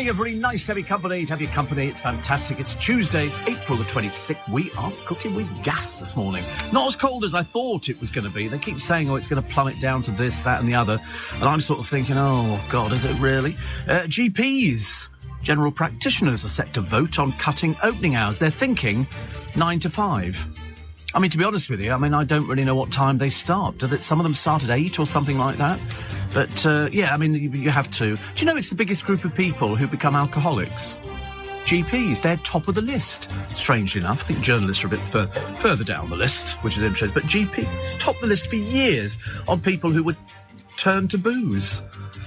morning, everybody. Nice to have your company. It's fantastic. It's Tuesday. It's April the 26th. We are cooking with gas this morning. Not as cold as I thought it was going to be. They keep saying, it's going to plummet down to this, that and the other. And I'm sort of thinking, oh, God, is it really? GPs, general practitioners, are set to vote on cutting opening hours. They're thinking 9 to 5. I mean, to be honest with you, I don't really know what time they start. Some of them start at 8 or something like that? But, you have to. Do you know it's the biggest group of people who become alcoholics? GPs, they're top of the list. Strangely enough, I think journalists are a bit further down the list, which is interesting. But GPs, top of the list for years on people who would turn to booze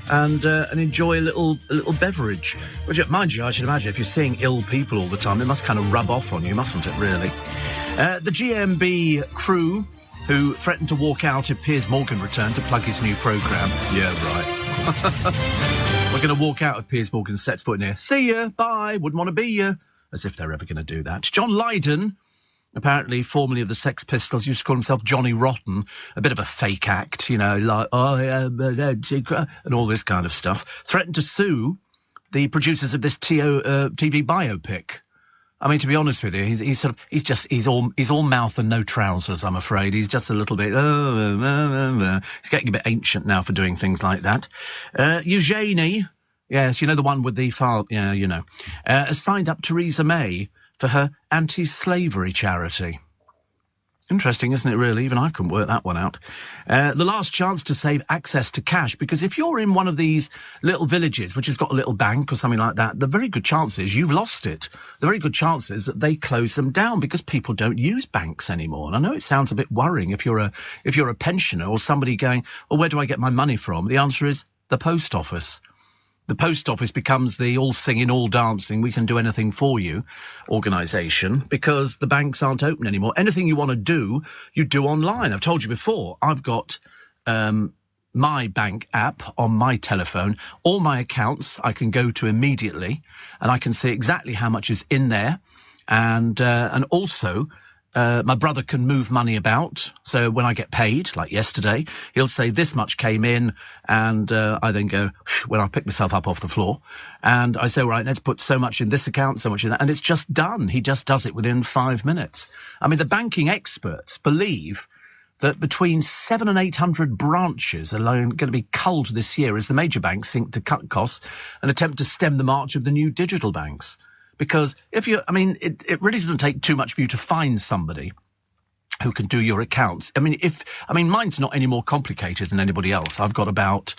and enjoy a little beverage. Which, mind you, I should imagine if you're seeing ill people all the time, it must kind of rub off on you, mustn't it, really? The GMB crew who threatened to walk out if Piers Morgan returned to plug his new programme. Yeah, right. We're going to walk out if Piers Morgan sets foot in here. See ya, bye, wouldn't want to be ya. As if they're ever going to do that. John Lydon, apparently formerly of the Sex Pistols, used to call himself Johnny Rotten, a bit of a fake act, like, and all this kind of stuff, threatened to sue the producers of this TV biopic. I mean, to be honest with you, he's all mouth and no trousers, I'm afraid. He's just a little bit, he's getting a bit ancient now for doing things like that. Eugenie, yes, the one with the file, has signed up Theresa May for her anti-slavery charity. Interesting, isn't it, really? Even I couldn't work that one out. The last chance to save access to cash, because if you're in one of these little villages, which has got a little bank or something like that, the very good chances you've lost it. The very good chances that they close them down because people don't use banks anymore. And I know it sounds a bit worrying if you're a pensioner or somebody going, well, where do I get my money from? The answer is the post office. The post office becomes the all singing, all dancing, we can do anything for you organisation because the banks aren't open anymore. Anything you want to do, you do online. I've told you before, I've got my bank app on my telephone. All my accounts I can go to immediately and I can see exactly how much is in there. And also... my brother can move money about, so when I get paid, like yesterday, he'll say this much came in, and I then go, when I pick myself up off the floor, and I say, right, let's put so much in this account, so much in that, and it's just done. He just does it within 5 minutes. I mean, the banking experts believe that between 700 and 800 branches alone going to be culled this year as the major banks seek to cut costs and attempt to stem the march of the new digital banks. Because it really doesn't take too much for you to find somebody who can do your accounts. Mine's not any more complicated than anybody else. I've got about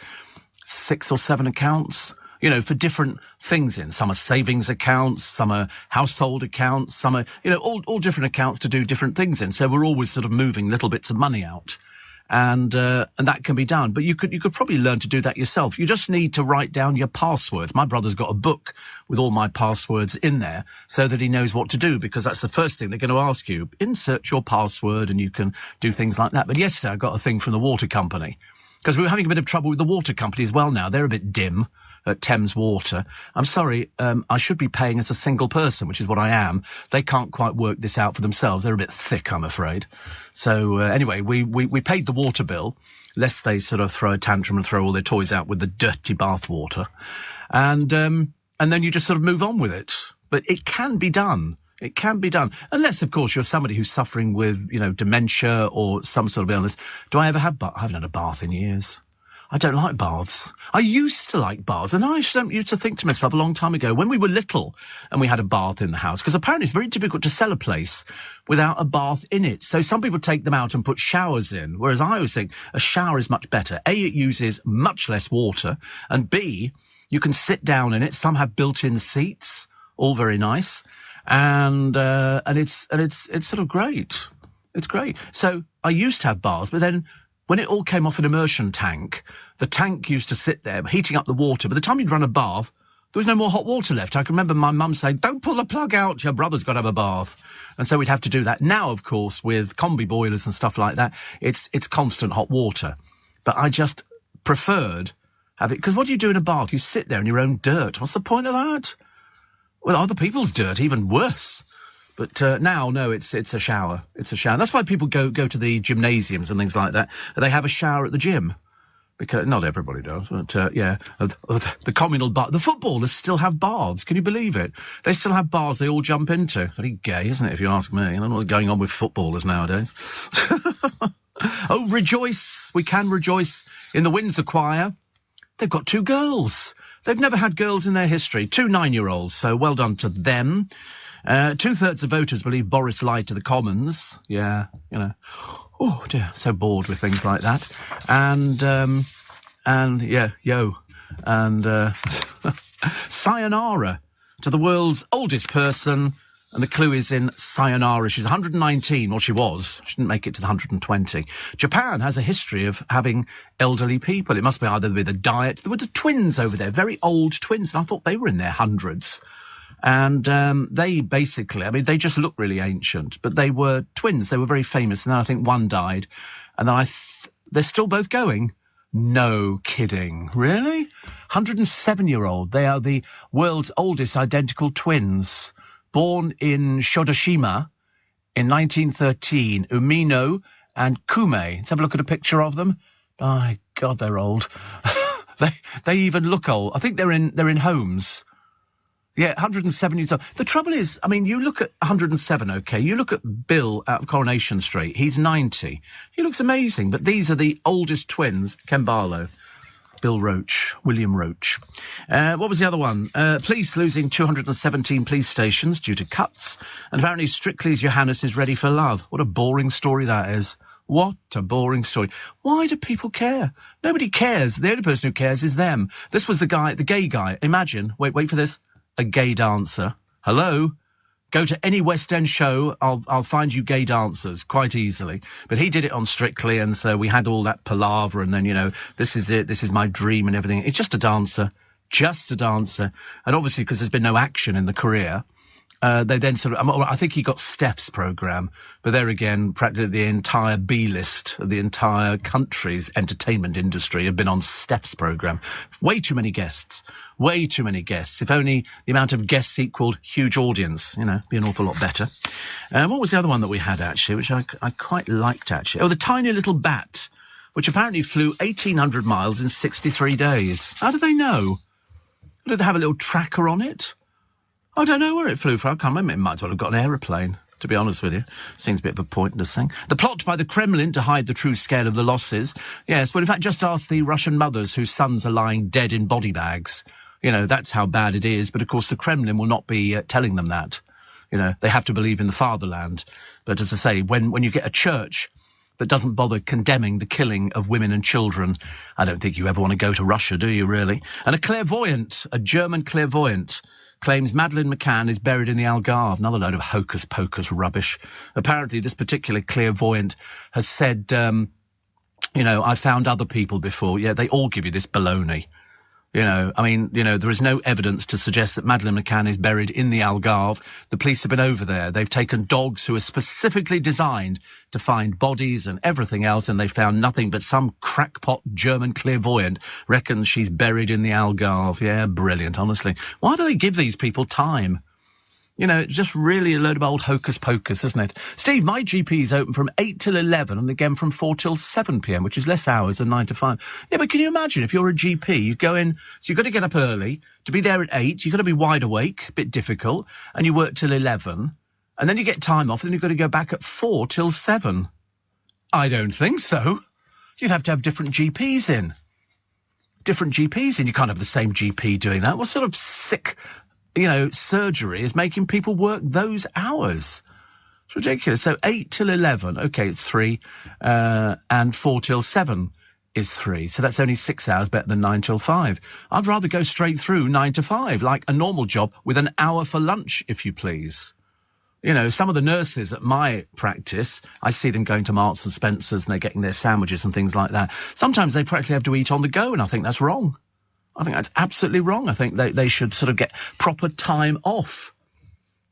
6 or 7 accounts, for different things in. Some are savings accounts, some are household accounts, some are, all different accounts to do different things in. So we're always sort of moving little bits of money out. And that can be done. But you could probably learn to do that yourself. You just need to write down your passwords. My brother's got a book with all my passwords in there so that he knows what to do, because that's the first thing they're going to ask you. Insert your password and you can do things like that. But yesterday I got a thing from the water company, because we were having a bit of trouble with the water company as well now. They're a bit dim at Thames Water. I'm sorry, I should be paying as a single person, which is what I am. They can't quite work this out for themselves. They're a bit thick, I'm afraid. So anyway, we paid the water bill, lest they sort of throw a tantrum and throw all their toys out with the dirty bath water. And then you just sort of move on with it. But it can be done. It can be done. Unless, of course, you're somebody who's suffering with, dementia or some sort of illness. Do I ever have I haven't had a bath in years. I don't like baths. I used to like baths, and I used to think to myself a long time ago, when we were little and we had a bath in the house, because apparently it's very difficult to sell a place without a bath in it. So some people take them out and put showers in, whereas I always think a shower is much better. A, it uses much less water, and B, you can sit down in it. Some have built-in seats, all very nice, and it's sort of great. It's great. So I used to have baths, but then when it all came off an immersion tank, the tank used to sit there heating up the water. By the time you'd run a bath, there was no more hot water left. I can remember my mum saying, don't pull the plug out, your brother's got to have a bath. And so we'd have to do that. Now, of course, with combi boilers and stuff like that, it's constant hot water. But I just preferred having it, because what do you do in a bath? You sit there in your own dirt. What's the point of that? Well, other people's dirt, even worse. But now, no, it's a shower. It's a shower. That's why people go to the gymnasiums and things like that. They have a shower at the gym, Because not everybody does, but the communal bar. The footballers still have baths. Can you believe it? They still have bars they all jump into. Very gay, isn't it, if you ask me? I don't know what's going on with footballers nowadays. Oh, rejoice. We can rejoice in the Windsor Choir. They've got 2 girls. They've never had girls in their history. 2 9-year-olds, so well done to them. 2/3 of voters believe Boris lied to the Commons. Yeah, you know. Oh dear, so bored with things like that. And sayonara to the world's oldest person, and the clue is in sayonara. She's 119, well she was, she didn't make it to the 120. Japan has a history of having elderly people. It must be either with a diet. There were the twins over there, very old twins, and I thought they were in their hundreds. And they basically, I mean, they just look really ancient, but they were twins. They were very famous. And then I think one died. And then they're still both going. No kidding. Really? 107-year-old. They are the world's oldest identical twins. Born in Shodoshima in 1913. Umino and Kume. Let's have a look at a picture of them. My God, they're old. they even look old. I think they're in homes. Yeah, 107 years old. The trouble is, I mean, you look at 107, okay, you look at Bill out of Coronation Street, he's 90. He looks amazing, but these are the oldest twins, Ken Barlow, Bill Roach, William Roach. What was the other one? Police losing 217 police stations due to cuts, and apparently Strictly's Johannes is ready for love. What a boring story that is. What a boring story. Why do people care? Nobody cares. The only person who cares is them. This was the gay guy. Imagine, wait for this. A gay dancer. Hello? Go to any West End show, I'll find you gay dancers quite easily. But he did it on Strictly, and so we had all that palaver, and then, you know, this is it, this is my dream and everything. It's just a dancer. Just a dancer. And obviously, because there's been no action in the career, they then sort of, I think he got Steph's programme, but there again, practically the entire B-list of the entire country's entertainment industry have been on Steph's programme. Way too many guests. Way too many guests. If only the amount of guests equaled huge audience, you know, be an awful lot better. What was the other one that we had, actually, which I quite liked, actually? Oh, the tiny little bat, which apparently flew 1,800 miles in 63 days. How do they know? Did they have a little tracker on it? I don't know where it flew from. I can't remember. It might as well have got an aeroplane, to be honest with you. Seems a bit of a pointless thing. The plot by the Kremlin to hide the true scale of the losses. Yes, well, in fact, just ask the Russian mothers whose sons are lying dead in body bags. You know, that's how bad it is. But, of course, the Kremlin will not be telling them that. You know, they have to believe in the fatherland. But, as I say, when you get a church that doesn't bother condemning the killing of women and children, I don't think you ever want to go to Russia, do you, really? And a clairvoyant, a German clairvoyant, claims Madeleine McCann is buried in the Algarve. Another load of hocus-pocus rubbish. Apparently, this particular clairvoyant has said, you know, I found other people before. Yeah, they all give you this baloney. You know, I mean, you know, there is no evidence to suggest that Madeleine McCann is buried in the Algarve. The police have been over there. They've taken dogs who are specifically designed to find bodies and everything else, and they found nothing, but some crackpot German clairvoyant reckons she's buried in the Algarve. Yeah, brilliant, honestly. Why do they give these people time? You know, just really a load of old hocus-pocus, isn't it? Steve, my GP is open from 8 till 11 and again from 4 till 7 p.m, which is less hours than 9 to 5. Yeah, but can you imagine if you're a GP, you go in, so you've got to get up early, to be there at 8, you've got to be wide awake, a bit difficult, and you work till 11, and then you get time off, and then you've got to go back at 4 till 7. I don't think so. You'd have to have different GPs in. Different GPs in. You can't have the same GP doing that. What sort of sick, you know, surgery is making people work those hours? It's ridiculous. So 8 till 11, okay, it's 3, and 4 till 7 is 3. So that's only 6 hours better than 9 till 5. I'd rather go straight through 9 to 5, like a normal job with an hour for lunch, if you please. You know, some of the nurses at my practice, I see them going to Marks and Spencer's and they're getting their sandwiches and things like that. Sometimes they practically have to eat on the go, and I think that's wrong. I think that's absolutely wrong. I think they should sort of get proper time off.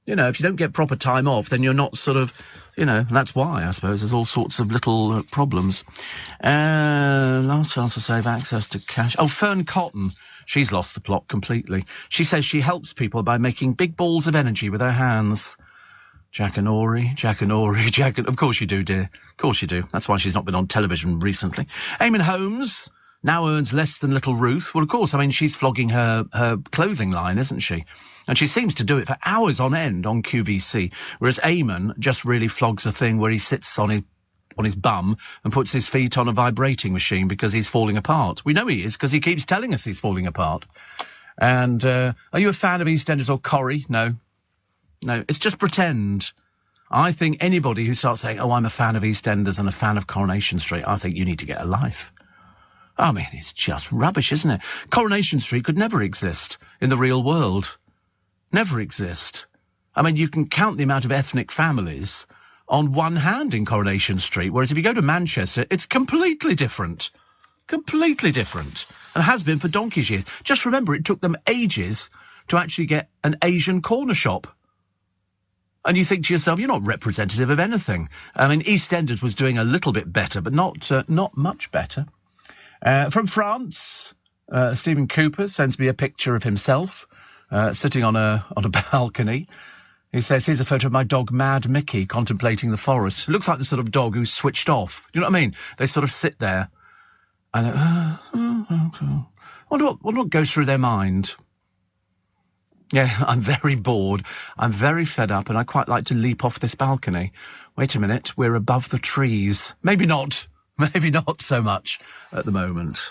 You know, if you don't get proper time off, then you're not sort of, you know, and that's why, I suppose, there's all sorts of little problems. Last chance to save access to cash. Oh, Fern Cotton. She's lost the plot completely. She says she helps people by making big balls of energy with her hands. Jackanory. Of course you do, dear. Of course you do. That's why she's not been on television recently. Eamon Holmes. now earns less than little Ruth. Well, of course, I mean, she's flogging her clothing line, isn't she? And she seems to do it for hours on end on QVC, whereas Eamon just really flogs a thing where he sits on his bum and puts his feet on a vibrating machine because he's falling apart. We know he is because he keeps telling us he's falling apart. And are you a fan of EastEnders or Corrie? No, it's just pretend. I think anybody who starts saying, oh, I'm a fan of EastEnders and a fan of Coronation Street, I think you need to get a life. I mean, it's just rubbish, isn't it? Coronation Street could never exist in the real world. Never exist. I mean, you can count the amount of ethnic families on one hand in Coronation Street, whereas if you go to Manchester, it's completely different. Completely different. And has been for donkey's years. Just remember, it took them ages to actually get an Asian corner shop. And you think to yourself, you're not representative of anything. I mean, EastEnders was doing a little bit better, but not much better. From France, Stephen Cooper sends me a picture of himself sitting on a balcony. He says, here's a photo of my dog, Mad Mickey, contemplating the forest. It looks like the sort of dog who's switched off. You know what I mean? They sort of sit there and wonder what goes through their mind. Yeah, I'm very bored. I'm very fed up, and I quite like to leap off this balcony. Wait a minute, we're above the trees. Maybe not so much at the moment.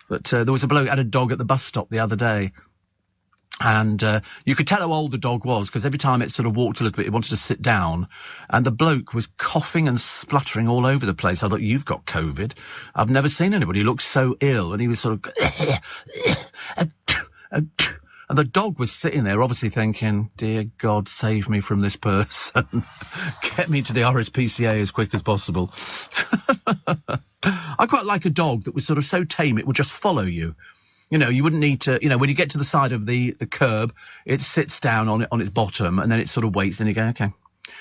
But there was a bloke who had a dog at the bus stop the other day. And you could tell how old the dog was, because every time it sort of walked a little bit, it wanted to sit down. And the bloke was coughing and spluttering all over the place. I thought, you've got COVID. I've never seen anybody look so ill. And he was sort of... And the dog was sitting there, obviously thinking, dear God, save me from this person. Get me to the RSPCA as quick as possible. I quite like a dog that was sort of so tame it would just follow you. You know, you wouldn't need to, you know, when you get to the side of the curb, it sits down on its bottom and then it sort of waits and you go, okay.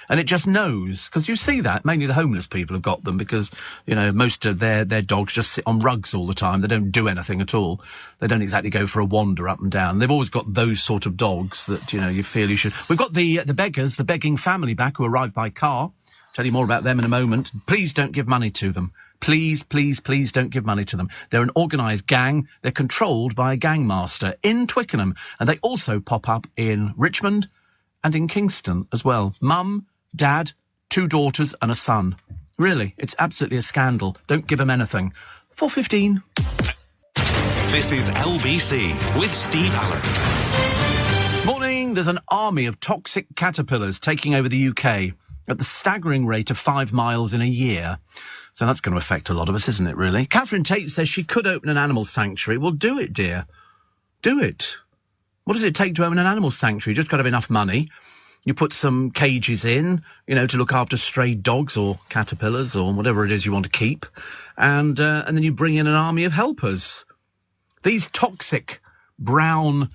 And it just knows, because you see that, mainly the homeless people have got them because, you know, most of their dogs just sit on rugs all the time. They don't do anything at all. They don't exactly go for a wander up and down. They've always got those sort of dogs that, you know, you feel you should. We've got the beggars, the begging family back who arrived by car. Tell you more about them in a moment. Please don't give money to them. Please, please, please don't give money to them. They're an organised gang. They're controlled by a gangmaster in Twickenham. And they also pop up in Richmond and in Kingston as well. Mum, Dad, 2 daughters and a son. Really, it's absolutely a scandal. Don't give them anything. 4:15. This is LBC with Steve Allen. Morning. There's an army of toxic caterpillars taking over the UK at the staggering rate of 5 miles in a year. So that's going to affect a lot of us, isn't it, really? Catherine Tate says she could open an animal sanctuary. Well, do it, dear. Do it. What does it take to open an animal sanctuary? You just got to have enough money. You put some cages in, you know, to look after stray dogs or caterpillars or whatever it is you want to keep. And then you bring in an army of helpers. These toxic brown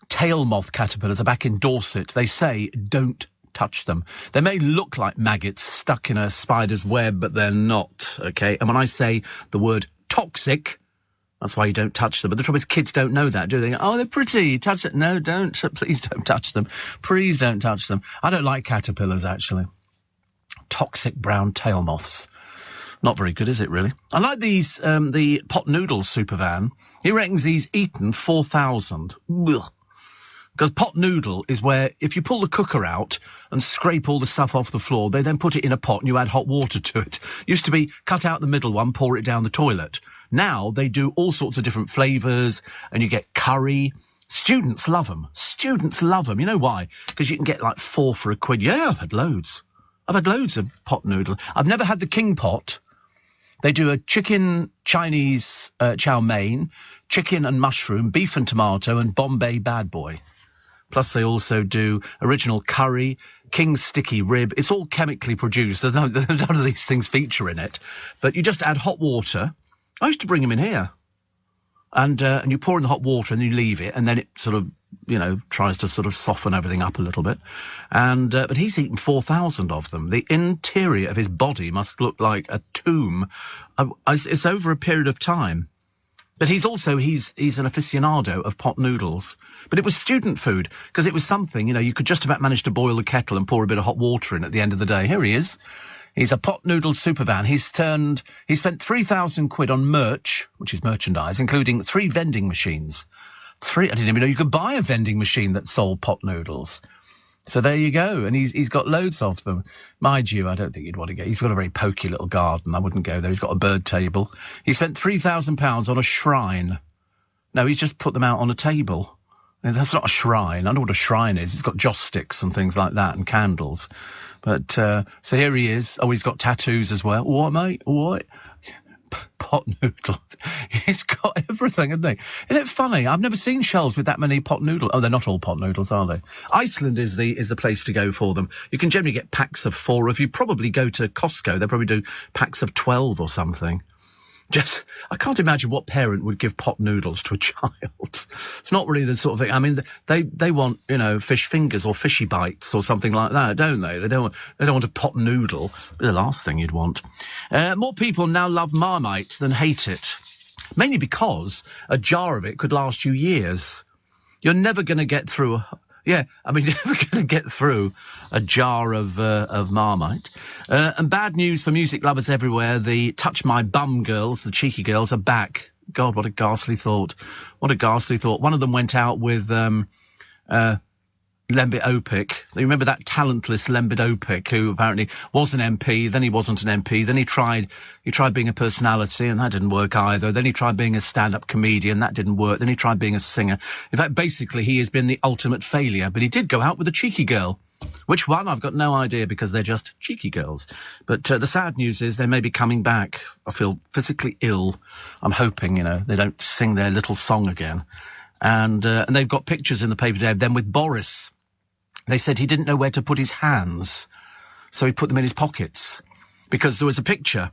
tail moth caterpillars are back in Dorset. They say don't touch them. They may look like maggots stuck in a spider's web, but they're not, okay? And when I say the word toxic, that's why you don't touch them. But the trouble is kids don't know that, do they? Oh, they're pretty. Touch it. No, don't. Please don't touch them. Please don't touch them. I don't like caterpillars, actually. Toxic brown tail moths. Not very good, is it, really? I like these, the pot noodle supervan. He reckons he's eaten 4,000. Because pot noodle is where if you pull the cooker out and scrape all the stuff off the floor, they then put it in a pot and you add hot water to it. Used to be cut out the middle one, pour it down the toilet. Now they do all sorts of different flavours and you get curry. Students love them. Students love them. You know why? Because you can get like 4 for £1. Yeah, I've had loads. I've had loads of pot noodle. I've never had the king pot. They do a chicken Chinese chow mein, chicken and mushroom, beef and tomato, and Bombay bad boy. Plus they also do original curry, king sticky rib. It's all chemically produced. There's none of these things feature in it. But you just add hot water. I used to bring them in here. And you pour in the hot water and you leave it. And then it sort of, you know, tries to sort of soften everything up a little bit. And but he's eaten 4,000 of them. The interior of his body must look like a tomb. It's over a period of time. But he's an aficionado of pot noodles. But it was student food, because it was something, you know, you could just about manage to boil the kettle and pour a bit of hot water in at the end of the day. Here he is. He's a pot noodle supervan. He spent £3,000 on merch, which is merchandise, including 3 vending machines. I didn't even know you could buy a vending machine that sold pot noodles. So there you go. And he's got loads of them. Mind you, I don't think you'd want to go. He's got a very pokey little garden. I wouldn't go there. He's got a bird table. He spent £3,000 on a shrine. No, he's just put them out on a table. And that's not a shrine. I know what a shrine is. It's got joss sticks and things like that and candles. But, so here he is. Oh, he's got tattoos as well. What, mate? What? Pot noodles. He's got everything, hasn't he? Isn't it funny? I've never seen shelves with that many pot noodles. Oh, they're not all pot noodles, are they? Iceland is the place to go for them. You can generally get packs of 4. If you probably go to Costco, they'll probably do packs of 12 or something. I can't imagine what parent would give pot noodles to a child. It's not really the sort of thing. I mean, they want, fish fingers or fishy bites or something like that, don't they? They don't want a pot noodle. Be the last thing you'd want. More people now love Marmite than hate it, mainly because a jar of it could last you years. You're never going to get through. You're never going to get through a jar of Marmite. And bad news for music lovers everywhere. The Touch My Bum girls, the cheeky girls, are back. God, what a ghastly thought. What a ghastly thought. One of them went out with Lembit Opik. You remember that talentless Lembit Opik, who apparently was an MP, then he wasn't an MP, then he tried being a personality, and that didn't work either. Then he tried being a stand-up comedian, that didn't work. Then he tried being a singer. In fact, basically, he has been the ultimate failure. But he did go out with a cheeky girl. Which one? I've got no idea, because they're just cheeky girls. But the sad news is they may be coming back. I feel physically ill. I'm hoping, they don't sing their little song again. And they've got pictures in the paper today of them with Boris. They said he didn't know where to put his hands, so he put them in his pockets, because there was a picture.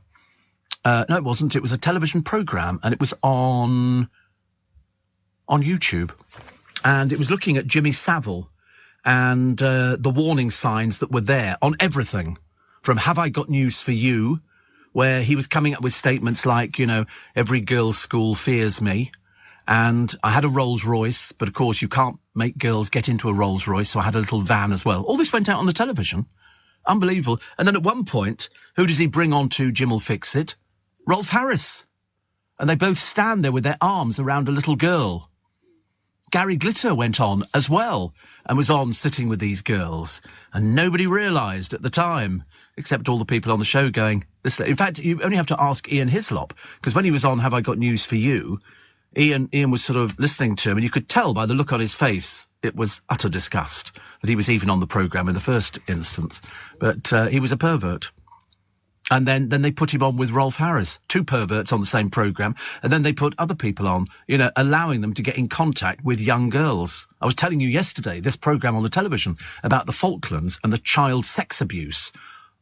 No, it wasn't. It was a television programme, and it was on YouTube. And it was looking at Jimmy Savile and the warning signs that were there on everything, from Have I Got News for You, where he was coming up with statements like, every girls' school fears me. And I had a Rolls Royce, but of course you can't make girls get into a Rolls Royce, so I had a little van as well. All this went out on the television. Unbelievable. And then at one point, who does he bring on to Jim'll Fix It? Rolf Harris. And they both stand there with their arms around a little girl. Gary Glitter went on as well and was on sitting with these girls. And nobody realised at the time, except all the people on the show going, this. In fact, you only have to ask Ian Hislop, because when he was on Have I Got News for You, Ian was sort of listening to him, and you could tell by the look on his face it was utter disgust that he was even on the programme in the first instance. But he was a pervert. And then they put him on with Rolf Harris, 2 perverts on the same programme, and then they put other people on, allowing them to get in contact with young girls. I was telling you yesterday, this programme on the television about the Falklands and the child sex abuse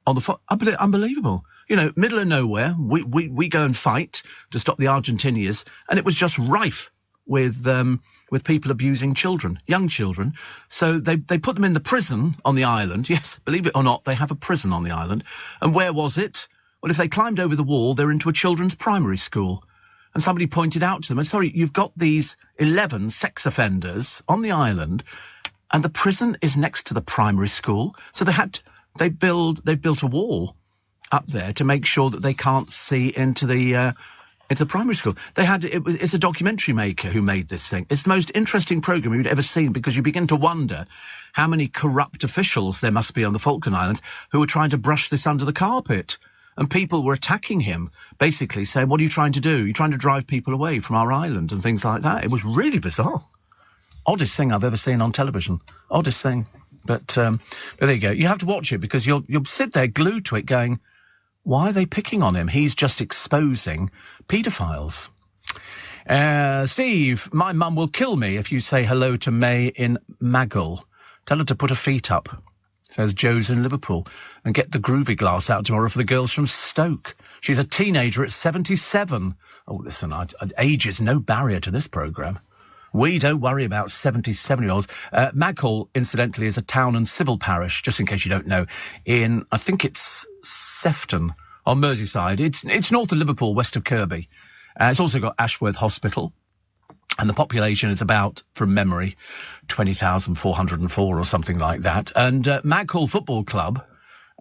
on the unbelievable. Middle of nowhere, we go and fight to stop the Argentinians, and it was just rife with people abusing children, young children. So they put them in the prison on the island. Yes, believe it or not, they have a prison on the island. And where was it? Well, if they climbed over the wall, they're into a children's primary school. And somebody pointed out to them, sorry, you've got these 11 sex offenders on the island, and the prison is next to the primary school. So they built a wall up there to make sure that they can't see into the primary school. It's a documentary maker who made this thing. It's the most interesting programme you'd ever seen, because you begin to wonder how many corrupt officials there must be on the Falkland Islands who are trying to brush this under the carpet. And people were attacking him, basically saying, what are you trying to do? You're trying to drive people away from our island and things like that. It was really bizarre. Oddest thing I've ever seen on television. Oddest thing. But there you go. You have to watch it, because you'll sit there glued to it going, why are they picking on him? He's just exposing paedophiles. Steve, my mum will kill me if you say hello to May in Maggle. Tell her to put her feet up, says Joe's in Liverpool. And get the groovy glass out tomorrow for the girls from Stoke. She's a teenager at 77. Oh, listen, age is no barrier to this programme. We don't worry about 77-year-olds. Maghall, incidentally, is a town and civil parish, just in case you don't know, in, I think it's Sefton on Merseyside. It's north of Liverpool, west of Kirkby. It's also got Ashworth Hospital. And the population is about, from memory, 20,404 or something like that. And Maghall Football Club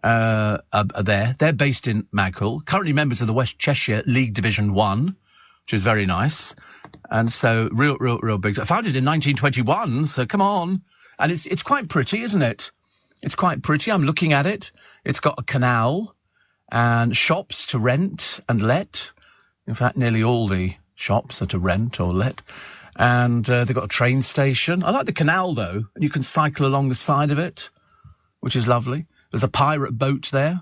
are there. They're based in Maghull, currently members of the West Cheshire League Division 1, which is very nice. And so real big. Founded in 1921, so come on. And it's quite pretty, isn't it? It's quite pretty. I'm looking at it. It's got a canal and shops to rent and let. In fact, nearly all the shops are to rent or let. And they've got a train station. I like the canal, though. And you can cycle along the side of it, which is lovely. There's a pirate boat there.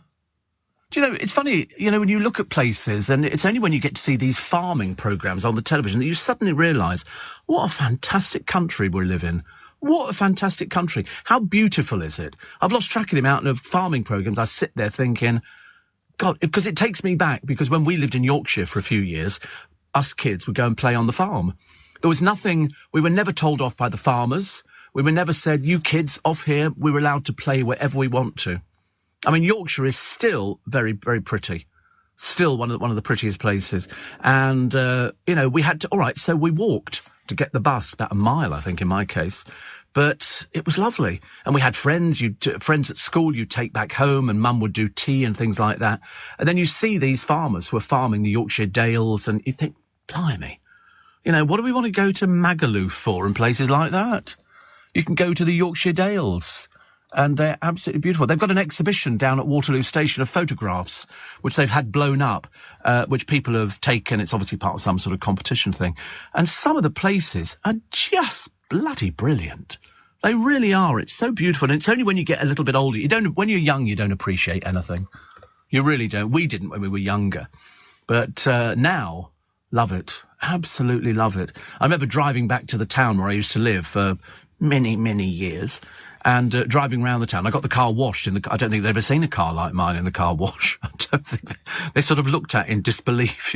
Do you know, it's funny, when you look at places, and it's only when you get to see these farming programmes on the television that you suddenly realise what a fantastic country we live in. What a fantastic country. How beautiful is it? I've lost track of the amount of farming programmes. I sit there thinking, God, because it takes me back, because when we lived in Yorkshire for a few years, us kids would go and play on the farm. There was nothing, we were never told off by the farmers. We were never said, you kids off here, we were allowed to play wherever we want to. I mean, Yorkshire is still very, very pretty. Still one of the prettiest places. And, we had to, all right, so we walked to get the bus, about a mile, I think, in my case. But it was lovely. And we had friends at school you'd take back home, and mum would do tea and things like that. And then you see these farmers who are farming the Yorkshire Dales, and you think, blimey, what do we want to go to Magaluf for and places like that? You can go to the Yorkshire Dales. And they're absolutely beautiful. They've got an exhibition down at Waterloo Station of photographs, which they've had blown up, which people have taken. It's obviously part of some sort of competition thing. And some of the places are just bloody brilliant. They really are. It's so beautiful. And it's only when you get a little bit older. When you're young, you don't appreciate anything. You really don't. We didn't when we were younger. But now, love it. Absolutely love it. I remember driving back to the town where I used to live for many, many years. And driving around the town, I got the car washed I don't think they've ever seen a car like mine in the car wash. I don't think they sort of looked at it in disbelief,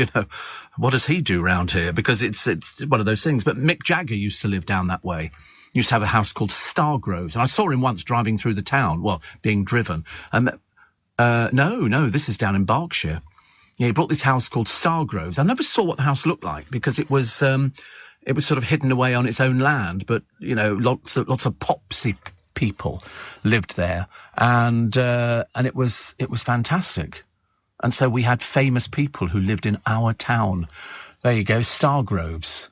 what does he do round here? Because it's one of those things. But Mick Jagger used to live down that way. He used to have a house called Stargroves. And I saw him once driving through the town, being driven. No, this is down in Berkshire. Yeah, he bought this house called Stargroves. I never saw what the house looked like because it was sort of hidden away on its own land. But, lots of popsy people lived there, and it was fantastic. And so we had famous people who lived in our town. There you go, Stargroves.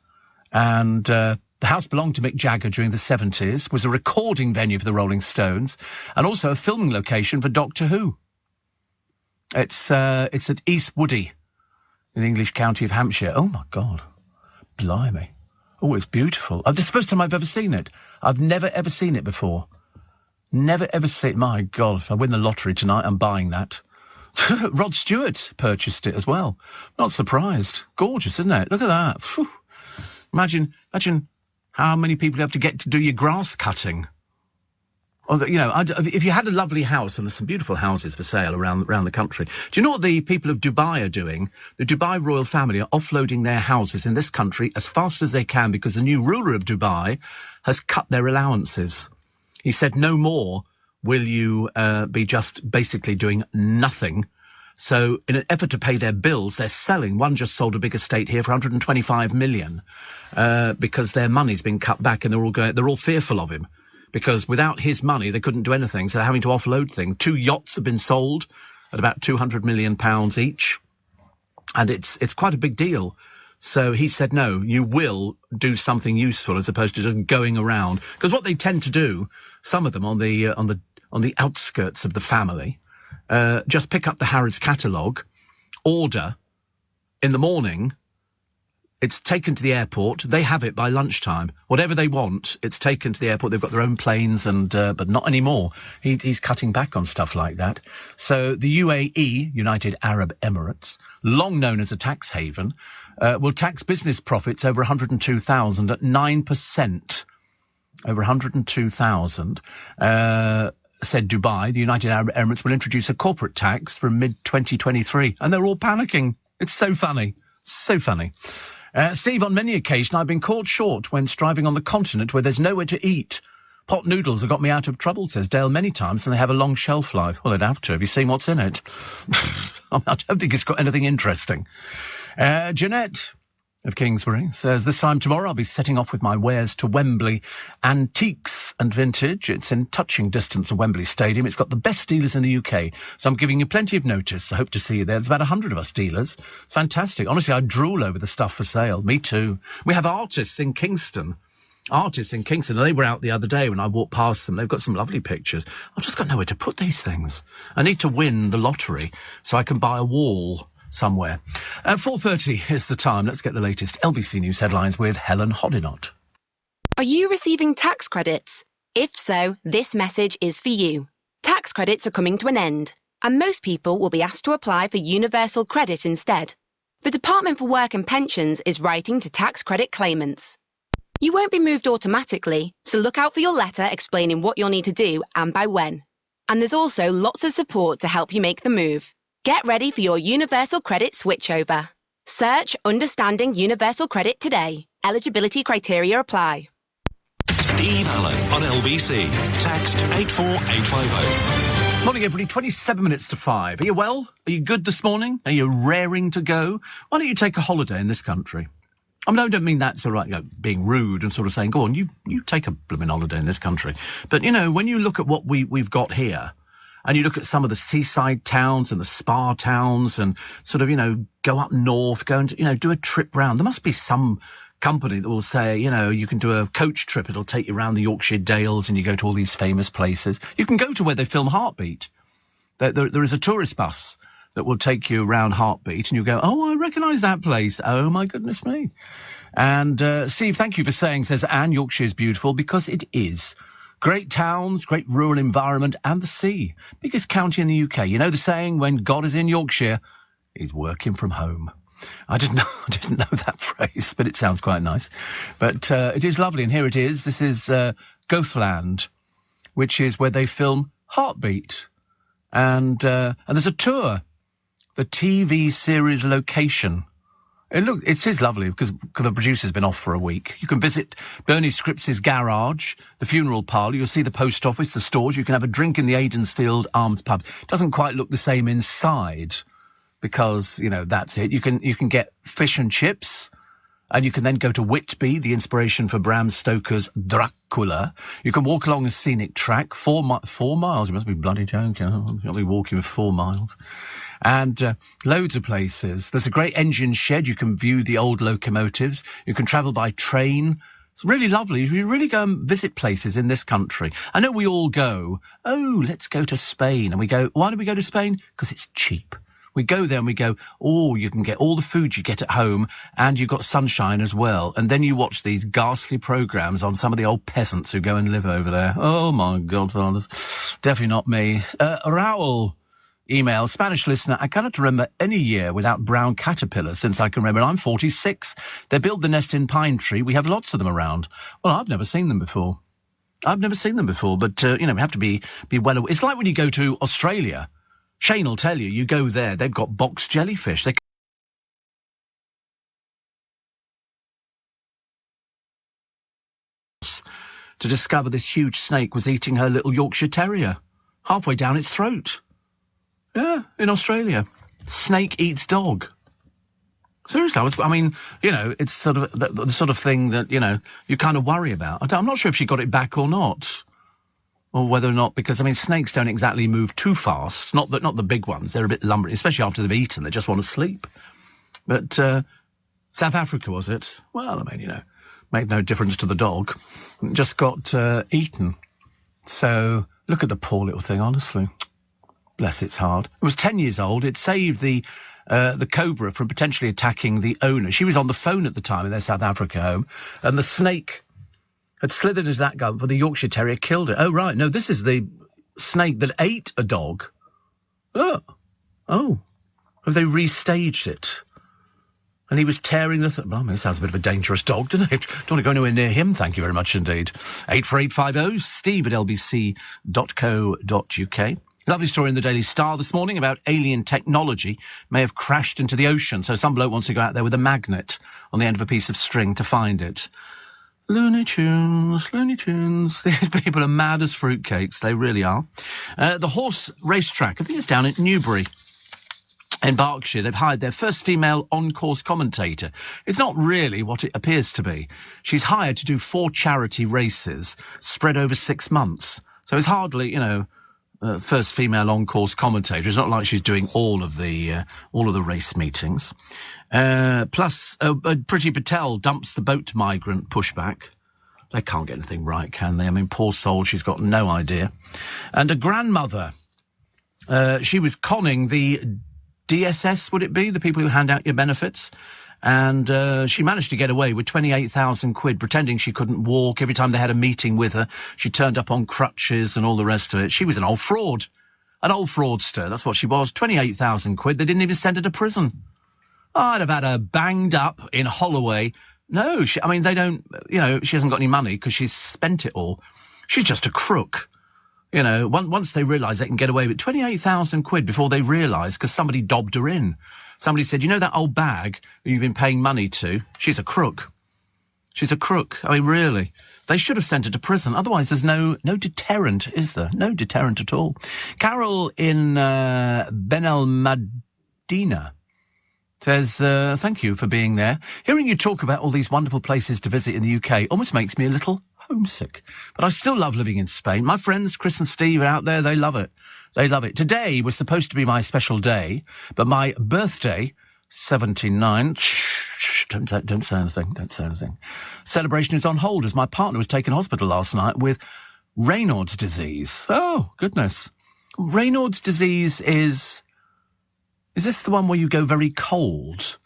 And the house belonged to Mick Jagger during the 70s, was a recording venue for the Rolling Stones, and also a filming location for Doctor Who. It's at East Woody in the English county of Hampshire. Oh my God, blimey. Oh, it's beautiful. This is the first time I've ever seen it. I've never, ever seen it before. Never, ever seen it. My God, if I win the lottery tonight, I'm buying that. Rod Stewart purchased it as well. Not surprised. Gorgeous, isn't it? Look at that. Whew. Imagine how many people you have to get to do your grass cutting. Or if you had a lovely house, and there's some beautiful houses for sale around the country. Do you know what the people of Dubai are doing? The Dubai royal family are offloading their houses in this country as fast as they can because the new ruler of Dubai has cut their allowances. He said, no more will you be just basically doing nothing. So in an effort to pay their bills, they're selling. One just sold a big estate here for 125 million because their money's been cut back, and they're all fearful of him. Because without his money, they couldn't do anything, so they're having to offload things. 2 yachts have been sold at about £200 million each, and it's quite a big deal. So he said, no, you will do something useful as opposed to just going around. Because what they tend to do, some of them on the outskirts of the family, just pick up the Harrods catalogue, order in the morning. It's taken to the airport. They have it by lunchtime. Whatever they want, it's taken to the airport. They've got their own planes, but not anymore. He's cutting back on stuff like that. So the UAE, United Arab Emirates, long known as a tax haven, will tax business profits over 102,000 at 9%. Over 102,000. Said Dubai, the United Arab Emirates will introduce a corporate tax from mid-2023. And they're all panicking. It's so funny. So funny. Steve, on many occasions, I've been caught short when striving on the continent where there's nowhere to eat. Pot noodles have got me out of trouble, says Dale, many times, and they have a long shelf life. Well, they'd have to. Have you seen what's in it? I don't think it's got anything interesting. Jeanette of Kingsbury says, this time tomorrow I'll be setting off with my wares to Wembley Antiques and Vintage. It's in touching distance of Wembley Stadium. It's got the best dealers in the UK, so I'm giving you plenty of notice. I hope to see you there. There's about 100 of us dealers. It's fantastic. Honestly, I drool over the stuff for sale. Me too. We have artists in Kingston. They were out the other day when I walked past them. They've got some lovely pictures. I've just got nowhere to put these things. I need to win the lottery so I can buy a wall somewhere. 4:30 is the time. Let's get the latest LBC News headlines with Helen Hoddinott. Are you receiving tax credits? If so, this message is for you. Tax credits are coming to an end, and most people will be asked to apply for universal credit instead. The Department for Work and Pensions is writing to tax credit claimants. You won't be moved automatically, so look out for your letter explaining what you'll need to do and by when. And there's also lots of support to help you make the move. Get ready for your Universal Credit switchover. Search Understanding Universal Credit today. Eligibility criteria apply. Steve Allen on LBC. Text 84850. Morning, everybody. 27 minutes to 5. Are you well? Are you good this morning? Are you raring to go? Why don't you take a holiday in this country? I mean, I don't mean that sort of like, being rude and sort of saying, go on, you take a blooming holiday in this country. But, when you look at what we've got here, and you look at some of the seaside towns and the spa towns and sort of, go up north, go and, do a trip round. There must be some company that will say, you can do a coach trip. It'll take you around the Yorkshire Dales and you go to all these famous places. You can go to where they film Heartbeat. There is a tourist bus that will take you around Heartbeat and you go, oh, I recognise that place. Oh, my goodness me. And Steve, thank you for saying, says Anne, Yorkshire is beautiful because it is. Great towns, great rural environment, and the sea. Biggest county in the UK. You know the saying, when God is in Yorkshire, he's working from home. I didn't know that phrase, but it sounds quite nice. But it is lovely, and here it is. This is Gothland, which is where they film Heartbeat. And there's a tour, the TV series location. It is lovely because the producer's been off for a week. You can visit Bernie Scripps' garage, the funeral parlour. You'll see the post office, the stores. You can have a drink in the Aidensfield Arms pub. It doesn't quite look the same inside because, that's it. You can get fish and chips, and you can then go to Whitby, the inspiration for Bram Stoker's Dracula. You can walk along a scenic track, 4 miles. You must be bloody joking. You'll be walking for 4 miles. And loads of places. There's a great engine shed. You can view the old locomotives. You can travel by train. It's really lovely. You really go and visit places in this country. I know we all go, oh, let's go to Spain. And we go, why do we go to Spain? Because it's cheap. We go there and we go, oh, you can get all the food you get at home and you've got sunshine as well. And then you watch these ghastly programmes on some of the old peasants who go and live over there. Oh, my God, fathers. Definitely not me. Raoul. Email, Spanish listener, I cannot remember any year without brown caterpillars since I can remember. I'm 46. They build the nest in Pine Tree. We have lots of them around. Well, I've never seen them before. But, we have to be well aware. It's like when you go to Australia. Shane will tell you, you go there, they've got box jellyfish. To discover this huge snake was eating her little Yorkshire Terrier halfway down its throat. Yeah, in Australia. Snake eats dog. Seriously, it's sort of the sort of thing that, you kind of worry about. I'm not sure if she got it back or not. Or whether or not, because, snakes don't exactly move too fast. Not the big ones. They're a bit lumbering, especially after they've eaten. They just want to sleep. But South Africa, was it? Well, made no difference to the dog. It just got eaten. So, look at the poor little thing, honestly. Bless its heart. It was 10 years old. It saved the cobra from potentially attacking the owner. She was on the phone at the time in their South Africa home, and the snake had slithered into that gun for the Yorkshire Terrier, killed it. Oh, right. No, this is the snake that ate a dog. Oh. Have they restaged it? And he was tearing the... it sounds a bit of a dangerous dog, doesn't it? Don't want to go anywhere near him, thank you very much indeed. 84850, steve@lbc.co.uk. Lovely story in the Daily Star this morning about alien technology may have crashed into the ocean. So some bloke wants to go out there with a magnet on the end of a piece of string to find it. Looney Tunes. These people are mad as fruitcakes. They really are. The horse racetrack, I think it's down at Newbury. In Berkshire, they've hired their first female on-course commentator. It's not really what it appears to be. She's hired to do 4 charity races spread over 6 months. So it's hardly, first female on-course commentator. It's not like she's doing all of the race meetings. Plus, Priti Patel dumps the boat migrant pushback. They can't get anything right, can they? I mean, poor soul, she's got no idea. And a grandmother, she was conning the DSS, would it be? The people who hand out your benefits. And she managed to get away with 28,000 quid, pretending she couldn't walk. Every time they had a meeting with her, she turned up on crutches and all the rest of it. She was an old fraud. An old fraudster, that's what she was. 28,000 quid, they didn't even send her to prison. I'd have had her banged up in Holloway. No, they don't, she hasn't got any money because she's spent it all. She's just a crook. Once they realise they can get away with 28,000 quid before they realise, because somebody dobbed her in. Somebody said, that old bag that you've been paying money to, she's a crook. She's a crook. I mean, really. They should have sent her to prison. Otherwise, there's no deterrent, is there? No deterrent at all. Carol in Ben El Madina says, thank you for being there. Hearing you talk about all these wonderful places to visit in the UK almost makes me a little homesick. But I still love living in Spain. My friends, Chris and Steve, are out there. They love it. They love it. Today was supposed to be my special day, but my birthday, 79... Shh, don't say anything. Don't say anything. Celebration is on hold as my partner was taken to hospital last night with Raynaud's disease. Oh, goodness. Raynaud's disease is this the one where you go very cold?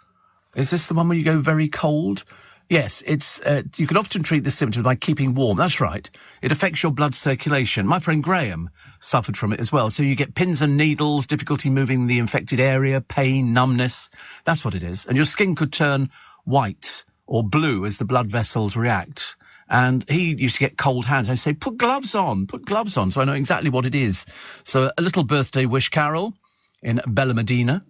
Is this the one where you go very cold? Yes, it's. You can often treat the symptoms by keeping warm. That's right. It affects your blood circulation. My friend Graham suffered from it as well. So you get pins and needles, difficulty moving the infected area, pain, numbness. That's what it is. And your skin could turn white or blue as the blood vessels react. And he used to get cold hands. I'd say, put gloves on. So I know exactly what it is. So a little birthday wish, Carol, in Bella Medina.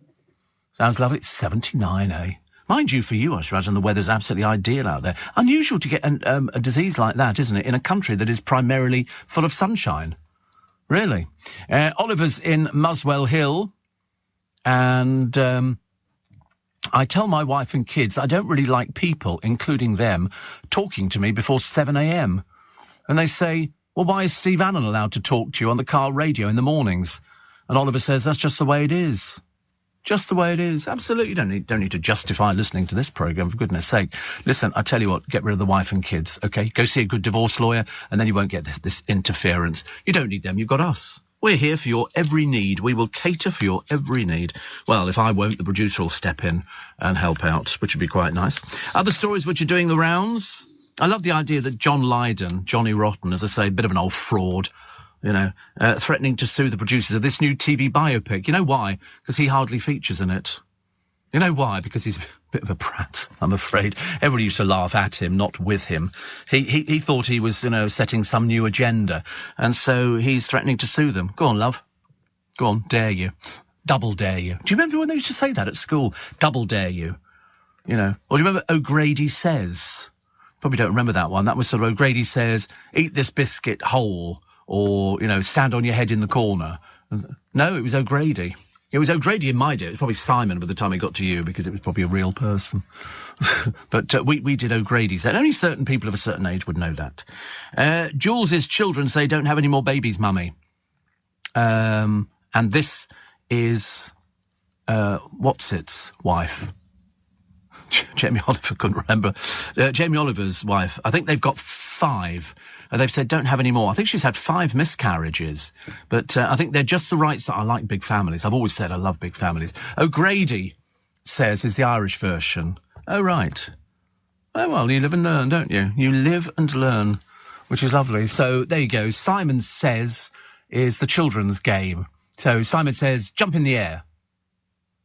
Sounds lovely. It's 79, eh? Mind you, for you, I should imagine the weather's absolutely ideal out there. Unusual to get a disease like that, isn't it, in a country that is primarily full of sunshine. Really. Oliver's in Muswell Hill, and I tell my wife and kids I don't really like people, including them, talking to me before 7 a.m. And they say, well, why is Steve Allen allowed to talk to you on the car radio in the mornings? And Oliver says, that's just the way it is. Just the way it is. Absolutely. You don't need to justify listening to this programme, for goodness sake. Listen, I tell you what, get rid of the wife and kids, OK? Go see a good divorce lawyer, and then you won't get this interference. You don't need them. You've got us. We're here for your every need. We will cater for your every need. Well, if I won't, the producer will step in and help out, which would be quite nice. Other stories which are doing the rounds. I love the idea that John Lydon, Johnny Rotten, as I say, a bit of an old fraud, threatening to sue the producers of this new TV biopic. You know why? Because he hardly features in it. You know why? Because he's a bit of a prat, I'm afraid. Everybody used to laugh at him, not with him. He thought he was, setting some new agenda. And so he's threatening to sue them. Go on, love. Go on, dare you. Double dare you. Do you remember when they used to say that at school? Double dare you. Or do you remember O'Grady Says? Probably don't remember that one. That was sort of O'Grady Says, eat this biscuit whole. Or, stand on your head in the corner. No, it was O'Grady. It was O'Grady in my day. It was probably Simon by the time it got to you, because it was probably a real person. But we did O'Grady's. And only certain people of a certain age would know that. Jules' children say, don't have any more babies, mummy. And this is What's-It's wife. Jamie Oliver, couldn't remember. Jamie Oliver's wife. I think they've got 5. They've said don't have any more. I think she's had 5 miscarriages. But I think they're just the right size. I like big families. I've always said I love big families. O'Grady Says is the Irish version. Oh, right. Oh, well, you live and learn, don't you? You live and learn, which is lovely. So there you go. Simon Says is the children's game. So Simon Says, jump in the air.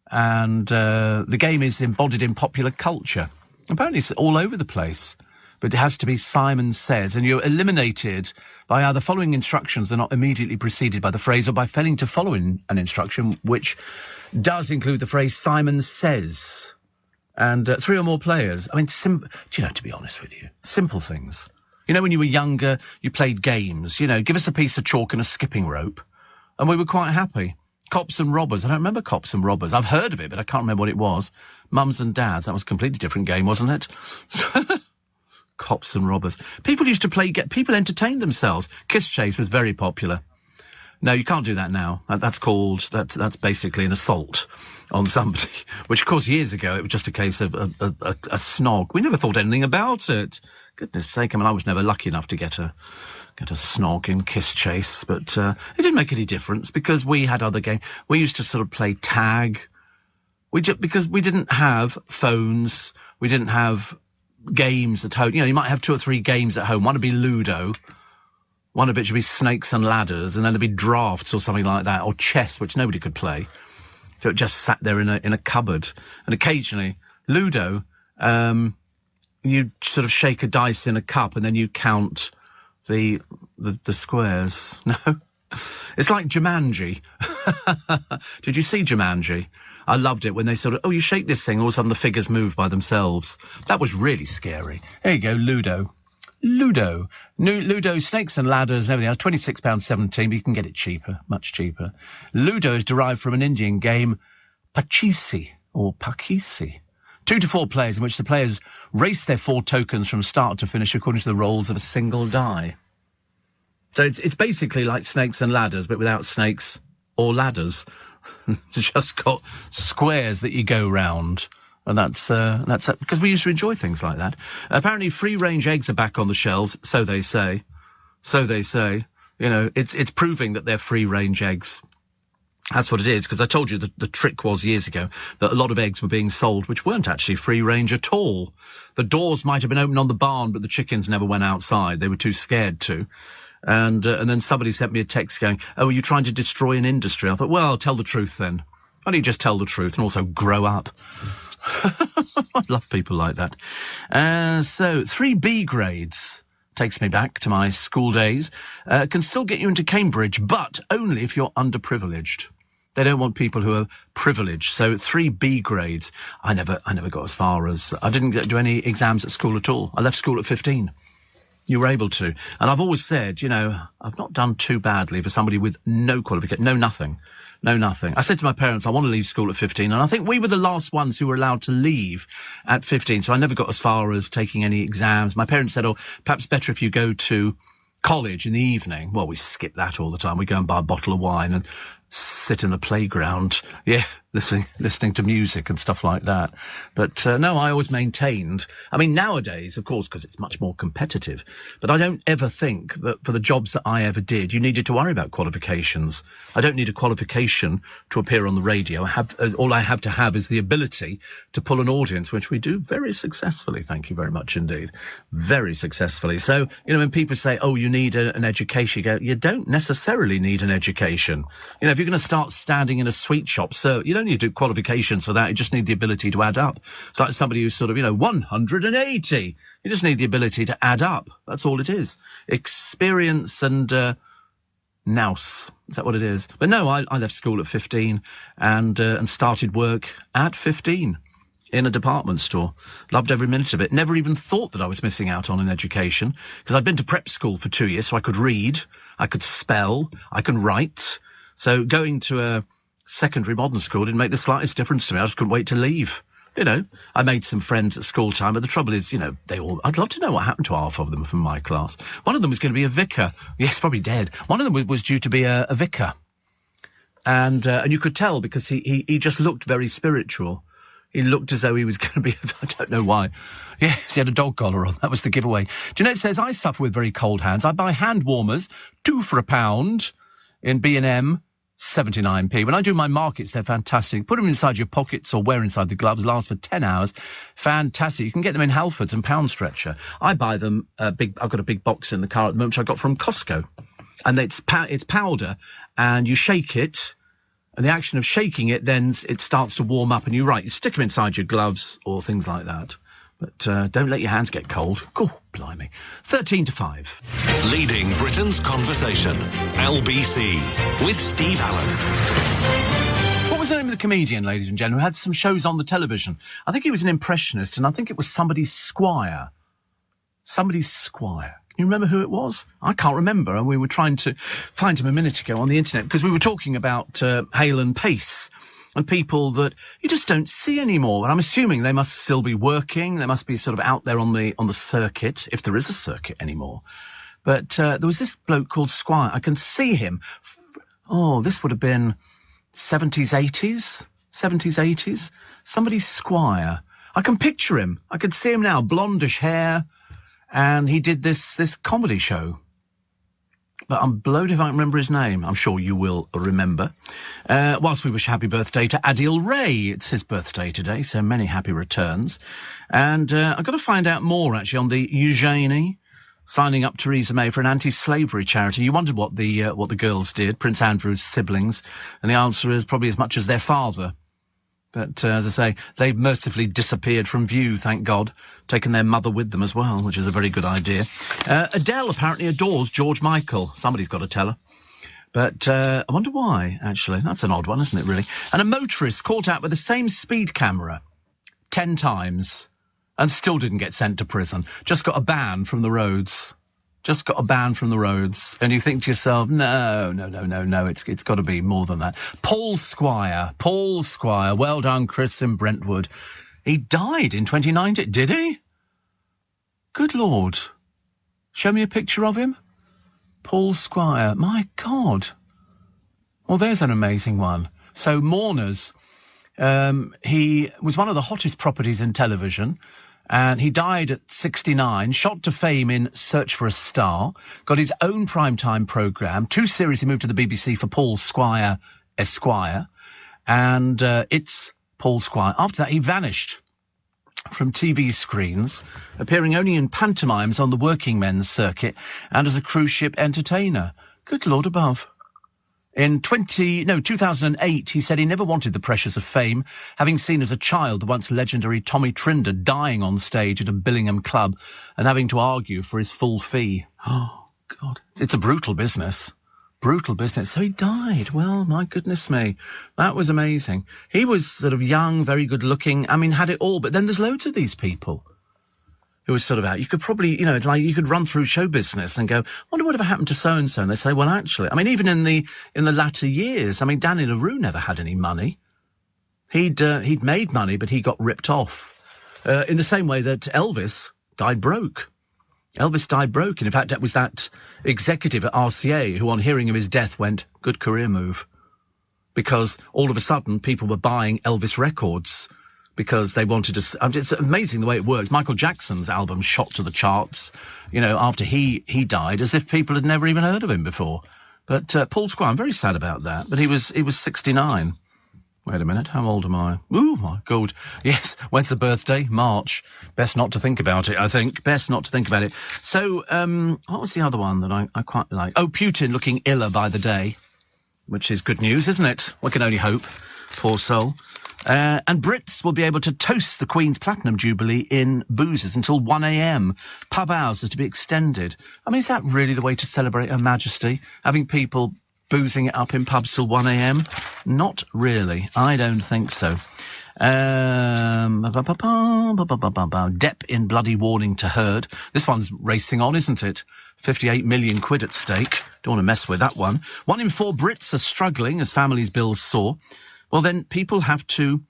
And the game is embodied in popular culture. Apparently it's all over the place. But it has to be Simon Says. And you're eliminated by either following instructions that are not immediately preceded by the phrase, or by failing to follow an instruction which does include the phrase Simon Says. And 3 or more players. I mean, to be honest with you, simple things. When you were younger, you played games. Give us a piece of chalk and a skipping rope. And we were quite happy. Cops and Robbers. I don't remember Cops and Robbers. I've heard of it, but I can't remember what it was. Mums and Dads. That was a completely different game, wasn't it? Cops and Robbers. People used to people entertained themselves. Kiss Chase was very popular. No, you can't do that now. That's basically an assault on somebody, which, of course, years ago, it was just a case of a snog. We never thought anything about it. Goodness sake, I mean, I was never lucky enough to get a snog in Kiss Chase, but it didn't make any difference because we had other games. We used to sort of play tag. Because we didn't have phones, we didn't have games at home. You know, you might have 2 or 3 games at home. One would be Ludo. One of it should be Snakes and Ladders, and then there'd be drafts or something like that, or chess, which nobody could play. So it just sat there in a cupboard. And occasionally, Ludo, you sort of shake a dice in a cup, and then you count the squares. No, it's like Jumanji. Did you see Jumanji? I loved it when they sort of, you shake this thing, all of a sudden the figures move by themselves. That was really scary. There you go, Ludo. Ludo, Snakes and Ladders, everything else, £26.17, but you can get it cheaper, much cheaper. Ludo is derived from an Indian game, Pachisi, or Pakisi. 2 to 4 players, in which the players race their 4 tokens from start to finish according to the rolls of a single die. So it's basically like Snakes and Ladders, but without snakes or ladders. It's just got squares that you go round. And that's because we used to enjoy things like that. Apparently, free-range eggs are back on the shelves, so they say. So they say. You know, it's proving that they're free-range eggs. That's what it is, because I told you the trick was years ago that a lot of eggs were being sold which weren't actually free-range at all. The doors might have been open on the barn, but the chickens never went outside. They were too scared to. And then somebody sent me a text going, "Oh, are you trying to destroy an industry?" I thought, well, tell the truth then. Why don't you just tell the truth and also grow up? I love people like that. So 3 B grades takes me back to my school days. Can still get you into Cambridge, but only if you're underprivileged. They don't want people who are privileged. So 3 B grades. I never got as far as, I didn't do any exams at school at all. I left school at 15. You were able to. And I've always said, you know, I've not done too badly for somebody with no qualification, no nothing. I said to my parents, I want to leave school at 15, and I think we were the last ones who were allowed to leave at 15, so I never got as far as taking any exams. My parents said, perhaps better if you go to college in the evening. Well, we skip that all the time. We go and buy a bottle of wine and sit in the playground, listening to music and stuff like that. But no, I always maintained. I mean, nowadays, of course, because it's much more competitive, but I don't ever think that for the jobs that I ever did, you needed to worry about qualifications. I don't need a qualification to appear on the radio. All I have to have is the ability to pull an audience, which we do very successfully. Thank you very much indeed. Very successfully. So, you know, when people say, you need an education, you go, you don't necessarily need an education. You know, if you're going to start standing in a sweet shop, so you don't need to do qualifications for that. You just need the ability to add up. It's like somebody who's sort of, 180. You just need the ability to add up. That's all it is. Experience and nous. Is that what it is? But no, I left school at 15 and started work at 15 in a department store. Loved every minute of it. Never even thought that I was missing out on an education, because I'd been to prep school for 2 years, so I could read, I could spell, I can write. So going to a secondary modern school didn't make the slightest difference to me. I just couldn't wait to leave. You know, I made some friends at school time, but the trouble is, I'd love to know what happened to half of them from my class. One of them was going to be a vicar. Yes, probably dead. One of them was due to be a vicar. And you could tell because he just looked very spiritual. He looked as though he was going to be, I don't know why. Yes, he had a dog collar on. That was the giveaway. Do you know, it says, I suffer with very cold hands. I buy hand warmers, 2 for £1 in B&M, 79p. When I do my markets, they're fantastic. Put them inside your pockets or wear inside the gloves. Last for 10 hours. Fantastic. You can get them in Halfords and Pound Stretcher. I buy them I've got a big box in the car at the moment, which I got from Costco. And it's powder, and you shake it. And the action of shaking it, then it starts to warm up, and you stick them inside your gloves or things like that. But don't let your hands get cold. Oh, blimey. 13 to 5. Leading Britain's conversation. LBC with Steve Allen. What was the name of the comedian, ladies and gentlemen, who had some shows on the television? I think he was an impressionist, and I think it was somebody's squire. Somebody's squire. You remember who it was? I can't remember, and we were trying to find him a minute ago on the internet because we were talking about Hale and Pace and people that you just don't see anymore. And I'm assuming they must still be working. They must be sort of out there on the circuit, if there is a circuit anymore. But there was this bloke called Squire. I can see him. This would have been 70s, 80s. Somebody's Squire. I can picture him. I can see him now, blondish hair. And he did this comedy show. But I'm blowed if I can remember his name. I'm sure you will remember. Whilst we wish happy birthday to Adil Ray. It's his birthday today, so many happy returns. And I've got to find out more, actually, on the Eugenie signing up Theresa May for an anti-slavery charity. You wondered what the girls did, Prince Andrew's siblings. And the answer is probably as much as their father. But, as I say, they've mercifully disappeared from view, thank God, taken their mother with them as well, which is a very good idea. Adele apparently adores George Michael. Somebody's got to tell her. But I wonder why, actually. That's an odd one, isn't it, really? And a motorist caught out with the same speed camera 10 times and still didn't get sent to prison. Just got a ban from the roads. And you think to yourself, no, it's got to be more than that. Paul Squire, well done, Chris in Brentwood. He died in 2019, did he? Good Lord. Show me a picture of him. Paul Squire, my God. Well, there's an amazing one. So, Mourners, he was one of the hottest properties in television. And he died at 69, shot to fame in Search for a Star, got his own primetime programme, 2 series he moved to the BBC for Paul Squire, Esquire, and it's Paul Squire. After that, he vanished from TV screens, appearing only in pantomimes on the working men's circuit and as a cruise ship entertainer. Good Lord above. In 2008, he said he never wanted the pressures of fame, having seen as a child the once legendary Tommy Trinder dying on stage at a Billingham club and having to argue for his full fee. Oh, God. It's a brutal business. So he died. Well, my goodness me. That was amazing. He was sort of young, very good looking. I mean, had it all. But then there's loads of these people who was sort of out. You could probably, you could run through show business and go, I wonder whatever happened to so-and-so. And they say, well, actually, I mean, even in the latter years, I mean, Danny LaRue never had any money. He'd made money, but he got ripped off. In the same way that Elvis died broke. And in fact, that was that executive at RCA who, on hearing of his death, went, good career move. Because all of a sudden, people were buying Elvis records because they wanted to. It's amazing the way it works. Michael Jackson's album shot to the charts, after he died, as if people had never even heard of him before. But Paul Squire, I'm very sad about that. But he was 69. Wait a minute, how old am I? Ooh, my God. Yes, when's the birthday? March. Best not to think about it, I think. So, what was the other one that I quite like? Oh, Putin looking iller by the day, which is good news, isn't it? One can only hope. Poor soul. And Brits will be able to toast the Queen's Platinum Jubilee in boozers until 1 a.m. Pub hours are to be extended. I mean, is that really the way to celebrate Her Majesty? Having people boozing it up in pubs till 1 a.m? Not really. I don't think so. Depp in bloody warning to Heard. This one's racing on, isn't it? 58 million quid at stake. Don't want to mess with that one. 1 in 4 Brits are struggling as families' bills soar. Well, then people have to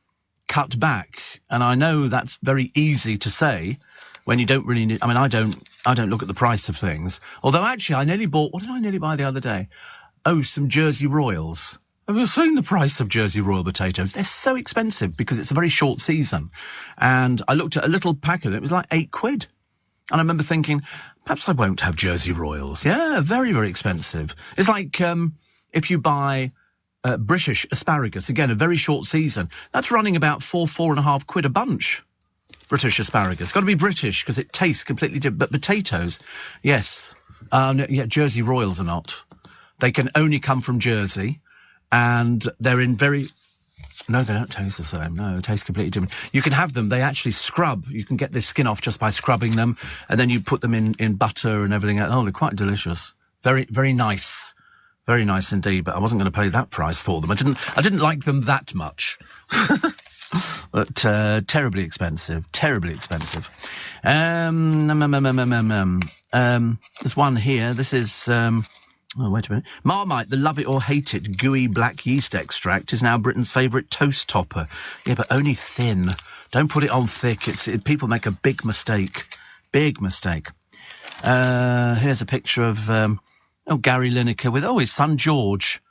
cut back. And I know that's very easy to say when you don't really need. I mean, I don't look at the price of things. Although, actually, I nearly bought. What did I nearly buy the other day? Oh, some Jersey Royals. Have you seen the price of Jersey Royal potatoes? They're so expensive because it's a very short season. And I looked at a little pack of it. It was like 8 quid. And I remember thinking, perhaps I won't have Jersey Royals. Yeah, very, very expensive. It's like if you buy British asparagus, again, a very short season. That's running about 4.5 quid a bunch. British asparagus. Got to be British because it tastes completely different. But potatoes, yes. Jersey Royals are not. They can only come from Jersey. And they're in very... No, they don't taste the same. No, they taste completely different. You can have them. They actually scrub. You can get the skin off just by scrubbing them. And then you put them in butter and everything else. Oh, they're quite delicious. Very, very nice. Very nice indeed. But I wasn't going to pay that price for them. I didn't like them that much. But terribly expensive. There's one here. This is... oh, wait a minute. Marmite, the love it or hate it gooey black yeast extract is now Britain's favourite toast topper. Yeah, but only thin. Don't put it on thick. People make a big mistake. Big mistake. Here's a picture of Gary Lineker with his son George,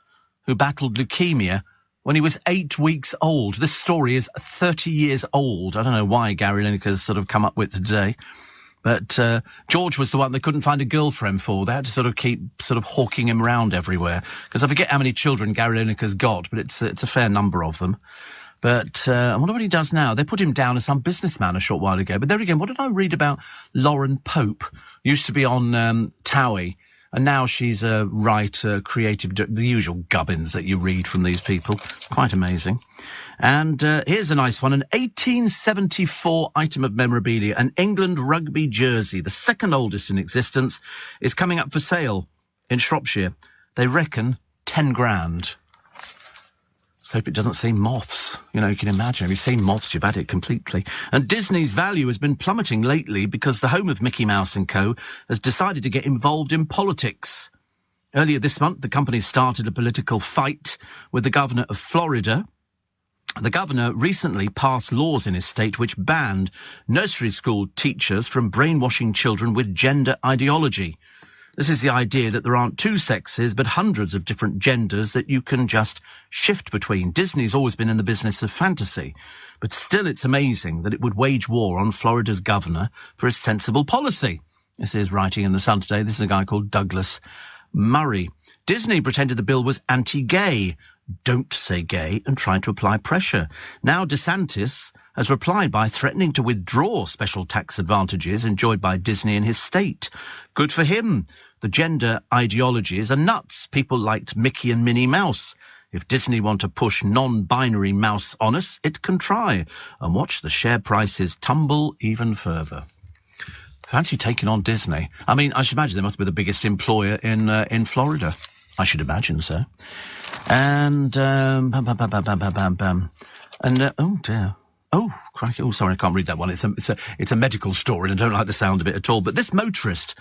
who battled leukemia when he was 8 weeks old. This story is 30 years old. I don't know why Gary Lineker's sort of come up with it today. But George was the one they couldn't find a girlfriend for. They had to sort of keep hawking him around everywhere. Because I forget how many children Gary Lineker's got, but it's a fair number of them. But I wonder what he does now. They put him down as some businessman a short while ago. But there again, what did I read about Lauren Pope? Used to be on Towie. And now she's a writer, creative, the usual gubbins that you read from these people. Quite amazing. And here's a nice one. An 1874 item of memorabilia, an England rugby jersey, the second oldest in existence, is coming up for sale in Shropshire. They reckon 10 grand. Hope it doesn't see moths. You can imagine. If you've seen moths, you've had it completely. And Disney's value has been plummeting lately because the home of Mickey Mouse & Co. has decided to get involved in politics. Earlier this month, the company started a political fight with the governor of Florida. The governor recently passed laws in his state which banned nursery school teachers from brainwashing children with gender ideology. This is the idea that there aren't two sexes, but hundreds of different genders that you can just shift between. Disney's always been in the business of fantasy, but still it's amazing that it would wage war on Florida's governor for a sensible policy. This is writing in the Sun today. This is a guy called Douglas Murray. Disney pretended the bill was anti-gay. Don't say gay, and tried to apply pressure. Now DeSantis has replied by threatening to withdraw special tax advantages enjoyed by Disney in his state. Good for him. The gender ideologies are nuts. People liked Mickey and Minnie Mouse. If Disney want to push non-binary mouse on us, it can try. And watch the share prices tumble even further. Fancy taking on Disney. I mean, I should imagine they must be the biggest employer in Florida. I should imagine so. And, oh dear. Oh, crikey. Oh, sorry, I can't read that one. It's a medical story and I don't like the sound of it at all. But this motorist,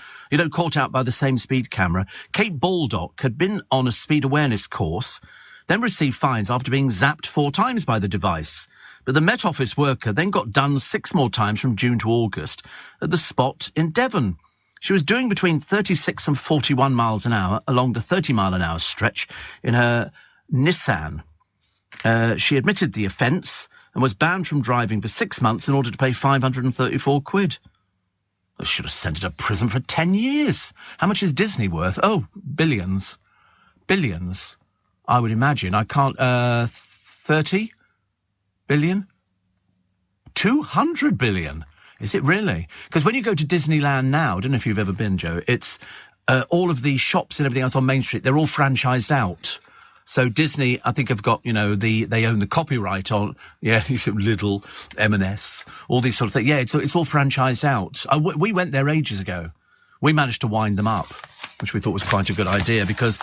caught out by the same speed camera, Kate Baldock, had been on a speed awareness course, then received fines after being zapped 4 times by the device. But the Met Office worker then got done 6 more times from June to August at the spot in Devon. She was doing between 36 and 41 miles an hour along the 30-mile-an-hour stretch in her Nissan. She admitted the offence and was banned from driving for 6 months in order to pay 534 quid. I should have sent her to prison for 10 years. How much is Disney worth? Oh, billions. Billions, I would imagine. I can't... 30 billion? 200 billion? Is it really? Because when you go to Disneyland now, I don't know if you've ever been, Joe, it's all of the shops and everything else on Main Street, they're all franchised out. So Disney, I think, have got, they own the copyright on, Lidl, M&S, all these sort of things. Yeah, it's all franchised out. We went there ages ago. We managed to wind them up, which we thought was quite a good idea, because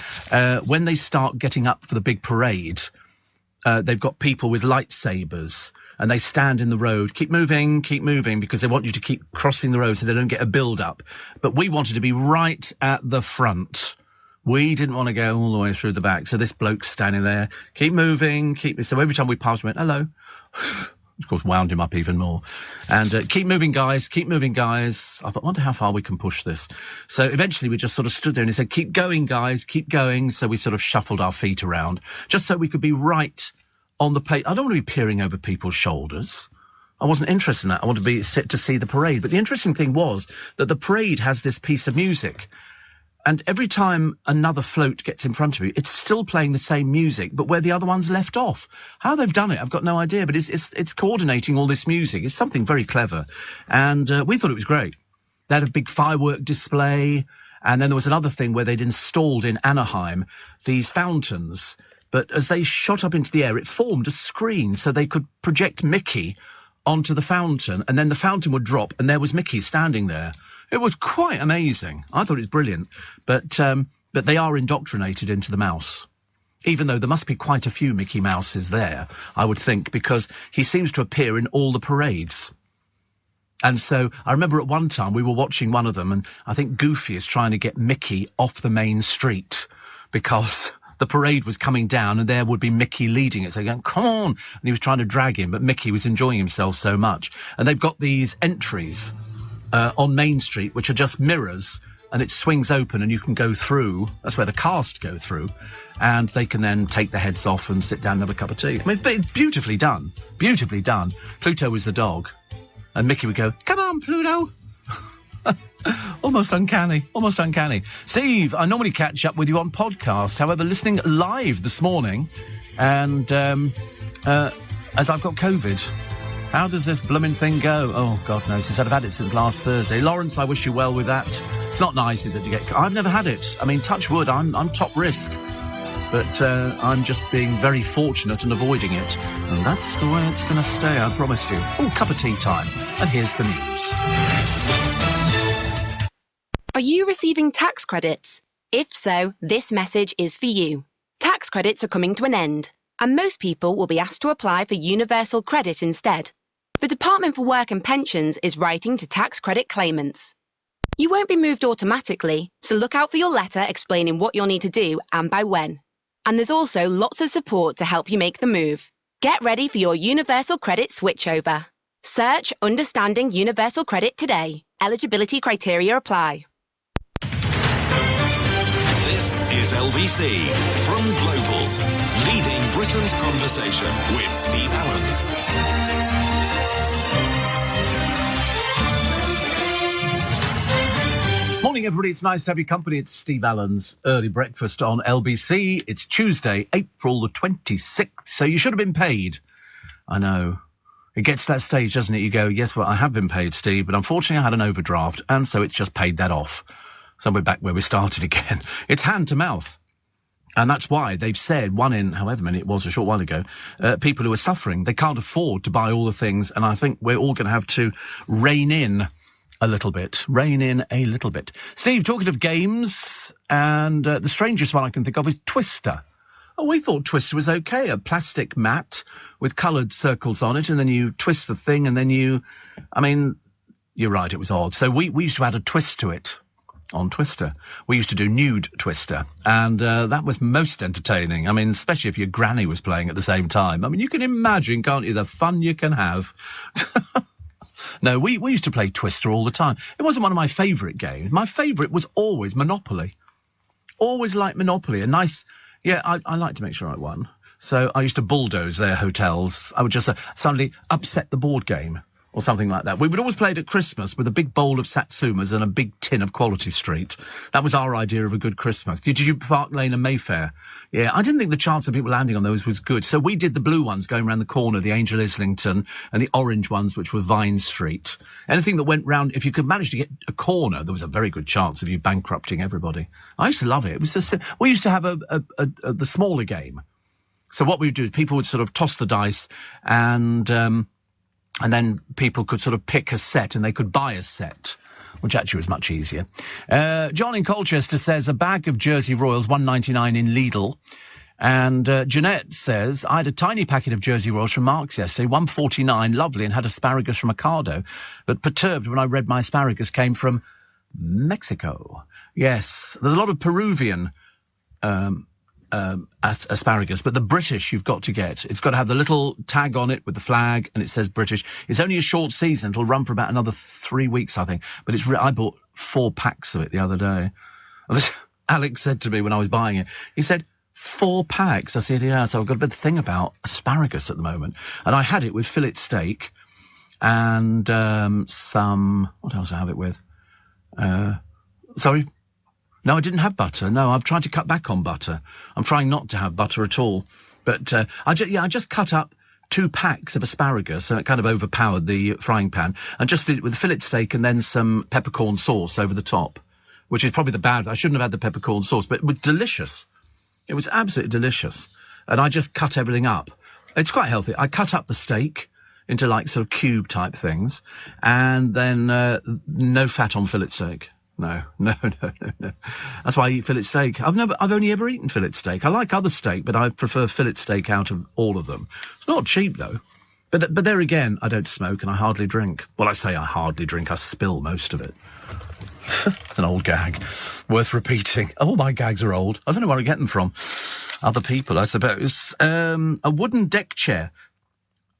when they start getting up for the big parade, they've got people with lightsabers, and they stand in the road, keep moving, because they want you to keep crossing the road so they don't get a build-up. But we wanted to be right at the front. We didn't want to go all the way through the back. So this bloke's standing there, keep moving, so every time we passed, we went, hello. Of course, wound him up even more. And keep moving, guys. I thought, I wonder how far we can push this. So eventually we just sort of stood there and he said, keep going, guys, keep going. So we sort of shuffled our feet around just so we could be right on the plate. I don't want to be peering over people's shoulders. I wasn't interested in that. I wanted to be sit to see the parade. But the interesting thing was that the parade has this piece of music. And every time another float gets in front of you, it's still playing the same music, but where the other one's left off. How they've done it, I've got no idea, but it's coordinating all this music. It's something very clever. And we thought it was great. They had a big firework display. And then there was another thing where they'd installed in Anaheim these fountains. But as they shot up into the air, it formed a screen so they could project Mickey onto the fountain. And then the fountain would drop and there was Mickey standing there. It was quite amazing. I thought it was brilliant. But they are indoctrinated into the mouse. Even though there must be quite a few Mickey Mouses there, I would think, because he seems to appear in all the parades. And so I remember at one time we were watching one of them, and I think Goofy is trying to get Mickey off the main street because the parade was coming down and there would be Mickey leading it. So going, come on. And he was trying to drag him, but Mickey was enjoying himself so much. And they've got these entries on Main Street, which are just mirrors, and it swings open and you can go through. That's where the cast go through. And they can then take their heads off and sit down and have a cup of tea. I mean, it's beautifully done. Beautifully done. Pluto was the dog. And Mickey would go, come on, Pluto. Almost uncanny. Almost uncanny. Steve, I normally catch up with you on podcast. However, listening live this morning, and as I've got COVID, how does this blooming thing go? Oh, God knows. He said I've had it since last Thursday. Lawrence, I wish you well with that. It's not nice, is it, to get... I've never had it. I mean, touch wood, I'm top risk. But I'm just being very fortunate and avoiding it. And that's the way it's going to stay, I promise you. Oh, cup of tea time. And here's the news. Are you receiving tax credits? If so, this message is for you. Tax credits are coming to an end, and most people will be asked to apply for universal credit instead. The Department for Work and Pensions is writing to tax credit claimants. You won't be moved automatically, so look out for your letter explaining what you'll need to do and by when. And there's also lots of support to help you make the move. Get ready for your universal credit switchover. Search Understanding Universal Credit today. Eligibility criteria apply. This is LBC from Global, leading Britain's conversation with Steve Allen. Morning, everybody. It's nice to have your company. It's Steve Allen's Early Breakfast on LBC. It's Tuesday, April the 26th, so you should have been paid. I know. It gets to that stage, doesn't it? You go, yes, well, I have been paid, Steve, but unfortunately I had an overdraft, and so it's just paid that off. So we're back where we started again. It's hand to mouth. And that's why they've said, one in however many it was a short while ago, people who are suffering, they can't afford to buy all the things, and I think we're all going to have to rein in a little bit. Rein in a little bit. Steve, talking of games, and the strangest one I can think of is Twister. Oh, we thought Twister was okay. A plastic mat with coloured circles on it, and then you twist the thing, and then you... I mean, you're right, it was odd. So we used to add a twist to it on Twister. We used to do nude Twister, and that was most entertaining. I mean, especially if your granny was playing at the same time. I mean, you can imagine, can't you, the fun you can have. No, we used to play Twister all the time. It wasn't one of my favourite games. My favourite was always Monopoly. Always liked Monopoly. A nice... Yeah, I like to make sure I won. So I used to bulldoze their hotels. I would just suddenly upset the board game or something like that. We would always play it at Christmas with a big bowl of Satsumas and a big tin of Quality Street. That was our idea of a good Christmas. Did you Park Lane and Mayfair? Yeah, I didn't think the chance of people landing on those was good. So we did the blue ones going around the corner, the Angel Islington, and the orange ones, which were Vine Street. Anything that went round, if you could manage to get a corner, there was a very good chance of you bankrupting everybody. I used to love it. It was just, we used to have the smaller game. So what we would do is people would sort of toss the dice, and then people could sort of pick a set, and they could buy a set, which actually was much easier. John in Colchester says a bag of Jersey Royals, $1.99 in Lidl. And Jeanette says, I had a tiny packet of Jersey Royals from Marks yesterday, $1.49, lovely, and had asparagus from Ocado, but perturbed when I read my asparagus came from Mexico. Yes, there's a lot of Peruvian asparagus, but the British you've got to get. It's got to have the little tag on it with the flag, and it says British. It's only a short season. It'll run for about another 3 weeks, I think. But I bought 4 packs of it the other day. Alex said to me when I was buying it, he said, 4 packs? I said, yeah. So I've got a bit of thing about asparagus at the moment. And I had it with fillet steak and some... What else did I have it with? Sorry? No, I didn't have butter. No, I've tried to cut back on butter. I'm trying not to have butter at all. But I just cut up 2 packs of asparagus, and it kind of overpowered the frying pan, and just did it with fillet steak and then some peppercorn sauce over the top, which is probably the bad. I shouldn't have had the peppercorn sauce, but it was delicious. It was absolutely delicious. And I just cut everything up. It's quite healthy. I cut up the steak into like sort of cube type things, and then no fat on fillet steak. No. That's why I eat fillet steak. I've only ever eaten fillet steak. I like other steak, but I prefer fillet steak out of all of them. It's not cheap, though. But there again, I don't smoke and I hardly drink. Well, I say I hardly drink. I spill most of it. It's an old gag. Worth repeating. All my gags are old. I don't know where I get them from. Other people, I suppose. A wooden deck chair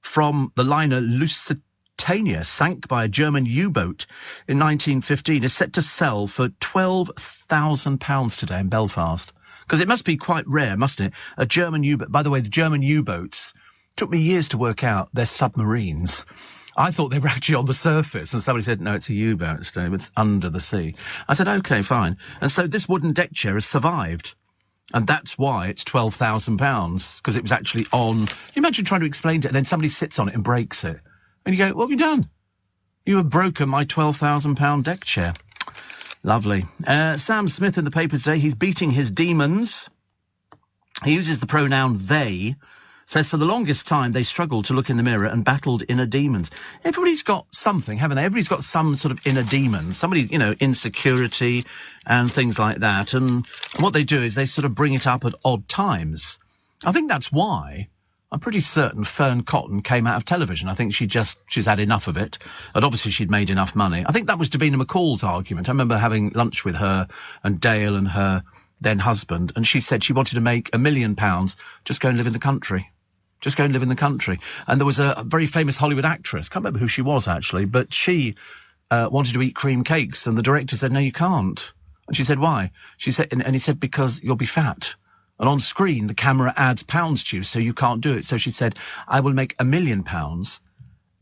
from the liner Lusitania sank by a German U-boat in 1915 is set to sell for £12,000 today in Belfast. Because it must be quite rare, mustn't it? A German U-boat. By the way, the German U-boats took me years to work out they're submarines. I thought they were actually on the surface, and somebody said, no, it's a U-boat, Steve, it's under the sea. I said, OK, fine. And so this wooden deck chair has survived. And that's why it's £12,000, because it was actually on. Imagine trying to explain it, and then somebody sits on it and breaks it. And you go, what have you done? You have broken my £12,000 deck chair. Lovely. Sam Smith in the paper today, he's beating his demons. He uses the pronoun they. Says for the longest time they struggled to look in the mirror and battled inner demons. Everybody's got something, haven't they? Everybody's got some sort of inner demon. Somebody's, insecurity and things like that. And what they do is they sort of bring it up at odd times. I think that's why I'm pretty certain Fern Cotton came out of television. I think she's had enough of it. And obviously she'd made enough money. I think that was Davina McCall's argument. I remember having lunch with her and Dale and her then husband. And she said she wanted to make £1 million, just go and live in the country. Just go and live in the country. And there was a very famous Hollywood actress, can't remember who she was actually, but she wanted to eat cream cakes, and the director said, no, you can't. And she said, why? She said, and he said, because you'll be fat. And on screen, the camera adds pounds to you, so you can't do it. So she said, I will make £1 million,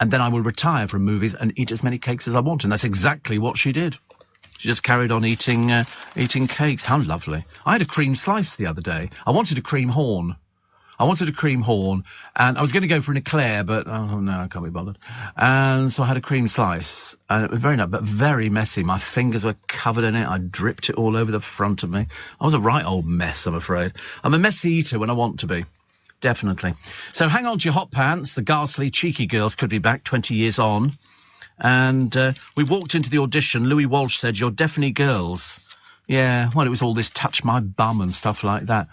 and then I will retire from movies and eat as many cakes as I want. And that's exactly what she did. She just carried on eating cakes. How lovely. I had a cream slice the other day. I wanted a cream horn. And I was going to go for an eclair, but oh no, I can't be bothered. And so I had a cream slice, and it was very nice, but very messy. My fingers were covered in it. I dripped it all over the front of me. I was a right old mess, I'm afraid. I'm a messy eater when I want to be. Definitely. So hang on to your hot pants. The ghastly Cheeky Girls could be back 20 years on. And we walked into the audition. Louis Walsh said, you're definitely girls. Yeah, well, it was all this touch my bum and stuff like that.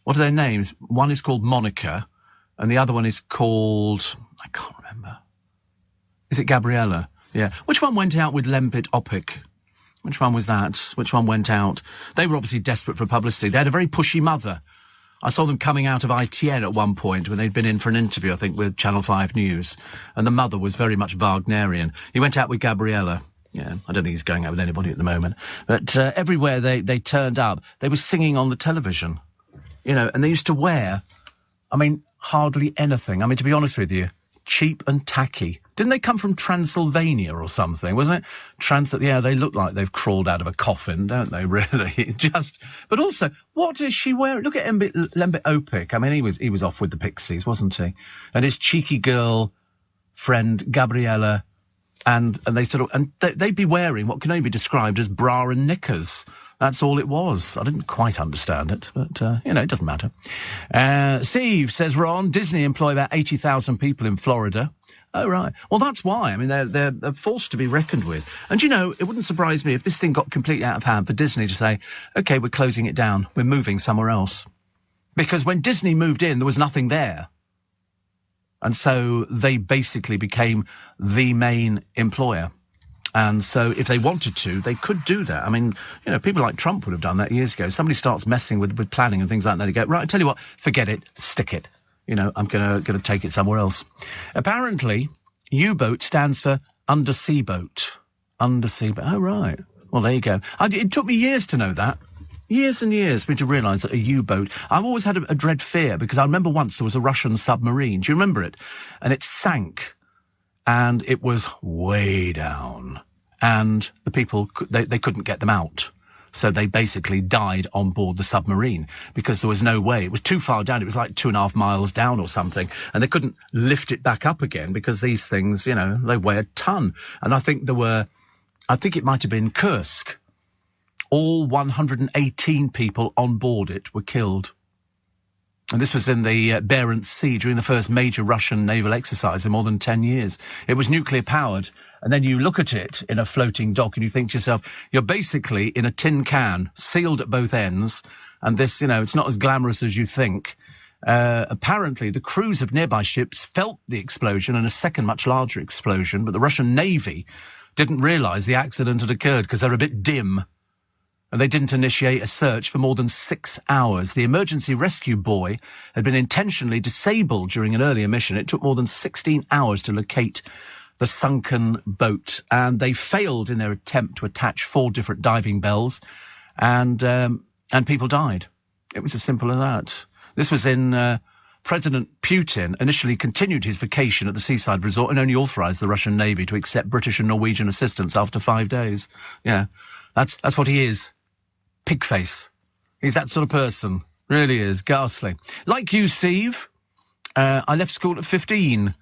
What are their names? One is called Monica, and the other one is called, I can't remember. Is it Gabriella? Yeah. Which one went out with Lembit Opic? Which one was that? Which one went out? They were obviously desperate for publicity. They had a very pushy mother. I saw them coming out of ITN at one point when they'd been in for an interview, I think, with Channel 5 News. And the mother was very much Wagnerian. He went out with Gabriella. Yeah, I don't think he's going out with anybody at the moment. But everywhere they turned up, they were singing on the television. And they used to wear, hardly anything. To be honest with you, cheap and tacky. Didn't they come from Transylvania or something, wasn't it? Yeah, they look like they've crawled out of a coffin, don't they, really? But also, what is she wearing? Look at Lembit Opic. He was off with the Pixies, wasn't he? And his cheeky girl friend, Gabriella, and they'd be wearing what can only be described as bra and knickers. That's all it was. I didn't quite understand it, but, it doesn't matter. Steve, says Ron, Disney employ about 80,000 people in Florida. Oh, right. Well, that's why. They're forced to be reckoned with. And, it wouldn't surprise me if this thing got completely out of hand for Disney to say, OK, we're closing it down. We're moving somewhere else. Because when Disney moved in, there was nothing there. And so they basically became the main employer. And so if they wanted to, they could do that. People like Trump would have done that years ago. Somebody starts messing with planning and things like that. They go, right, I tell you what, forget it, stick it. I'm going to take it somewhere else. Apparently, U-boat stands for undersea boat. Undersea boat. Oh, right. Well, there you go. It took me years to know that. Years and years for me to realise that a U-boat... I've always had a dread fear, because I remember once there was a Russian submarine. Do you remember it? And it sank. And it was way down. And the people, they couldn't get them out. So they basically died on board the submarine because there was no way. It was too far down. It was like 2.5 miles down or something. And they couldn't lift it back up again because these things, they weigh a ton. And I think it might have been Kursk. All 118 people on board it were killed. And this was in the Barents Sea during the first major Russian naval exercise in more than 10 years. It was nuclear-powered. And then you look at it in a floating dock and you think to yourself, you're basically in a tin can, sealed at both ends. And this, it's not as glamorous as you think. Apparently, the crews of nearby ships felt the explosion and a second, much larger explosion. But the Russian Navy didn't realise the accident had occurred because they're a bit dim. And they didn't initiate a search for more than 6 hours. The emergency rescue buoy had been intentionally disabled during an earlier mission. It took more than 16 hours to locate the sunken boat, and they failed in their attempt to attach 4 different diving bells, and people died. It was as simple as that. This was in President Putin initially continued his vacation at the seaside resort and only authorised the Russian Navy to accept British and Norwegian assistance after 5 days. Yeah, that's what he is. Pigface. He's that sort of person. Really is. Ghastly. Like you, Steve, I left school at 15,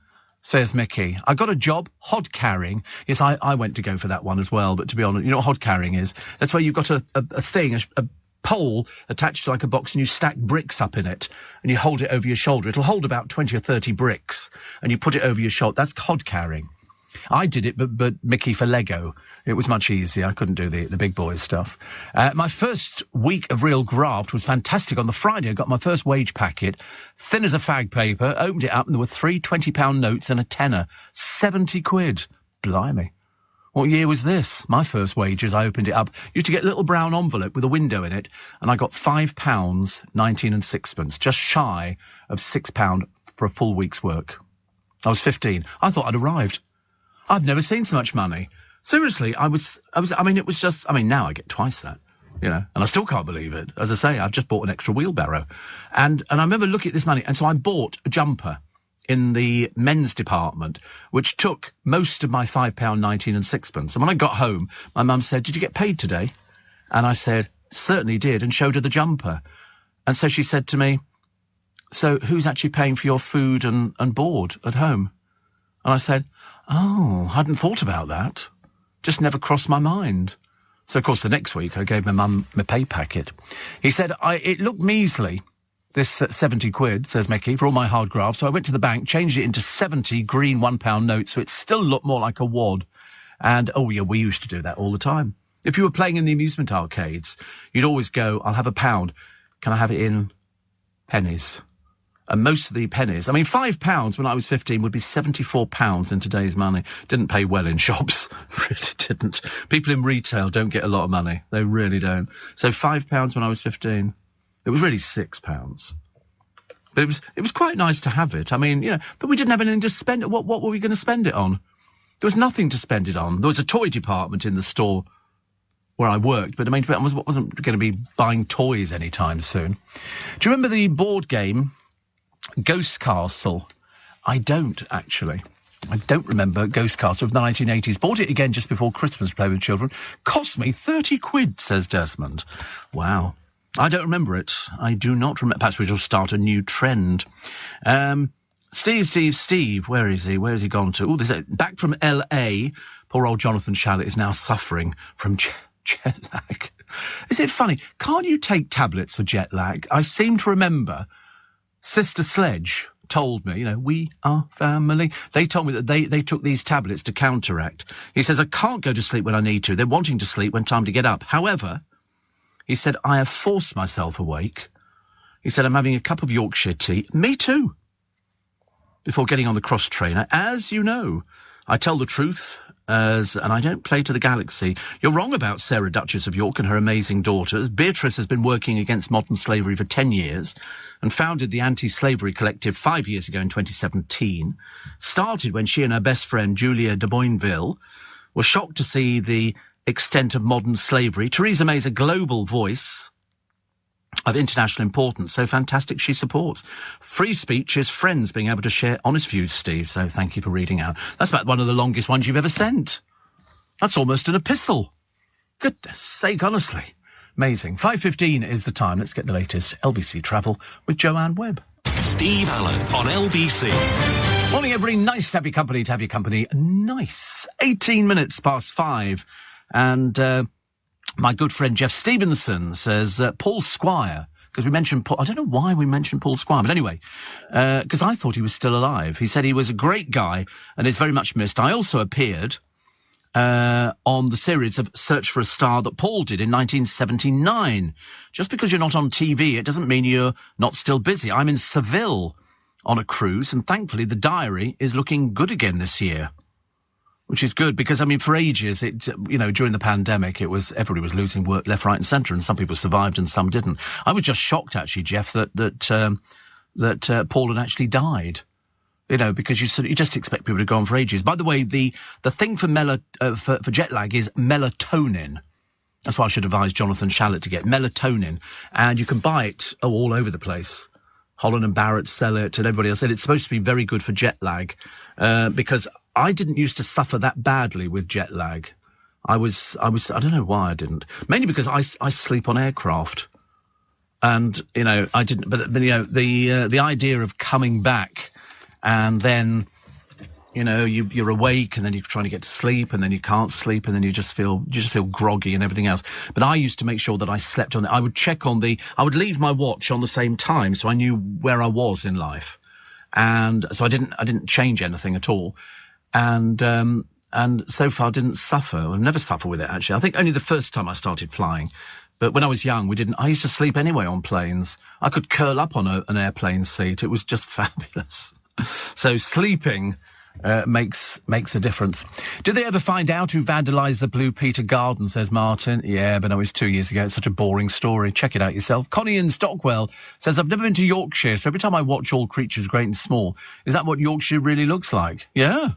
says Mickey. I got a job hod carrying. Yes, I went to go for that one as well, but to be honest, you know what hod carrying is? That's where you've got a thing, a pole attached to like a box, and you stack bricks up in it, and you hold it over your shoulder. It'll hold about 20 or 30 bricks, and you put it over your shoulder. That's hod carrying. I did it, but Mickey, for Lego. It was much easier. I couldn't do the big boys stuff. My first week of real graft was fantastic. On the Friday, I got my first wage packet, thin as a fag paper, opened it up, and there were 3 £20 notes and a tenner. 70 quid. Blimey. What year was this? My first wages, I opened it up. Used to get a little brown envelope with a window in it, and I got £5, 19 and sixpence, just shy of £6 for a full week's work. I was 15. I thought I'd arrived. I've never seen so much money. Seriously, it was just, now I get twice that, and I still can't believe it. As I say, I've just bought an extra wheelbarrow. And I remember looking at this money, and so I bought a jumper in the men's department, which took most of my £5, 19 and sixpence. And when I got home, my mum said, "Did you get paid today?" And I said, "Certainly did," and showed her the jumper. And so she said to me, "So who's actually paying for your food and board at home?" And I said, "Oh, I hadn't thought about that. Just never crossed my mind." So, of course, the next week I gave my mum my pay packet. He said, it looked measly, this 70 quid, says Mickey, for all my hard graft. So I went to the bank, changed it into 70 green £1 notes, so it still looked more like a wad. And, oh, yeah, we used to do that all the time. If you were playing in the amusement arcades, you'd always go, "I'll have £1. Can I have it in pennies?" And most of the pennies, £5 when I was 15 would be £74 in today's money. Didn't pay well in shops. Really didn't. People in retail don't get a lot of money. They really don't. So £5 when I was 15. It was really £6. But it was quite nice to have it. But we didn't have anything to spend it. What were we going to spend it on? There was nothing to spend it on. There was a toy department in the store where I worked, but I wasn't going to be buying toys anytime soon. Do you remember the board game Ghost Castle? I don't, actually. I don't remember Ghost Castle of the 1980s. Bought it again just before Christmas to play with children. Cost me 30 quid, says Desmond. Wow. I don't remember it. I do not remember. Perhaps we shall start a new trend. Steve. Where is he? Where has he gone to? Oh, back from L.A. Poor old Jonathan Shallett is now suffering from jet lag. Is it funny? Can't you take tablets for jet lag? I seem to remember Sister Sledge told me, we are family. They told me that they took these tablets to counteract. He says, I can't go to sleep when I need to. They're wanting to sleep when time to get up. However, he said, I have forced myself awake. He said, I'm having a cup of Yorkshire tea. Me too. Before getting on the cross trainer. As you know, I tell the truth, and I don't play to the galaxy. You're wrong about Sarah, Duchess of York, and her amazing daughters. Beatrice has been working against modern slavery for 10 years and founded the Anti-Slavery Collective 5 years ago in 2017. Started when she and her best friend, Julia de Boinville, were shocked to see the extent of modern slavery. Theresa May's a global voice of international importance, so fantastic she supports. Free speech is friends being able to share honest views, Steve, so thank you for reading out. That's about one of the longest ones you've ever sent. That's almost an epistle. Goodness sake, honestly. Amazing. 5:15 is the time. Let's get the latest LBC travel with Joanne Webb. Steve Allen on LBC. Morning, everybody. Nice to have your company. Nice. 18 minutes past 5. And my good friend Jeff Stevenson says Paul Squire because we mentioned Paul. I don't know why we mentioned Paul Squire, but anyway, because I thought he was still alive. He said he was a great guy and is very much missed. I also appeared on the series of Search for a Star that Paul did in 1979. Just because you're not on TV, it doesn't mean you're not still busy. I'm in Seville on a cruise, and thankfully the diary is looking good again this year. Which is good because, I mean, for ages, during the pandemic, everybody was losing work left, right and centre, and some people survived and some didn't. I was just shocked, actually, Jeff, that Paul had actually died. Because you just expect people to go on for ages. By the way, the thing for jet lag is melatonin. That's why I should advise Jonathan Shallett to get melatonin. And you can buy it all over the place. Holland and Barrett sell it, and everybody else said it's supposed to be very good for jet lag, because I didn't used to suffer that badly with jet lag. I don't know why I didn't. Mainly because I sleep on aircraft, and I didn't. But the idea of coming back, and then you're awake, and then you're trying to get to sleep, and then you can't sleep, and then you just feel groggy and everything else. But I used to make sure that I slept on I would leave my watch on the same time, so I knew where I was in life, and so I didn't change anything at all, and so far I didn't suffer. I've never suffered with it, actually. I think only the first time I started flying. But when I was young, I used to sleep anyway on planes. I could curl up on an airplane seat. It was just fabulous. So sleeping makes a difference. Did they ever find out who vandalised the Blue Peter Garden, says Martin? Yeah, but no, it was 2 years ago. It's such a boring story. Check it out yourself. Connie in Stockwell says, I've never been to Yorkshire, so every time I watch All Creatures Great and Small, is that what Yorkshire really looks like? Yeah.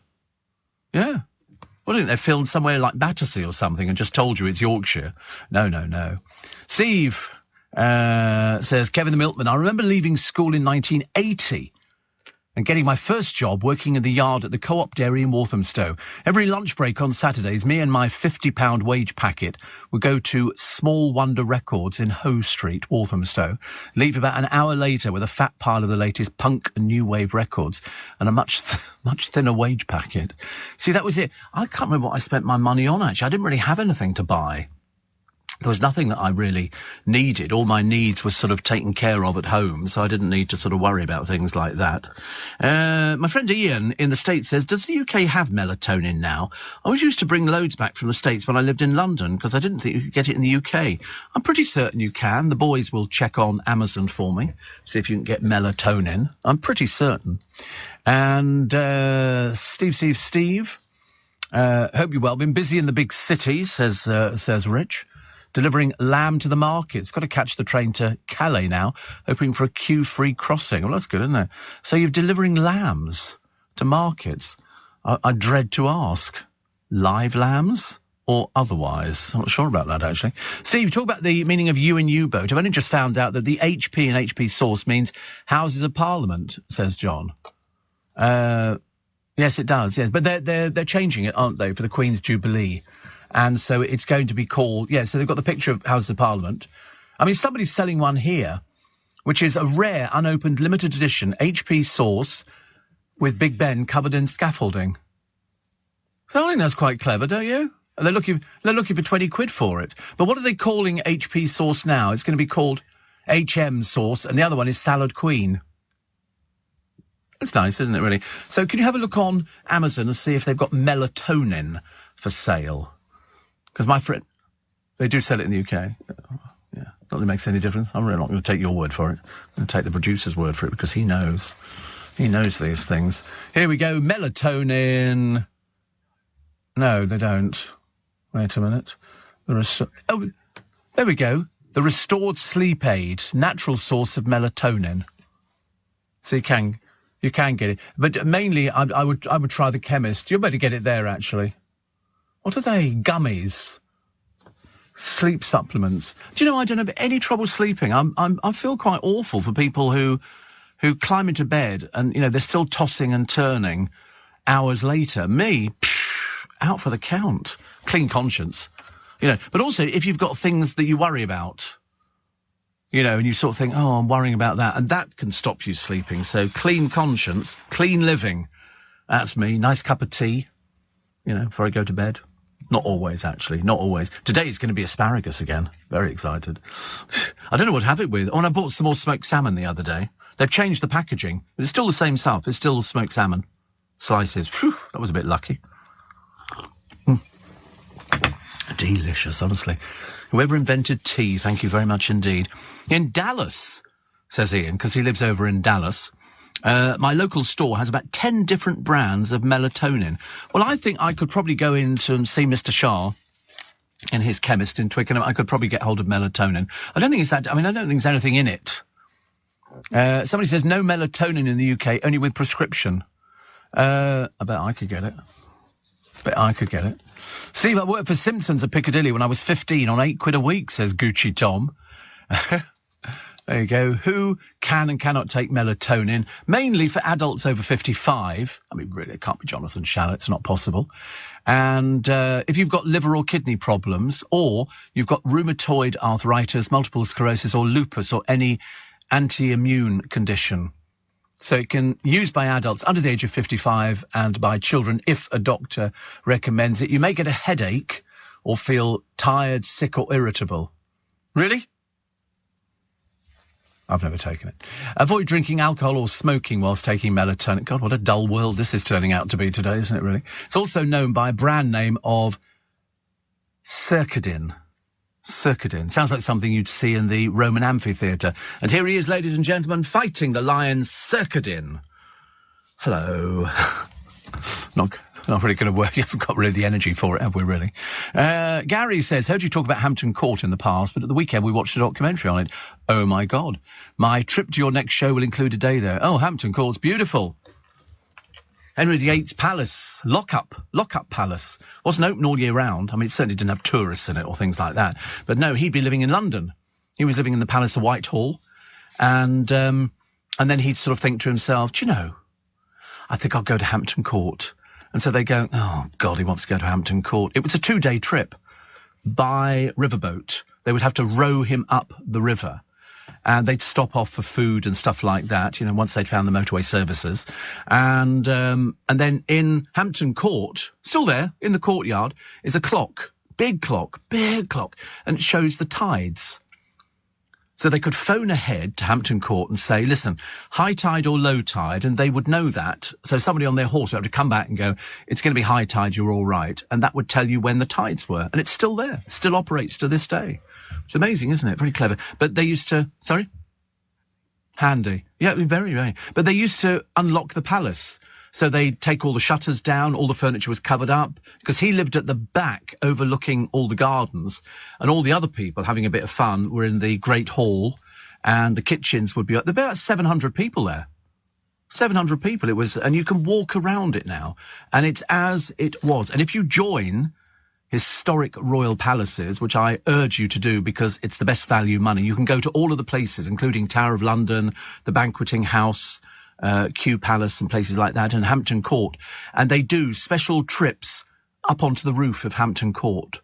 Well, didn't they filmed somewhere like Battersea or something and just told you it's Yorkshire? No. Steve says, Kevin the Milkman, I remember leaving school in 1980 and getting my first job working in the yard at the Co-op Dairy in Walthamstow. Every lunch break on Saturdays, me and my £50 wage packet would go to Small Wonder Records in Hoe Street, Walthamstow, leave about an hour later with a fat pile of the latest punk and new wave records and a much thinner wage packet. See, that was it. I can't remember what I spent my money on, actually. I didn't really have anything to buy. There was nothing that I really needed. All my needs were sort of taken care of at home, so I didn't need to sort of worry about things like that. My friend Ian in the States says, does the UK have melatonin now? I always used to bring loads back from the States when I lived in London, because I didn't think you could get it in the UK. I'm pretty certain you can. The boys will check on Amazon for me, see if you can get melatonin. I'm pretty certain. And Steve, hope you're well. Been busy in the big city, says Rich. Delivering lamb to the markets. Got to catch the train to Calais now, hoping for a queue-free crossing. Well, that's good, isn't it? So you're delivering lambs to markets. I dread to ask. Live lambs or otherwise? I'm not sure about that, actually. Steve, talk about the meaning of U in U-boat. I've only just found out that the HP in HP source means Houses of Parliament, says John. Yes, it does, yes. But they're changing it, aren't they, for the Queen's Jubilee? And so it's going to be called, so they've got the picture of Houses of Parliament. I mean, somebody's selling one here, which is a rare, unopened, limited edition HP source with Big Ben covered in scaffolding. So I think that's quite clever, don't you? And they're looking for 20 quid for it. But what are they calling HP sauce now? It's going to be called HM sauce, and the other one is Salad Queen. It's nice, isn't it, really? So can you have a look on Amazon and see if they've got melatonin for sale? Because my friend, they do sell it in the UK. Yeah, not that it makes any difference. I'm really not going to take your word for it. I'm going to take the producer's word for it because he knows. He knows these things. Here we go. Melatonin. No, they don't. Wait a minute. Oh, there we go. The restored sleep aid, natural source of melatonin. So you can get it, but mainly I would try the chemist. You better get it there, actually. What are they? Gummies. Sleep supplements. Do you know, I don't have any trouble sleeping. I feel quite awful for people who climb into bed and, they're still tossing and turning hours later. Me, out for the count. Clean conscience. But also if you've got things that you worry about, and you sort of think, oh, I'm worrying about that. And that can stop you sleeping. So clean conscience, clean living. That's me. Nice cup of tea, before I go to bed. Not always, actually. Not always. Today's going to be asparagus again. Very excited. I don't know what to have it with. Oh, and I bought some more smoked salmon the other day. They've changed the packaging, but it's still the same stuff. It's still smoked salmon slices. Whew, that was a bit lucky. Delicious, honestly. Whoever invented tea, thank you very much indeed. In Dallas, says Ian, because he lives over in Dallas, my local store has about 10 different brands of melatonin. Well, I think I could probably go in to see Mr. Shah and his chemist in Twickenham. I could probably get hold of melatonin. I don't think there's anything in it. Somebody says no melatonin in the UK, only with prescription. I bet I could get it. Steve, I worked for Simpsons at Piccadilly when I was 15 on £8 a week, says Gucci Tom. There you go. Who can and cannot take melatonin? Mainly for adults over 55. I mean, really, it can't be Jonathan Shallett. It's not possible. And if you've got liver or kidney problems, or you've got rheumatoid arthritis, multiple sclerosis, or lupus, or any anti-immune condition. So it can be used by adults under the age of 55 and by children if a doctor recommends it. You may get a headache or feel tired, sick, or irritable. Really? I've never taken it. Avoid drinking alcohol or smoking whilst taking melatonin. God, what a dull world this is turning out to be today, isn't it, really? It's also known by a brand name of Circadin. Circadin. Sounds like something you'd see in the Roman amphitheatre. And here he is, ladies and gentlemen, fighting the lion, Circadin. Hello. Not really going to work. You haven't got really the energy for it, have we, really? Gary says, heard you talk about Hampton Court in the past, but at the weekend we watched a documentary on it. Oh, my God. My trip to your next show will include a day there. Oh, Hampton Court's beautiful. Henry VIII's palace, Lockup Palace, wasn't open all year round. I mean, it certainly didn't have tourists in it or things like that. But no, he'd be living in London. He was living in the Palace of Whitehall. And then he'd sort of think to himself, do you know, I think I'll go to Hampton Court. And so they go, oh, God, he wants to go to Hampton Court. It was a 2-day trip by riverboat. They would have to row him up the river. And they'd stop off for food and stuff like that, you know, once they'd found the motorway services. And then in Hampton Court, still there, in the courtyard, is a clock, big clock, and it shows the tides. So they could phone ahead to Hampton Court and say, listen, high tide or low tide, and they would know that. So somebody on their horse would have to come back and go, it's going to be high tide, you're all right. And that would tell you when the tides were. And it's still there, still operates to this day. It's amazing, isn't it? Very clever. But they used to, sorry? Handy. Yeah, very, very. But they used to unlock the palace. So they'd take all the shutters down, all the furniture was covered up, because he lived at the back overlooking all the gardens, and all the other people having a bit of fun were in the Great Hall, and the kitchens would be up. There were about 700 people there. 700 people it was, and you can walk around it now, and it's as it was. And if you join historic royal palaces, which I urge you to do because it's the best value money, you can go to all of the places, including Tower of London, the Banqueting House, Kew Palace and places like that, and Hampton Court, and they do special trips up onto the roof of Hampton Court,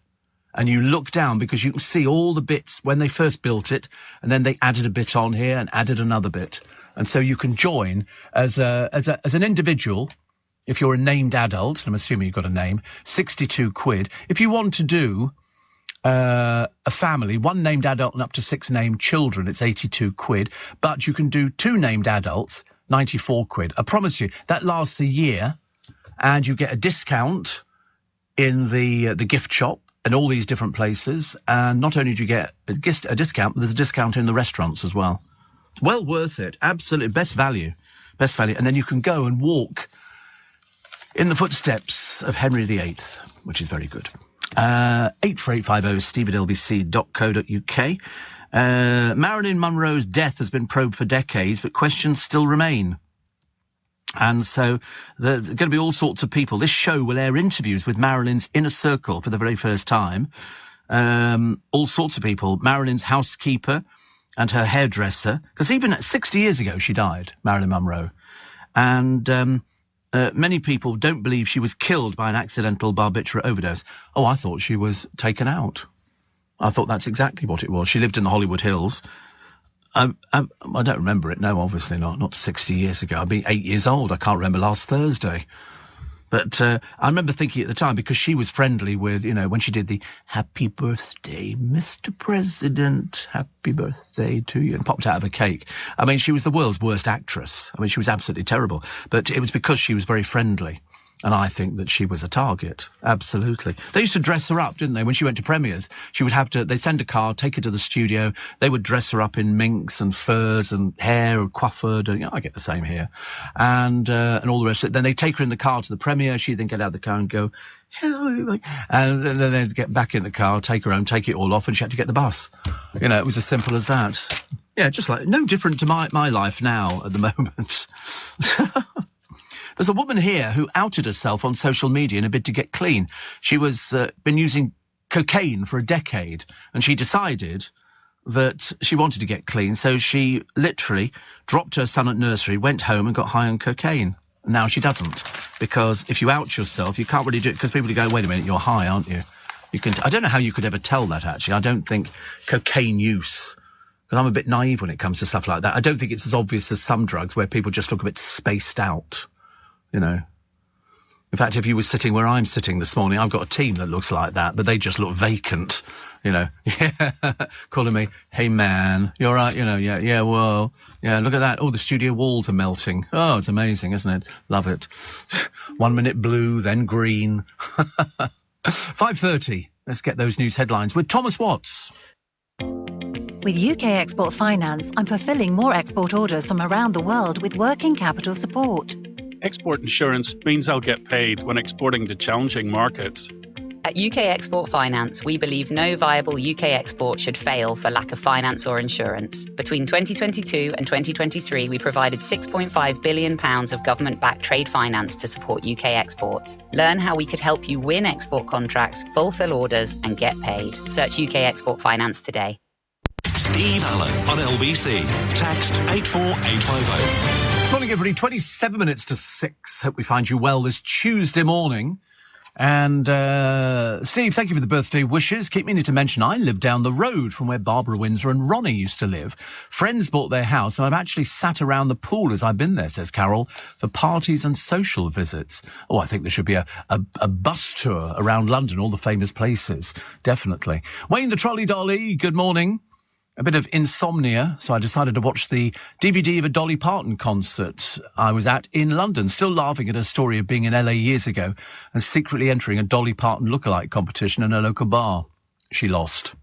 and you look down because you can see all the bits when they first built it, and then they added a bit on here and added another bit, and so you can join as an individual. If you're a named adult, and I'm assuming you've got a name, 62 quid. If you want to do a family, 1 named adult and up to 6 named children, it's 82 quid. But you can do 2 named adults, 94 quid. I promise you, that lasts a year, and you get a discount in the gift shop and all these different places. And not only do you get a discount, but there's a discount in the restaurants as well. It's well worth it. Absolutely. Best value. And then you can go and walk in the footsteps of Henry VIII, which is very good. 84850 steve@lbc.co.uk. Marilyn Monroe's death has been probed for decades, but questions still remain. And so there's going to be all sorts of people. This show will air interviews with Marilyn's inner circle for the very first time. All sorts of people. Marilyn's housekeeper and her hairdresser. Because even 60 years ago she died, Marilyn Monroe. And many people don't believe she was killed by an accidental barbiturate overdose. Oh, I thought she was taken out. I thought that's exactly what it was. She lived in the Hollywood Hills. I don't remember it. No, obviously not. Not 60 years ago. I'd be 8 years old. I can't remember last Thursday. But I remember thinking at the time, because she was friendly with, when she did the "Happy Birthday, Mr. President, Happy Birthday to you," and popped out of a cake. I mean, she was the world's worst actress. I mean, she was absolutely terrible. But it was because she was very friendly. And I think that she was a target. Absolutely. They used to dress her up, didn't they? When she went to premieres, she would they'd send a car, take her to the studio. They would dress her up in minks and furs and hair coiffured. And, I get the same here. And all the rest of it. Then they'd take her in the car to the premiere. She'd then get out of the car and go, "Hello." And then they'd get back in the car, take her home, take it all off, and she had to get the bus. It was as simple as that. Yeah, just like, no different to my life now at the moment. There's a woman here who outed herself on social media in a bid to get clean. She was been using cocaine for a decade, and she decided that she wanted to get clean, so she literally dropped her son at nursery, went home and got high on cocaine. Now she doesn't, because if you out yourself, you can't really do it, because people go, "Wait a minute, you're high, aren't you?" I don't know how you could ever tell that, actually. I don't think cocaine use, because I'm a bit naive when it comes to stuff like that. I don't think it's as obvious as some drugs where people just look a bit spaced out. In fact, if you were sitting where I'm sitting this morning, I've got a team that looks like that, but they just look vacant, calling me, "Hey man, you're right, yeah, whoa, yeah, look at that. Oh, the studio walls are melting. Oh, it's amazing, isn't it? Love it. 1 minute blue, then green." 5:30. Let's get those news headlines with Thomas Watts. With UK Export Finance, I'm fulfilling more export orders from around the world with working capital support. Export insurance means I'll get paid when exporting to challenging markets. At UK Export Finance, we believe no viable UK export should fail for lack of finance or insurance. Between 2022 and 2023, we provided £6.5 billion of government-backed trade finance to support UK exports. Learn how we could help you win export contracts, fulfill orders, and get paid. Search UK Export Finance today. Steve Allen on LBC. Text 84850. Morning, everybody. 27 minutes to 6. Hope we find you well this Tuesday morning. And Steve, thank you for the birthday wishes. Keep meaning to mention I live down the road from where Barbara Windsor and Ronnie used to live. Friends bought their house, and I've actually sat around the pool as I've been there, says Carol, for parties and social visits. Oh, I think there should be a bus tour around London, all the famous places. Definitely. Wayne the Trolley Dolly, good morning. A bit of insomnia, so I decided to watch the DVD of a Dolly Parton concert I was at in London, still laughing at her story of being in LA years ago and secretly entering a Dolly Parton lookalike competition in a local bar. She lost.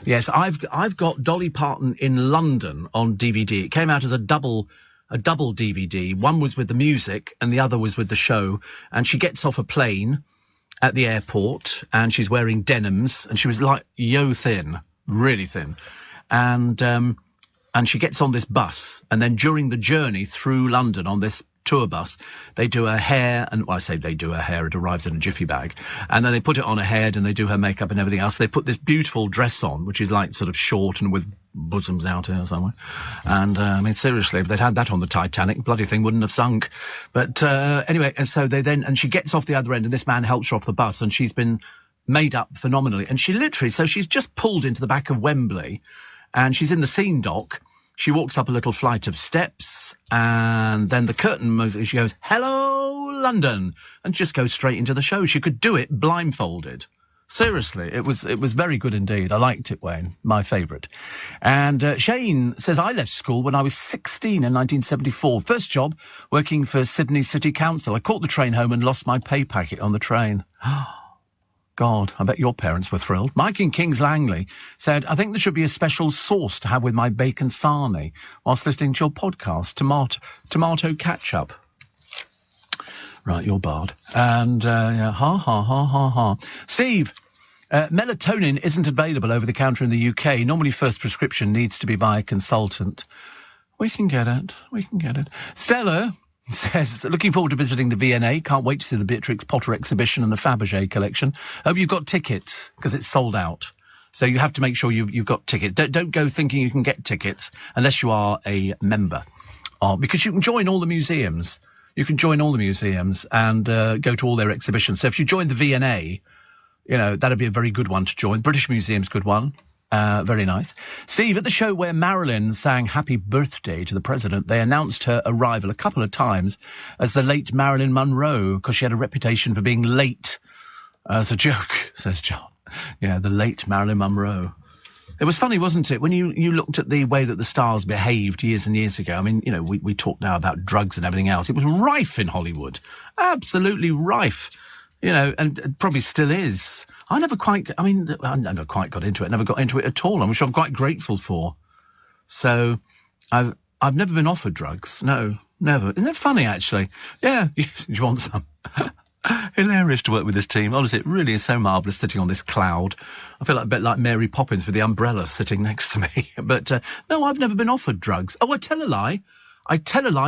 Yes, I've got Dolly Parton in London on DVD. It came out as a double DVD. One was with the music and the other was with the show. And she gets off a plane at the airport and she's wearing denims and she was like thin, really thin. And she gets on this bus, and then during the journey through London on this tour bus, they do her hair, and I say they do her hair, it arrives in a jiffy bag, and then they put it on her head and they do her makeup and everything else. They put this beautiful dress on, which is like sort of short and with bosoms out here somewhere. And I mean, seriously, if they'd had that on the Titanic, bloody thing wouldn't have sunk. But anyway, and so and she gets off the other end, and this man helps her off the bus, and she's been made up phenomenally. And she literally, so she's just pulled into the back of Wembley, and she's in the scene dock. She walks up a little flight of steps, and then the curtain moves. She goes, "Hello, London," and just goes straight into the show. She could do it blindfolded. Seriously, it was very good indeed. I liked it, Wayne, my favourite. And Shane says, I left school when I was 16 in 1974. First job, working for Sydney City Council. I caught the train home and lost my pay packet on the train. God, I bet your parents were thrilled. Mike in Kings Langley said, I think there should be a special sauce to have with my bacon sarnie whilst listening to your podcast, tomato ketchup. Right, you're barred. And, yeah, ha. Steve, melatonin isn't available over the counter in the UK. Normally first prescription needs to be by a consultant. We can get it. Stella says, looking forward to visiting the V&A. Can't wait to see the Beatrix Potter exhibition and the Fabergé collection. Hope you've got tickets, because it's sold out. So you have to make sure you've got tickets. Don't go thinking you can get tickets unless you are a member. Because you can join all the museums. You can join all the museums and go to all their exhibitions. So if you join the V&A, you know, that'd be a very good one to join. British Museum's a good one. Very nice. Steve, at the show where Marilyn sang Happy Birthday to the President, they announced her arrival a couple of times as the late Marilyn Monroe, because she had a reputation for being late. As a joke, says John. Yeah, the late Marilyn Monroe. It was funny, wasn't it, when you looked at the way that the stars behaved years and years ago. I mean, you know, we talk now about drugs and everything else. It was rife in Hollywood. Absolutely rife. You know, and it probably still is. I never quite got into it. Never got into it at all, which I'm quite grateful for. So, I've never been offered drugs. No, never. Isn't that funny, actually? Yeah, you want some? Hilarious to work with this team. Honestly, it really is so marvellous sitting on this cloud. I feel like a bit like Mary Poppins with the umbrella sitting next to me. But, no, I've never been offered drugs. Oh, I tell a lie,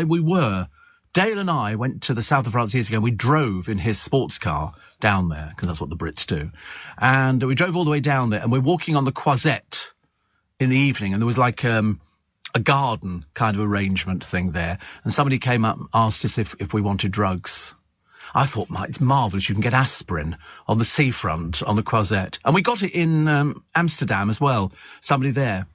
we were. Dale and I went to the south of France years ago. We drove in his sports car down there, because that's what the Brits do. And we drove all the way down there, and we're walking on the Croisette in the evening, and there was like a garden kind of arrangement thing there. And somebody came up and asked us if we wanted drugs. I thought, it's marvellous. You can get aspirin on the seafront, on the Croisette. And we got it in Amsterdam as well. Somebody there.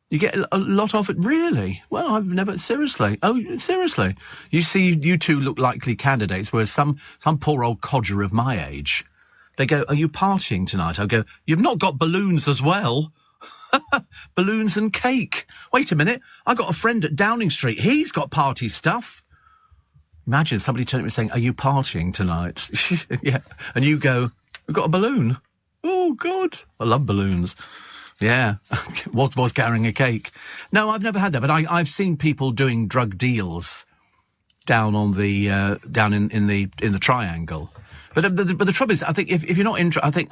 You get a lot of it, really? Well, I've never... Seriously? Oh, seriously? You see, you two look likely candidates, whereas some poor old codger of my age, they go, are you partying tonight? I go, you've not got balloons as well. Balloons and cake. Wait a minute. I got a friend at Downing Street. He's got party stuff. Imagine somebody turning to me saying, are you partying tonight? Yeah. And you go, I've got a balloon. Oh, God. I love balloons. Yeah. was carrying a cake. No, I've never had that, but I've seen people doing drug deals down on the, down in the triangle. But the trouble is, I think if you're not interested, I think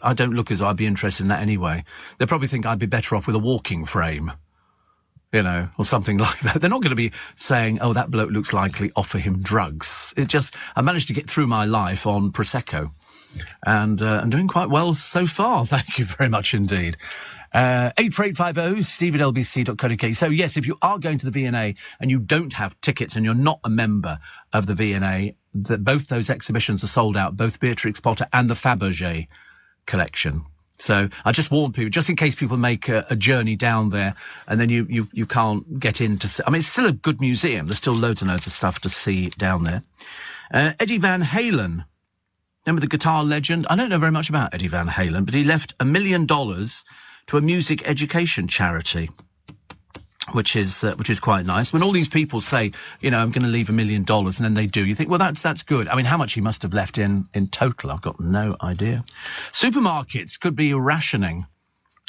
I don't look as though I'd be interested in that anyway. They probably think I'd be better off with a walking frame. You know, or something like that. They're not going to be saying, oh, that bloke looks likely, offer him drugs. I managed to get through my life on Prosecco. And I'm doing quite well so far. Thank you very much indeed. 84850 steve@lbc.co.uk. So, yes, if you are going to the V&A and you don't have tickets and you're not a member of the V&A, both those exhibitions are sold out, both Beatrix Potter and the Fabergé collection. So I just warn people, just in case people make a journey down there and then you can't get in to see. I mean, it's still a good museum. There's still loads and loads of stuff to see down there. Eddie Van Halen, remember the guitar legend? I don't know very much about Eddie Van Halen, but he left $1 million to a music education charity, which is quite nice. When all these people say, you know, I'm going to leave $1 million, and then they do, you think, well, that's good. I mean, how much he must have left in total, I've got no idea. Supermarkets could be rationing,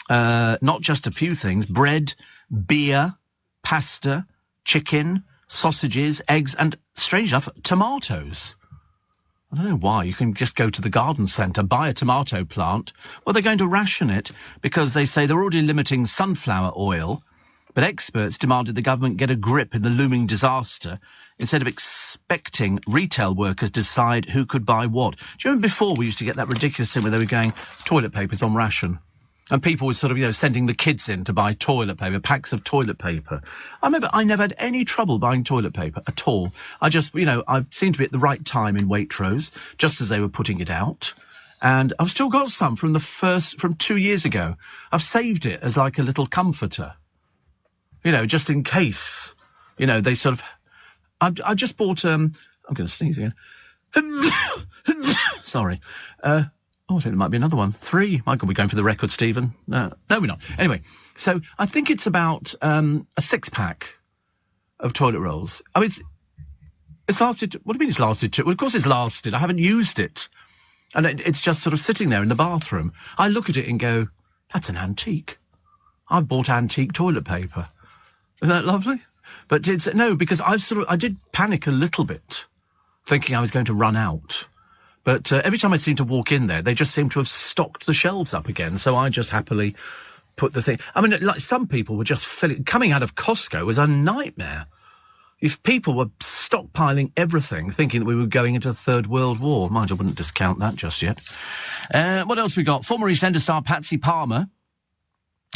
not just a few things: bread, beer, pasta, chicken, sausages, eggs, and, strange enough, tomatoes. I don't know why. You can just go to the garden centre, buy a tomato plant. Well, they're going to ration it because they say they're already limiting sunflower oil. But experts demanded the government get a grip in the looming disaster instead of expecting retail workers to decide who could buy what. Do you remember before we used to get that ridiculous thing where they were going, toilet paper's on ration? And people were sort of, you know, sending the kids in to buy toilet paper, packs of toilet paper. I remember I never had any trouble buying toilet paper at all. I just, you know, I seemed to be at the right time in Waitrose, just as they were putting it out. And I've still got some from 2 years ago. I've saved it as like a little comforter. You know, just in case, you know, they sort of... I just bought... I'm going to sneeze again. Sorry. I think there might be another one. 3. My God, we're going for the record, Stephen. No, we're not. Anyway, so I think it's about a 6-pack of toilet rolls. I mean, it's lasted... What do you mean it's lasted? Well, of course it's lasted. I haven't used it. And it's just sort of sitting there in the bathroom. I look at it and go, that's an antique. I've bought antique toilet paper. Isn't that lovely? But no, because I did panic a little bit, thinking I was going to run out. But every time I seem to walk in there, they just seem to have stocked the shelves up again. So I just happily put the thing. I mean, like some people were just coming out of Costco was a nightmare. If people were stockpiling everything, thinking that we were going into the Third World War, mind, I wouldn't discount that just yet. What else we got? Former EastEnders star Patsy Palmer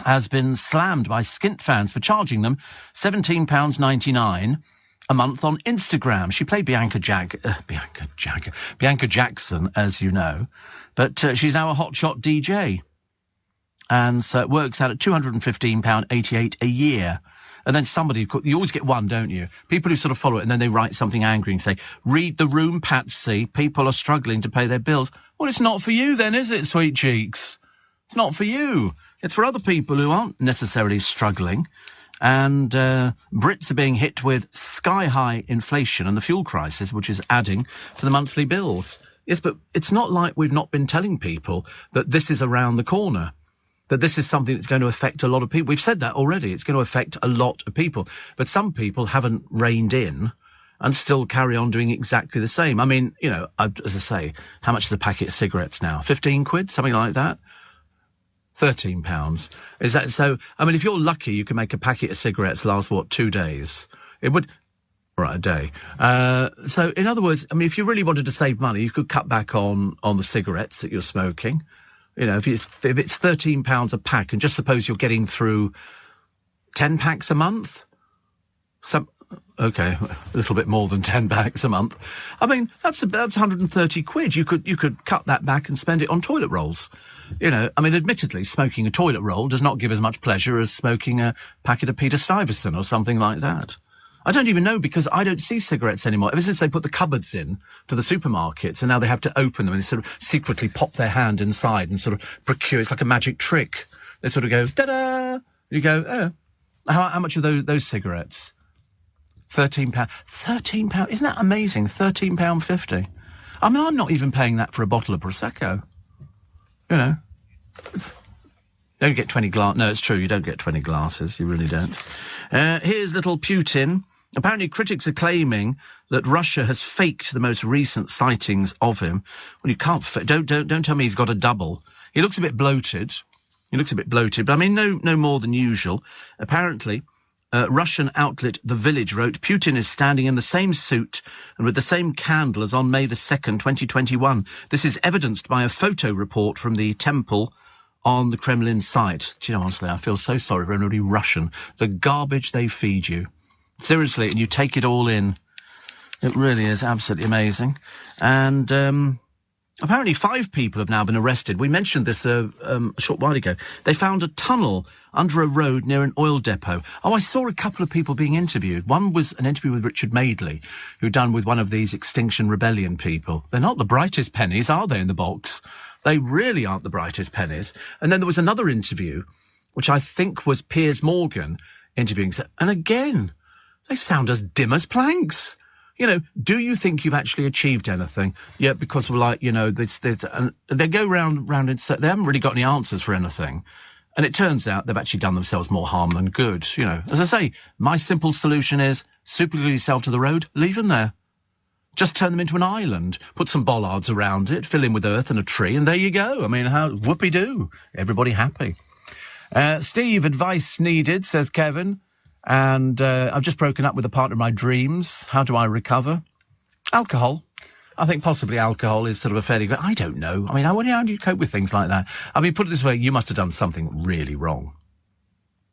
has been slammed by skint fans for charging them £17.99 a month on Instagram. She played Bianca Jackson, as you know, but she's now a hotshot DJ. And so it works out at £215.88 a year. And then you always get one, don't you? People who sort of follow it and then they write something angry and say, read the room, Patsy. People are struggling to pay their bills. Well, it's not for you then, is it, sweet cheeks? It's not for you. It's for other people who aren't necessarily struggling. And Brits are being hit with sky-high inflation and the fuel crisis, which is adding to the monthly bills. Yes, but it's not like we've not been telling people that this is around the corner, that this is something that's going to affect a lot of people. We've said that already. It's going to affect a lot of people. But some people haven't reined in and still carry on doing exactly the same. I mean, you know, as I say, how much is a packet of cigarettes now? 15 quid, something like that? £13. Is that so? I mean, if you're lucky, you can make a packet of cigarettes last, 2 days? It would... Right, a day. So, in other words, I mean, if you really wanted to save money, you could cut back on the cigarettes that you're smoking. You know, if it's £13 a pack, and just suppose you're getting through 10 packs a month. Okay, a little bit more than 10 packs a month. I mean, that's 130 quid. You could cut that back and spend it on toilet rolls. You know, I mean, admittedly, smoking a toilet roll does not give as much pleasure as smoking a packet of Peter Stuyvesant or something like that. I don't even know, because I don't see cigarettes anymore. Ever since they put the cupboards in for the supermarkets, and now they have to open them and they sort of secretly pop their hand inside and sort of procure. It's like a magic trick. They sort of go, ta-da! You go, oh. How much are those cigarettes? £13. £13? Isn't that amazing? £13.50. I mean, I'm not even paying that for a bottle of Prosecco. You know. You don't get 20 glasses. No, it's true, you don't get 20 glasses. You really don't. Here's little Putin. Apparently critics are claiming that Russia has faked the most recent sightings of him. Well, you can't... Don't tell me he's got a double. He looks a bit bloated. But I mean, no more than usual. Apparently, Russian outlet The Village wrote, Putin is standing in the same suit and with the same candle as on May the 2nd, 2021. This is evidenced by a photo report from the temple on the Kremlin site. Do you know, honestly, I feel so sorry for everybody Russian. The garbage they feed you. Seriously, and you take it all in. It really is absolutely amazing. And apparently 5 people have now been arrested. We mentioned this a short while ago. They found a tunnel under a road near an oil depot. Oh, I saw a couple of people being interviewed. One was an interview with Richard Madeley, who done with one of these Extinction Rebellion people. They're not the brightest pennies, are they, in the box? They really aren't the brightest pennies. And then there was another interview, which I think was Piers Morgan interviewing. And again, they sound as dim as planks. You know, do you think you've actually achieved anything? Yeah, because we're like, you know, they go round and they haven't really got any answers for anything. And it turns out they've actually done themselves more harm than good. You know, as I say, my simple solution is super glue yourself to the road, leave them there. Just turn them into an island, put some bollards around it, fill in with earth and a tree, and there you go. I mean, whoopee-doo. Everybody happy. Steve, advice needed, says Kevin. And I've just broken up with the partner of my dreams. How do I recover? Alcohol. I think possibly alcohol is sort of a fairly good... I don't know. I mean, how do you cope with things like that? I mean, put it this way, you must have done something really wrong.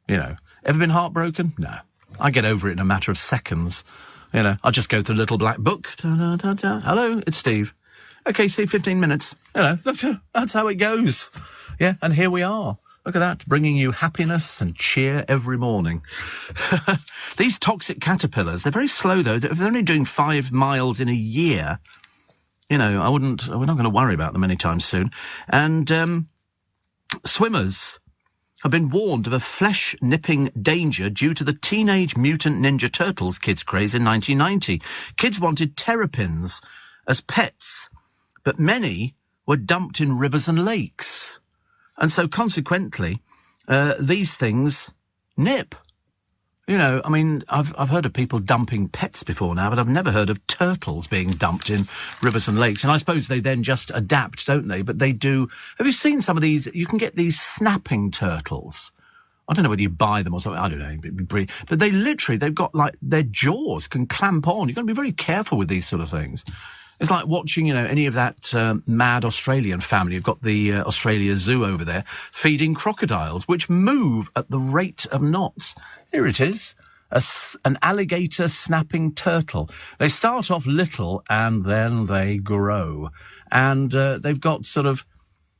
You know, ever been heartbroken? No. I get over it in a matter of seconds. You know, I'll just go to the little black book. Da, da, da, da. Hello, it's Steve. Okay, Steve, 15 minutes. You know, that's how it goes. Yeah, and here we are. Look at that, bringing you happiness and cheer every morning. These toxic caterpillars, they're very slow, though. They're only doing 5 miles in a year. You know, we're not going to worry about them anytime soon. And swimmers have been warned of a flesh-nipping danger due to the Teenage Mutant Ninja Turtles kids craze in 1990. Kids wanted terrapins as pets, but many were dumped in rivers and lakes. And so, consequently, these things nip. You know, I mean, I've heard of people dumping pets before now, but I've never heard of turtles being dumped in rivers and lakes. And I suppose they then just adapt, don't they? But they do. Have you seen some of these? You can get these snapping turtles. I don't know whether you buy them or something. I don't know. But they've got, like, their jaws can clamp on. You've got to be very careful with these sort of things. It's like watching, you know, any of that mad Australian family. You've got the Australia Zoo over there feeding crocodiles, which move at the rate of knots. Here it is, an alligator snapping turtle. They start off little and then they grow. And they've got sort of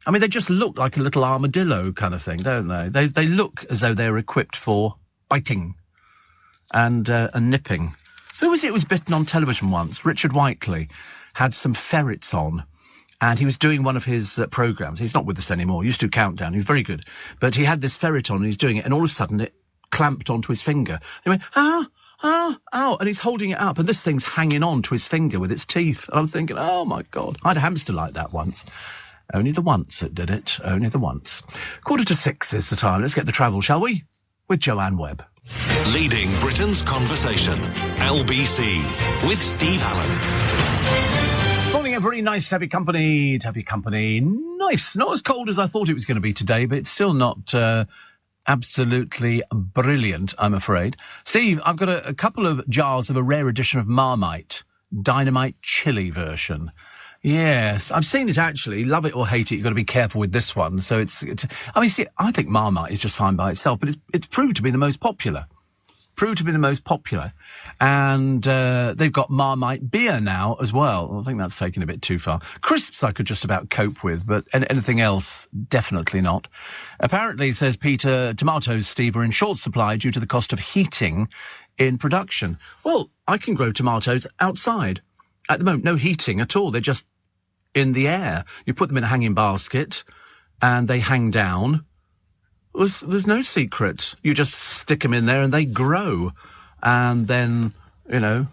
I mean, they just look like a little armadillo kind of thing, don't they? They look as though they're equipped for biting and nipping. Who was it who was bitten on television once? Richard Whiteley had some ferrets on, and he was doing one of his programmes. He's not with us anymore. He used to do Countdown. He was very good. But he had this ferret on, and he's doing it, and all of a sudden it clamped onto his finger. He went, ow, and he's holding it up, and this thing's hanging on to his finger with its teeth. And I'm thinking, oh, my God. I had a hamster like that once. Only the once it did it. Only the once. 5:45 is the time. Let's get the travel, shall we? With Joanne Webb. Leading Britain's conversation. LBC with Steve Allen. Morning, everybody. Nice to have your company. Nice. Not as cold as I thought it was going to be today, but it's still not absolutely brilliant, I'm afraid. Steve, I've got a couple of jars of a rare edition of Marmite Dynamite Chili version. Yes, I've seen it actually. Love it or hate it, you've got to be careful with this one. So it's I mean, see, I think Marmite is just fine by itself, but it's proved to be the most popular. And they've got Marmite beer now as well. I think that's taken a bit too far. Crisps I could just about cope with, but anything else, definitely not. Apparently, says Peter, tomatoes, Steve, are in short supply due to the cost of heating in production. Well, I can grow tomatoes outside. At the moment, no heating at all. They're just in the air. You put them in a hanging basket and they hang down. There's no secret. You just stick them in there and they grow. And then, no,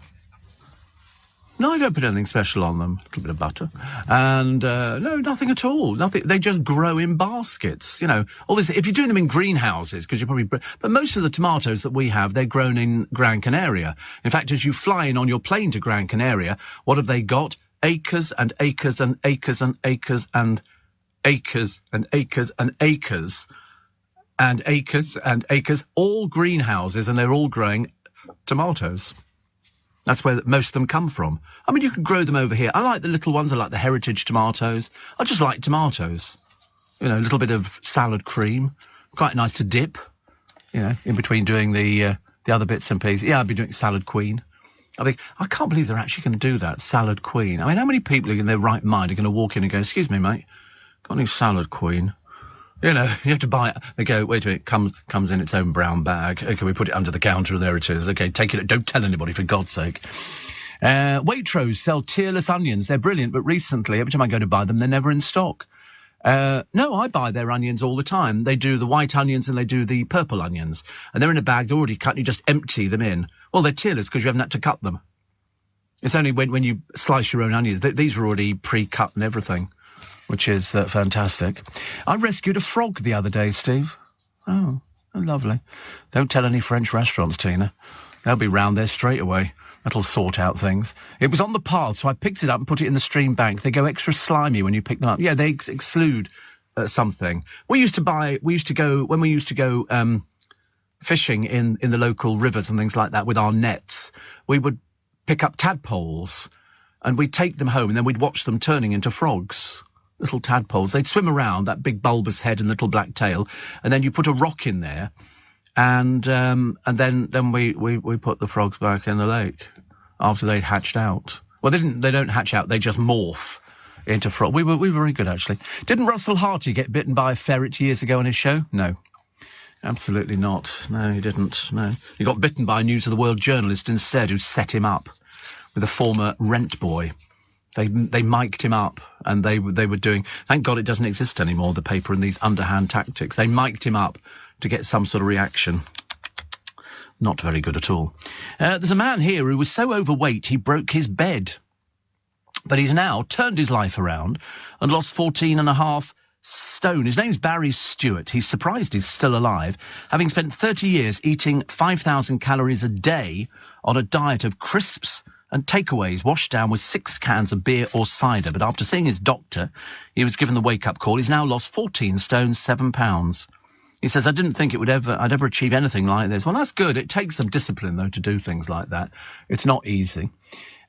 I don't put anything special on them. A little bit of butter. And, no, nothing at all. Nothing. They just grow in baskets. All this. If you're doing them in greenhouses, because you're probably... But most of the tomatoes that we have, they're grown in Gran Canaria. In fact, as you fly in on your plane to Gran Canaria, what have they got? Acres and acres and acres and acres and acres and acres and acres and acres and acres, all greenhouses, and they're all growing tomatoes. That's where most of them come from. I mean, you can grow them over here. I like the little ones. I like the heritage tomatoes. I just like tomatoes. A little bit of salad cream. Quite nice to dip, in between doing the other bits and pieces. Yeah, I'd be doing salad queen. I can't believe they're actually going to do that, salad queen. I mean, how many people in their right mind are going to walk in and go, excuse me, mate, got any salad queen? You have to buy it. They go, wait a minute, comes in its own brown bag. Okay, we put it under the counter and there it is. Okay, take it. Don't tell anybody, for God's sake. Waitrose sell tearless onions. They're brilliant, but recently, every time I go to buy them, they're never in stock. No, I buy their onions all the time. They do the white onions and they do the purple onions. And they're in a bag, they're already cut, and you just empty them in. Well, they're tearless because you haven't had to cut them. It's only when you slice your own onions. These are already pre-cut and everything, which is fantastic. I rescued a frog the other day, Steve. Oh, lovely. Don't tell any French restaurants, Tina. They'll be round there straight away. That'll sort out things. It was on the path, so I picked it up and put it in the stream bank. They go extra slimy when you pick them up. Yeah, they exclude something. When we used to go fishing in the local rivers and things like that with our nets, we would pick up tadpoles and we'd take them home and then we'd watch them turning into frogs. Little tadpoles. They'd swim around, that big bulbous head and little black tail, and then you put a rock in there, and then we put the frogs back in the lake after they'd hatched out. Well, they don't hatch out, they just morph into frog. We were very good, actually. Didn't Russell Harty get bitten by a ferret years ago on his show? No. Absolutely not. No, he didn't. No. He got bitten by a News of the World journalist instead, who set him up with a former rent boy. They mic'd him up, and they were doing... Thank God it doesn't exist anymore, the paper, and these underhand tactics. They mic'd him up to get some sort of reaction. Not very good at all. There's a man here who was so overweight he broke his bed. But he's now turned his life around and lost 14.5 stone. His name's Barry Stewart. He's surprised he's still alive, having spent 30 years eating 5,000 calories a day on a diet of crisps and takeaways washed down with 6 cans of beer or cider. But after seeing his doctor, he was given the wake-up call. He's now lost 14 stone, 7 pounds. He says, I didn't think I'd ever achieve anything like this. Well, that's good. It takes some discipline, though, to do things like that. It's not easy.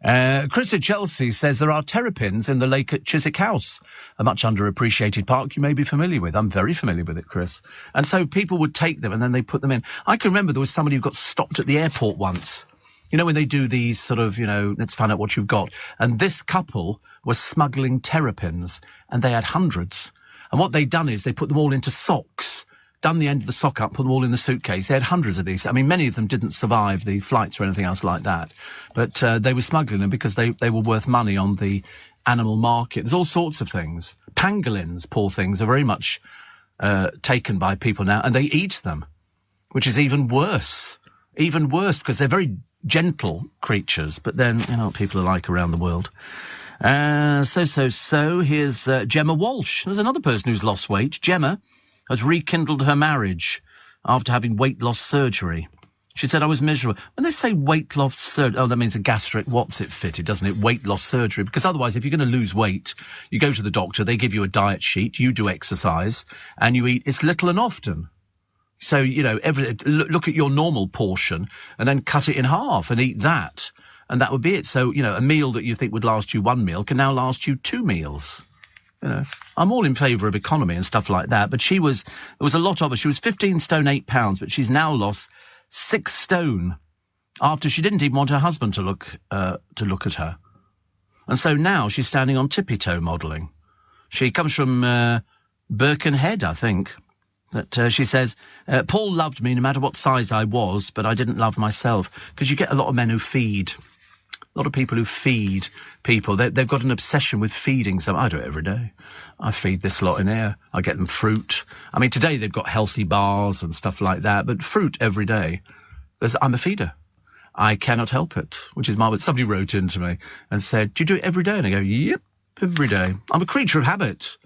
Chris at Chelsea says there are terrapins in the lake at Chiswick House, a much underappreciated park you may be familiar with. I'm very familiar with it, Chris. And so people would take them and then they put them in. I can remember there was somebody who got stopped at the airport once. When they do these sort of, let's find out what you've got. And this couple was smuggling terrapins, and they had hundreds. And what they'd done is they put them all into socks, done the end of the sock up, put them all in the suitcase. They had hundreds of these. I mean, many of them didn't survive the flights or anything else like that. But they were smuggling them because they were worth money on the animal market. There's all sorts of things. Pangolins, poor things, are very much taken by people now, and they eat them, which is even worse. Even worse, because they're very gentle creatures. But then, you know what people are like around the world. So, here's Gemma Walsh. There's another person who's lost weight. Gemma has rekindled her marriage after having weight loss surgery. She said, I was miserable. When they say weight loss surgery, that means a gastric what's-it-fitted, doesn't it? Weight loss surgery. Because otherwise, if you're going to lose weight, you go to the doctor, they give you a diet sheet, you do exercise, and you eat. It's little and often. So, you know, look at your normal portion and then cut it in half and eat that. And that would be it. So, you know, a meal that you think would last you 1 meal can now last you 2 meals. You know, I'm all in favour of economy and stuff like that. But there was a lot of her. She was 15 stone 8 pounds, but she's now lost 6 stone after she didn't even want her husband to look at her. And so now she's standing on tippy-toe modelling. She comes from Birkenhead, I think. That she says, Paul loved me no matter what size I was, but I didn't love myself. Because you get a lot of men who feed. A lot of people who feed people. They've got an obsession with feeding some. I do it every day. I feed this lot in here. I get them fruit. I mean, today they've got healthy bars and stuff like that, but fruit every day. I'm a feeder. I cannot help it, which is marvellous. Somebody wrote in to me and said, do you do it every day? And I go, yep, every day. I'm a creature of habit.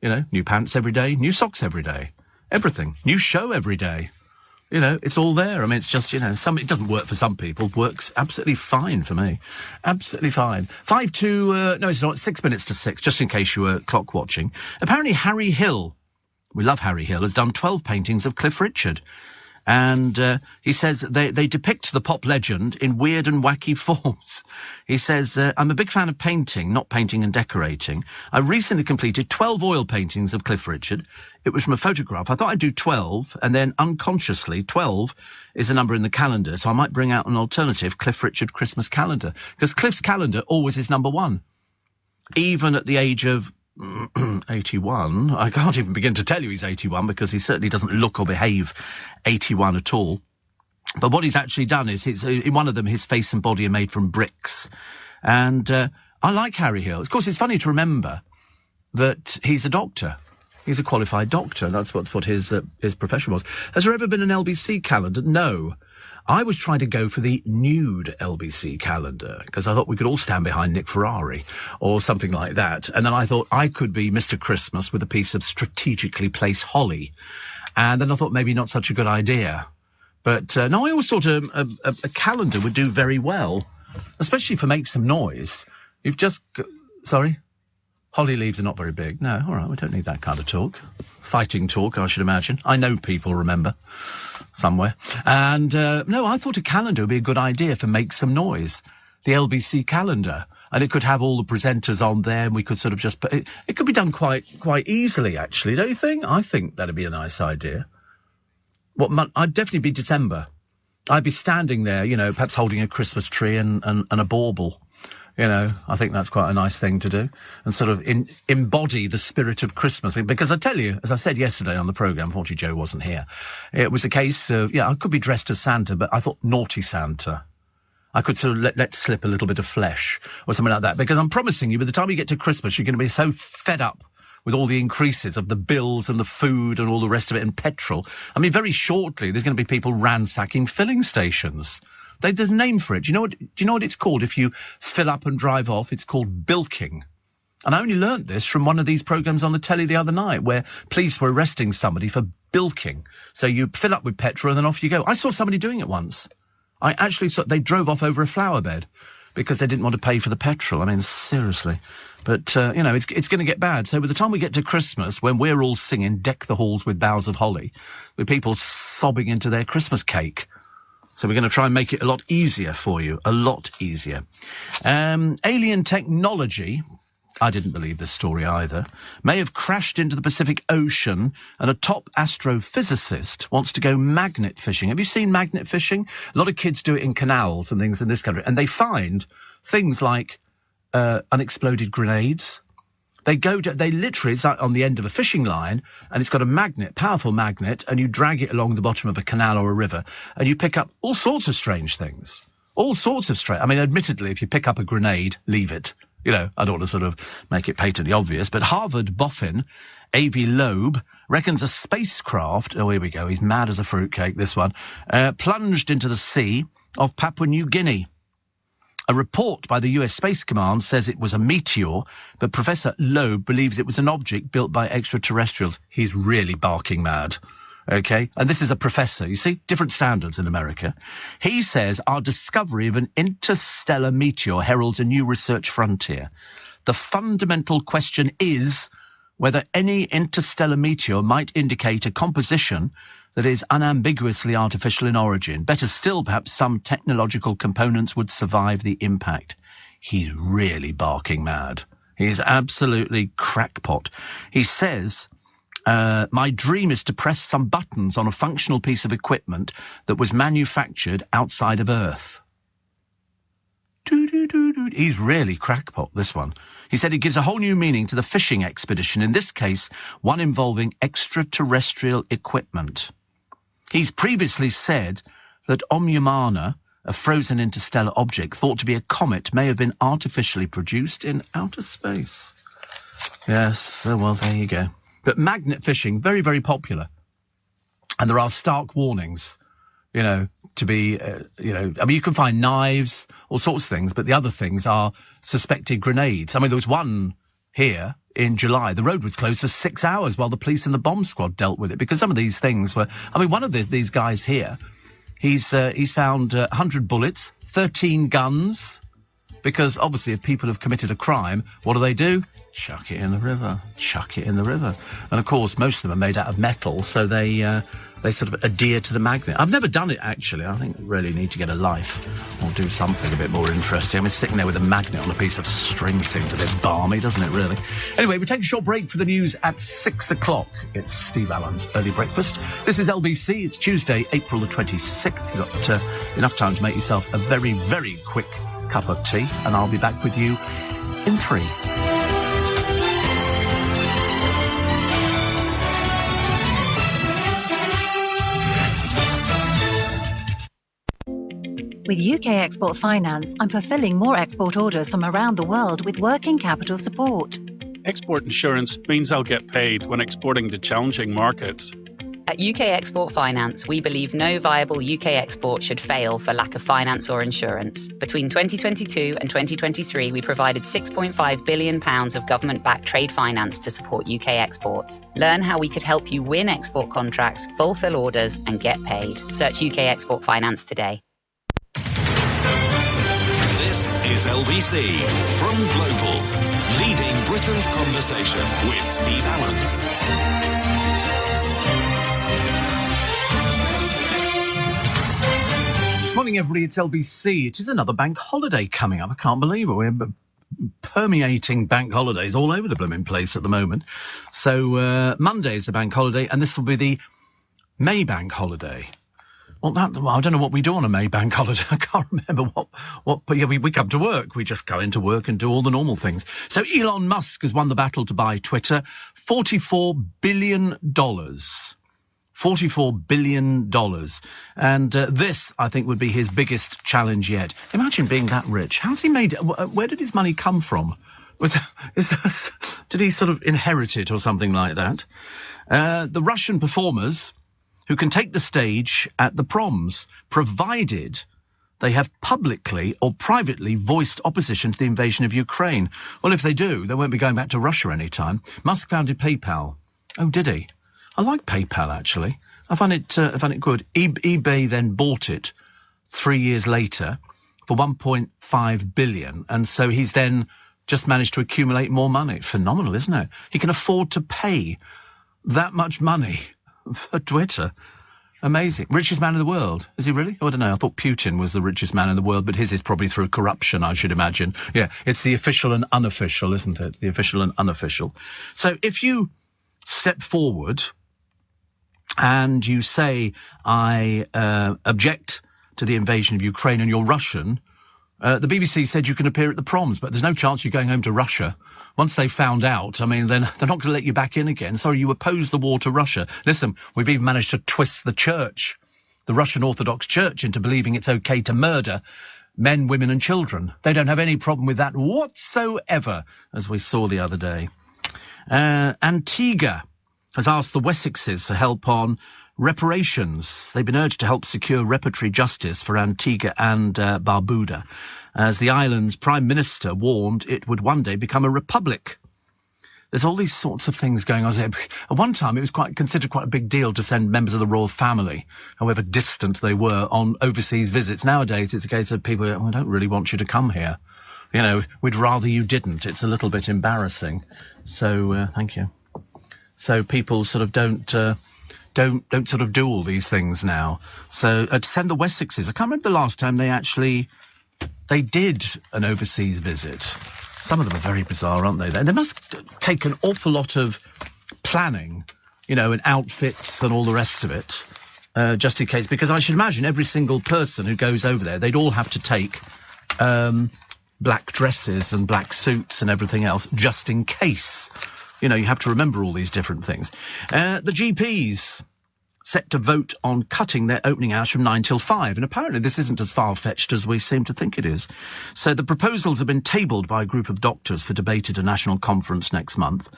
You know, new pants every day, new socks every day. Everything. New show every day. You know, it's all there. I mean, it's just, you know, it doesn't work for some people. Works absolutely fine for me. Absolutely fine. 6 minutes to 6, just in case you were clock watching. Apparently Harry Hill, we love Harry Hill, has done 12 paintings of Cliff Richard. And he says they depict the pop legend in weird and wacky forms. He says, I'm a big fan of painting, not painting and decorating. I recently completed 12 oil paintings of Cliff Richard. It was from a photograph. I thought I'd do 12, and then unconsciously, 12 is a number in the calendar, so I might bring out an alternative Cliff Richard Christmas calendar. Because Cliff's calendar always is number 1. Even at the age of 81. I can't even begin to tell you he's 81 because he certainly doesn't look or behave 81 at all. But what he's actually done is, in one of them, his face and body are made from bricks. And I like Harry Hill. Of course, it's funny to remember that he's a doctor. He's a qualified doctor. That's what his profession was. Has there ever been an LBC calendar? No. I was trying to go for the nude LBC calendar because I thought we could all stand behind Nick Ferrari or something like that. And then I thought I could be Mr. Christmas with a piece of strategically placed holly. And then I thought maybe not such a good idea. But no, I always thought a calendar would do very well, especially for Make Some Noise. You've just... Sorry? Holly leaves are not very big. No, all right, we don't need that kind of talk. Fighting talk, I should imagine. I know people remember somewhere. And, no, I thought a calendar would be a good idea for Make Some Noise. The LBC calendar. And it could have all the presenters on there, and we could sort of just put... It could be done quite easily, actually, don't you think? I think that'd be a nice idea. I'd definitely be December. I'd be standing there, you know, perhaps holding a Christmas tree and a bauble. You know, I think that's quite a nice thing to do and sort of embody the spirit of Christmas. Because I tell you, as I said yesterday on the programme, unfortunately Joe wasn't here, it was a case of, I could be dressed as Santa, but I thought naughty Santa. I could sort of let slip a little bit of flesh or something like that. Because I'm promising you, by the time you get to Christmas, you're going to be so fed up with all the increases of the bills and the food and all the rest of it and petrol. I mean, very shortly, there's going to be people ransacking filling stations. There's a name for it. Do you know what it's called if you fill up and drive off? It's called bilking. And I only learnt this from one of these programmes on the telly the other night where police were arresting somebody for bilking. So you fill up with petrol and then off you go. I saw somebody doing it once. I actually saw they drove off over a flower bed because they didn't want to pay for the petrol. I mean, seriously. But, you know, it's going to get bad. So by the time we get to Christmas, when we're all singing Deck the Halls with Boughs of Holly, with people sobbing into their Christmas cake. So we're going to try and make it a lot easier for you. A lot easier. Alien technology, I didn't believe this story either, may have crashed into the Pacific Ocean and a top astrophysicist wants to go magnet fishing. Have you seen magnet fishing? A lot of kids do it in canals and things in this country. And they find things like unexploded grenades, They literally, it's on the end of a fishing line, and it's got a magnet, powerful magnet, and you drag it along the bottom of a canal or a river, and you pick up all sorts of strange things. All sorts of strange. I mean, admittedly, if you pick up a grenade, leave it. You know, I don't want to sort of make it patently obvious, but Harvard boffin Avi Loeb reckons a spacecraft, oh, here we go, he's mad as a fruitcake, this one, plunged into the sea of Papua New Guinea. A report by the US Space Command says it was a meteor, but Professor Loeb believes it was an object built by extraterrestrials. He's really barking mad. OK, and this is a professor, you see, different standards in America. He says our discovery of an interstellar meteor heralds a new research frontier. The fundamental question is whether any interstellar meteor might indicate a composition that is unambiguously artificial in origin. Better still, perhaps some technological components would survive the impact. He's really barking mad. He's absolutely crackpot. He says, my dream is to press some buttons on a functional piece of equipment that was manufactured outside of Earth. He's really crackpot, this one. He said it gives a whole new meaning to the fishing expedition, in this case, one involving extraterrestrial equipment. He's previously said that Oumuamua, a frozen interstellar object thought to be a comet, may have been artificially produced in outer space. Yes, well, there you go. But magnet fishing, very, very popular. And there are stark warnings, you know, to be, I mean, you can find knives, all sorts of things, but the other things are suspected grenades. I mean, there was one here in July. The road was closed for 6 hours while the police and the bomb squad dealt with it, because some of these things were, I mean, one of these guys here, he's found 100 bullets, 13 guns, because obviously if people have committed a crime, what do? Chuck it in the river. Chuck it in the river. And of course, most of them are made out of metal, so they sort of adhere to the magnet. I've never done it, actually. I think I really need to get a life or do something a bit more interesting. I mean, sitting there with a magnet on a piece of string seems a bit balmy, doesn't it, really? Anyway, we take a short break for the news at 6 o'clock. It's Steve Allen's Early Breakfast. This is LBC. It's Tuesday, April the 26th. You've got enough time to make yourself a very, very quick cup of tea, and I'll be back with you in 3. With UK Export Finance, I'm fulfilling more export orders from around the world with working capital support. Export insurance means I'll get paid when exporting to challenging markets. At UK Export Finance, we believe no viable UK export should fail for lack of finance or insurance. Between 2022 and 2023, we provided £6.5 billion of government-backed trade finance to support UK exports. Learn how we could help you win export contracts, fulfill orders, and get paid. Search UK Export Finance today. This is LBC from Global, leading Britain's conversation with Steve Allen. Morning, everybody. It's LBC. It is another bank holiday coming up. I can't believe it. We're permeating bank holidays all over the blooming place at the moment. So Monday is a bank holiday, and this will be the May bank holiday. Well, I don't know what we do on a May bank holiday. I can't remember what. But yeah, we come to work. We just go into work and do all the normal things. So Elon Musk has won the battle to buy Twitter. $44 billion. $44 billion. And this, I think, would be his biggest challenge yet. Imagine being that rich. How's he made it? Where did his money come from? Did he sort of inherit it or something like that? The Russian performers who can take the stage at the proms, provided they have publicly or privately voiced opposition to the invasion of Ukraine. Well, if they do, they won't be going back to Russia anytime. Musk founded PayPal. Oh, did he? I like PayPal, actually. I find it good. eBay then bought it 3 years later for $1.5 billion. And so he's then just managed to accumulate more money. Phenomenal, isn't it? He can afford to pay that much money for Twitter. Amazing. Richest man in the world. Is he really? Oh, I don't know. I thought Putin was the richest man in the world, but his is probably through corruption, I should imagine. Yeah, it's the official and unofficial, isn't it? The official and unofficial. So if you step forward and you say, I object to the invasion of Ukraine, and you're Russian, The BBC said you can appear at the proms, but there's no chance you're going home to Russia. Once they've found out, I mean, then they're not going to let you back in again. Sorry, you oppose the war to Russia. Listen, we've even managed to twist the church, the Russian Orthodox Church, into believing it's okay to murder men, women and children. They don't have any problem with that whatsoever, as we saw the other day. Antigua has asked the Wessexes for help on reparations. They've been urged to help secure reparatory justice for Antigua and Barbuda, as the island's Prime Minister warned it would one day become a republic. There's all these sorts of things going on. At one time, it was considered quite a big deal to send members of the royal family, however distant they were, on overseas visits. Nowadays, it's a case of people, I don't really want you to come here. You know, we'd rather you didn't. It's a little bit embarrassing. So, thank you. So people sort of don't sort of do all these things now. So to send the Wessexes, I can't remember the last time they did an overseas visit. Some of them are very bizarre, aren't they? They must take an awful lot of planning, you know, and outfits and all the rest of it, just in case. Because I should imagine every single person who goes over there, they'd all have to take black dresses and black suits and everything else, just in case. You know, you have to remember all these different things. The GPs set to vote on cutting their opening hours from 9 till 5. And apparently this isn't as far-fetched as we seem to think it is. So the proposals have been tabled by a group of doctors for debate at a national conference next month.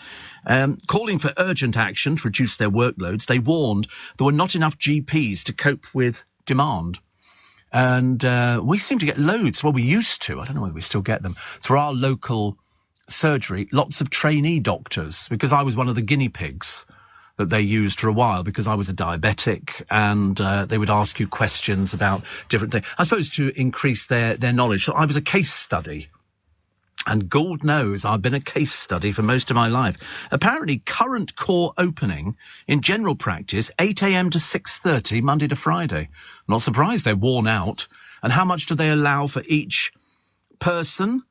Calling for urgent action to reduce their workloads, they warned there were not enough GPs to cope with demand. And we seem to get loads. Well, we used to. I don't know whether we still get them. Through our local surgery, lots of trainee doctors, because I was one of the guinea pigs that they used for a while, because I was a diabetic, and they would ask you questions about different things, I suppose, to increase their knowledge. So I was a case study, and God knows I've been a case study for most of my life. Apparently, current core opening in general practice, 8 a.m. to 6:30, Monday to Friday. Not surprised they're worn out. And how much do they allow for each person?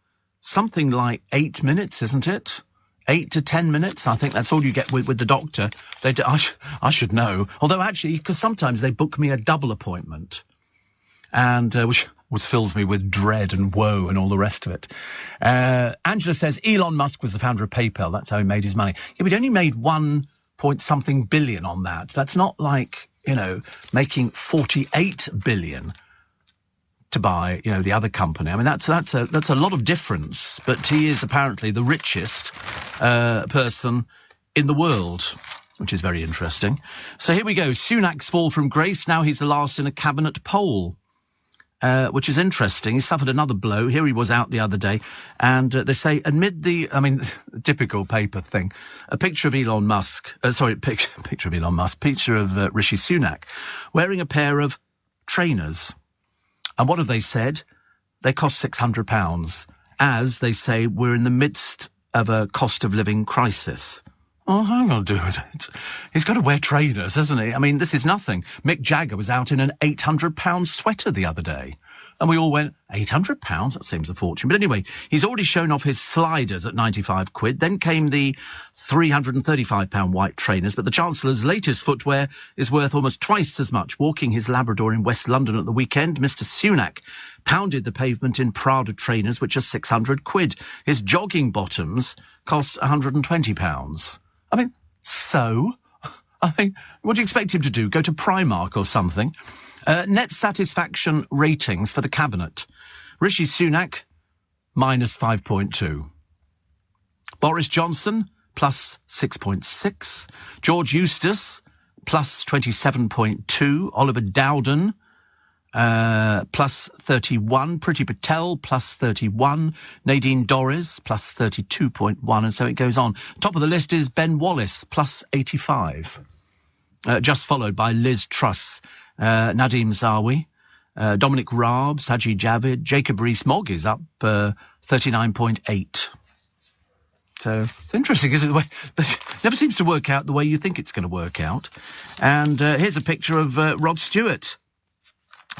Something like 8 minutes, isn't it? 8 to 10 minutes. I think that's all you get with the doctor. I should know. Although actually, because sometimes they book me a double appointment, and which fills me with dread and woe and all the rest of it. Angela says Elon Musk was the founder of PayPal. That's how he made his money. Yeah, but he only made 1-point-something billion on that. That's not like, you know, making 48 billion to buy, you know, the other company. I mean, that's a lot of difference. But he is apparently the richest person in the world, which is very interesting. So here we go. Sunak's fall from grace. Now he's the last in a cabinet poll, which is interesting. He suffered another blow. Here he was out the other day, and they say amid the, I mean, typical paper thing, a picture of Elon Musk. Picture of Elon Musk. Picture of Rishi Sunak wearing a pair of trainers. And what have they said? They cost £600, as they say we're in the midst of a cost of living crisis. Oh, how am I going to do it? He's got to wear trainers, hasn't he? I mean, this is nothing. Mick Jagger was out in an £800 sweater the other day. And we all went, £800? That seems a fortune. But anyway, he's already shown off his sliders at 95 quid. Then came the £335 white trainers. But the Chancellor's latest footwear is worth almost twice as much. Walking his Labrador in West London at the weekend, Mr. Sunak pounded the pavement in Prada trainers, which are 600 quid. His jogging bottoms cost £120. I mean, so? I mean, what do you expect him to do? Go to Primark or something? Net satisfaction ratings for the cabinet. Rishi Sunak, minus 5.2. Boris Johnson, plus 6.6. George Eustace, plus 27.2. Oliver Dowden, plus 31. Priti Patel, plus 31. Nadine Dorries, plus 32.1. And so it goes on. Top of the list is Ben Wallace, plus 85. Just followed by Liz Truss, Nadeem Zawi, Dominic Raab, Sajid Javid, Jacob Rees-Mogg is up 39.8. So it's interesting, isn't it? It never seems to work out the way you think it's going to work out. And here's a picture of Rod Stewart.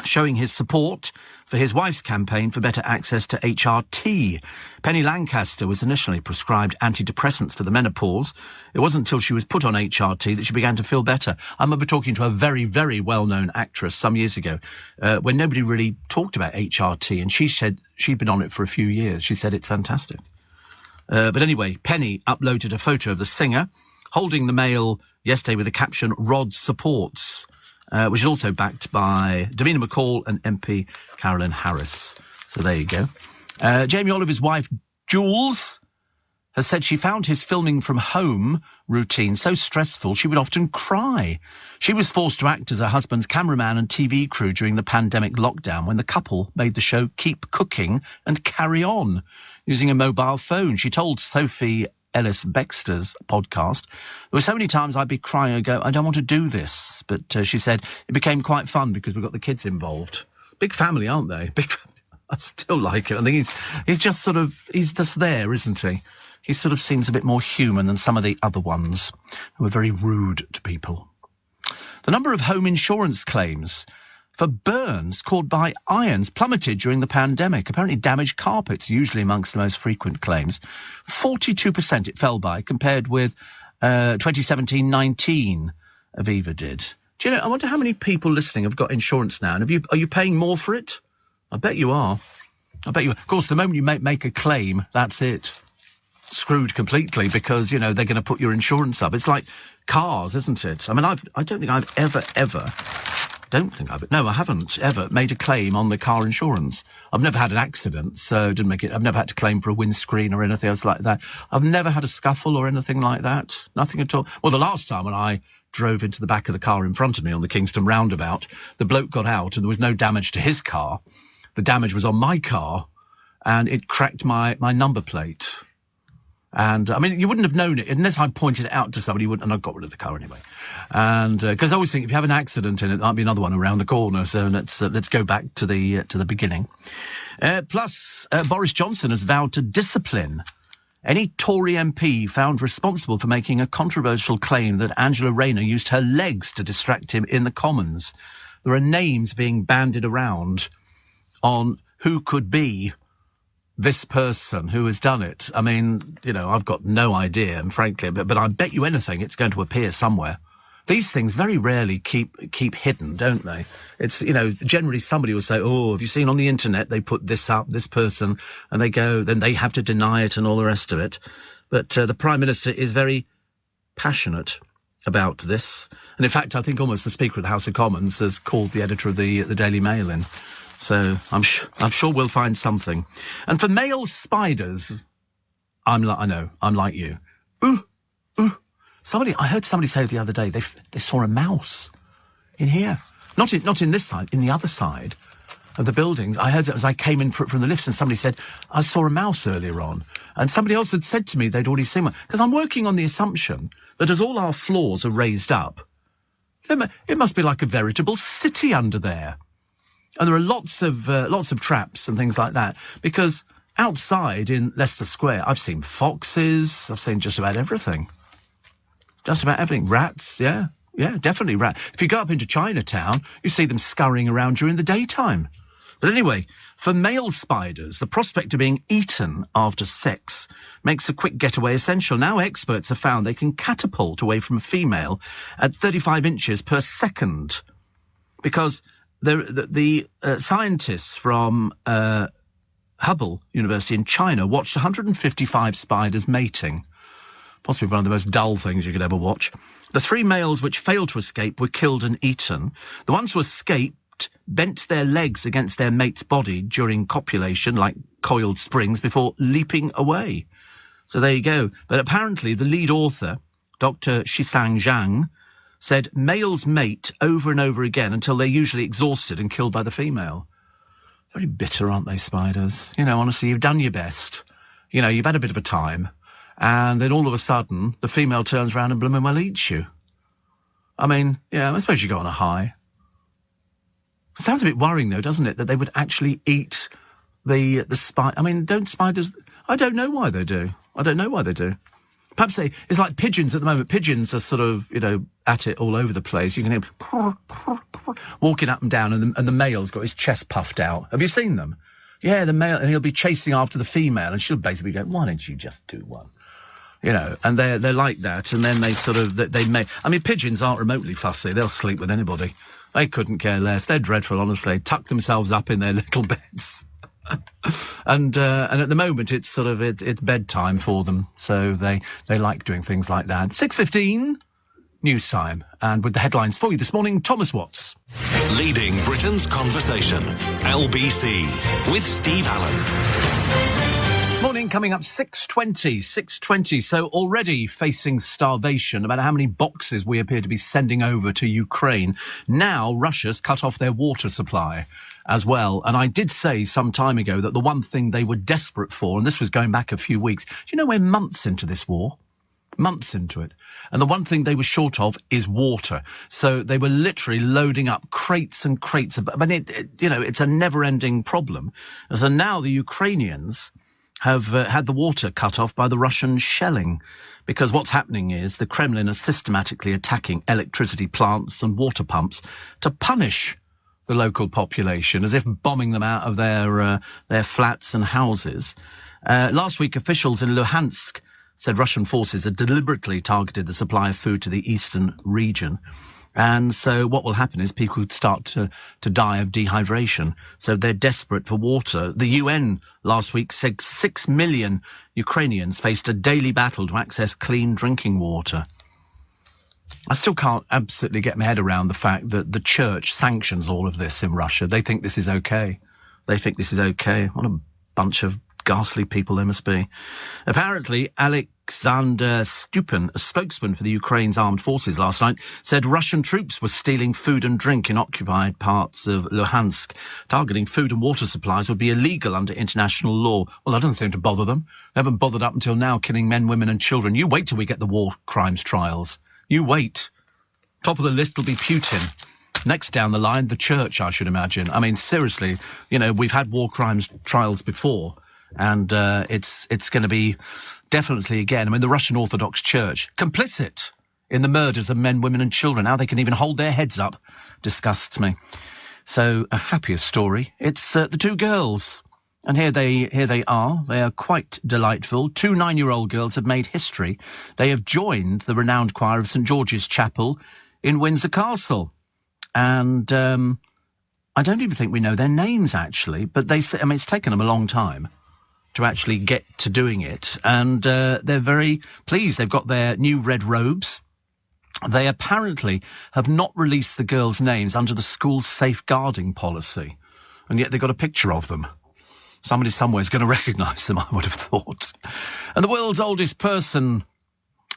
showing his support for his wife's campaign for better access to HRT. Penny Lancaster was initially prescribed antidepressants for the menopause. It wasn't until she was put on HRT that she began to feel better. I remember talking to a very, very well-known actress some years ago when nobody really talked about HRT, and she said she'd been on it for a few years. She said it's fantastic. But anyway, Penny uploaded a photo of the singer holding the mail yesterday with the caption, "Rod supports," which is also backed by Davina McCall and MP Carolyn Harris. So there you go. Jamie Oliver's wife, Jules, has said she found his filming from home routine so stressful she would often cry. She was forced to act as her husband's cameraman and TV crew during the pandemic lockdown when the couple made the show Keep Cooking and Carry On using a mobile phone. She told Sophie Ellis Bextor's podcast, "There were so many times I'd be crying and go, I don't want to do this." But she said it became quite fun because we got the kids involved. Big family, aren't they? Big. I still like it. I think he's just sort of, he's just there, isn't he? He sort of seems a bit more human than some of the other ones who are very rude to people. The number of home insurance claims for burns caused by irons plummeted during the pandemic. Apparently damaged carpets, usually amongst the most frequent claims. 42% it fell by, compared with 2017-19 Aviva did. Do you know, I wonder how many people listening have got insurance now, and are you paying more for it? I bet you are. I bet you are. Of course, the moment you make a claim, that's it. Screwed completely, because, you know, they're going to put your insurance up. It's like cars, isn't it? I mean, I don't think I've ever I haven't ever made a claim on the car insurance. I've never had an accident, so I've never had to claim for a windscreen or anything else like that. I've never had a scuffle or anything like that. Nothing at all. Well, the last time when I drove into the back of the car in front of me on the Kingston roundabout, the bloke got out and there was no damage to his car. The damage was on my car, and it cracked my number plate. And, I mean, you wouldn't have known it unless I pointed it out to somebody, and I got rid of the car anyway. And, because I always think if you have an accident in it, there might be another one around the corner, so let's go back to the beginning. Plus, Boris Johnson has vowed to discipline any Tory MP found responsible for making a controversial claim that Angela Rayner used her legs to distract him in the Commons. There are names being bandied around on who could be this person who has done it. I mean, you know, I've got no idea, and frankly, but I bet you anything it's going to appear somewhere. These things very rarely keep hidden, don't they? It's, you know, generally somebody will say, "Oh, have you seen on the internet they put this up, this person," and they go, then they have to deny it and all the rest of it. But the Prime Minister is very passionate about this, and in fact, I think almost the Speaker of the House of Commons has called the editor of the Daily Mail in. So I'm sure we'll find something. And for male spiders, I'm like you. Ooh. I heard somebody say the other day they saw a mouse in here. Not in this side, in the other side of the building. I heard it as I came in from the lifts, and somebody said, "I saw a mouse earlier on." And somebody else had said to me they'd already seen one. Because I'm working on the assumption that as all our floors are raised up, it must be like a veritable city under there. And there are lots of traps and things like that, because outside in Leicester Square, I've seen foxes, I've seen just about everything. Just about everything. Rats, yeah, definitely rats. If you go up into Chinatown, you see them scurrying around during the daytime. But anyway, for male spiders, the prospect of being eaten after sex makes a quick getaway essential. Now experts have found they can catapult away from a female at 35 inches per second, because the scientists from Hubble University in China watched 155 spiders mating. Possibly one of the most dull things you could ever watch. The 3 males which failed to escape were killed and eaten. The ones who escaped bent their legs against their mate's body during copulation, like coiled springs, before leaping away. So there you go. But apparently the lead author, Dr. Shisang Zhang, said males mate over and over again until they're usually exhausted and killed by the female. Very bitter, aren't they, spiders? You know, honestly, you've done your best. You know, you've had a bit of a time, and then all of a sudden, the female turns around and blooming well eats you. I mean, yeah, I suppose you go on a high. It sounds a bit worrying, though, doesn't it, that they would actually eat the spider. I mean, don't spiders... I don't know why they do. Perhaps it's like pigeons at the moment. Pigeons are sort of, at it all over the place. You can hear walking up and down, and the male's got his chest puffed out. Have you seen them? Yeah, the male, and he'll be chasing after the female, and she'll basically go, why don't you just do one? And they're like that, and then they may... I mean, pigeons aren't remotely fussy. They'll sleep with anybody. They couldn't care less. They're dreadful, honestly. Tuck themselves up in their little beds. And at the moment it's it's bedtime for them, so they like doing things like that. 6:15 news time, and with the headlines for you this morning, Thomas Watts. Leading Britain's conversation, LBC, with Steve Allen. Morning, coming up 6:20, so already facing starvation, no matter how many boxes we appear to be sending over to Ukraine. Now Russia's cut off their water supply as well. And I did say some time ago that the one thing they were desperate for, and this was going back a few weeks, do you know we're months into this war? Months into it. And the one thing they were short of is water. So they were literally loading up crates and crates of... I mean, it's a never-ending problem. So now the Ukrainians have had the water cut off by the Russian shelling. Because what's happening is the Kremlin are systematically attacking electricity plants and water pumps to punish the local population, as if bombing them out of their flats and houses. Last week, officials in Luhansk said Russian forces had deliberately targeted the supply of food to the eastern region. And so what will happen is people could start to die of dehydration. So they're desperate for water. The UN last week said 6 million Ukrainians faced a daily battle to access clean drinking water. I still can't absolutely get my head around the fact that the church sanctions all of this in Russia. They think this is okay. What a bunch of ghastly people they must be. Apparently, Alexander Stupin, a spokesman for the Ukraine's armed forces last night, said Russian troops were stealing food and drink in occupied parts of Luhansk. Targeting food and water supplies would be illegal under international law. Well, that doesn't seem to bother them. They haven't bothered up until now, killing men, women and children. You wait till we get the war crimes trials. You wait. Top of the list will be Putin. Next down the line, the church, I should imagine. I mean, seriously, we've had war crimes trials before, and it's going to be definitely again. I mean, the Russian Orthodox Church, complicit in the murders of men, women and children. How they can even hold their heads up disgusts me. So, a happier story. It's the two girls. And here they are. They are quite delightful. Two 9-year-old girls have made history. They have joined the renowned choir of St George's Chapel in Windsor Castle. And I don't even think we know their names, actually. But they say, I mean, it's taken them a long time to actually get to doing it. And they're very pleased. They've got their new red robes. They apparently have not released the girls' names under the school's safeguarding policy. And yet they've got a picture of them. Somebody somewhere is going to recognise them, I would have thought. And the world's oldest person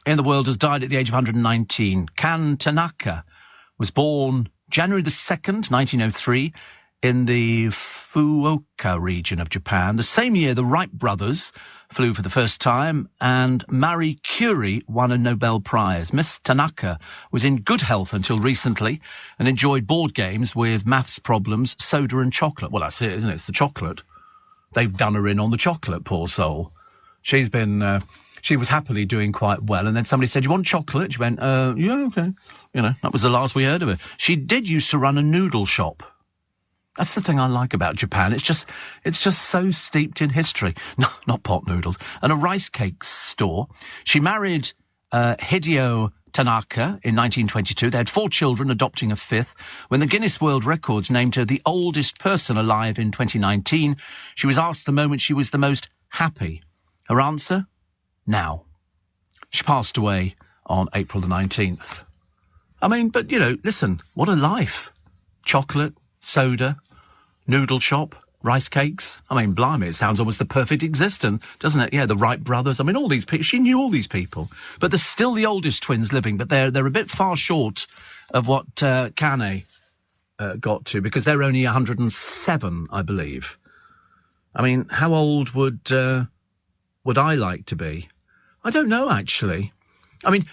in the world has died at the age of 119. Kan Tanaka was born January the 2nd, 1903, in the Fukuoka region of Japan. The same year, the Wright brothers flew for the first time, and Marie Curie won a Nobel Prize. Miss Tanaka was in good health until recently and enjoyed board games with maths problems, soda and chocolate. Well, that's it, isn't it? It's the chocolate. They've done her in on the chocolate, poor soul. She's been, she was happily doing quite well. And then somebody said, you want chocolate? She went, yeah, okay. That was the last we heard of her. She did used to run a noodle shop. That's the thing I like about Japan. It's just so steeped in history. No, not pot noodles. And a rice cake store. She married Hideo Tanaka in 1922. They had 4 children, adopting a 5th. When the Guinness World Records named her the oldest person alive in 2019, she was asked the moment she was the most happy. Her answer? Now. She passed away on April the 19th. I mean, but, listen, what a life. Chocolate, soda, noodle shop, rice cakes. I mean, blimey, it sounds almost the perfect existence, doesn't it? Yeah, the Wright brothers. I mean, all these people. She knew all these people. But they're still the oldest twins living, but they're a bit far short of what Kane got to, because they're only 107, I believe. I mean, how old would I like to be? I don't know, actually. I mean,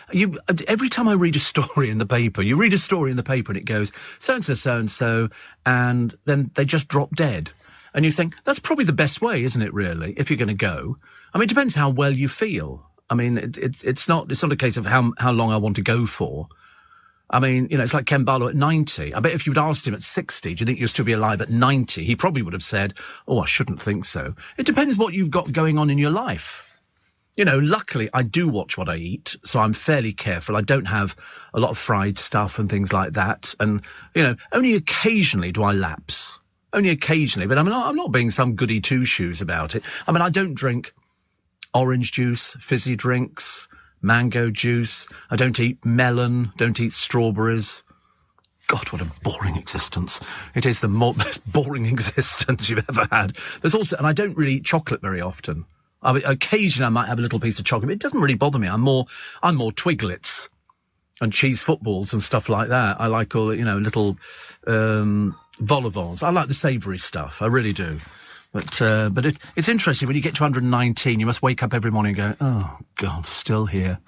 every time I read a story in the paper, and it goes, so-and-so, so-and-so, and then they just drop dead. And you think, that's probably the best way, isn't it, really, if you're going to go? I mean, it depends how well you feel. I mean, it's not a case of how long I want to go for. I mean, it's like Ken Barlow at 90. I bet if you'd asked him at 60, do you think you'll still be alive at 90? He probably would have said, oh, I shouldn't think so. It depends what you've got going on in your life. Luckily, I do watch what I eat, so I'm fairly careful. I don't have a lot of fried stuff and things like that. And, only occasionally do I lapse. Only occasionally. But I'm not being some goody two-shoes about it. I mean, I don't drink orange juice, fizzy drinks, mango juice. I don't eat melon, don't eat strawberries. God, what a boring existence. It is the most boring existence you've ever had. There's also, and I don't really eat chocolate very often. I mean, occasionally I might have a little piece of chocolate, but it doesn't really bother me. I'm more Twiglets and cheese footballs and stuff like that. I like all, little vol au vents. I like the savoury stuff. I really do. But it's interesting when you get to 119, you must wake up every morning and go, oh, God, still here.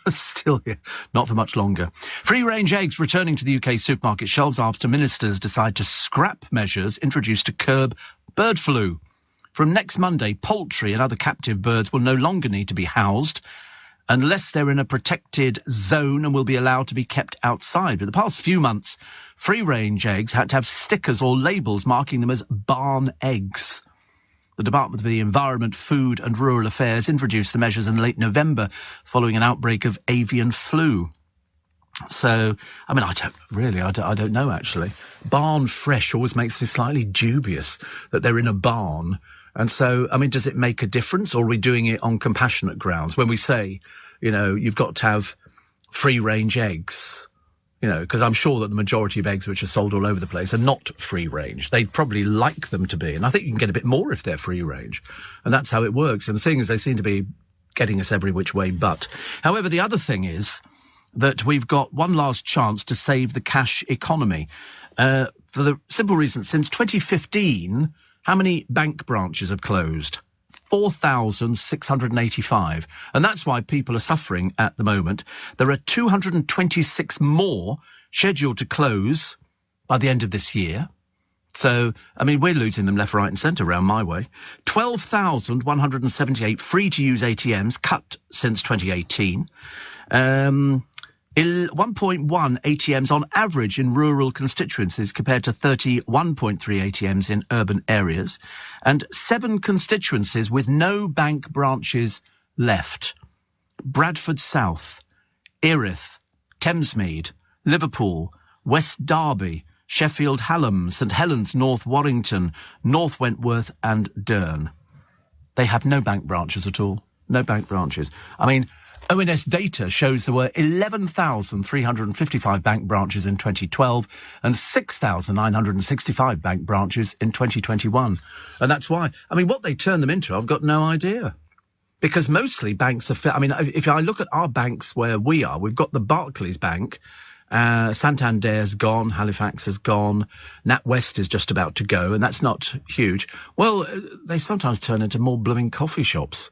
Still here. Not for much longer. Free-range eggs returning to the UK supermarket shelves after ministers decide to scrap measures introduced to curb bird flu. From next Monday, poultry and other captive birds will no longer need to be housed unless they're in a protected zone and will be allowed to be kept outside. For the past few months, free-range eggs had to have stickers or labels marking them as barn eggs. The Department of the Environment, Food and Rural Affairs introduced the measures in late November following an outbreak of avian flu. So, I mean, I don't know, actually. Barn fresh always makes me slightly dubious that they're in a barn. And so, I mean, does it make a difference, or are we doing it on compassionate grounds? When we say, you've got to have free-range eggs, because I'm sure that the majority of eggs which are sold all over the place are not free-range. They'd probably like them to be, and I think you can get a bit more if they're free-range. And that's how it works. And seeing as they seem to be getting us every which way but. However, the other thing is that we've got one last chance to save the cash economy. For the simple reason, since 2015... how many bank branches have closed? 4,685. And that's why people are suffering at the moment. There are 226 more scheduled to close by the end of this year. So, I mean, we're losing them left, right and centre around my way. 12,178 free-to-use ATMs cut since 2018. 1.1 ATMs on average in rural constituencies compared to 31.3 ATMs in urban areas, and 7 constituencies with no bank branches left. Bradford South, Erith, Thamesmead, Liverpool, West Derby, Sheffield Hallam, St Helens, North Warrington, North Wentworth and Dearne. They have no bank branches at all. No bank branches. I mean, ONS data shows there were 11,355 bank branches in 2012 and 6,965 bank branches in 2021. And that's why, I mean, what they turn them into, I've got no idea. Because mostly banks are, I mean, if I look at our banks where we are, we've got the Barclays Bank, Santander's gone, Halifax has gone, NatWest is just about to go, and that's not huge. Well, they sometimes turn into more blooming coffee shops.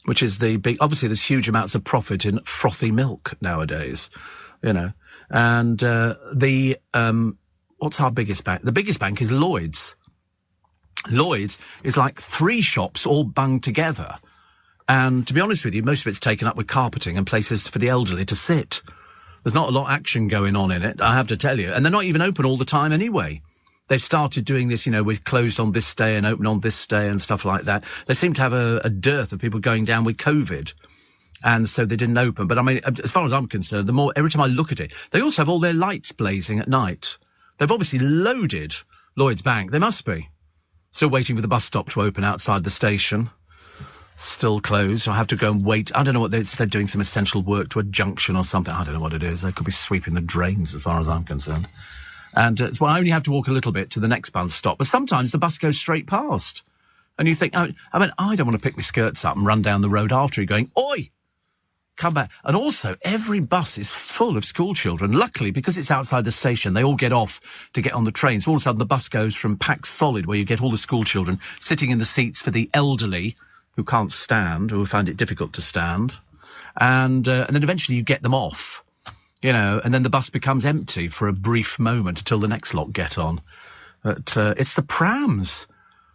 Which is the big, obviously there's huge amounts of profit in frothy milk nowadays, and what's our biggest bank? The biggest bank is Lloyds. Lloyds is like 3 shops all bunged together. And to be honest with you, most of it's taken up with carpeting and places for the elderly to sit. There's not a lot of action going on in it, I have to tell you. And they're not even open all the time anyway. They've started doing this, we're closed on this day and open on this day and stuff like that. They seem to have a dearth of people going down with COVID. And so they didn't open. But I mean, as far as I'm concerned, every time I look at it, they also have all their lights blazing at night. They've obviously loaded Lloyds Bank. They must be. Still waiting for the bus stop to open outside the station. Still closed. So I have to go and wait. I don't know what they're doing, some essential work to a junction or something. I don't know what it is. They could be sweeping the drains as far as I'm concerned. And so I only have to walk a little bit to the next bus stop. But sometimes the bus goes straight past. And you think, I don't want to pick my skirts up and run down the road after you going, oi, come back. And also, every bus is full of school children. Luckily, because it's outside the station, they all get off to get on the train. So all of a sudden, the bus goes from packed solid, where you get all the school children sitting in the seats for the elderly who can't stand, who find it difficult to stand. And then eventually you get them off. And then the bus becomes empty for a brief moment until the next lot get on. But it's the prams.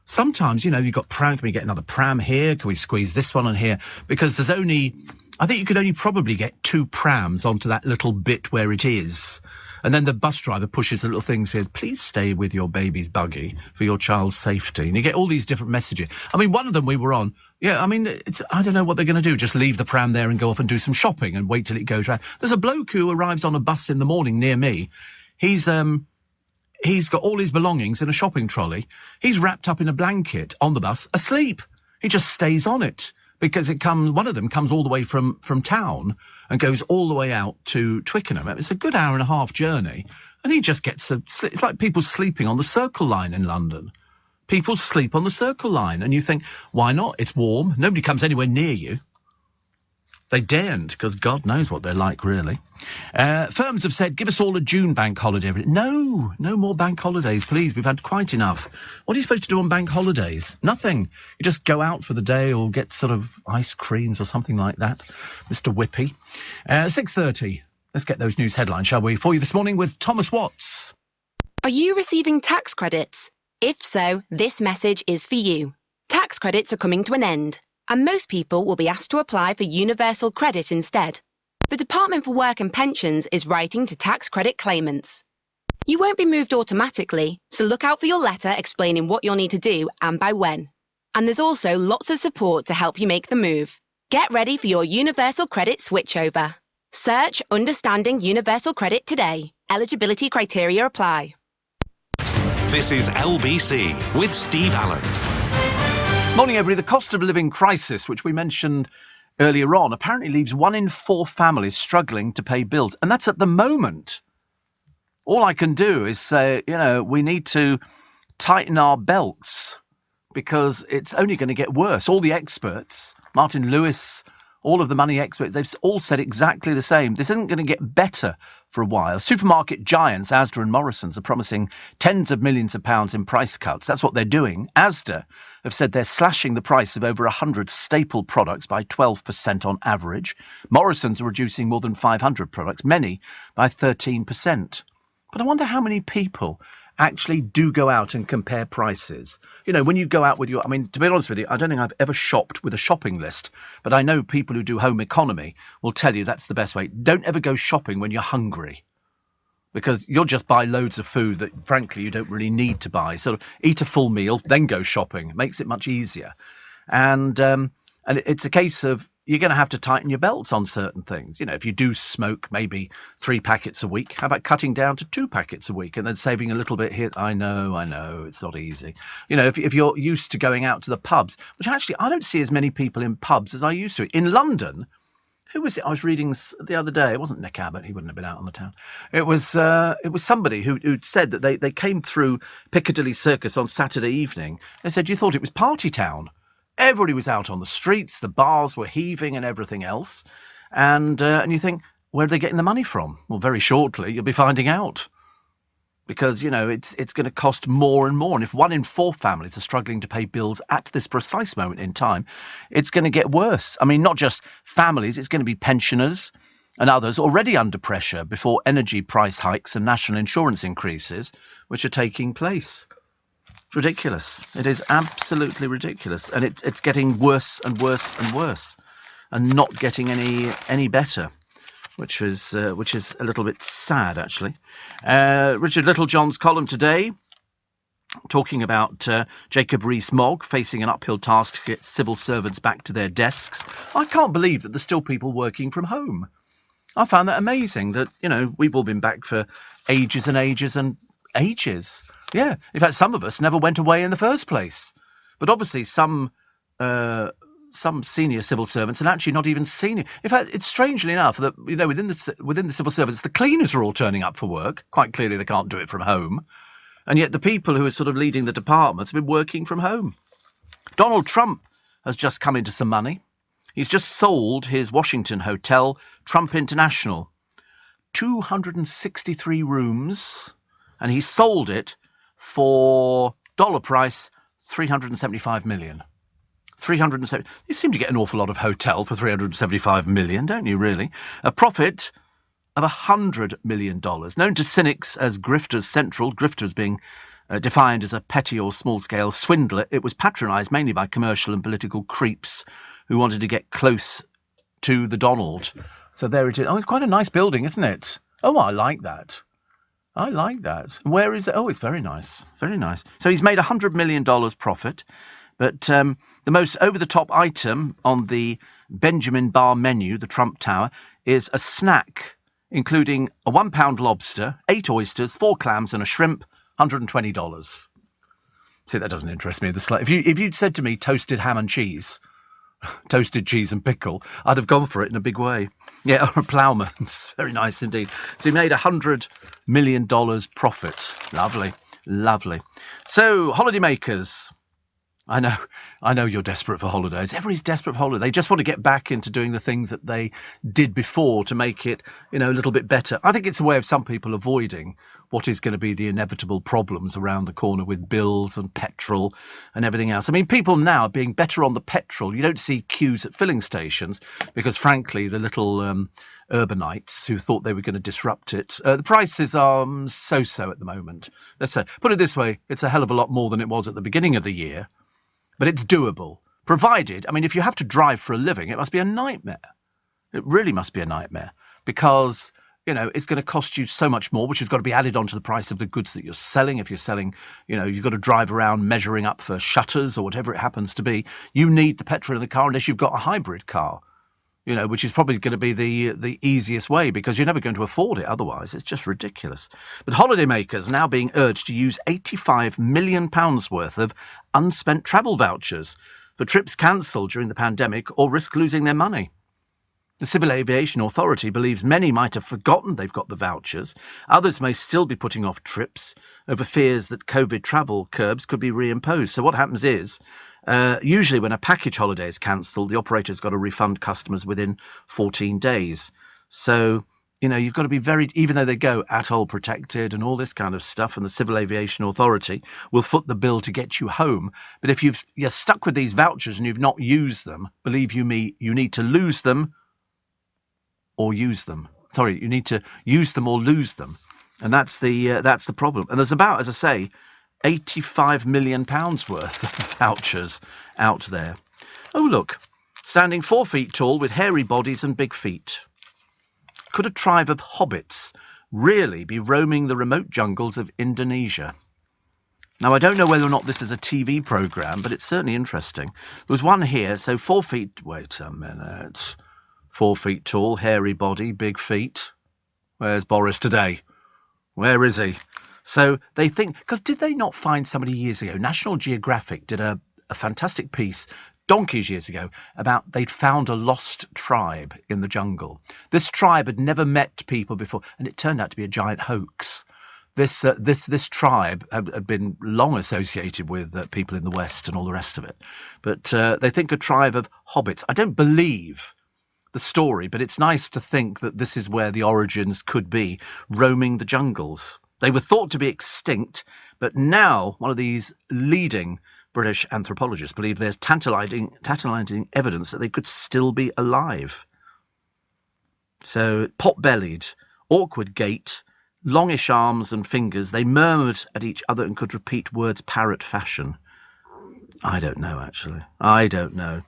Sometimes, you've got pram. Can we get another pram here? Can we squeeze this one on here? Because I think you could only probably get 2 prams onto that little bit where it is. And then the bus driver pushes the little thing, says, please stay with your baby's buggy for your child's safety. And you get all these different messages. I mean, one of them we were on. Yeah, I mean, I don't know what they're going to do. Just leave the pram there and go off and do some shopping and wait till it goes round. There's a bloke who arrives on a bus in the morning near me. He's got all his belongings in a shopping trolley. He's wrapped up in a blanket on the bus, asleep. He just stays on it because one of them comes all the way from town and goes all the way out to Twickenham. It's a good hour and a half journey. And he just gets it's like people sleeping on the Circle Line in London. People sleep on the Circle Line. And you think, why not? It's warm. Nobody comes anywhere near you. They daren't, because God knows what they're like, really. Firms have said, give us all a June bank holiday. No more bank holidays, please. We've had quite enough. What are you supposed to do on bank holidays? Nothing. You just go out for the day or get sort of ice creams or something like that, Mr. Whippy. 6:30. Let's get those news headlines, shall we, for you this morning with Thomas Watts. Are you receiving tax credits? If so, this message is for you. Tax credits are coming to an end, and most people will be asked to apply for universal credit instead. The Department for Work and Pensions is writing to tax credit claimants. You won't be moved automatically, so look out for your letter explaining what you'll need to do and by when. And there's also lots of support to help you make the move. Get ready for your universal credit switchover. Search Understanding Universal Credit today. Eligibility criteria apply. This is LBC with Steve Allen. Morning, everybody. The cost of living crisis, which we mentioned earlier on, apparently leaves 1 in 4 families struggling to pay bills. And that's at the moment. All I can do is say, we need to tighten our belts because it's only going to get worse. All the experts, Martin Lewis, all of the money experts, they've all said exactly the same. This isn't going to get better for a while. Supermarket giants, Asda and Morrisons, are promising tens of millions of pounds in price cuts. That's what they're doing. Asda have said they're slashing the price of over 100 staple products by 12% on average. Morrisons are reducing more than 500 products, many by 13%. But I wonder how many people actually do go out and compare prices. When you go out with to be honest with you, I don't think I've ever shopped with a shopping list, but I know people who do home economy will tell you that's the best way. Don't ever go shopping when you're hungry, because you'll just buy loads of food that, frankly, you don't really need to buy. Sort of eat a full meal, then go shopping. It makes it much easier. And it's a case of you're going to have to tighten your belts on certain things. If you do smoke maybe 3 packets a week, how about cutting down to 2 packets a week and then saving a little bit here? I know, it's not easy. If you're used to going out to the pubs, which actually I don't see as many people in pubs as I used to. In London, who was it I was reading the other day? It wasn't Nick Abbott. He wouldn't have been out on the town. It was somebody who'd said that they came through Piccadilly Circus on Saturday evening. They said, you thought it was party town. Everybody was out on the streets, the bars were heaving and everything else. And you think, where are they getting the money from? Well, very shortly, you'll be finding out. Because, it's going to cost more and more. And if 1 in 4 families are struggling to pay bills at this precise moment in time, it's going to get worse. I mean, not just families, it's going to be pensioners and others already under pressure before energy price hikes and national insurance increases, which are taking place. Ridiculous. It is absolutely ridiculous, and it's getting worse and worse and worse, and not getting any better, which is a little bit sad, actually. Richard Littlejohn's column today, talking about Jacob Rees-Mogg facing an uphill task to get civil servants back to their desks. I can't believe that there's still people working from home. I found that amazing. That we've all been back for ages and ages and ages. Yeah, in fact, some of us never went away in the first place. But obviously some senior civil servants are actually not even senior. In fact, it's strangely enough that, within the civil service, the cleaners are all turning up for work. Quite clearly they can't do it from home. And yet the people who are sort of leading the departments have been working from home. Donald Trump has just come into some money. He's just sold his Washington hotel, Trump International. 263 rooms, and he sold it for dollar price $375 million. 370. You seem to get an awful lot of hotel for $375 million, don't you, really? A profit of $100 million, known to cynics as Grifters Central, Grifters being Defined as a petty or small-scale swindler, it was patronised mainly by commercial and political creeps who wanted to get close to the Donald. So there it is. Oh, it's quite a nice building, isn't it? Oh, I like that. I like that. Where is it? Oh, it's very nice. Very nice. So he's made $100 million profit. But the most over-the-top item on the Benjamin Bar menu, the Trump Tower, is a snack, including a £1 lobster, 8 oysters, 4 clams and a shrimp, $120. See, that doesn't interest me. If you'd said to me toasted ham and cheese, toasted cheese and pickle, I'd have gone for it in a big way. Yeah, or a ploughman's. Very nice indeed. So he made $100 million profit. Lovely, lovely. So, holidaymakers. I know you're desperate for holidays. Everybody's desperate for holidays. They just want to get back into doing the things that they did before to make it, a little bit better. I think it's a way of some people avoiding what is going to be the inevitable problems around the corner with bills and petrol and everything else. I mean, people now are being better on the petrol. You don't see queues at filling stations because, frankly, the little urbanites who thought they were going to disrupt it, the prices are so-so at the moment. Let's say, put it this way, it's a hell of a lot more than it was at the beginning of the year. But it's doable, provided, if you have to drive for a living, it must be a nightmare. It really must be a nightmare because, it's going to cost you so much more, which has got to be added onto the price of the goods that you're selling. If you're selling, you've got to drive around measuring up for shutters or whatever it happens to be. You need the petrol in the car unless you've got a hybrid car, which is probably going to be the easiest way because you're never going to afford it otherwise. It's just ridiculous. But holidaymakers are now being urged to use £85 million worth of unspent travel vouchers for trips cancelled during the pandemic or risk losing their money. The Civil Aviation Authority believes many might have forgotten they've got the vouchers. Others may still be putting off trips over fears that COVID travel curbs could be reimposed. So what happens is, usually when a package holiday is cancelled, the operator's got to refund customers within 14 days. So, you've got to be even though they go atoll protected and all this kind of stuff, and the Civil Aviation Authority will foot the bill to get you home. But if you're stuck with these vouchers and you've not used them, believe you me, you need to lose them or use them. Sorry, you need to use them or lose them. And that's the problem. And there's about, as I say, £85 million worth of vouchers out there. Oh, look, standing 4 feet tall with hairy bodies and big feet. Could a tribe of hobbits really be roaming the remote jungles of Indonesia? Now, I don't know whether or not this is a TV programme, but it's certainly interesting. There was one here, so 4 feet... Wait a minute. 4 feet tall, hairy body, big feet. Where's Boris today? Where is he? So they think, because did they not find somebody years ago? National Geographic did a fantastic piece donkeys years ago about they'd found a lost tribe in the jungle. This tribe had never met people before, and it turned out to be a giant hoax. This tribe had been long associated with people in the West and all the rest of it. But they think a tribe of hobbits. I don't believe the story, but it's nice to think that this is where the origins could be, roaming the jungles. They were thought to be extinct, but now one of these leading British anthropologists believe there's tantalizing evidence that they could still be alive. So, pot-bellied, awkward gait, longish arms and fingers, they murmured at each other and could repeat words parrot fashion. I don't know, actually. I don't know.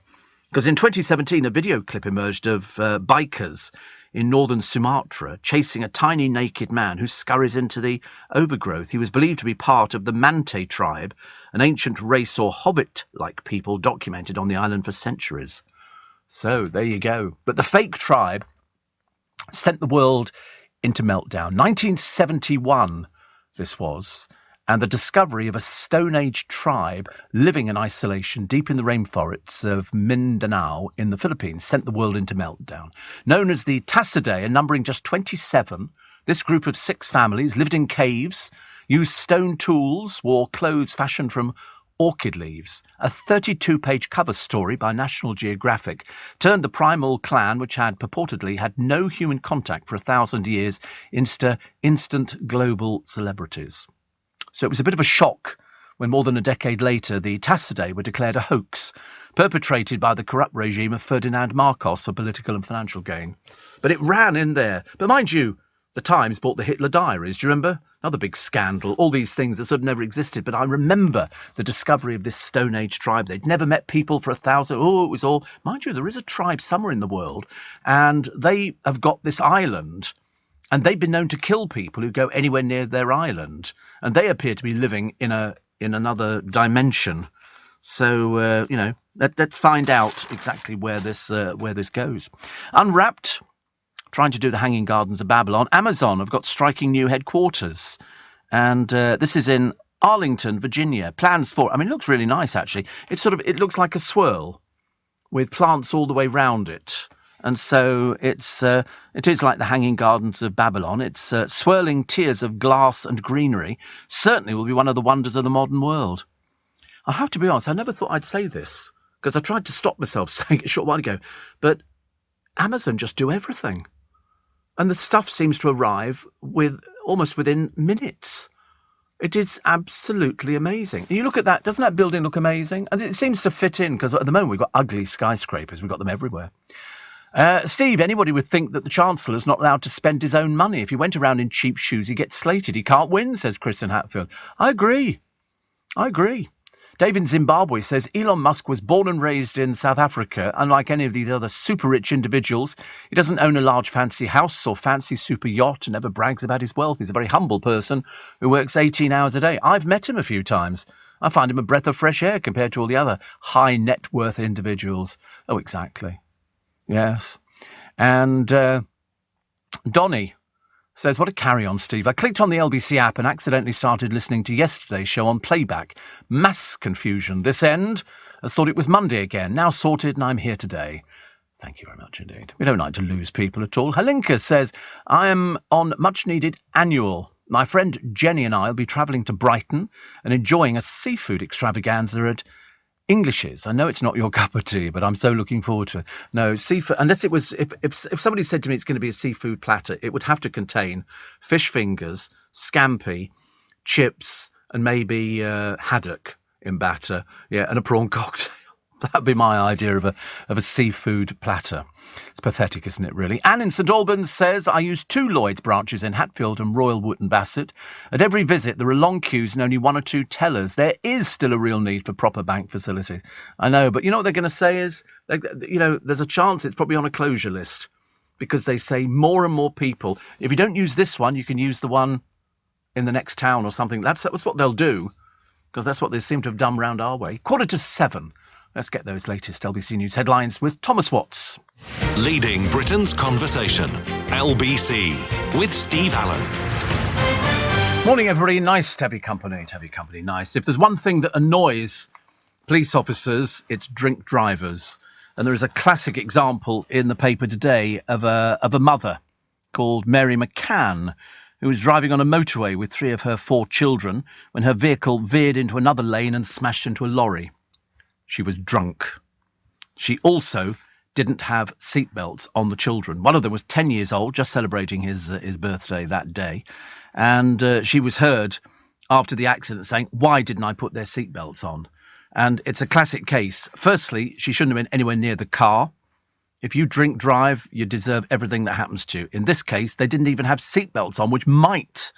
Because in 2017, a video clip emerged of bikers in northern Sumatra chasing a tiny naked man who scurries into the overgrowth. He was believed to be part of the Mante tribe, an ancient race or hobbit-like people documented on the island for centuries. So there you go. But the fake tribe sent the world into meltdown. 1971, this was. And the discovery of a Stone Age tribe living in isolation deep in the rainforests of Mindanao in the Philippines sent the world into meltdown. Known as the Tasidae and numbering just 27, this group of 6 families lived in caves, used stone tools, wore clothes fashioned from orchid leaves. A 32-page cover story by National Geographic turned the primal clan, which had purportedly had no human contact for 1,000 years, into instant global celebrities. So it was a bit of a shock when more than a decade later the Tasidae were declared a hoax perpetrated by the corrupt regime of Ferdinand Marcos for political and financial gain. But it ran in there. But mind you, The Times bought the Hitler Diaries. Do you remember? Another big scandal. All these things that sort of never existed. But I remember the discovery of this Stone Age tribe. They'd never met people for 1,000. Oh, it was all... Mind you, there is a tribe somewhere in the world, and they have got this island, and they've been known to kill people who go anywhere near their island. And they appear to be living in another dimension. So, let's find out exactly where this goes. Unwrapped... trying to do the Hanging Gardens of Babylon. Amazon have got striking new headquarters. And this is in Arlington, Virginia. Plans for... it looks really nice, actually. It looks like a swirl with plants all the way round it. And so it is like the Hanging Gardens of Babylon. It's swirling tiers of glass and greenery. Certainly will be one of the wonders of the modern world. I have to be honest, I never thought I'd say this, because I tried to stop myself saying it a short while ago. But Amazon just do everything. And the stuff seems to arrive almost within minutes. It is absolutely amazing. And you look at that, doesn't that building look amazing? And it seems to fit in, because at the moment we've got ugly skyscrapers. We've got them everywhere. Steve, anybody would think that the Chancellor's not allowed to spend his own money. If he went around in cheap shoes, he gets slated. He can't win, says Chris in Hatfield. I agree. David in Zimbabwe says Elon Musk was born and raised in South Africa. Unlike any of these other super rich individuals, he doesn't own a large fancy house or fancy super yacht and never brags about his wealth. He's a very humble person who works 18 hours a day. I've met him a few times. I find him a breath of fresh air compared to all the other high net worth individuals. Oh, exactly. Yes. And Donny says, what a carry-on, Steve. I clicked on the LBC app and accidentally started listening to yesterday's show on playback. Mass confusion this end. I thought it was Monday again. Now sorted, and I'm here today. Thank you very much indeed. We don't like to lose people at all. Halinka says, I am on much-needed annual. My friend Jenny and I will be travelling to Brighton and enjoying a seafood extravaganza at English's. I know it's not your cup of tea, but I'm so looking forward to it. No, seafood, unless it was, if somebody said to me it's going to be a seafood platter, it would have to contain fish fingers, scampi, chips, and maybe haddock in batter, and a prawn cocktail. That'd be my idea of a seafood platter. It's pathetic, isn't it, really? Anne in St Albans says, I use 2 Lloyds branches in Hatfield and Royal Wootton Bassett. At every visit, there are long queues and only 1 or 2 tellers. There is still a real need for proper bank facilities. I know, but you know what they're going to say is, there's a chance it's probably on a closure list, because they say more and more people, if you don't use this one, you can use the one in the next town or something. That's what they'll do, because that's what they seem to have done round our way. 6:45. Let's get those latest LBC News headlines with Thomas Watts. Leading Britain's conversation. LBC with Steve Allen. Morning, everybody. Nice to have your company. Nice. If there's one thing that annoys police officers, it's drink drivers. And there is a classic example in the paper today of a mother called Mary McCann, who was driving on a motorway with 3 of her 4 children when her vehicle veered into another lane and smashed into a lorry. She was drunk. She also didn't have seatbelts on the children. One of them was 10 years old, just celebrating his birthday that day. And she was heard after the accident saying, why didn't I put their seatbelts on? And it's a classic case. Firstly, she shouldn't have been anywhere near the car. If you drink drive, you deserve everything that happens to you. In this case, they didn't even have seatbelts on, which might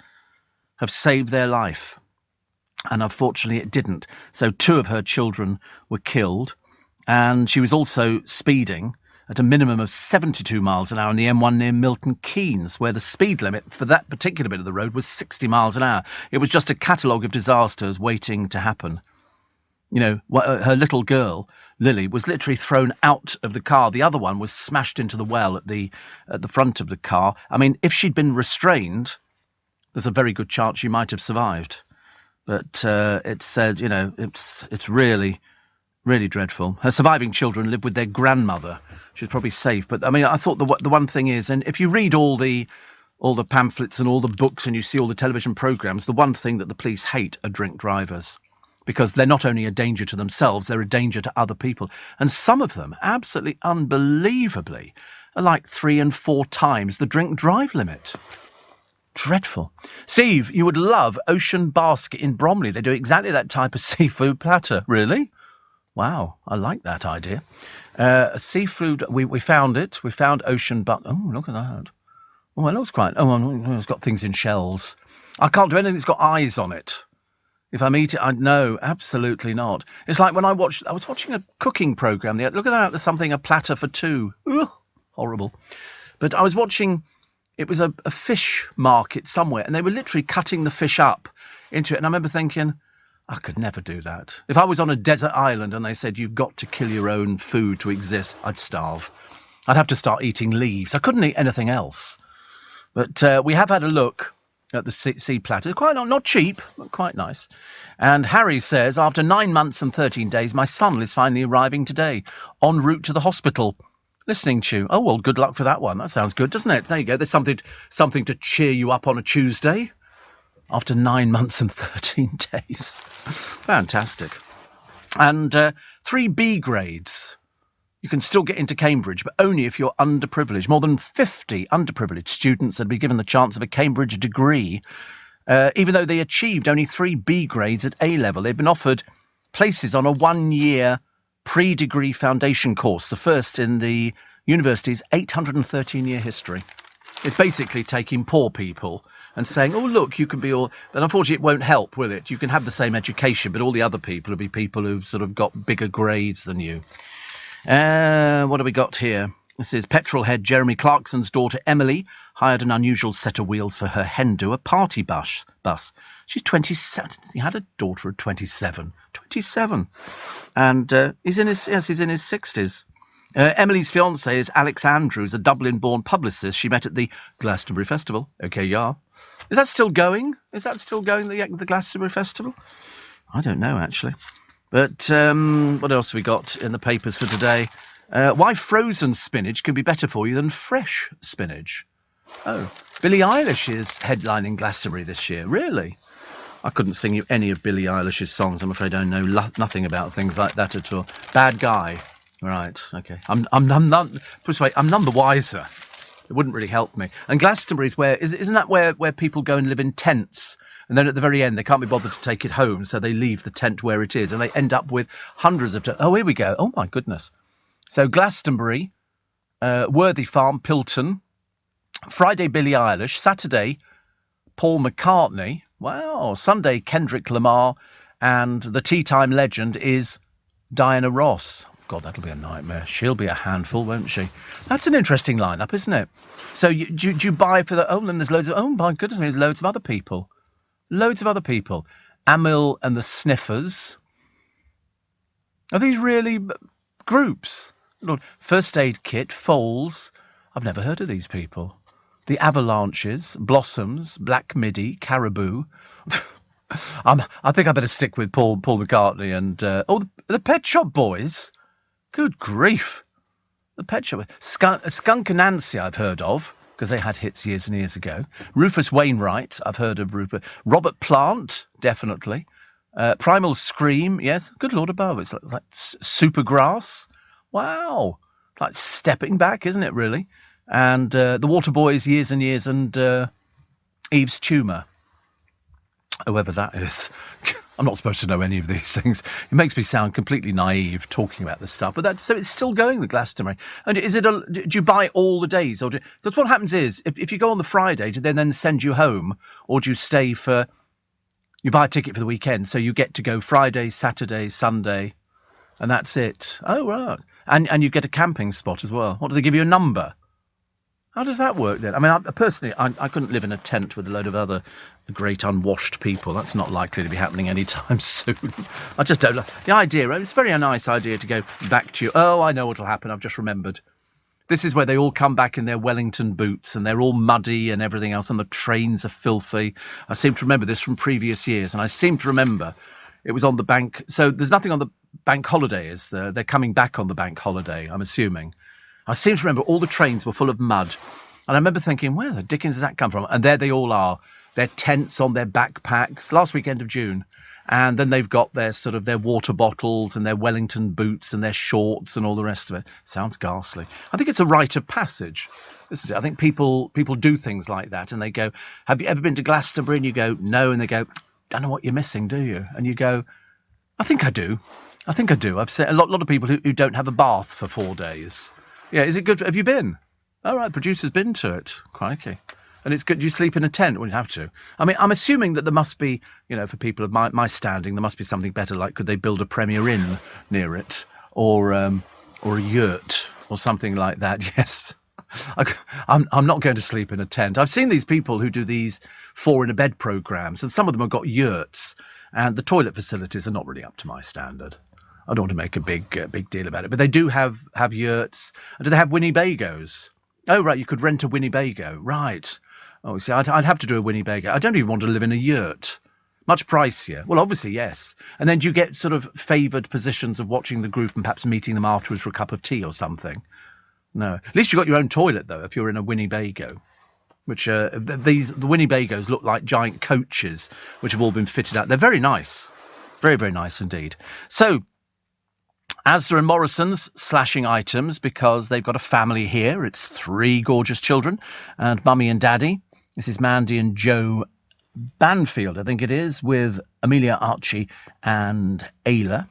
have saved their life. And unfortunately it didn't. So 2 of her children were killed, and she was also speeding at a minimum of 72 miles an hour on the M1 near Milton Keynes, where the speed limit for that particular bit of the road was 60 miles an hour. It was just a catalogue of disasters waiting to happen. Her little girl, Lily, was literally thrown out of the car. The other one was smashed into the well at the front of the car. I mean, if she'd been restrained, there's a very good chance she might have survived. But it said, it's really, really dreadful. Her surviving children live with their grandmother. She's probably safe. But, I mean, I thought the one thing is, and if you read all the pamphlets and all the books and you see all the television programmes, the one thing that the police hate are drink drivers. Because they're not only a danger to themselves, they're a danger to other people. And some of them, absolutely unbelievably, are like 3 and 4 times the drink drive limit. Dreadful. Steve, you would love Ocean Basket in Bromley. They do exactly that type of seafood platter. Really? Wow, I like that idea. Seafood, we found it. We found Ocean Basket. Oh, look at that. Oh, it looks quite... Oh, it's got things in shells. I can't do anything that's got eyes on it. If I'm eating, I'd know. Absolutely not. It's like when I was watching a cooking programme. Look at that. There's something, a platter for two. Ugh, horrible. But I was watching, it was a fish market somewhere, and they were literally cutting the fish up into it. And I remember thinking, I could never do that. If I was on a desert island and they said, you've got to kill your own food to exist, I'd starve. I'd have to start eating leaves. I couldn't eat anything else. But we have had a look at the sea platter. Quite not cheap, but quite nice. And Harry says, after 9 months and 13 days, my son is finally arriving today, en route to the hospital. Listening to you. Oh, well, good luck for that one. That sounds good, doesn't it? There you go. There's something to cheer you up on a Tuesday. After 9 months and 13 days. Fantastic. And 3 B grades. You can still get into Cambridge, but only if you're underprivileged. More than 50 underprivileged students had been given the chance of a Cambridge degree, even though they achieved only 3 B grades at A-level. They've been offered places on a 1-year pre-degree foundation course, the first in the university's 813-year history. It's basically taking poor people and saying, oh, look, you can be all... But unfortunately, it won't help, will it? You can have the same education, but all the other people will be people who've sort of got bigger grades than you. What have we got here? This is petrolhead Jeremy Clarkson's daughter Emily hired an unusual set of wheels for her hen do, a party bus. She's 27. He had a daughter at 27. 27. And he's in his 60s. Emily's fiancé is Alex Andrews, a Dublin-born publicist she met at the Glastonbury Festival. OK, yeah. Is that still going? The Glastonbury Festival? I don't know, actually. But what else have we got in the papers for today? Why frozen spinach can be better for you than fresh spinach. Oh, Billie Eilish is headlining Glastonbury this year. Really? I couldn't sing you any of Billie Eilish's songs. I'm afraid I know nothing about things like that at all. Bad Guy. Right, OK. I'm none the wiser. It wouldn't really help me. And Glastonbury's isn't that where people go and live in tents? And then at the very end, they can't be bothered to take it home, so they leave the tent where it is, and they end up with hundreds of... Oh, here we go. Oh, my goodness. So Glastonbury, Worthy Farm, Pilton, Friday, Billie Eilish, Saturday, Paul McCartney, wow, Sunday, Kendrick Lamar, and the tea time legend is Diana Ross. God, that'll be a nightmare. She'll be a handful, won't she? That's an interesting lineup, isn't it? So do you buy for the... Oh, then there's loads of... Oh, my goodness, there's loads of other people. Loads of other people. Amil and the Sniffers. Are these really groups? First Aid Kit, Foals. I've never heard of these people. The Avalanches, Blossoms, Black Midi, Caribou. I think I better stick with Paul McCartney and... the Pet Shop Boys. Good grief. The Pet Shop... Skunk and Nancy I've heard of, because they had hits years and years ago. Rufus Wainwright, I've heard of Rupert. Robert Plant, definitely. Primal Scream, yes. Good Lord above. It's like Supergrass. Wow. Like stepping back, isn't it, really? And the Waterboys, Years and Years, and Eve's Tumour. Whoever that is. I'm not supposed to know any of these things. It makes me sound completely naive talking about this stuff. But so it's still going, the Glastonbury. And do you buy all the days? Because what happens is, if you go on the Friday, do they then send you home? Or do you stay for... You buy a ticket for the weekend, so you get to go Friday, Saturday, Sunday, and that's it. Oh, right. And you get a camping spot as well. What, do they give you a number? How does that work then? I mean, personally, I couldn't live in a tent with a load of other great unwashed people. That's not likely to be happening anytime soon. I just don't like the idea. It's a very nice idea to go back to you. Oh, I know what'll happen. I've just remembered. This is where they all come back in their Wellington boots and they're all muddy and everything else, and the trains are filthy. I seem to remember this from previous years, and I seem to remember it was on the bank. So there's nothing on the bank holiday, is there? They're coming back on the bank holiday, I'm assuming. I seem to remember all the trains were full of mud. And I remember thinking, where the dickens does that come from? And there they all are. Their tents on their backpacks, last weekend of June. And then they've got their sort of their water bottles and their Wellington boots and their shorts and all the rest of it. Sounds ghastly. I think it's a rite of passage. I think people do things like that. And they go, have you ever been to Glastonbury? And you go, no. And they go, don't know what you're missing, do you? And you go, I think I do. I've seen a lot of people who don't have a bath for 4 days. Yeah, is it good? Have you been? All right, producer's been to it. Crikey. And it's good. Do you sleep in a tent? Well, you have to. I mean, I'm assuming that there must be, for people of my standing, there must be something better. Like, could they build a Premier Inn near it, or a yurt, or something like that? Yes. I'm not going to sleep in a tent. I've seen these people who do these 4-in-a-bed programs, and some of them have got yurts, and the toilet facilities are not really up to my standard. I don't want to make a big deal about it, but they do have yurts. And do they have Winnebagos? Oh, right, you could rent a Winnebago. Right. Oh, see, I'd have to do a Winnebago. I don't even want to live in a yurt. Much pricier. Well, obviously, yes. And then do you get sort of favoured positions of watching the group and perhaps meeting them afterwards for a cup of tea or something? No. At least you've got your own toilet, though, if you're in a Winnebago. Which, the Winnebagos look like giant coaches, which have all been fitted out. They're very nice. Very, very nice indeed. So, Asda and Morrison's slashing items because they've got a family here. It's 3 gorgeous children and Mummy and Daddy. This is Mandy and Joe Banfield, I think it is, with Amelia, Archie and Ayla.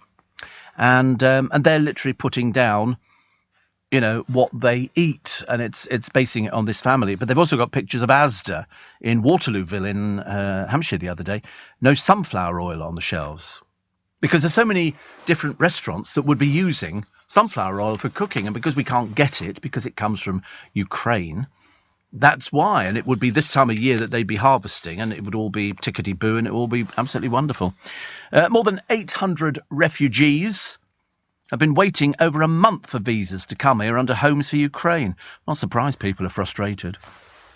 And they're literally putting down, what they eat, and it's basing it on this family. But they've also got pictures of Asda in Waterlooville in Hampshire the other day. No sunflower oil on the shelves. Because there's so many different restaurants that would be using sunflower oil for cooking, and because we can't get it, because it comes from Ukraine, that's why. And it would be this time of year that they'd be harvesting, and it would all be tickety-boo, and it will be absolutely wonderful. More than 800 refugees have been waiting over a month for visas to come here under Homes for Ukraine. Not surprised people are frustrated.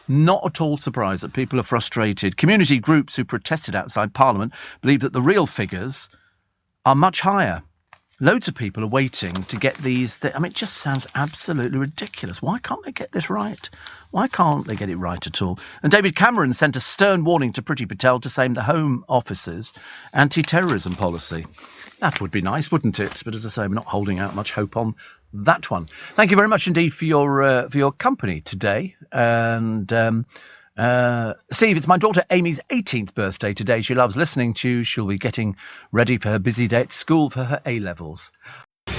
Not at all surprised that people are frustrated. Community groups who protested outside Parliament believe that the real figures are much higher. Loads of people are waiting to get these. It just sounds absolutely ridiculous. Why can't they get this right? Why can't they get it right at all? And David Cameron sent a stern warning to Priti Patel to same the Home Office's anti-terrorism policy. That would be nice, wouldn't it? But as I say, we're not holding out much hope on that one. Thank you very much indeed for your company today. And Steve, it's my daughter Amy's 18th birthday today. She loves listening to you. She'll be getting ready for her busy day at school for her A-levels.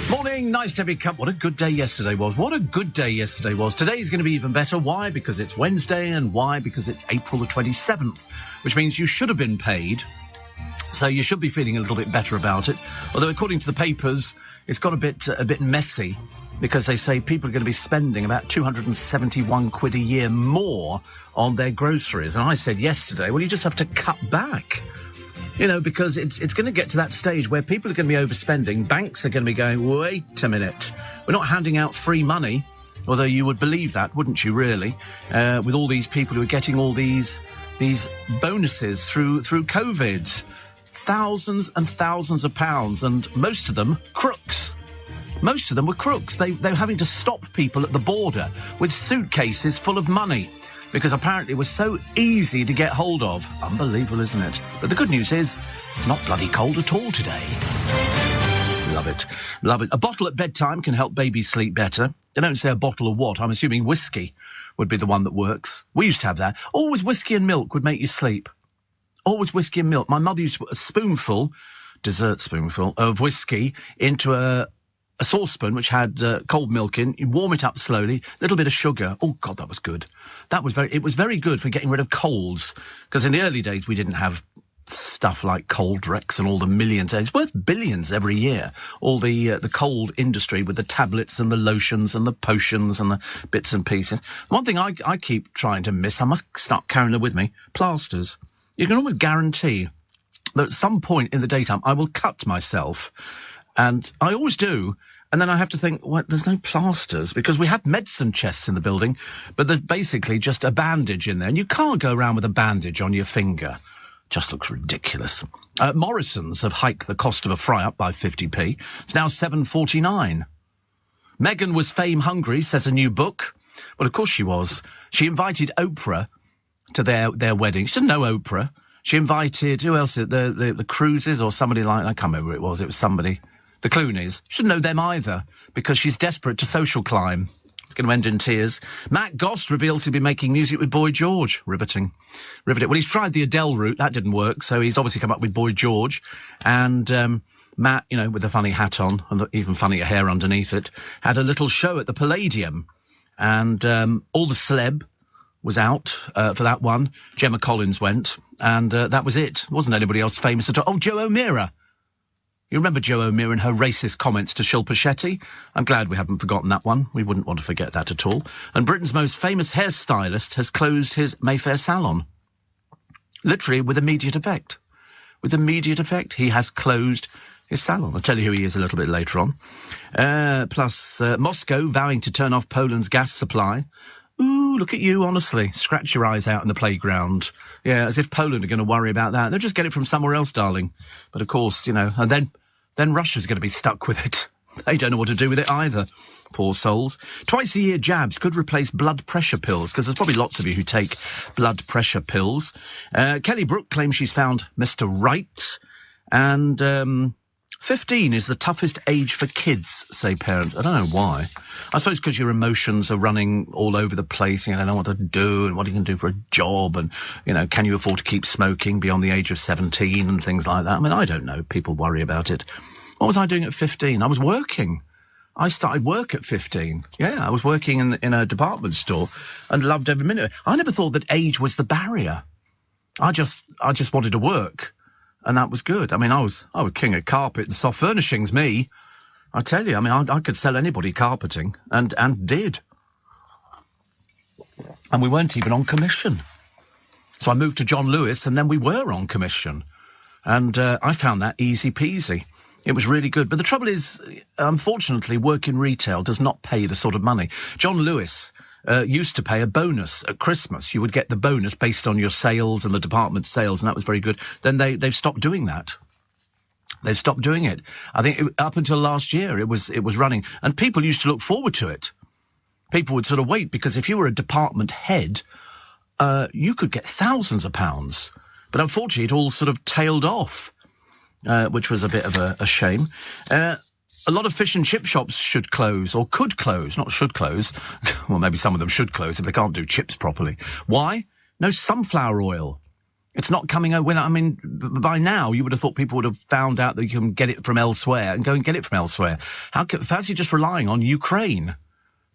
Morning, nice to be What a good day yesterday was. What a good day yesterday was. Today's going to be even better. Why? Because it's Wednesday, and why? Because it's April the 27th, which means you should have been paid. So you should be feeling a little bit better about it. Although according to the papers, it's got a bit messy, because they say people are going to be spending about 271 quid a year more on their groceries. And I said yesterday, well, you just have to cut back. Because it's going to get to that stage where people are going to be overspending. Banks are going to be going, wait a minute, we're not handing out free money. Although you would believe that, wouldn't you, really? With all these people who are getting all these bonuses through COVID. Thousands and thousands of pounds, and most of them crooks. Most of them were crooks. They were having to stop people at the border with suitcases full of money, because apparently it was so easy to get hold of. Unbelievable, isn't it? But the good news is, it's not bloody cold at all today. Love it. Love it. A bottle at bedtime can help babies sleep better. They don't say a bottle of what. I'm assuming whiskey would be the one that works. We used to have that. Always whiskey and milk would make you sleep. Always whiskey and milk. My mother used to put a dessert spoonful of whiskey into a saucepan which had cold milk in. You warm it up slowly, a little bit of sugar. Oh God, that was good. It was very good for getting rid of colds, because in the early days we didn't have stuff like Coldrex and all the millions. It's worth billions every year. All the cold industry with the tablets and the lotions and the potions and the bits and pieces. One thing I keep trying to miss, I must start carrying them with me, plasters. You can almost guarantee that at some point in the daytime I will cut myself, and I always do, and then I have to think, well, there's no plasters, because we have medicine chests in the building, but there's basically just a bandage in there, and you can't go around with a bandage on your finger. Just looks ridiculous. Morrison's have hiked the cost of a fry-up by 50p. It's now $7.49. Meghan was fame hungry, says a new book. Well, of course she was. She invited Oprah to their wedding. She doesn't know Oprah. She invited, who else? The Cruises or somebody like, I can't remember who it was. It was somebody. The Clooneys. She doesn't know them either, because she's desperate to social climb. It's going to end in tears. Matt Goss reveals he'll be making music with Boy George. Riveting. Well, he's tried the Adele route. That didn't work, so he's obviously come up with Boy George. And Matt, with a funny hat on and even funnier hair underneath it, had a little show at the Palladium. And all the celeb was out for that one. Gemma Collins went, and that was it. Wasn't anybody else famous at all. Oh, Jo O'Meara. You remember Jo O'Meara and her racist comments to Shilpa Shetty? I'm glad we haven't forgotten that one. We wouldn't want to forget that at all. And Britain's most famous hairstylist has closed his Mayfair salon. Literally with immediate effect. With immediate effect, he has closed his salon. I'll tell you who he is a little bit later on. Plus, Moscow vowing to turn off Poland's gas supply. Ooh, look at you, honestly. Scratch your eyes out in the playground. Yeah, as if Poland are going to worry about that. They'll just get it from somewhere else, darling. But of course, and then Russia's going to be stuck with it. They don't know what to do with it either. Poor souls. Twice a year jabs could replace blood pressure pills, because there's probably lots of you who take blood pressure pills. Kelly Brook claims she's found Mr. Right. And 15 is the toughest age for kids, say parents. I don't know why. I suppose because your emotions are running all over the place. You don't know what to do and what you can do for a job. And, can you afford to keep smoking beyond the age of 17 and things like that? I mean, I don't know. People worry about it. What was I doing at 15? I was working. I started work at 15. Yeah, I was working in a department store and loved every minute. I never thought that age was the barrier. I just wanted to work. And that was good. I mean, I was king of carpet and soft furnishings, me. I tell you, I mean, I could sell anybody carpeting, and did. And we weren't even on commission. So I moved to John Lewis, and then we were on commission. And I found that easy peasy. It was really good. But the trouble is, unfortunately, work in retail does not pay the sort of money. John Lewis used to pay a bonus at Christmas. You would get the bonus based on your sales and the department sales, and that was very good. Then they've stopped doing that. They've stopped doing it. I think up until last year it was running, and people used to look forward to it. People would sort of wait, because if you were a department head, you could get thousands of pounds. But unfortunately, it all sort of tailed off, which was a bit of a shame. A lot of fish and chip shops should close, or could close, not should close. Well, maybe some of them should close if they can't do chips properly. Why? No sunflower oil. It's not coming out. I mean, by now, you would have thought people would have found out that you can get it from elsewhere and go and get it from elsewhere. Fancy just relying on Ukraine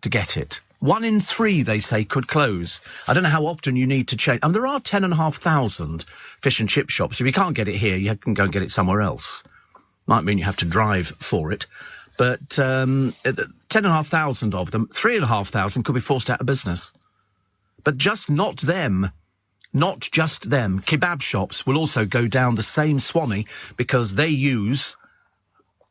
to get it. 1 in 3, they say, could close. I don't know how often you need to change. And there are 10,500 fish and chip shops. If you can't get it here, you can go and get it somewhere else. Might mean you have to drive for it. But 10,500 of them, 3,500 could be forced out of business. But just not them. Not just them. Kebab shops will also go down the same swami, because they use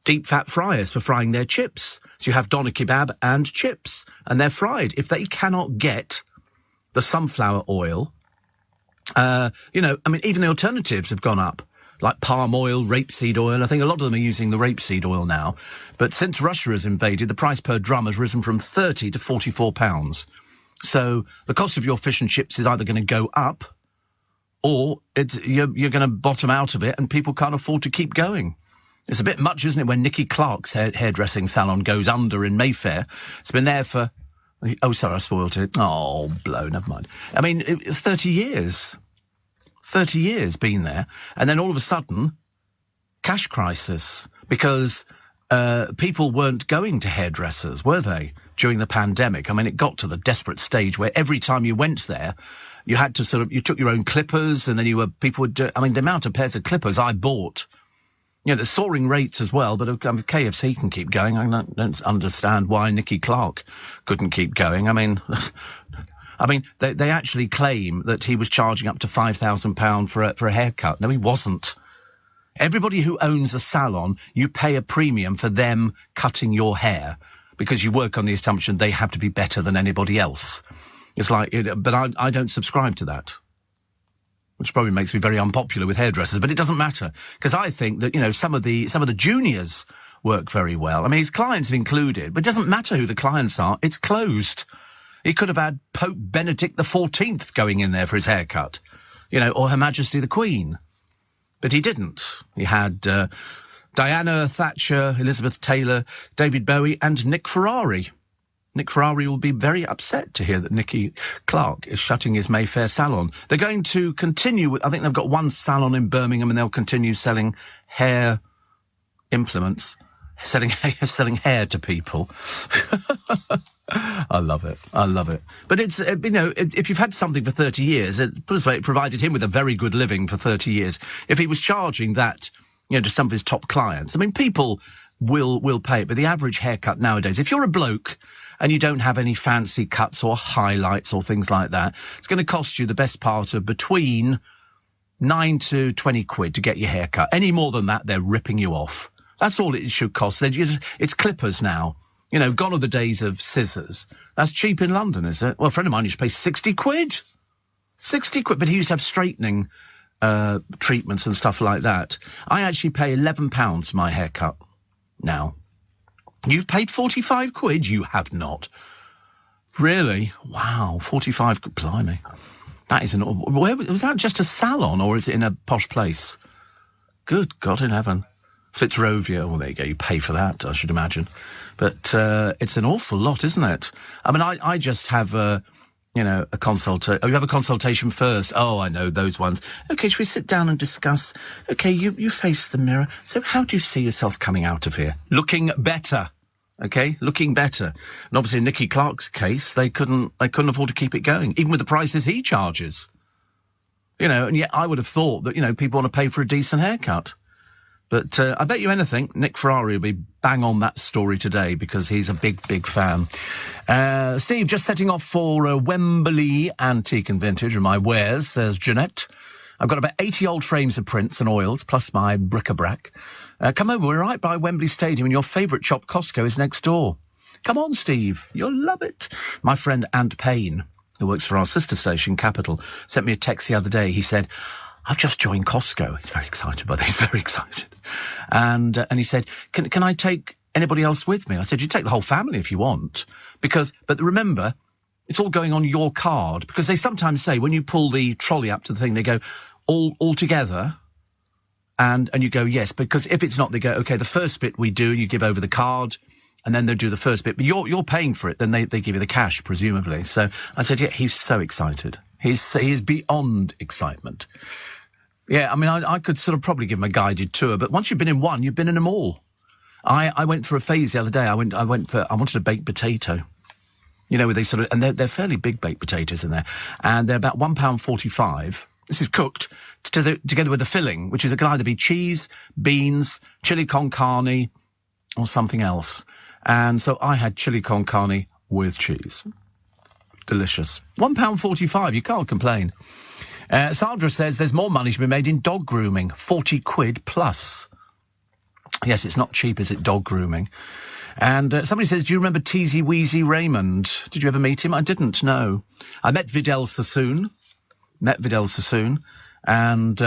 deep fat fryers for frying their chips. So you have doner kebab and chips, and they're fried. If they cannot get the sunflower oil, I mean, even the alternatives have gone up. Like palm oil, rapeseed oil. I think a lot of them are using the rapeseed oil now. But since Russia has invaded, the price per drum has risen from £30 to £44. So the cost of your fish and chips is either going to go up, or you're going to bottom out of it, and people can't afford to keep going. It's a bit much, isn't it, when Nicky Clark's hairdressing salon goes under in Mayfair. It's been there for... Oh, sorry, I spoiled it. Oh, blow, never mind. I mean, 30 years... 30 years been there, and then all of a sudden, cash crisis, because people weren't going to hairdressers, were they, during the pandemic? I mean, it got to the desperate stage where every time you went there, you had to you took your own clippers, and then people would do, I mean, the amount of pairs of clippers I bought, the soaring rates as well, but KFC can keep going. I don't understand why Nicky Clark couldn't keep going. I mean, they actually claim that he was charging up to £5,000 for a haircut. No, he wasn't. Everybody who owns a salon, you pay a premium for them cutting your hair, because you work on the assumption they have to be better than anybody else. It's like, but I don't subscribe to that, which probably makes me very unpopular with hairdressers. But it doesn't matter, because I think that some of the juniors work very well. I mean, his clients have included, but it doesn't matter who the clients are. It's closed. He could have had Pope Benedict XIV going in there for his haircut, or Her Majesty the Queen. But he didn't. He had Diana, Thatcher, Elizabeth Taylor, David Bowie and Nick Ferrari. Nick Ferrari will be very upset to hear that Nicky Clark is shutting his Mayfair salon. They're going to continue. I think they've got one salon in Birmingham, and they'll continue selling hair implements. Selling hair to people. I love it. I love it. But it's, if you've had something for 30 years, put it this way, it provided him with a very good living for 30 years. If he was charging that, to some of his top clients, I mean, people will pay it. But the average haircut nowadays, if you're a bloke and you don't have any fancy cuts or highlights or things like that, it's going to cost you the best part of between 9 to 20 quid to get your hair cut. Any more than that, they're ripping you off. That's all it should cost. It's clippers now. Gone are the days of scissors. That's cheap in London, is it? Well, a friend of mine used to pay 60 quid. 60 quid. But he used to have straightening treatments and stuff like that. I actually pay £11 for my haircut now. You've paid 45 quid? You have not. Really? Wow, 45 quid. Blimey. That is was that just a salon or is it in a posh place? Good God in heaven. Fitzrovia, well, there you go, you pay for that, I should imagine. But it's an awful lot, isn't it? I mean, I just have a consultation. Oh, you have a consultation first. Oh, I know, those ones. Okay, should we sit down and discuss? Okay, you face the mirror. So how do you see yourself coming out of here? Looking better. Okay, looking better. And obviously in Nicky Clark's case, they couldn't afford to keep it going, even with the prices he charges. And yet I would have thought that, people want to pay for a decent haircut. But I bet you anything, Nick Ferrari will be bang on that story today because he's a big, big fan. Steve, just setting off for Wembley Antique and Vintage and my wares, says Jeanette. I've got about 80 old frames of prints and oils, plus my bric-a-brac. Come over, we're right by Wembley Stadium and your favourite shop, Costco, is next door. Come on, Steve, you'll love it. My friend Ant Payne, who works for our sister station, Capital, sent me a text the other day. He said, I've just joined Costco. He's very excited by this, very excited. And he said, can I take anybody else with me? I said, you take the whole family if you want. But remember, it's all going on your card. Because they sometimes say, when you pull the trolley up to the thing, they go, all together. And you go, yes. Because if it's not, they go, okay, the first bit we do, you give over the card. And then they'll do the first bit. But you're paying for it. Then they give you the cash, presumably. So I said, yeah, he's so excited. He is beyond excitement. Yeah, I mean, I could sort of probably give him a guided tour, but once you've been in one, you've been in them all. I went through a phase the other day. I wanted a baked potato. Where they sort of, and they're fairly big baked potatoes in there, and they're about £1.45. This is cooked together with the filling, which can either be cheese, beans, chili con carne, or something else. And so I had chili con carne with cheese. Delicious. £1.45. You can't complain. Sandra says there's more money to be made in dog grooming, 40 quid plus. Yes, it's not cheap, is it, dog grooming? And somebody says, do you remember Teasy Weezy Raymond? Did you ever meet him? I didn't, no. I met Vidal Sassoon. And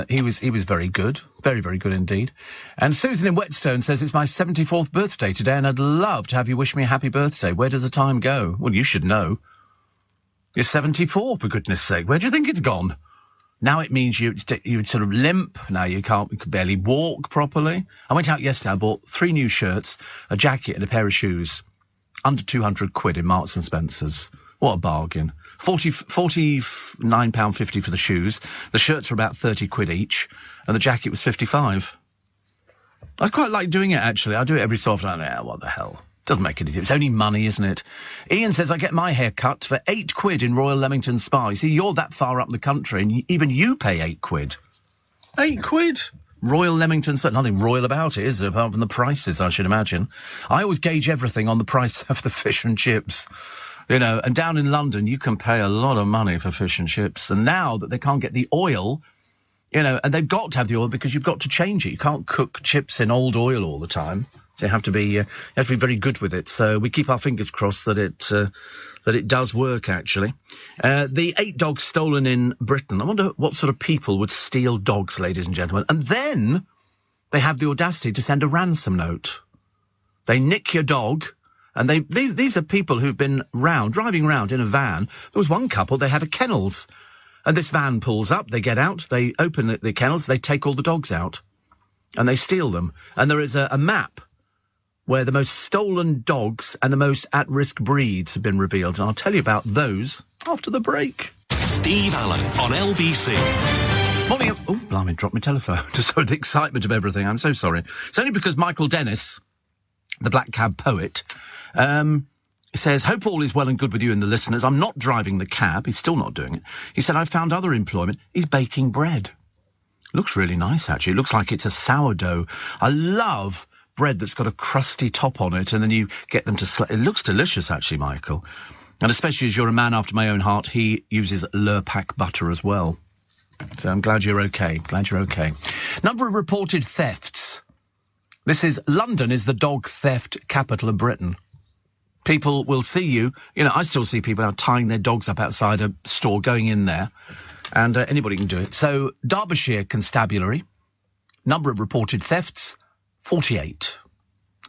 he was very good. Very, very good indeed. And Susan in Whetstone says, it's my 74th birthday today, and I'd love to have you wish me a happy birthday. Where does the time go? Well, you should know. You're 74, for goodness sake. Where do you think it's gone? Now it means you sort of limp. Now you can barely walk properly. I went out yesterday. I bought 3 new shirts, a jacket and a pair of shoes. Under 200 quid in Marks and Spencer's. What a bargain. £49.50 for the shoes. The shirts were about 30 quid each. And the jacket was 55. I quite like doing it, actually. I do it every so often. What the hell? Doesn't make any difference. It's only money, isn't it? Ian says, I get my hair cut for 8 quid in Royal Leamington Spa. You see, you're that far up the country, and even you pay 8 quid. 8 quid? Royal Leamington Spa. Nothing royal about it, is there, apart from the prices, I should imagine. I always gauge everything on the price of the fish and chips. And down in London, you can pay a lot of money for fish and chips. And now that they can't get the oil, and they've got to have the oil because you've got to change it. You can't cook chips in old oil all the time. So you have to be very good with it. So we keep our fingers crossed that it does work, actually. The 8 dogs stolen in Britain. I wonder what sort of people would steal dogs, ladies and gentlemen. And then they have the audacity to send a ransom note. They nick your dog, and these are people who've been driving round in a van. There was one couple, they had a kennels. And this van pulls up, they get out, they open the kennels, they take all the dogs out. And they steal them. And there is a map where the most stolen dogs and the most at-risk breeds have been revealed. And I'll tell you about those after the break. Steve Allen on LBC. Morning. Oh, blimey, dropped my telephone. Just the excitement of everything. I'm so sorry. It's only because Michael Dennis, the Black Cab poet, He says, hope all is well and good with you and the listeners. I'm not driving the cab. He's still not doing it. He said, I found other employment. He's baking bread. Looks really nice, actually. It looks like it's a sourdough. I love bread that's got a crusty top on it, and then you get them to... It looks delicious, actually, Michael. And especially as you're a man after my own heart, he uses Lurpak butter as well. So I'm glad you're okay. Glad you're okay. Number of reported thefts. This is... London is the dog theft capital of Britain. People will see you. You know, I still see people now tying their dogs up outside a store, going in there, and anybody can do it. So, Derbyshire Constabulary, number of reported thefts, 48.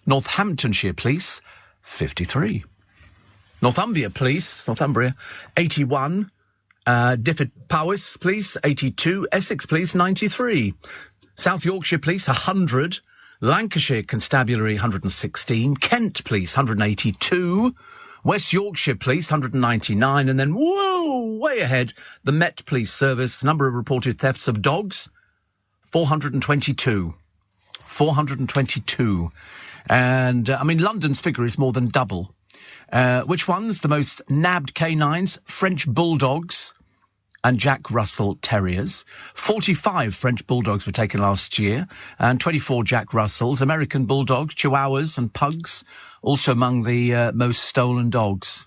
Northamptonshire Police, 53. Northumbria Police, 81. Difford Powys Police, 82. Essex Police, 93. South Yorkshire Police, 100. Lancashire Constabulary, 116. Kent Police, 182. West Yorkshire Police, 199. And then, whoa, way ahead, the Met Police Service, number of reported thefts of dogs, 422. 422. And, I mean, London's figure is more than double. Which ones? The most nabbed canines, French Bulldogs and Jack Russell Terriers. 45 French Bulldogs were taken last year, and 24 Jack Russells. American Bulldogs, Chihuahuas and Pugs, also among the most stolen dogs.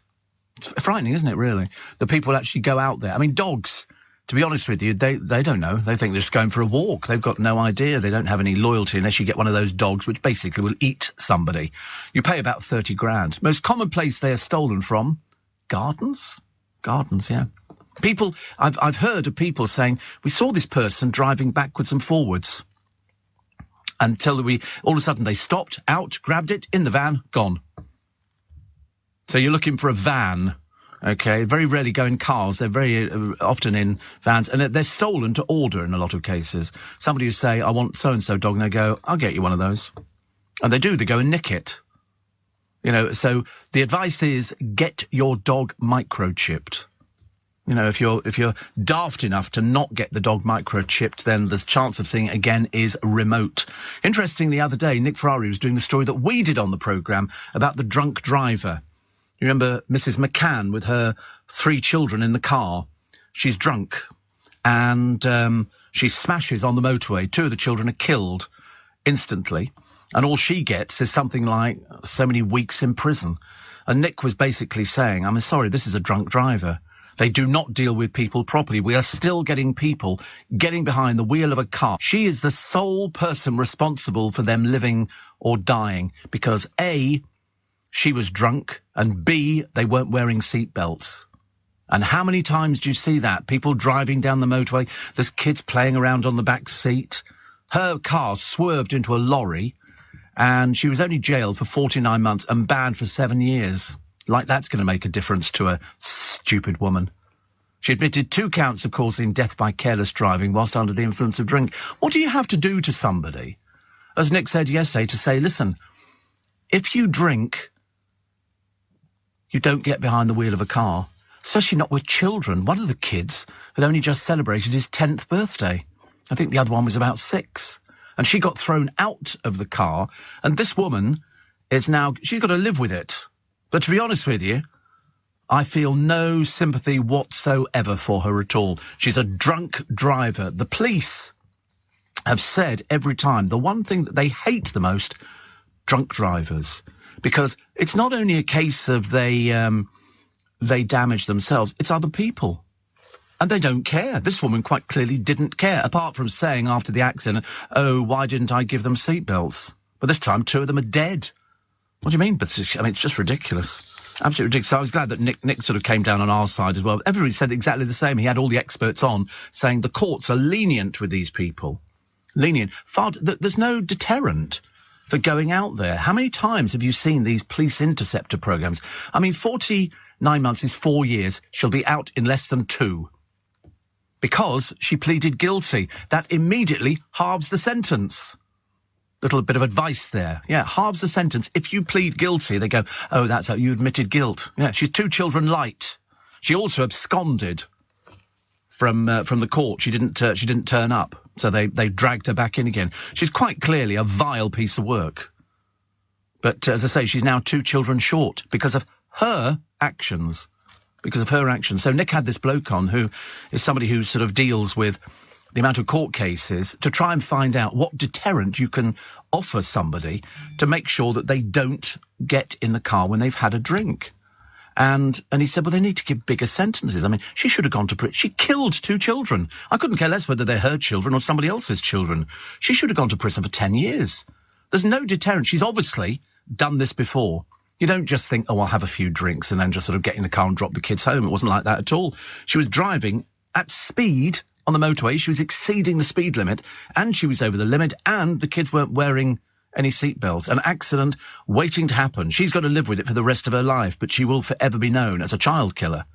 It's frightening, isn't it, really? That people actually go out there. I mean, dogs, to be honest with you, they don't know. They think they're just going for a walk. They've got no idea. They don't have any loyalty unless you get one of those dogs which basically will eat somebody. You pay about 30 grand. Most common place they are stolen from? Gardens? Gardens, yeah. People, I've heard of people saying, we saw this person driving backwards and forwards until all of a sudden they stopped, out, grabbed it, in the van, gone. So you're looking for a van, okay? Very rarely go in cars. They're very often in vans, and they're stolen to order in a lot of cases. Somebody will say, I want so-and-so dog, and they go, I'll get you one of those. And they do, they go and nick it. You know, so the advice is get your dog microchipped. You know, if you're daft enough to not get the dog microchipped, then the chance of seeing it again is remote. Interesting, the other day, Nick Ferrari was doing the story that we did on the programme about the drunk driver. You remember Mrs. McCann with her 3 children in the car? She's drunk, and she smashes on the motorway. 2 of the children are killed instantly, and all she gets is something like so many weeks in prison. And Nick was basically saying, I'm sorry, this is a drunk driver. They do not deal with people properly. We are still getting people getting behind the wheel of a car. She is the sole person responsible for them living or dying because A, she was drunk, and B, they weren't wearing seatbelts. And how many times do you see that? People driving down the motorway, there's kids playing around on the back seat. Her car swerved into a lorry, and she was only jailed for 49 months and banned for 7 years. Like that's going to make a difference to a stupid woman. She admitted 2 counts of causing death by careless driving whilst under the influence of drink. What do you have to do to somebody, as Nick said yesterday, to say, listen, if you drink, you don't get behind the wheel of a car, especially not with children. One of the kids had only just celebrated his 10th birthday. I think the other one was about 6. And she got thrown out of the car. And this woman is now, she's got to live with it. But to be honest with you, I feel no sympathy whatsoever for her at all. She's a drunk driver. The police have said every time, the one thing that they hate the most, drunk drivers. Because it's not only a case of they damage themselves, it's other people. And they don't care. This woman quite clearly didn't care, apart from saying after the accident, oh, why didn't I give them seatbelts? But this time, 2 of them are dead. What do you mean? But I mean, it's just ridiculous. Absolutely ridiculous. So I was glad that Nick sort of came down on our side as well. Everybody said exactly the same. He had all the experts on saying the courts are lenient with these people. Lenient. There's no deterrent for going out there. How many times have you seen these police interceptor programs? I mean, 49 months is 4 years. She'll be out in less than 2. Because she pleaded guilty. That immediately halves the sentence. Little bit of advice there. Yeah, halves the sentence. If you plead guilty, they go, oh, that's how you admitted guilt. Yeah, she's 2 children light. She also absconded from the court. She didn't turn up, so they dragged her back in again. She's quite clearly a vile piece of work. But as I say, she's now 2 children short because of her actions. Because of her actions. So Nick had this bloke on who is somebody who sort of deals with the amount of court cases to try and find out what deterrent you can offer somebody to make sure that they don't get in the car when they've had a drink. And he said, well, they need to give bigger sentences. I mean, she should have gone to prison. She killed 2 children. I couldn't care less whether they're her children or somebody else's children. She should have gone to prison for 10 years. There's no deterrent. She's obviously done this before. You don't just think, oh, I'll have a few drinks and then just sort of get in the car and drop the kids home. It wasn't like that at all. She was driving at speed on the motorway. She was exceeding the speed limit and she was over the limit and the kids weren't wearing any seatbelts. An accident waiting to happen. She's got to live with it for the rest of her life, but she will forever be known as a child killer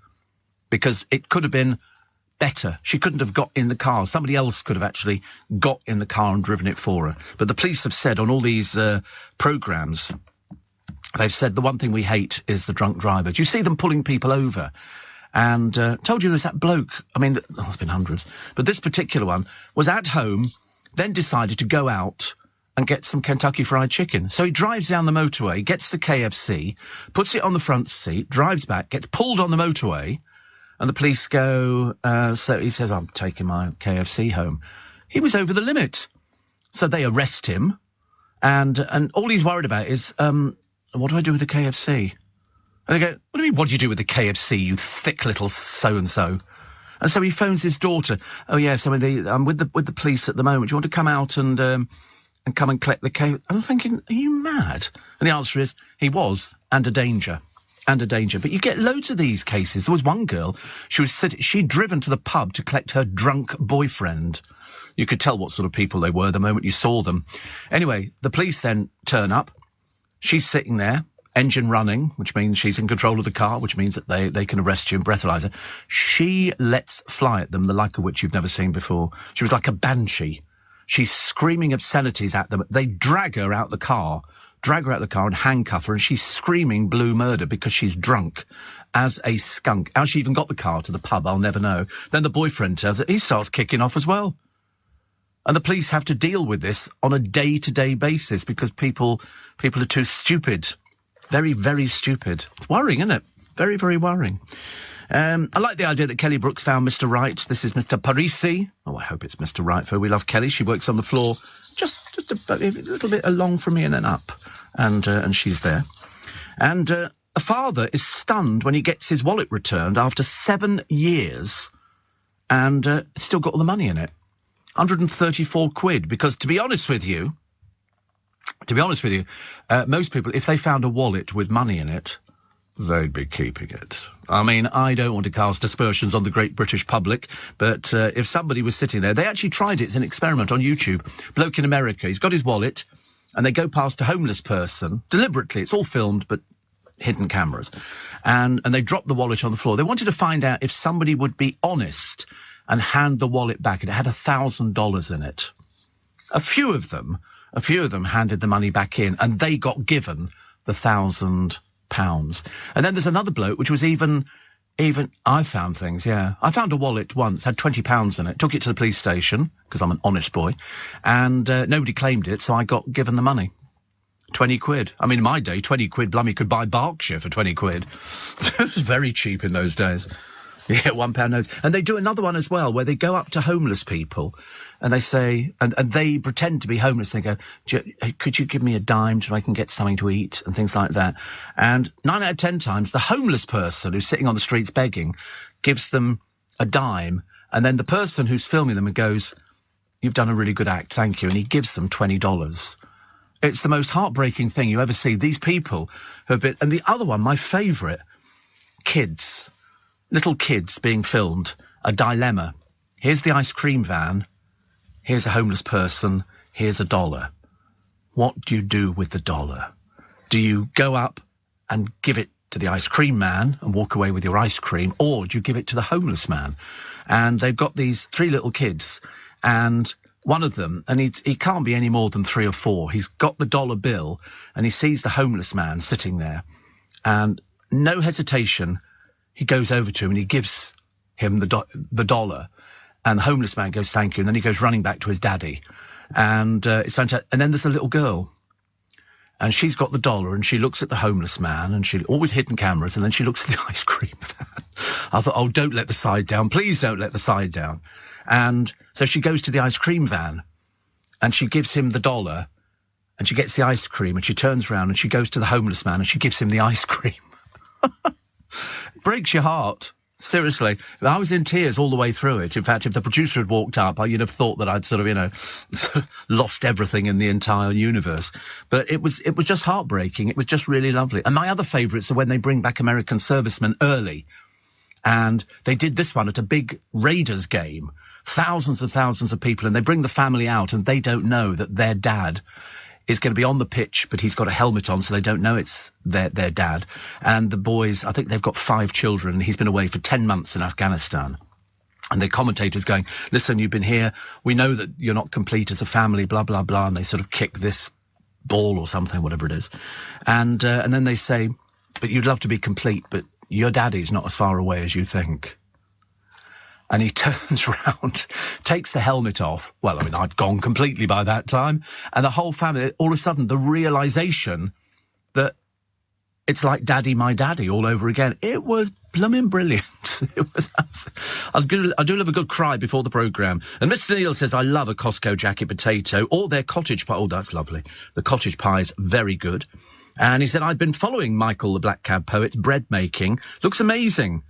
because it could have been better. She couldn't have got in the car. Somebody else could have actually got in the car and driven it for her. But the police have said on all these programmes, they've said the one thing we hate is the drunk driver. Do you see them pulling people over? And told you there's that bloke, I mean, there's been hundreds, but this particular one was at home, then decided to go out and get some Kentucky Fried Chicken. So he drives down the motorway, gets the KFC, puts it on the front seat, drives back, gets pulled on the motorway, and the police go, so he says, I'm taking my KFC home. He was over the limit. So they arrest him, and all he's worried about is, what do I do with the KFC? And they go, what do you mean, what do you do with the KFC, you thick little so-and-so? And so he phones his daughter. Oh, yes, I mean, I'm with the police at the moment. Do you want to come out and come and collect the KFC? I'm thinking, are you mad? And the answer is, he was, and a danger. But you get loads of these cases. There was one girl, she'd driven to the pub to collect her drunk boyfriend. You could tell what sort of people they were the moment you saw them. Anyway, the police then turn up. She's sitting there, engine running, which means she's in control of the car, which means that they can arrest you and breathalyse her. She lets fly at them, the like of which you've never seen before. She was like a banshee. She's screaming obscenities at them. They drag her out the car and handcuff her, and she's screaming blue murder because she's drunk as a skunk. How she even got the car to the pub, I'll never know. Then the boyfriend tells her, he starts kicking off as well. And the police have to deal with this on a day-to-day basis because people are too stupid. Very, very stupid. It's worrying, isn't it? Very, very worrying. I like the idea that Kelly Brooks found Mr. Right. This is Mr. Parisi. Oh, I hope it's Mr. Right for her. We love Kelly. She works on the floor just a little bit along from me and then up. And she's there. And a father is stunned when he gets his wallet returned after 7 years and it's still got all the money in it. 134 quid, because to be honest with you, most people, if they found a wallet with money in it, they'd be keeping it. I mean, I don't want to cast aspersions on the great British public, but if somebody was sitting there, they actually tried it as an experiment on YouTube. Bloke in America, he's got his wallet, and they go past a homeless person, deliberately, it's all filmed, but hidden cameras, and they drop the wallet on the floor. They wanted to find out if somebody would be honest and hand the wallet back, and it had $1,000 in it. A few of them handed the money back in, and they got given the £1,000. And then there's another bloke, which was even I found things, yeah. I found a wallet once, had £20 in it, took it to the police station, because I'm an honest boy, and nobody claimed it, so I got given the money. 20 quid. I mean, in my day, 20 quid, blimey, could buy Berkshire for 20 quid. It was very cheap in those days. Yeah, £1 notes. And they do another one as well, where they go up to homeless people and they say, and they pretend to be homeless. They go, could you give me a dime so I can get something to eat and things like that. And 9 out of 10 times, the homeless person who's sitting on the streets begging gives them a dime. And then the person who's filming them goes, you've done a really good act, thank you. And he gives them $20. It's the most heartbreaking thing you ever see. These people have been, and the other one, my favourite, kids. Little kids being filmed, a dilemma. Here's the ice cream van. Here's a homeless person. Here's $1. What do you do with the $1? Do you go up and give it to the ice cream man and walk away with your ice cream, or do you give it to the homeless man? And they've got these 3 little kids, and one of them, and he can't be any more than 3 or 4, he's got the $1 bill, and he sees the homeless man sitting there, and no hesitation, he goes over to him and he gives him the $1, and the homeless man goes, thank you, and then he goes running back to his daddy, and it's fantastic. And then there's a little girl, And she's got the dollar, and she looks at the homeless man, and she all with hidden cameras, and then she looks at the ice cream van. I thought, oh, don't let the side down. Please don't let the side down. And so she goes to the ice cream van, and she gives him the dollar, and she gets the ice cream, and she turns around, and she goes to the homeless man, and she gives him the ice cream. Breaks your heart. Seriously, I was in tears all the way through it. In fact, if the producer had walked up, you'd have thought that I'd sort of, lost everything in the entire universe. But it was just heartbreaking. It was just really lovely. And my other favourites are when they bring back American servicemen early. And they did this one at a big Raiders game. Thousands and thousands of people, and they bring the family out, and they don't know that their dad is going to be on the pitch, but he's got a helmet on, so they don't know it's their dad. And the boys, I think they've got 5 children, and he's been away for 10 months in Afghanistan. And the commentator's going, listen, you've been here, we know that you're not complete as a family, blah, blah, blah, and they sort of kick this ball or something, whatever it is. And then they say, but you'd love to be complete, but your daddy's not as far away as you think. And he turns round, takes the helmet off. Well, I mean, I'd gone completely by that time. And the whole family, all of a sudden, the realisation that it's like Daddy, my daddy all over again. It was blooming brilliant. It was. I do love a good cry before the programme. And Mr. Neil says, I love a Costco jacket potato or their cottage pie. Oh, that's lovely. The cottage pie's very good. And he said, I've been following Michael the Black Cab Poet's bread making. Looks amazing.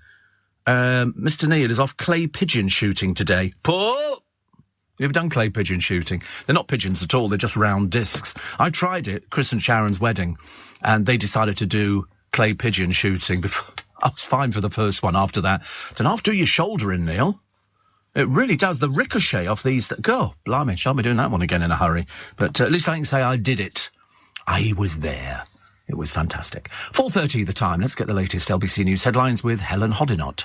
Mr. Neil is off clay pigeon shooting today. Paul! You ever done clay pigeon shooting? They're not pigeons at all, they're just round discs. I tried it, Chris and Sharon's wedding, and they decided to do clay pigeon shooting. I was fine for the first one. After that, don't have to do your shoulder in, Neil. It really does. The ricochet off these... God, blimey, shan't be doing that one again in a hurry. But at least I can say I did it. I was there. It was fantastic. 4:30 the time. Let's get the latest LBC News headlines with Helen Hoddinott.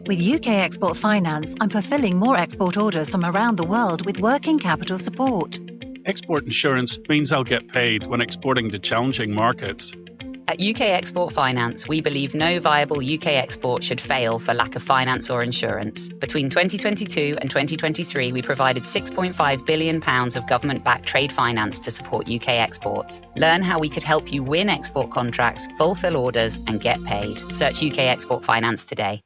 With UK Export Finance, I'm fulfilling more export orders from around the world with working capital support. Export insurance means I'll get paid when exporting to challenging markets. At UK Export Finance, we believe no viable UK export should fail for lack of finance or insurance. Between 2022 and 2023, we provided £6.5 billion of government-backed trade finance to support UK exports. Learn how we could help you win export contracts, fulfil orders, and get paid. Search UK Export Finance today.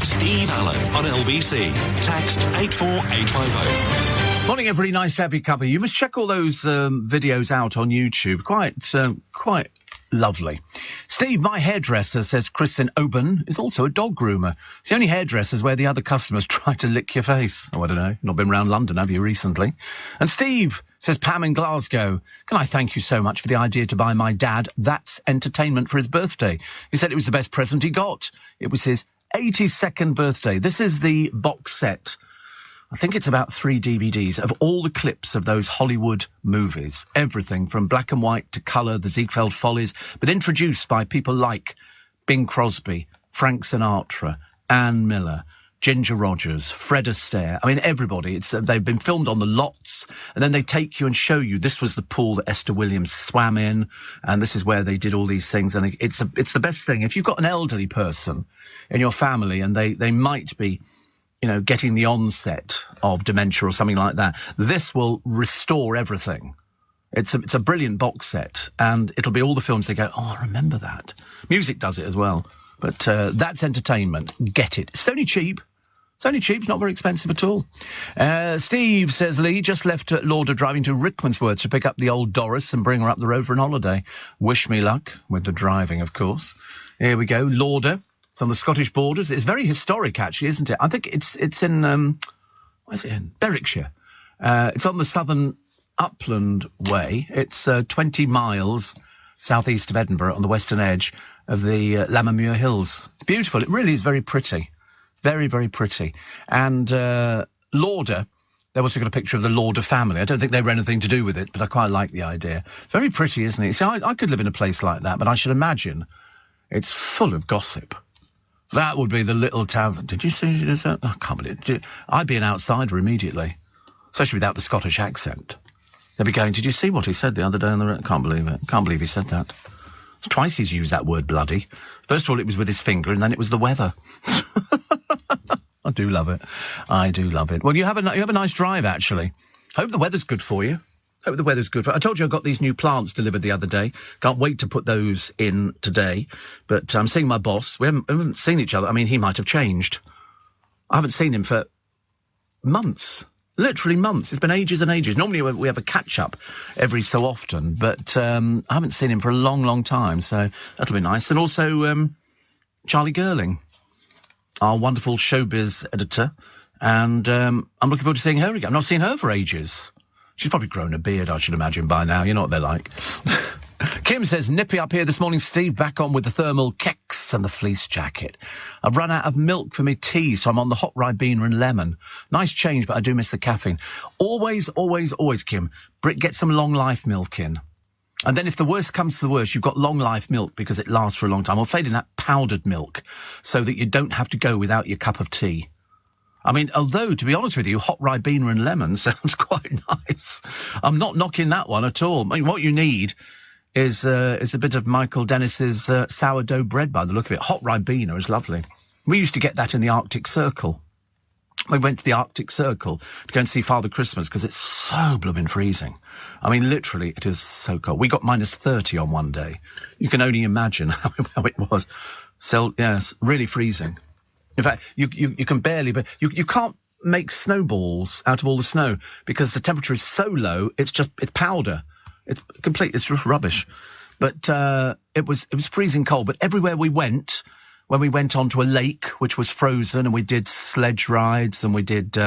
Steve Allen on LBC. Text 84850. Morning, everybody. Nice to have you company. You must check all those videos out on YouTube. Quite lovely. Steve, my hairdresser, says Chris in Oban, is also a dog groomer. It's the only hairdressers where the other customers try to lick your face. Oh, I don't know. Not been round London, have you, recently? And Steve, says Pam in Glasgow, can I thank you so much for the idea to buy my dad That's Entertainment for his birthday? He said it was the best present he got. It was his 82nd birthday. This is the box set. I think it's about 3 DVDs of all the clips of those Hollywood movies. Everything from black and white to colour, the Ziegfeld Follies, but introduced by people like Bing Crosby, Frank Sinatra, Ann Miller, Ginger Rogers, Fred Astaire. I mean, everybody. They've been filmed on the lots, and then they take you and show you this was the pool that Esther Williams swam in, and this is where they did all these things. And it's the best thing. If you've got an elderly person in your family and they might be, getting the onset of dementia or something like that, this will restore everything. It's a brilliant box set, and it'll be all the films they go, oh, I remember that. Music does it as well. But That's Entertainment. Get it. It's only cheap. It's only cheap. It's not very expensive at all. Steve, says Lee, just left at Lauder driving to Rickmansworth to pick up the old Doris and bring her up the road for an holiday. Wish me luck with the driving, of course. Here we go. Lauder. It's on the Scottish borders. It's very historic, actually, isn't it? I think it's in, where's it in? Berwickshire. It's on the southern upland way. It's 20 miles southeast of Edinburgh on the western edge of the Lammermuir Hills. It's beautiful. It really is very pretty. Very, very pretty. And Lauder, there was a picture of the Lauder family. I don't think they were anything to do with it, but I quite like the idea. Very pretty, isn't it? See, I could live in a place like that, but I should imagine it's full of gossip. That would be the little tavern. Did you see that? I can't believe it. I'd be an outsider immediately, especially without the Scottish accent. They'd be going, did you see what he said the other day on the... Can't believe it. Can't believe he said that. It's twice he's used that word bloody. First of all, it was with his finger, and then it was the weather. I do love it. I do love it. Well, you have a nice drive, actually. Hope the weather's good for you. Hope the weather's good. I told you I got these new plants delivered the other day. Can't wait to put those in today. But I'm seeing my boss. We haven't seen each other. I mean, he might have changed. I haven't seen him for months. Literally months. It's been ages and ages. Normally we have a catch-up every so often, but I haven't seen him for a long, long time, so that'll be nice. And also Charlie Girling, our wonderful showbiz editor, and I'm looking forward to seeing her again. I've not seen her for ages. She's probably grown a beard, I should imagine, by now. You know what they're like. Kim says, nippy up here this morning, Steve, back on with the thermal kecks and the fleece jacket. I've run out of milk for my tea, so I'm on the hot Ribena and lemon. Nice change, but I do miss the caffeine. Always, always, always, Kim, get some long life milk in. And then if the worst comes to the worst, you've got long life milk because it lasts for a long time. Or fade in that powdered milk so that you don't have to go without your cup of tea. I mean, although, to be honest with you, hot Ribena and lemon sounds quite nice. I'm not knocking that one at all. I mean, what you need is a bit of Michael Dennis's sourdough bread, by the look of it. Hot Ribena is lovely. We used to get that in the Arctic Circle. We went to the Arctic Circle to go and see Father Christmas because it's so blooming freezing. I mean, literally, it is so cold. We got minus 30 on one day. You can only imagine how it was. So, yes, really freezing. In fact, you can barely, but you can't make snowballs out of all the snow because the temperature is so low. It's powder. It's just rubbish. But it was freezing cold. But everywhere we went, when we went onto a lake which was frozen, and we did sledge rides and we did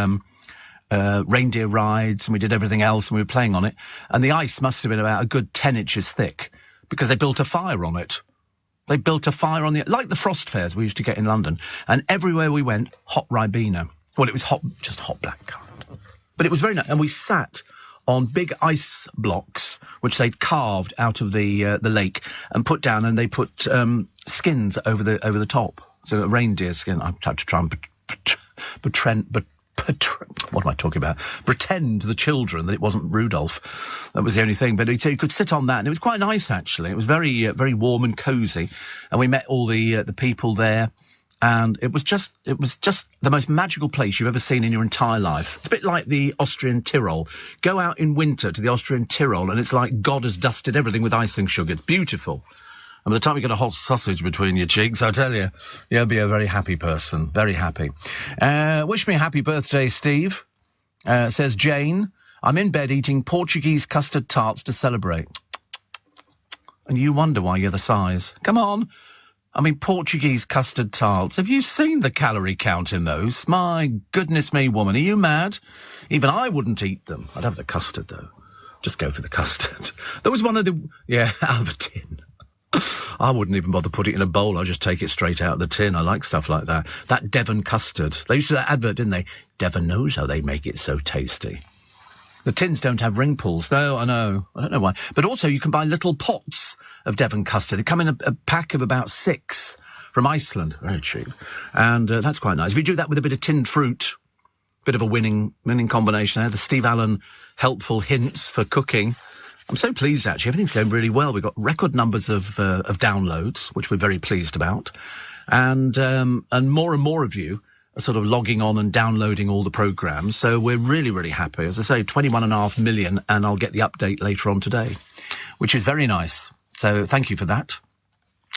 reindeer rides and we did everything else, and we were playing on it, and the ice must have been about a good 10 inches thick because they built a fire on it. They built a fire on like the frost fairs we used to get in London. And everywhere we went, hot Ribena. Well, it was just hot blackcurrant. But it was very nice. And we sat on big ice blocks, which they'd carved out of the lake and put down, and they put skins over the top. So a reindeer skin. I had to try and what am I talking about? Pretend to the children that it wasn't Rudolph. That was the only thing. But you could sit on that, and it was quite nice, actually. It was very, very warm and cosy. And we met all the people there. And it was just the most magical place you've ever seen in your entire life. It's a bit like the Austrian Tyrol. Go out in winter to the Austrian Tyrol, and it's like God has dusted everything with icing sugar. It's beautiful. And by the time you get a hot sausage between your cheeks, I tell you, you'll be a very happy person. Very happy. Wish me a happy birthday, Steve. Says Jane. I'm in bed eating Portuguese custard tarts to celebrate. And you wonder why you're the size. Come on. I mean, Portuguese custard tarts. Have you seen the calorie count in those? My goodness me, woman. Are you mad? Even I wouldn't eat them. I'd have the custard, though. Just go for the custard. There was one of the... Yeah, out of a tin. I wouldn't even bother putting it in a bowl. I'd just take it straight out of the tin. I like stuff like that. That Devon custard. They used to that advert, didn't they? Devon knows how they make it so tasty. The tins don't have ring pulls. No, I know. I don't know why. But also you can buy little pots of Devon custard. They come in a pack of about 6 from Iceland. Very cheap. And that's quite nice. If you do that with a bit of tinned fruit, bit of a winning combination there. The Steve Allen helpful hints for cooking. I'm so pleased, actually. Everything's going really well. We've got record numbers of downloads, which we're very pleased about. And more of you are sort of logging on and downloading all the programmes. So we're really, really happy. As I say, 21.5 million, and I'll get the update later on today, which is very nice. So thank you for that.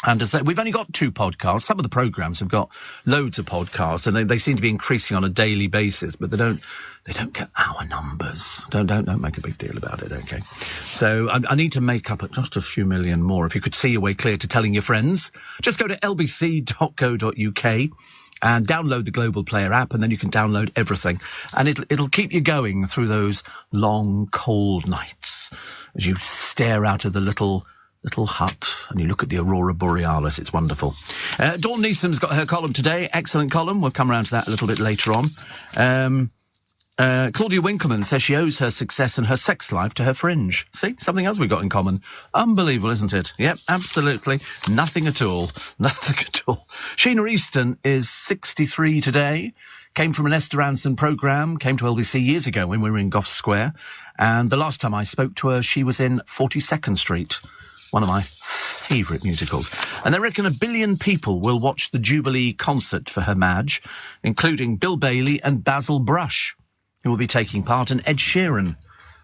And as I say, we've only got 2 podcasts. Some of the programmes have got loads of podcasts, and they seem to be increasing on a daily basis, but they don't get our numbers. Don't make a big deal about it, okay? So I need to make up just a few million more. If you could see your way clear to telling your friends, just go to lbc.co.uk and download the Global Player app, and then you can download everything. And it'll keep you going through those long, cold nights as you stare out of the little hut and you look at the Aurora Borealis. It's wonderful. Dawn Neesom's got her column today. Excellent column. We'll come around to that a little bit later on. Claudia Winkleman says she owes her success and her sex life to her fringe. See, something else we've got in common. Unbelievable, isn't it? Yep, absolutely. Nothing at all. Nothing at all. Sheena Easton is 63 today. Came from an Esther Ranson programme, came to LBC years ago when we were in Gough Square. And the last time I spoke to her, she was in 42nd Street. One of my favourite musicals. And they reckon 1 billion people will watch the Jubilee concert for her Madge, including Bill Bailey and Basil Brush, who will be taking part, and Ed Sheeran.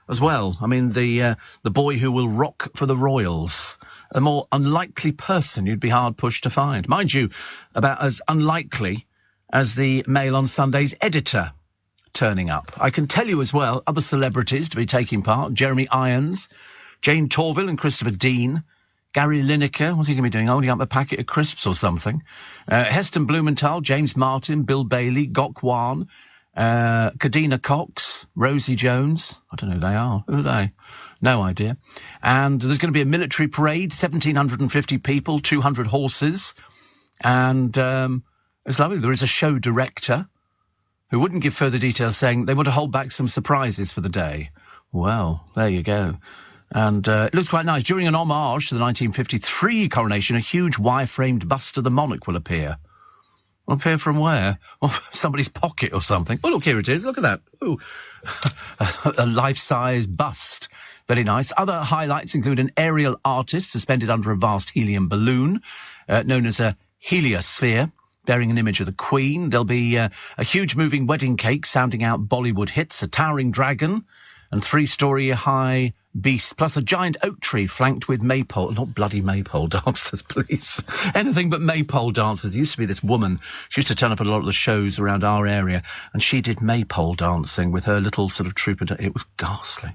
as well. I mean, the boy who will rock for the Royals. A more unlikely person you'd be hard-pushed to find. Mind you, about as unlikely as the Mail on Sunday's editor turning up. I can tell you as well, other celebrities to be taking part. Jeremy Irons, Jane Torville and Christopher Dean. Gary Lineker, what's he going to be doing? Holding up a packet of crisps or something. Heston Blumenthal, James Martin, Bill Bailey, Gok Wan, Kadina Cox, Rosie Jones. I don't know who they are. Who are they? No idea. And there's going to be a military parade, 1,750 people, 200 horses. And it's lovely. There is a show director who wouldn't give further details, saying they want to hold back some surprises for the day. Well, there you go. And it looks quite nice. During an homage to the 1953 coronation, a huge wire-framed bust of the monarch will appear. Will appear from where? Well, somebody's pocket or something. Oh, look, here it is. Look at that. Ooh. A life-size bust. Very nice. Other highlights include an aerial artist suspended under a vast helium balloon, known as a heliosphere, bearing an image of the Queen. There'll be a huge moving wedding cake sounding out Bollywood hits, a towering dragon, and 3-story high beasts, plus a giant oak tree flanked with maypole. Not bloody maypole dancers, please. Anything but maypole dancers. There used to be this woman. She used to turn up at a lot of the shows around our area, and she did maypole dancing with her little sort of troupe. It was ghastly.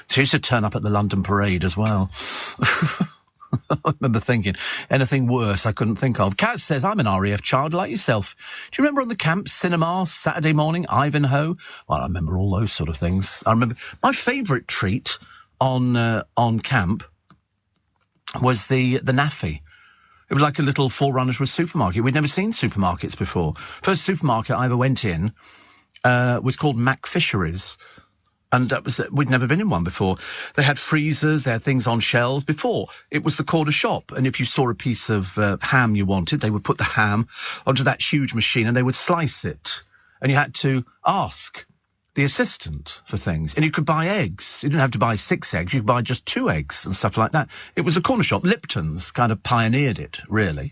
She used to turn up at the London Parade as well. I remember thinking, anything worse I couldn't think of. Kaz says, I'm an RAF child like yourself. Do you remember on the camp cinema, Saturday morning, Ivanhoe? Well, I remember all those sort of things. I remember my favourite treat on camp was the NAFI. It was like a little forerunner to a supermarket. We'd never seen supermarkets before. First supermarket I ever went in was called Mac Fisheries. And we'd never been in one before. They had freezers, they had things on shelves. Before, it was the corner shop. And if you saw a piece of ham you wanted, they would put the ham onto that huge machine and they would slice it. And you had to ask the assistant for things. And you could buy eggs. You didn't have to buy 6 eggs. You could buy just 2 eggs and stuff like that. It was a corner shop. Lipton's kind of pioneered it, really.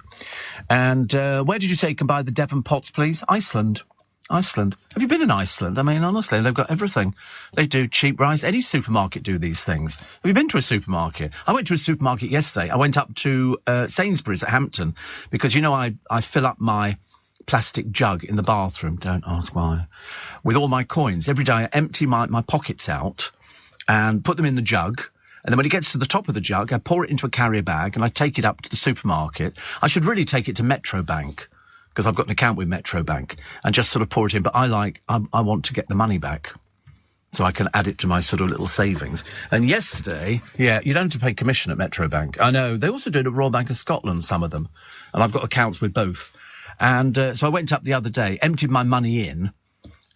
And where did you say you can buy the Devon pots, please? Iceland. Have you been in Iceland? I mean, honestly, they've got everything. They do cheap rice. Any supermarket do these things. Have you been to a supermarket? I went to a supermarket yesterday. I went up to Sainsbury's at Hampton because, you know, I fill up my plastic jug in the bathroom, don't ask why, with all my coins. Every day I empty my pockets out and put them in the jug. And then when it gets to the top of the jug, I pour it into a carrier bag and I take it up to the supermarket. I should really take it to Metrobank, because I've got an account with Metrobank, and just sort of pour it in. But I want to get the money back so I can add it to my sort of little savings. And yesterday, yeah, you don't have to pay commission at Metrobank. I know. They also do it at Royal Bank of Scotland, some of them. And I've got accounts with both. And so I went up the other day, emptied my money in,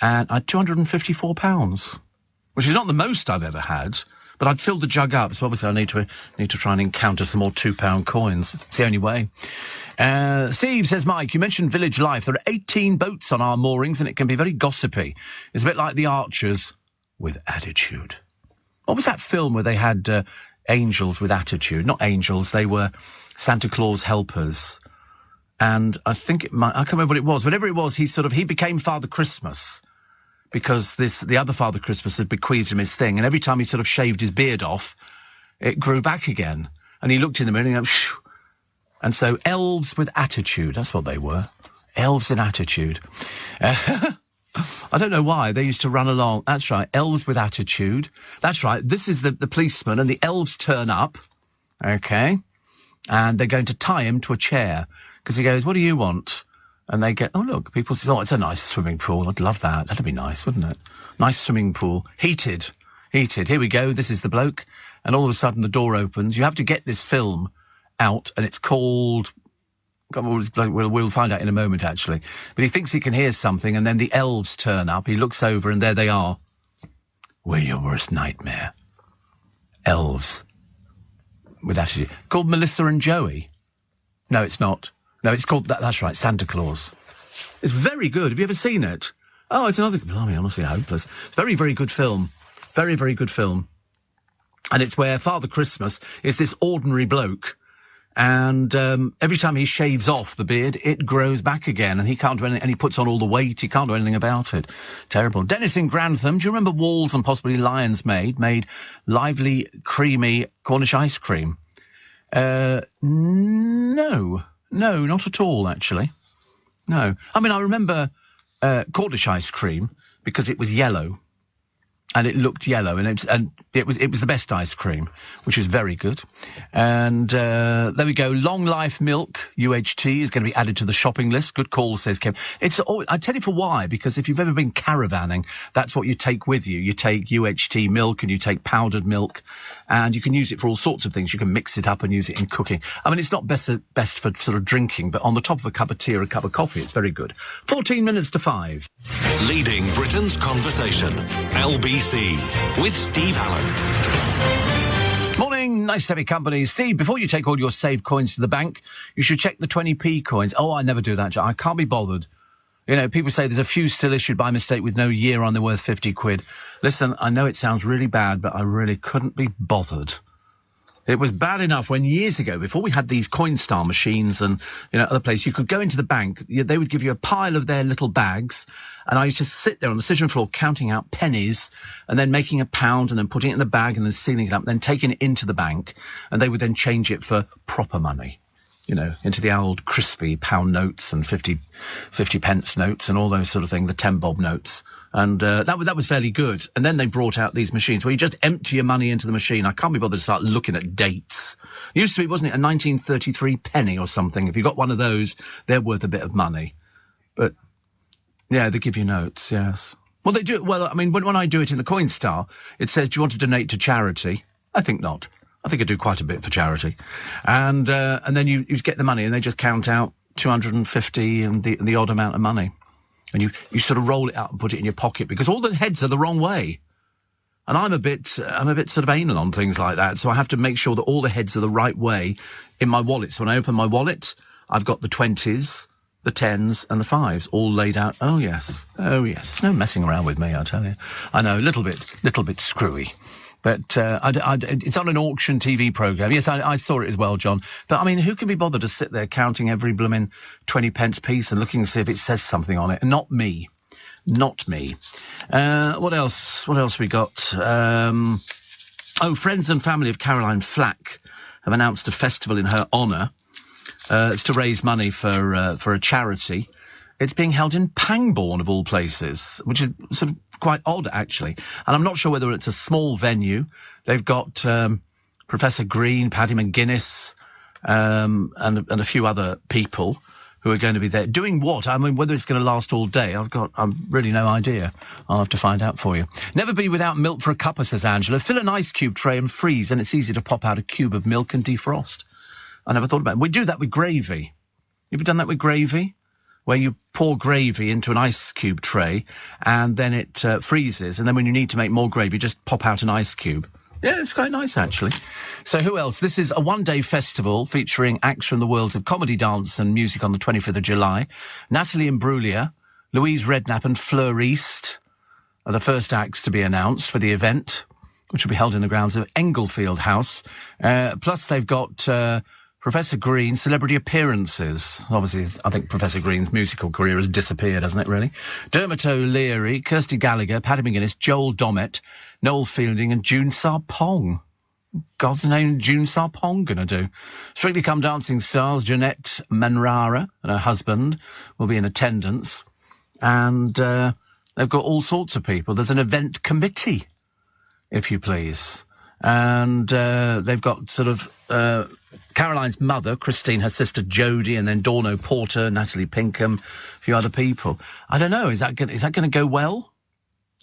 and I had £254, which is not the most I've ever had. But I'd filled the jug up, so obviously I need to try and encounter some more £2 coins. It's the only way. Steve says, Mike, you mentioned village life. There are 18 boats on our moorings, and it can be very gossipy. It's a bit like The Archers with attitude. What was that film where they had angels with attitude? Not angels, they were Santa Claus helpers. And I think I can't remember what it was. Whatever it was, he became Father Christmas, because the other Father Christmas had bequeathed him his thing, and every time he sort of shaved his beard off, it grew back again. And he looked in the mirror and he went, phew. And so elves with attitude, that's what they were. Elves in attitude. I don't know why, they used to run along. That's right, elves with attitude. That's right, this is the policeman, and the elves turn up, okay, and they're going to tie him to a chair, because he goes, what do you want? And they get, oh, look, people say, oh, it's a nice swimming pool. I'd love that. That'd be nice, wouldn't it? Nice swimming pool. Heated. Here we go. This is the bloke. And all of a sudden the door opens. You have to get this film out, and it's called... We'll find out in a moment, actually. But he thinks he can hear something, and then the elves turn up. He looks over, and there they are. We're your worst nightmare. Elves. With attitude. Called Melissa and Joey. No, it's not. No, it's called, that's right, Santa Claus. It's very good. Have you ever seen it? Oh, it's another, blimey, honestly hopeless. It's very, very good film. Very, very good film. And it's where Father Christmas is this ordinary bloke, And every time he shaves off the beard, it grows back again, and he can't do anything, and he puts on all the weight. He can't do anything about it. Terrible. Dennis in Grantham, do you remember Walls and possibly Lions made lively, creamy Cornish ice cream? No, not at all, actually. No. I mean, I remember Cornish ice cream because it was yellow. And it looked yellow, and it was the best ice cream, which is very good. And there we go. Long Life Milk UHT is going to be added to the shopping list. Good call, says Kim. I tell you for why, because if you've ever been caravanning, that's what you take with you. You take UHT milk and you take powdered milk, and you can use it for all sorts of things. You can mix it up and use it in cooking. I mean, it's not best for sort of drinking, but on the top of a cup of tea or a cup of coffee, it's very good. 14 minutes to 5. Leading Britain's conversation, LBC with Steve Allen. Morning, nice to have your company. Steve, before you take all your saved coins to the bank, you should check the 20p coins. Oh, I never do that, John. I can't be bothered. You know, people say there's a few still issued by mistake with no year on, they're worth 50 quid. Listen, I know it sounds really bad, but I really couldn't be bothered. It was bad enough when years ago, before we had these Coinstar machines and, you know, other places, you could go into the bank, they would give you a pile of their little bags, and I used to sit there on the sitting floor counting out pennies and then making a pound and then putting it in the bag and then sealing it up and then taking it into the bank, and they would then change it for proper money, you know, into the old crispy pound notes and 50 pence notes and all those sort of things, the 10 bob notes. And that was fairly good. And then they brought out these machines where you just empty your money into the machine. I can't be bothered to start looking at dates. It used to be, wasn't it, a 1933 penny or something? If you got one of those, they're worth a bit of money. But, yeah, they give you notes, yes. Well, they do. Well, I mean, when I do it in the Coinstar, it says, do you want to donate to charity? I think not. I think I do quite a bit for charity. And then you get the money and they just count out 250 and the odd amount of money. And you sort of roll it out and put it in your pocket because all the heads are the wrong way. And I'm a bit sort of anal on things like that. So I have to make sure that all the heads are the right way in my wallet. So when I open my wallet, I've got the 20s, the 10s and the 5s all laid out. Oh, yes. There's no messing around with me, I tell you. I know, a little bit screwy. But it's on an auction TV programme. Yes, I saw it as well, John. But, I mean, who can be bothered to sit there counting every blooming 20 pence piece and looking to see if it says something on it? And not me. Not me. What else? What else we got? Friends and family of Caroline Flack have announced a festival in her honour. It's to raise money for a charity. It's being held in Pangbourne, of all places, which is sort of quite odd, actually. And I'm not sure whether it's a small venue. They've got Professor Green, Paddy McGuinness, and a few other people who are going to be there. Doing what? I mean, whether it's going to last all day, I've really no idea. I'll have to find out for you. Never be without milk for a cuppa, says Angela. Fill an ice cube tray and freeze, and it's easy to pop out a cube of milk and defrost. I never thought about it. We do that with gravy. You ever done that with gravy? Where you pour gravy into an ice cube tray and then it freezes, and then when you need to make more gravy, just pop out an ice cube. Yeah, it's quite nice, actually. So who else? This is a one-day festival featuring acts from the worlds of comedy, dance and music on the 25th of July. Natalie Imbruglia, Louise Redknapp and Fleur East are the first acts to be announced for the event, which will be held in the grounds of Englefield House. Plus, they've got Professor Green, celebrity appearances. Obviously, I think Professor Green's musical career has disappeared, hasn't it, really? Dermot O'Leary, Kirsty Gallagher, Paddy McGuinness, Joel Dommett, Noel Fielding and June Sarpong. God's name, June Sarpong going to do. Strictly Come Dancing stars Jeanette Manrara and her husband will be in attendance. And they've got all sorts of people. There's an event committee, if you please. And they've got sort of Caroline's mother, Christine, her sister Jodie, and then Dawn Porter, Natalie Pinkham, a few other people. I don't know. Is that going to go well?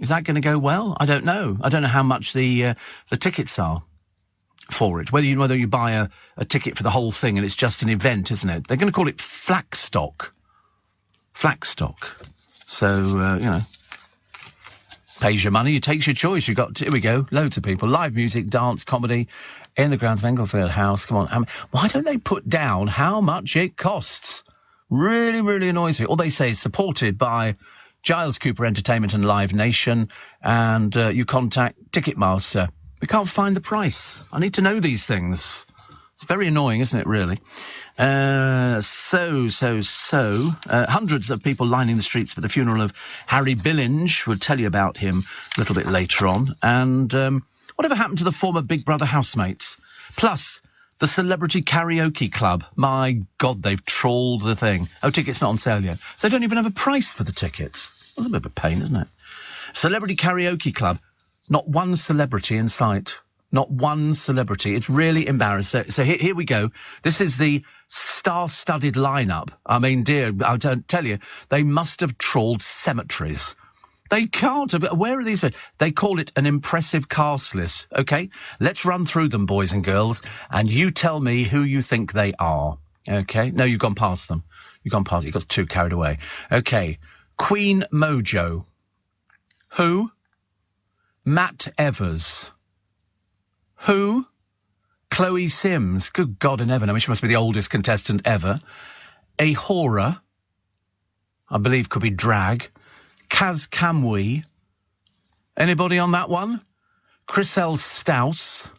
Is that going to go well? I don't know. I don't know how much the tickets are for it. Whether you buy a ticket for the whole thing and it's just an event, isn't it? They're going to call it Flackstock. Flackstock. So pays your money, it takes your choice. Here we go, loads of people. Live music, dance, comedy in the grounds of Englefield House. Come on. Why don't they put down how much it costs? Really, really annoys me. All they say is supported by Giles Cooper Entertainment and Live Nation, and you contact Ticketmaster. We can't find the price. I need to know these things. It's very annoying, isn't it, really? Hundreds of people lining the streets for the funeral of Harry Billinge. We'll tell you about him a little bit later on. And whatever happened to the former Big Brother housemates? Plus, the Celebrity Karaoke Club. My God, they've trawled the thing. Oh, tickets not on sale yet. So they don't even have a price for the tickets. That's a bit of a pain, isn't it? Celebrity Karaoke Club. Not one celebrity in sight. Not one celebrity. It's really embarrassing. So here we go. This is the star-studded lineup. I mean, dear, I don't tell you, they must have trawled cemeteries. They can't have. Where are these? They call it an impressive cast list. OK, let's run through them, boys and girls, and you tell me who you think they are. OK, no, you've gone past them. You've gone past. You got too carried away. OK, Queen Mojo. Who? Matt Evers. Who? Chloe Sims. Good God in heaven. I mean, she must be the oldest contestant ever. Ahura. I believe could be drag. Kaz Kamwi. Anybody on that one? Chriselle Stouse.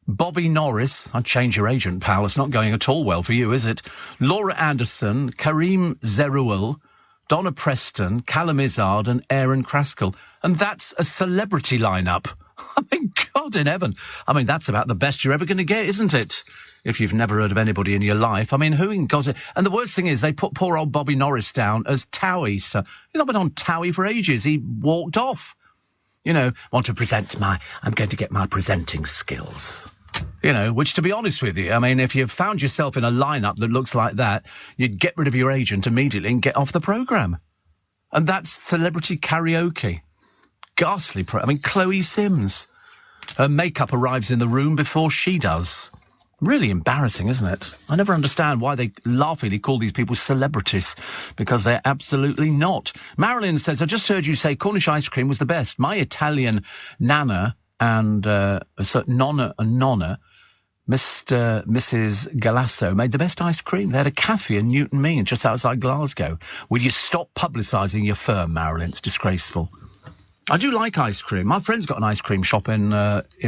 Bobby Norris. I'd change your agent, pal. It's not going at all well for you, is it? Laura Anderson. Kareem Zeroual. Donna Preston. Callum Izzard and Aaron Kraskell. And that's a celebrity lineup. I mean, God in heaven. I mean, that's about the best you're ever going to get, isn't it? If you've never heard of anybody in your life. I mean, who in God's... And the worst thing is they put poor old Bobby Norris down as Towie. So he's not been on Towie for ages. He walked off. You know, want to present I'm going to get my presenting skills. You know, which, to be honest with you, I mean, if you've found yourself in a lineup that looks like that, you'd get rid of your agent immediately and get off the programme. And that's celebrity karaoke. Ghastly. I mean, Chloe Sims. Her makeup arrives in the room before she does. Really embarrassing, isn't it? I never understand why they laughingly call these people celebrities, because they're absolutely not. Marilyn says, I just heard you say Cornish ice cream was the best. My Italian nana and nonna and nonna, Mrs. Galasso, made the best ice cream. They had a cafe in Newton Mean, just outside Glasgow. Will you stop publicising your firm, Marilyn? It's disgraceful. I do like ice cream. My friend's got an ice cream shop in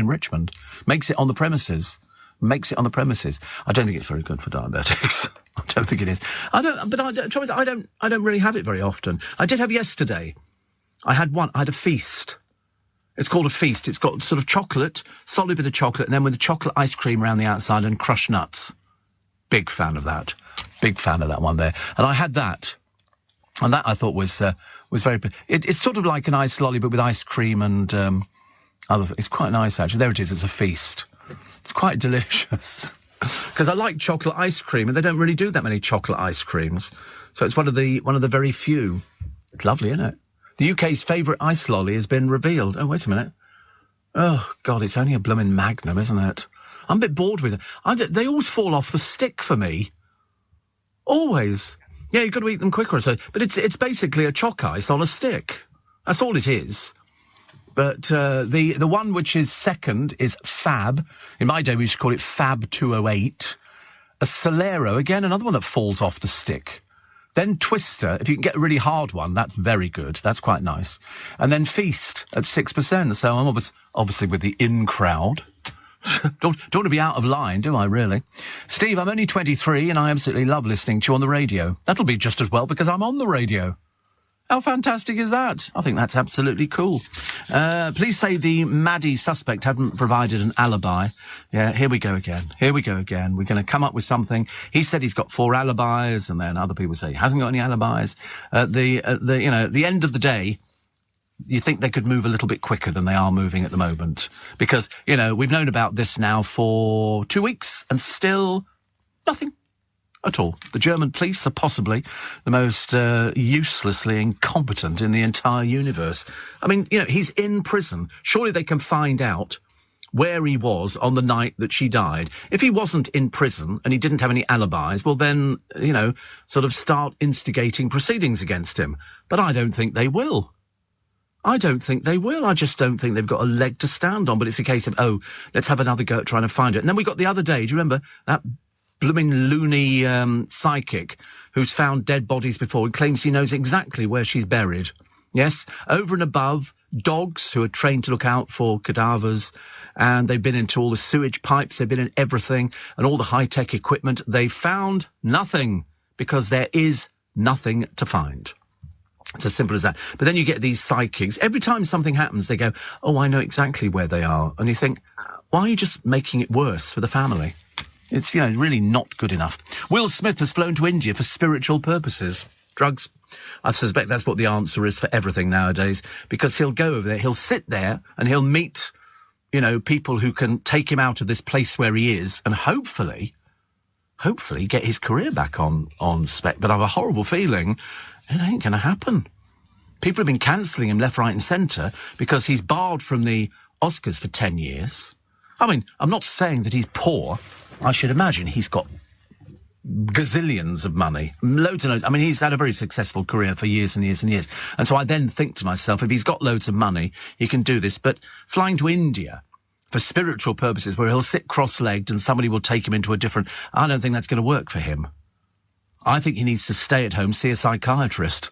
Richmond. Makes it on the premises. I don't think it's very good for diabetics. I don't think it is. I don't really have it very often. I did have yesterday. I had a feast. It's called a feast. It's got sort of chocolate, solid bit of chocolate, and then with the chocolate ice cream around the outside and crushed nuts. Big fan of that. Big fan of that one there. And I had that. And that I thought was very... It's sort of like an ice lolly, but with ice cream and other... It's quite nice, actually. There it is. It's a feast. It's quite delicious. Because I like chocolate ice cream, and they don't really do that many chocolate ice creams. So it's one of the very few. It's lovely, isn't it? The UK's favourite ice lolly has been revealed. Oh, wait a minute. Oh, God, it's only a blooming Magnum, isn't it? I'm a bit bored with it. They always fall off the stick for me. Always. Yeah, you've got to eat them quicker or so. But it's basically a choc ice on a stick. That's all it is. But the one which is second is Fab. In my day, we used to call it Fab 208. A Solero, again, another one that falls off the stick. Then Twister, if you can get a really hard one, that's very good. That's quite nice. And then Feast at 6%. So I'm obviously with the in crowd. Don't want to be out of line, do I, really? Steve, I'm only 23 and I absolutely love listening to you on the radio. That'll be just as well because I'm on the radio. How fantastic is that? I think that's absolutely cool. Please say the Maddie suspect hadn't provided an alibi. Yeah, here we go again. We're going to come up with something. He said he's got 4 alibis, and then other people say he hasn't got any alibis. At the end of the day, you think they could move a little bit quicker than they are moving at the moment. Because, we've known about this now for 2 weeks and still nothing at all. The German police are possibly the most uselessly incompetent in the entire universe. I mean, he's in prison. Surely they can find out where he was on the night that she died. If he wasn't in prison and he didn't have any alibis, well then, sort of start instigating proceedings against him. But I don't think they will. I just don't think they've got a leg to stand on. But it's a case of, let's have another go at trying to find it. And then we got the other day, do you remember that blooming loony psychic who's found dead bodies before and claims he knows exactly where she's buried? Yes, over and above dogs who are trained to look out for cadavers, and they've been into all the sewage pipes, they've been in everything, and all the high-tech equipment. They found nothing, because there is nothing to find. It's as simple as that. But then you get these psychics. Every time something happens, they go, oh, I know exactly where they are. And you think, why are you just making it worse for the family? It's, really not good enough. Will Smith has flown to India for spiritual purposes. Drugs. I suspect that's what the answer is for everything nowadays, because he'll go over there, he'll sit there, and he'll meet, people who can take him out of this place where he is, and hopefully get his career back on spec. But I have a horrible feeling it ain't going to happen. People have been cancelling him left, right and centre because he's barred from the Oscars for 10 years. I mean, I'm not saying that he's poor. I should imagine he's got gazillions of money, loads and loads. I mean, he's had a very successful career for years and years and years. And so I then think to myself, if he's got loads of money, he can do this. But flying to India for spiritual purposes, where he'll sit cross-legged and somebody will take him into a different... I don't think that's going to work for him. I think he needs to stay at home, see a psychiatrist,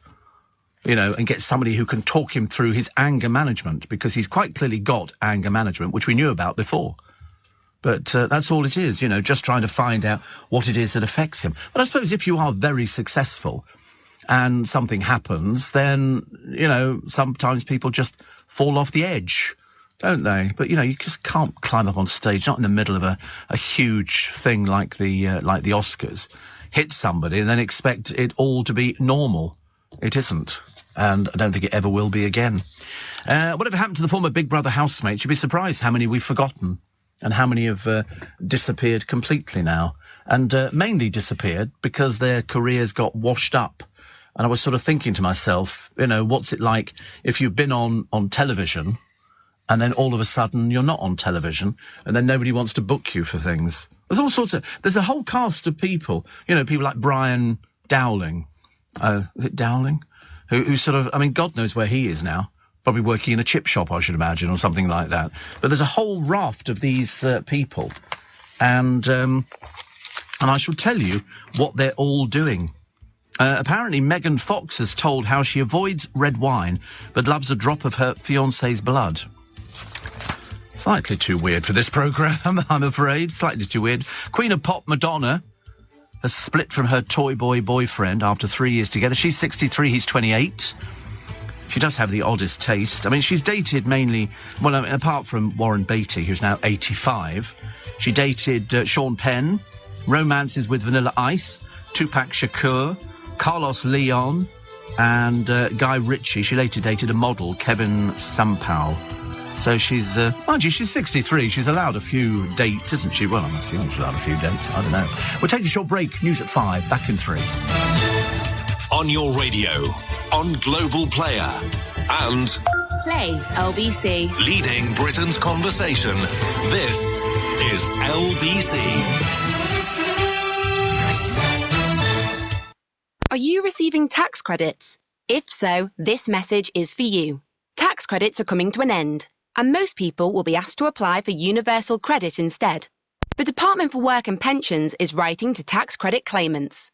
and get somebody who can talk him through his anger management, because he's quite clearly got anger management, which we knew about before. But that's all it is, just trying to find out what it is that affects him. But I suppose if you are very successful and something happens, then, sometimes people just fall off the edge, don't they? But, you just can't climb up on stage, not in the middle of a huge thing like the Oscars, hit somebody and then expect it all to be normal. It isn't. And I don't think it ever will be again. Whatever happened to the former Big Brother housemates? You'd be surprised how many we've forgotten and how many have disappeared completely now. And mainly disappeared because their careers got washed up. And I was sort of thinking to myself, what's it like if you've been on television and then all of a sudden you're not on television, and then nobody wants to book you for things. There's a whole cast of people, people like Brian Dowling. Is it Dowling? Who sort of, I mean, God knows where he is now. Probably working in a chip shop, I should imagine, or something like that. But there's a whole raft of these people. And I shall tell you what they're all doing. Apparently, Megan Fox has told how she avoids red wine, but loves a drop of her fiancé's blood. Slightly too weird for this programme, I'm afraid. Slightly too weird. Queen of Pop, Madonna, has split from her toy boy boyfriend after 3 years together. She's 63, he's 28. She does have the oddest taste. I mean, she's dated mainly... Well, apart from Warren Beatty, who's now 85. She dated Sean Penn, romances with Vanilla Ice, Tupac Shakur, Carlos Leon, and Guy Ritchie. She later dated a model, Kevin Sampao. So she's, mind you, she's 63. She's allowed a few dates, isn't she? Well, I'm assuming she's allowed a few dates. I don't know. We'll take a short break. News at 5. Back in 3. On your radio, on Global Player, and Play LBC. leading Britain's conversation. This is LBC. Are you receiving tax credits? If so, this message is for you. Tax credits are coming to an end, and most people will be asked to apply for universal credit instead. The Department for Work and Pensions is writing to tax credit claimants.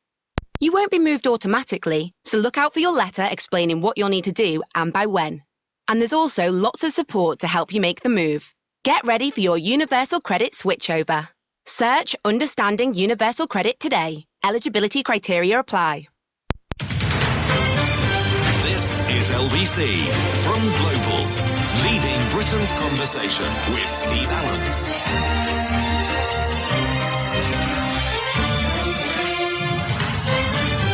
You won't be moved automatically, so look out for your letter explaining what you'll need to do and by when. And there's also lots of support to help you make the move. Get ready for your universal credit switchover. Search Understanding Universal Credit today. Eligibility criteria apply. This is LBC from Global, leading Britain's conversation with Steve Allen.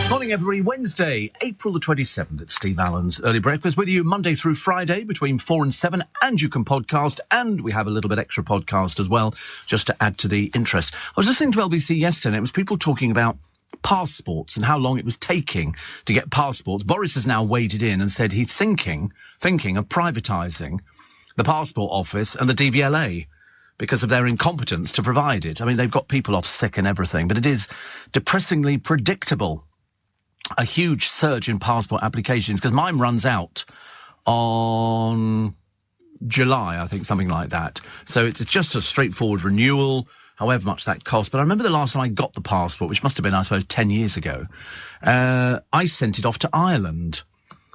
Morning, everybody. Wednesday, April the 27th. It's Steve Allen's Early Breakfast with you Monday through Friday between 4 and 7, and you can podcast, and we have a little bit extra podcast as well, just to add to the interest. I was listening to LBC yesterday, and it was people talking about passports and how long it was taking to get passports. Boris has now waded in and said he's thinking of privatising the passport office and the DVLA because of their incompetence to provide it. I mean, they've got people off sick and everything, but it is depressingly predictable. A huge surge in passport applications, because mine runs out on July, I think, something like that. So it's just a straightforward renewal, however much that costs. But I remember the last time I got the passport, which must have been, I suppose, 10 years ago, I sent it off to Ireland.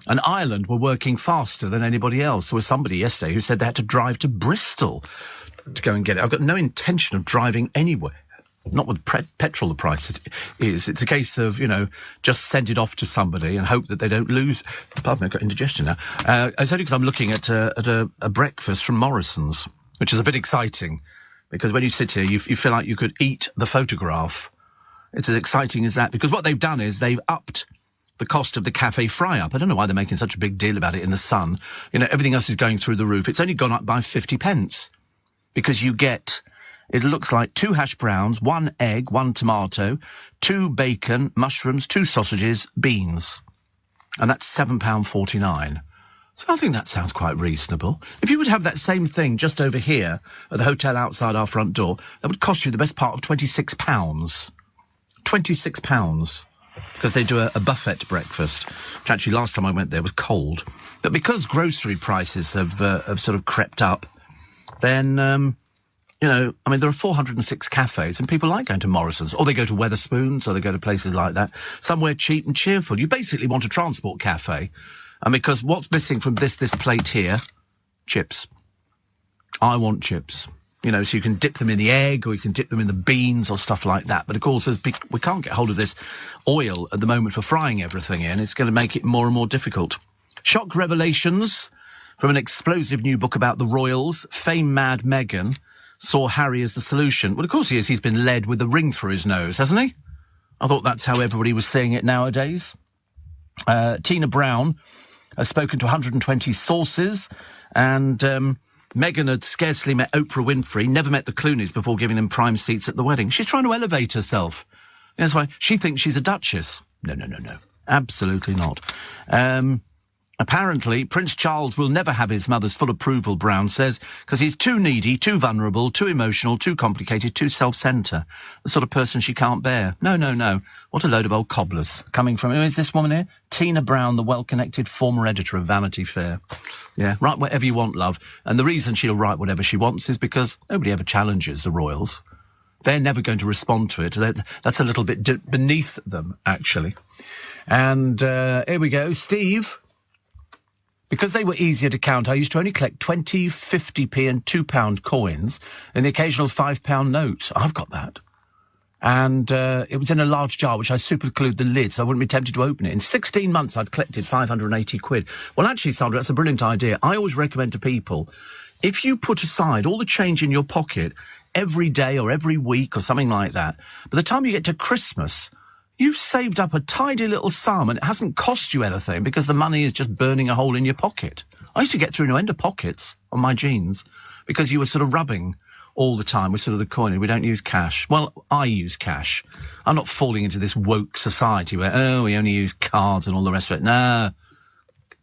And Ireland were working faster than anybody else. There was somebody yesterday who said they had to drive to Bristol to go and get it. I've got no intention of driving anywhere. Not with petrol the price it is. It's a case of, just send it off to somebody and hope that they don't lose. Pardon me, I've got indigestion now. It's only because I'm looking at a breakfast from Morrison's, which is a bit exciting, because when you sit here, you feel like you could eat the photograph. It's as exciting as that, because what they've done is they've upped the cost of the cafe fry-up. I don't know why they're making such a big deal about it in the Sun. Everything else is going through the roof. It's only gone up by 50p, because you get... It looks like 2 hash browns, 1 egg, 1 tomato, 2 bacon, mushrooms, 2 sausages, beans. And that's £7.49. So I think that sounds quite reasonable. If you would have that same thing just over here at the hotel outside our front door, that would cost you the best part of £26. £26. Because they do a buffet breakfast, which actually last time I went there was cold. But because grocery prices have sort of crept up, then... there are 406 cafes, and people like going to Morrison's, or they go to Wetherspoons, or they go to places like that, somewhere cheap and cheerful. You basically want a transport cafe, and because what's missing from this plate here? Chips. I want chips. So you can dip them in the egg, or you can dip them in the beans, or stuff like that. But of course, we can't get hold of this oil at the moment for frying everything in. It's going to make it more and more difficult. Shock revelations from an explosive new book about the royals. Fame-mad Meghan saw Harry as the solution. Well, of course he is. He's been led with a ring through his nose, hasn't he? I thought that's how everybody was saying it nowadays. Tina Brown has spoken to 120 sources, and Meghan had scarcely met Oprah Winfrey, never met the Clooneys before giving them prime seats at the wedding. She's trying to elevate herself. That's why she thinks she's a duchess. No. Absolutely not. Apparently, Prince Charles will never have his mother's full approval, Brown says, because he's too needy, too vulnerable, too emotional, too complicated, too self-centred. The sort of person she can't bear. No. What a load of old cobblers. Coming from... Who is this woman here? Tina Brown, the well-connected former editor of Vanity Fair. Yeah, write whatever you want, love. And the reason she'll write whatever she wants is because nobody ever challenges the royals. They're never going to respond to it. That's a little bit beneath them, actually. And here we go. Steve... Because they were easier to count, I used to only collect 20, 50p and £2 coins and the occasional £5 note. I've got that. And it was in a large jar, which I superglued the lid so I wouldn't be tempted to open it. In 16 months, I'd collected 580 quid. Well, actually, Sandra, that's a brilliant idea. I always recommend to people, if you put aside all the change in your pocket every day or every week or something like that, by the time you get to Christmas... You've saved up a tidy little sum and it hasn't cost you anything because the money is just burning a hole in your pocket. I used to get through no end of pockets on my jeans because you were sort of rubbing all the time with sort of the coin. We don't use cash. Well, I use cash. I'm not falling into this woke society where, we only use cards and all the rest of it. No.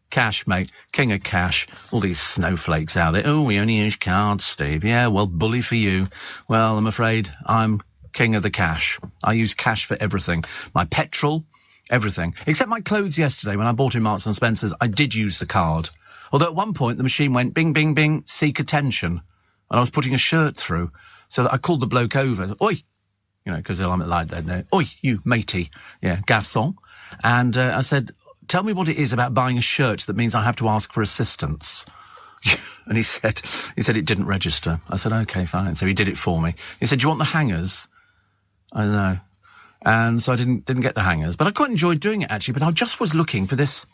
Cash, mate. King of cash. All these snowflakes out there. We only use cards, Steve. Yeah, well, bully for you. Well, I'm afraid I'm... king of the cash. I use cash for everything. My petrol, everything. Except my clothes yesterday when I bought in Marks and Spencer's, I did use the card. Although at one point the machine went bing, bing, bing, seek attention. And I was putting a shirt through. So that I called the bloke over. Oi! Because I'm like that. Oi, you matey. Yeah, garçon. And I said, tell me what it is about buying a shirt that means I have to ask for assistance. And he said it didn't register. I said, okay, fine. So he did it for me. He said, do you want the hangers? I don't know. And so I didn't get the hangers. But I quite enjoyed doing it, actually. But I just was looking for this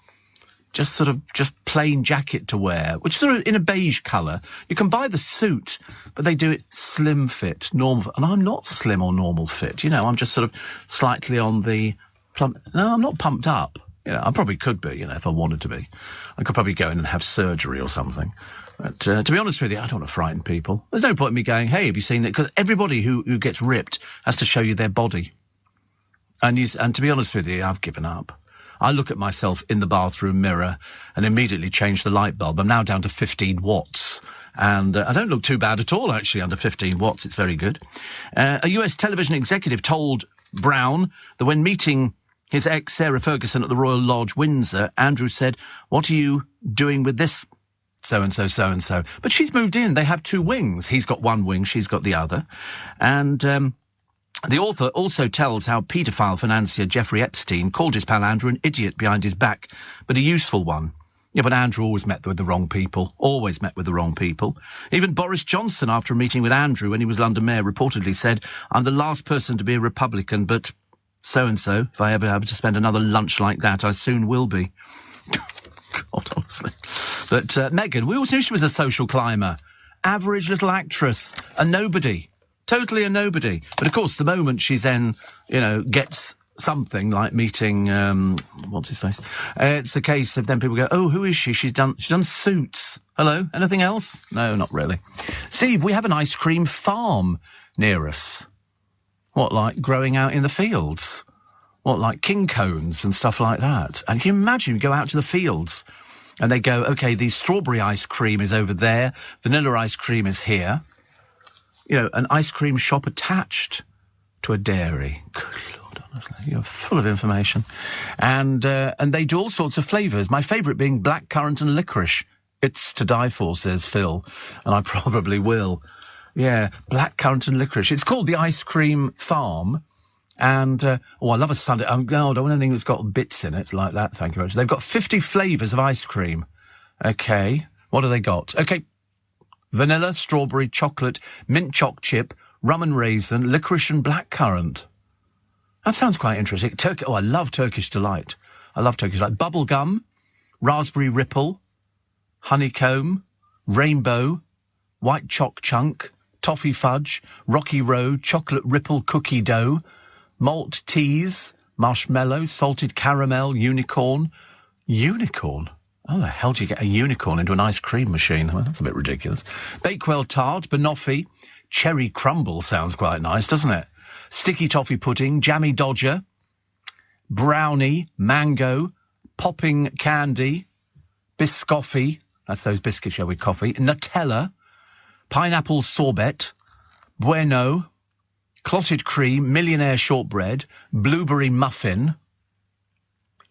just plain jacket to wear, which sort of in a beige colour. You can buy the suit, but they do it slim fit, normal. And I'm not slim or normal fit. I'm just sort of slightly on the plump. No, I'm not pumped up. I probably could be, if I wanted to be. I could probably go in and have surgery or something. But to be honest with you, I don't want to frighten people. There's no point in me going, hey, have you seen it? Because everybody who gets ripped has to show you their body. And to be honest with you, I've given up. I look at myself in the bathroom mirror and immediately change the light bulb. I'm now down to 15 watts. And I don't look too bad at all, actually, under 15 watts. It's very good. A US television executive told Brown that when meeting his ex, Sarah Ferguson, at the Royal Lodge, Windsor, Andrew said, what are you doing with this so-and-so, so-and-so? But she's moved in. They have 2 wings. He's got one wing, she's got the other. And The author also tells how paedophile financier Jeffrey Epstein called his pal Andrew an idiot behind his back, but a useful one. Yeah, but Andrew always met with the wrong people. Always met with the wrong people. Even Boris Johnson, after a meeting with Andrew when he was London Mayor, reportedly said, "I'm the last person to be a Republican, but so-and-so, if I ever have to spend another lunch like that, I soon will be." God, honestly. But Meghan, we always knew she was a social climber. Average little actress. A nobody. Totally a nobody. But, of course, the moment she's then, gets something like meeting, what's his face? It's a case of then people go, oh, who is she? She's done Suits. Hello? Anything else? No, not really. Steve, we have an ice cream farm near us. What, like growing out in the fields? What, like king cones and stuff like that? And can you imagine you go out to the fields and they go, OK, the strawberry ice cream is over there. Vanilla ice cream is here. An ice cream shop attached to a dairy. Good Lord, honestly, you're full of information. And they do all sorts of flavours. My favourite being blackcurrant and licorice. It's to die for, says Phil. And I probably will. Yeah, blackcurrant and licorice. It's called the Ice Cream Farm. And, I love a sundae. I don't want anything that's got bits in it like that, thank you very much. They've got 50 flavours of ice cream. OK, what have they got? OK, vanilla, strawberry, chocolate, mint choc chip, rum and raisin, licorice and blackcurrant. That sounds quite interesting. I love Turkish Delight. Bubble gum, raspberry ripple, honeycomb, rainbow, white choc chunk, toffee fudge, rocky road, chocolate ripple cookie dough, malt teas, marshmallow, salted caramel, unicorn. Unicorn? How the hell do you get a unicorn into an ice cream machine? Well, that's a bit ridiculous. Bakewell tart, banoffee, cherry crumble sounds quite nice, doesn't it? Sticky toffee pudding, jammy dodger, brownie, mango, popping candy, biscoffee, that's those biscuits with coffee, Nutella, pineapple sorbet, bueno, clotted cream, millionaire shortbread, blueberry muffin,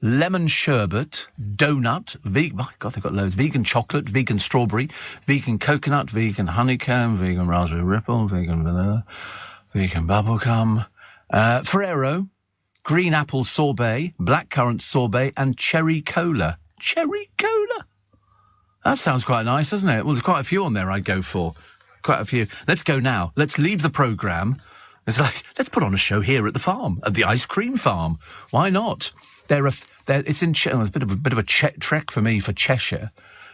lemon sherbet, donut, my God, they've got loads, vegan chocolate, vegan strawberry, vegan coconut, vegan honeycomb, vegan raspberry ripple, vegan vanilla, vegan bubblegum, Ferrero, green apple sorbet, blackcurrant sorbet, and cherry cola. Cherry cola? That sounds quite nice, doesn't it? Well, there's quite a few on there I'd go for. Quite a few. Let's go now. Let's leave the programme. It's like, let's put on a show here at the farm, at the ice cream farm. Why not? It's in. It's a bit of a trek for me for Cheshire,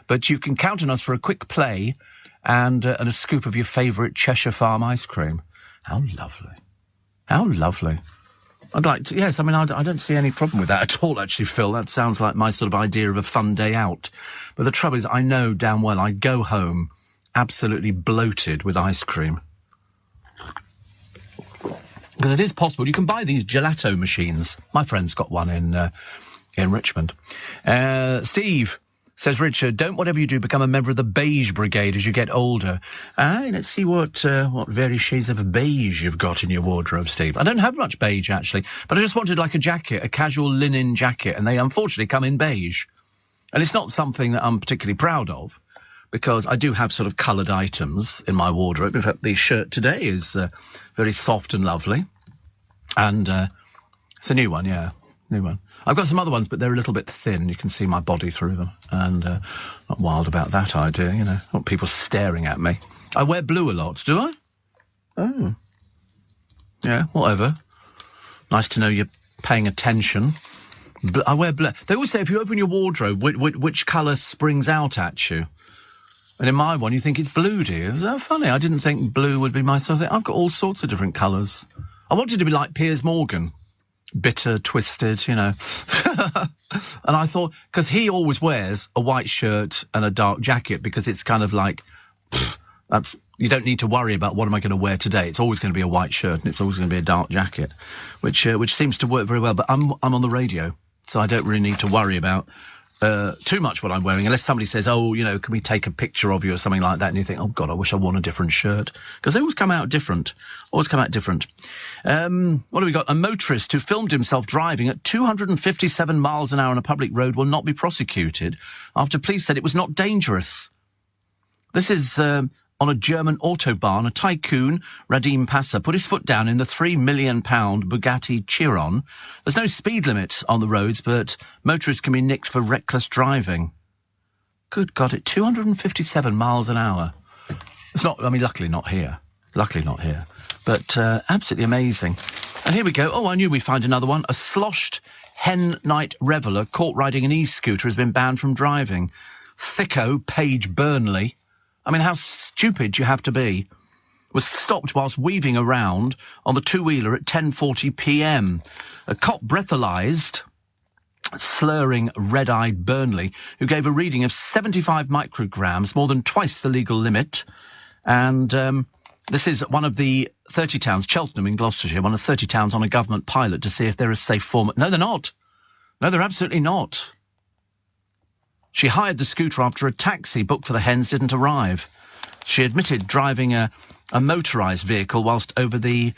but you can count on us for a quick play and a scoop of your favourite Cheshire Farm ice cream. How lovely! How lovely! I'd like to. Yes, I mean I don't see any problem with that at all. Actually, Phil, that sounds like my sort of idea of a fun day out. But the trouble is, I know damn well I'd go home absolutely bloated with ice cream. Because it is possible. You can buy these gelato machines. My friend's got one in Richmond. Steve says, Richard, don't whatever you do become a member of the beige brigade as you get older. Let's see what various shades of beige you've got in your wardrobe, Steve. I don't have much beige, actually, but I just wanted like a jacket, a casual linen jacket, and they unfortunately come in beige. And it's not something that I'm particularly proud of, because I do have sort of coloured items in my wardrobe. In fact, the shirt today is very soft and lovely. And it's a new one, yeah, new one. I've got some other ones, but they're a little bit thin. You can see my body through them. And not wild about that idea, you know. I want people staring at me. I wear blue a lot, do I? Oh. Yeah, whatever. Nice to know you're paying attention. I wear blue. They always say if you open your wardrobe, which colour springs out at you? And in my one, you think it's blue, do you? Is that funny? I didn't think blue would be my sort of thing. I've got all sorts of different colours. I wanted to be like Piers Morgan. Bitter, twisted, you know. And I thought, because he always wears a white shirt and a dark jacket, because it's kind of like, you don't need to worry about what am I going to wear today. It's always going to be a white shirt and it's always going to be a dark jacket, which seems to work very well. But I'm on the radio, so I don't really need to worry about too much what I'm wearing, unless somebody says, oh, you know, can we take a picture of you or something like that, and you think, oh God, I wish I wore a different shirt, because they always come out different. What have we got? A motorist who filmed himself driving at 257 miles an hour on a public road will not be prosecuted after police said it was not dangerous. This is on a German autobahn, a tycoon, Radim Passer, put his foot down in the £3 million Bugatti Chiron. There's no speed limit on the roads, but motorists can be nicked for reckless driving. Good God, at 257 miles an hour. It's not, I mean, luckily not here. But absolutely amazing. And here we go. Oh, I knew we'd find another one. A sloshed hen night reveller caught riding an e-scooter has been banned from driving. Thicko Page Burnley, I mean, how stupid do you have to be, was stopped whilst weaving around on the two-wheeler at 10:40 p.m. A cop breathalyzed slurring, red-eyed Burnley, who gave a reading of 75 micrograms, more than twice the legal limit. And this is one of the 30 towns, Cheltenham in Gloucestershire, one of 30 towns on a government pilot to see if they're a safe format. No, they're not. No, they're absolutely not. She hired the scooter after a taxi booked for the hens didn't arrive. She admitted driving a motorised vehicle whilst over the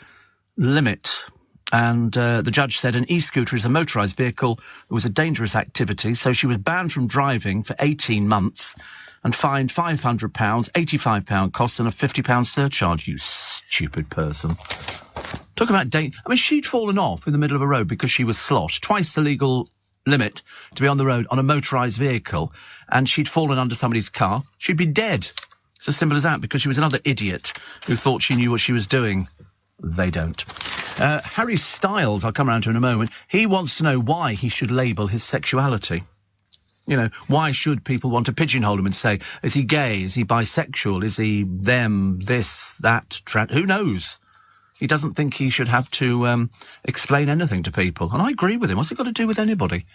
limit. And the judge said an e-scooter is a motorised vehicle. It was a dangerous activity, so she was banned from driving for 18 months and fined £500, £85 costs and a £50 surcharge. You stupid person. Talk about I mean, she'd fallen off in the middle of a road because she was sloshed. Twice the legal limit to be on the road on a motorised vehicle, and she'd fallen under somebody's car. She'd be dead. It's as simple as that, because she was another idiot who thought she knew what she was doing. They don't. Harry Styles, I'll come around to in a moment, he wants to know why he should label his sexuality. You know, why should people want to pigeonhole him and say, is he gay, is he bisexual, is he them, this, that, who knows? He doesn't think he should have to explain anything to people. And I agree with him. What's it got to do with anybody?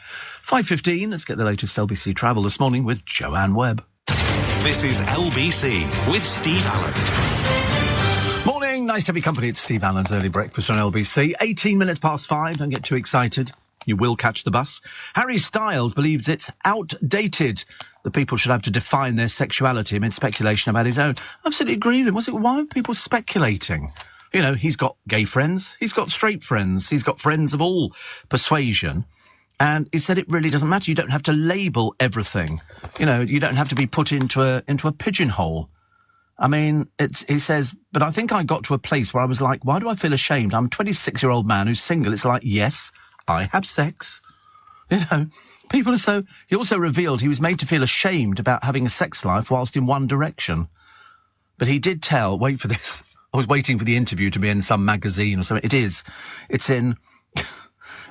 5:15, let's get the latest LBC travel this morning with Joanne Webb. This is LBC with Steve Allen. Morning, nice to have your company. It's Steve Allen's Early Breakfast on LBC. 18 minutes past 5, don't get too excited. You will catch the bus. Harry Styles believes it's outdated that people should have to define their sexuality amid speculation about his own. I absolutely agree with him. Why are people speculating? You know, he's got gay friends, he's got straight friends, he's got friends of all persuasion. And he said it really doesn't matter. You don't have to label everything. You know, you don't have to be put into a pigeonhole. I mean, he says, but I think I got to a place where I was like, why do I feel ashamed? I'm a 26-year-old man who's single. It's like, yes, I have sex. You know, people are so... He also revealed he was made to feel ashamed about having a sex life whilst in One Direction. But he did tell, wait for this, I was waiting for the interview to be in some magazine or something. It's in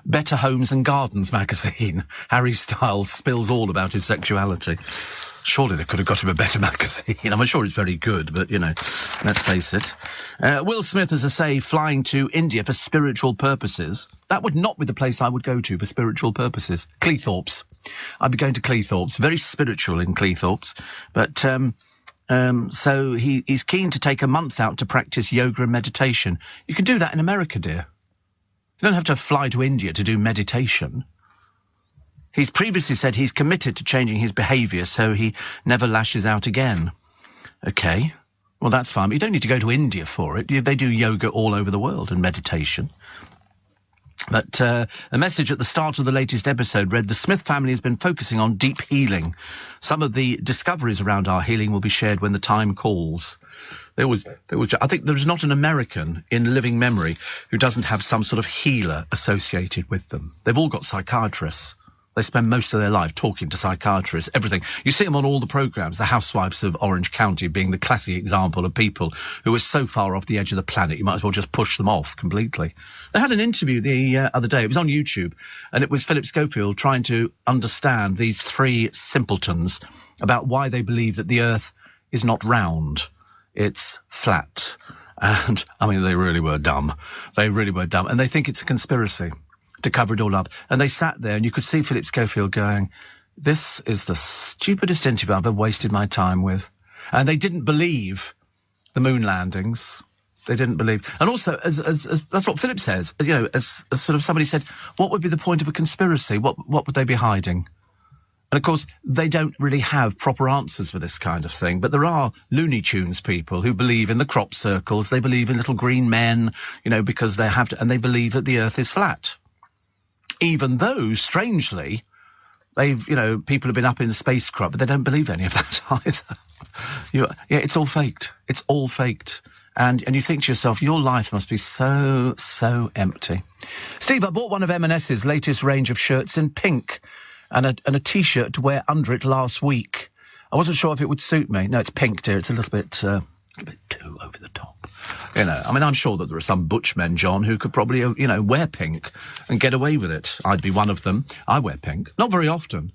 Better Homes and Gardens magazine. Harry Styles spills all about his sexuality. Surely they could have got him a better magazine. I'm sure it's very good, but, you know, let's face it. Will Smith, as I say, flying to India for spiritual purposes. That would not be the place I would go to for spiritual purposes. Cleethorpes. I'd be going to Cleethorpes. Very spiritual in Cleethorpes. But, so he's keen to take a month out to practice yoga and meditation. You can do that in America, dear. You don't have to fly to India to do meditation. He's previously said he's committed to changing his behaviour so he never lashes out again. OK, well, that's fine. But you don't need to go to India for it. They do yoga all over the world and meditation. But a message at the start of the latest episode read, the Smith family has been focusing on deep healing. Some of the discoveries around our healing will be shared when the time calls. I think there's not an American in living memory who doesn't have some sort of healer associated with them. They've all got psychiatrists. They spend most of their life talking to psychiatrists, everything. You see them on all the programmes, the Housewives of Orange County being the classic example of people who are so far off the edge of the planet, you might as well just push them off completely. They had an interview the other day, it was on YouTube, and it was Philip Schofield trying to understand these three simpletons about why they believe that the Earth is not round, it's flat. And, I mean, they really were dumb. They really were dumb. And they think it's a conspiracy to cover it all up. And they sat there and you could see Philip Schofield going, this is the stupidest interview I've ever wasted my time with. And they didn't believe the moon landings. They didn't believe. And also, as that's what Philip says, you know, as sort of somebody said, what would be the point of a conspiracy? What would they be hiding? And of course, they don't really have proper answers for this kind of thing. But there are Looney Tunes people who believe in the crop circles. They believe in little green men, you know, because they have to, and they believe that the Earth is flat. Even though, strangely, People have been up in the spacecraft, but they don't believe any of that either. It's all faked. It's all faked. And you think to yourself, your life must be so, so empty. Steve, I bought one of M&S's latest range of shirts in pink and a T-shirt to wear under it last week. I wasn't sure if it would suit me. No, it's pink, dear. It's a little bit too over the top. I'm sure that there are some butch men, John, who could probably, wear pink and get away with it. I'd be one of them. I wear pink. Not very often,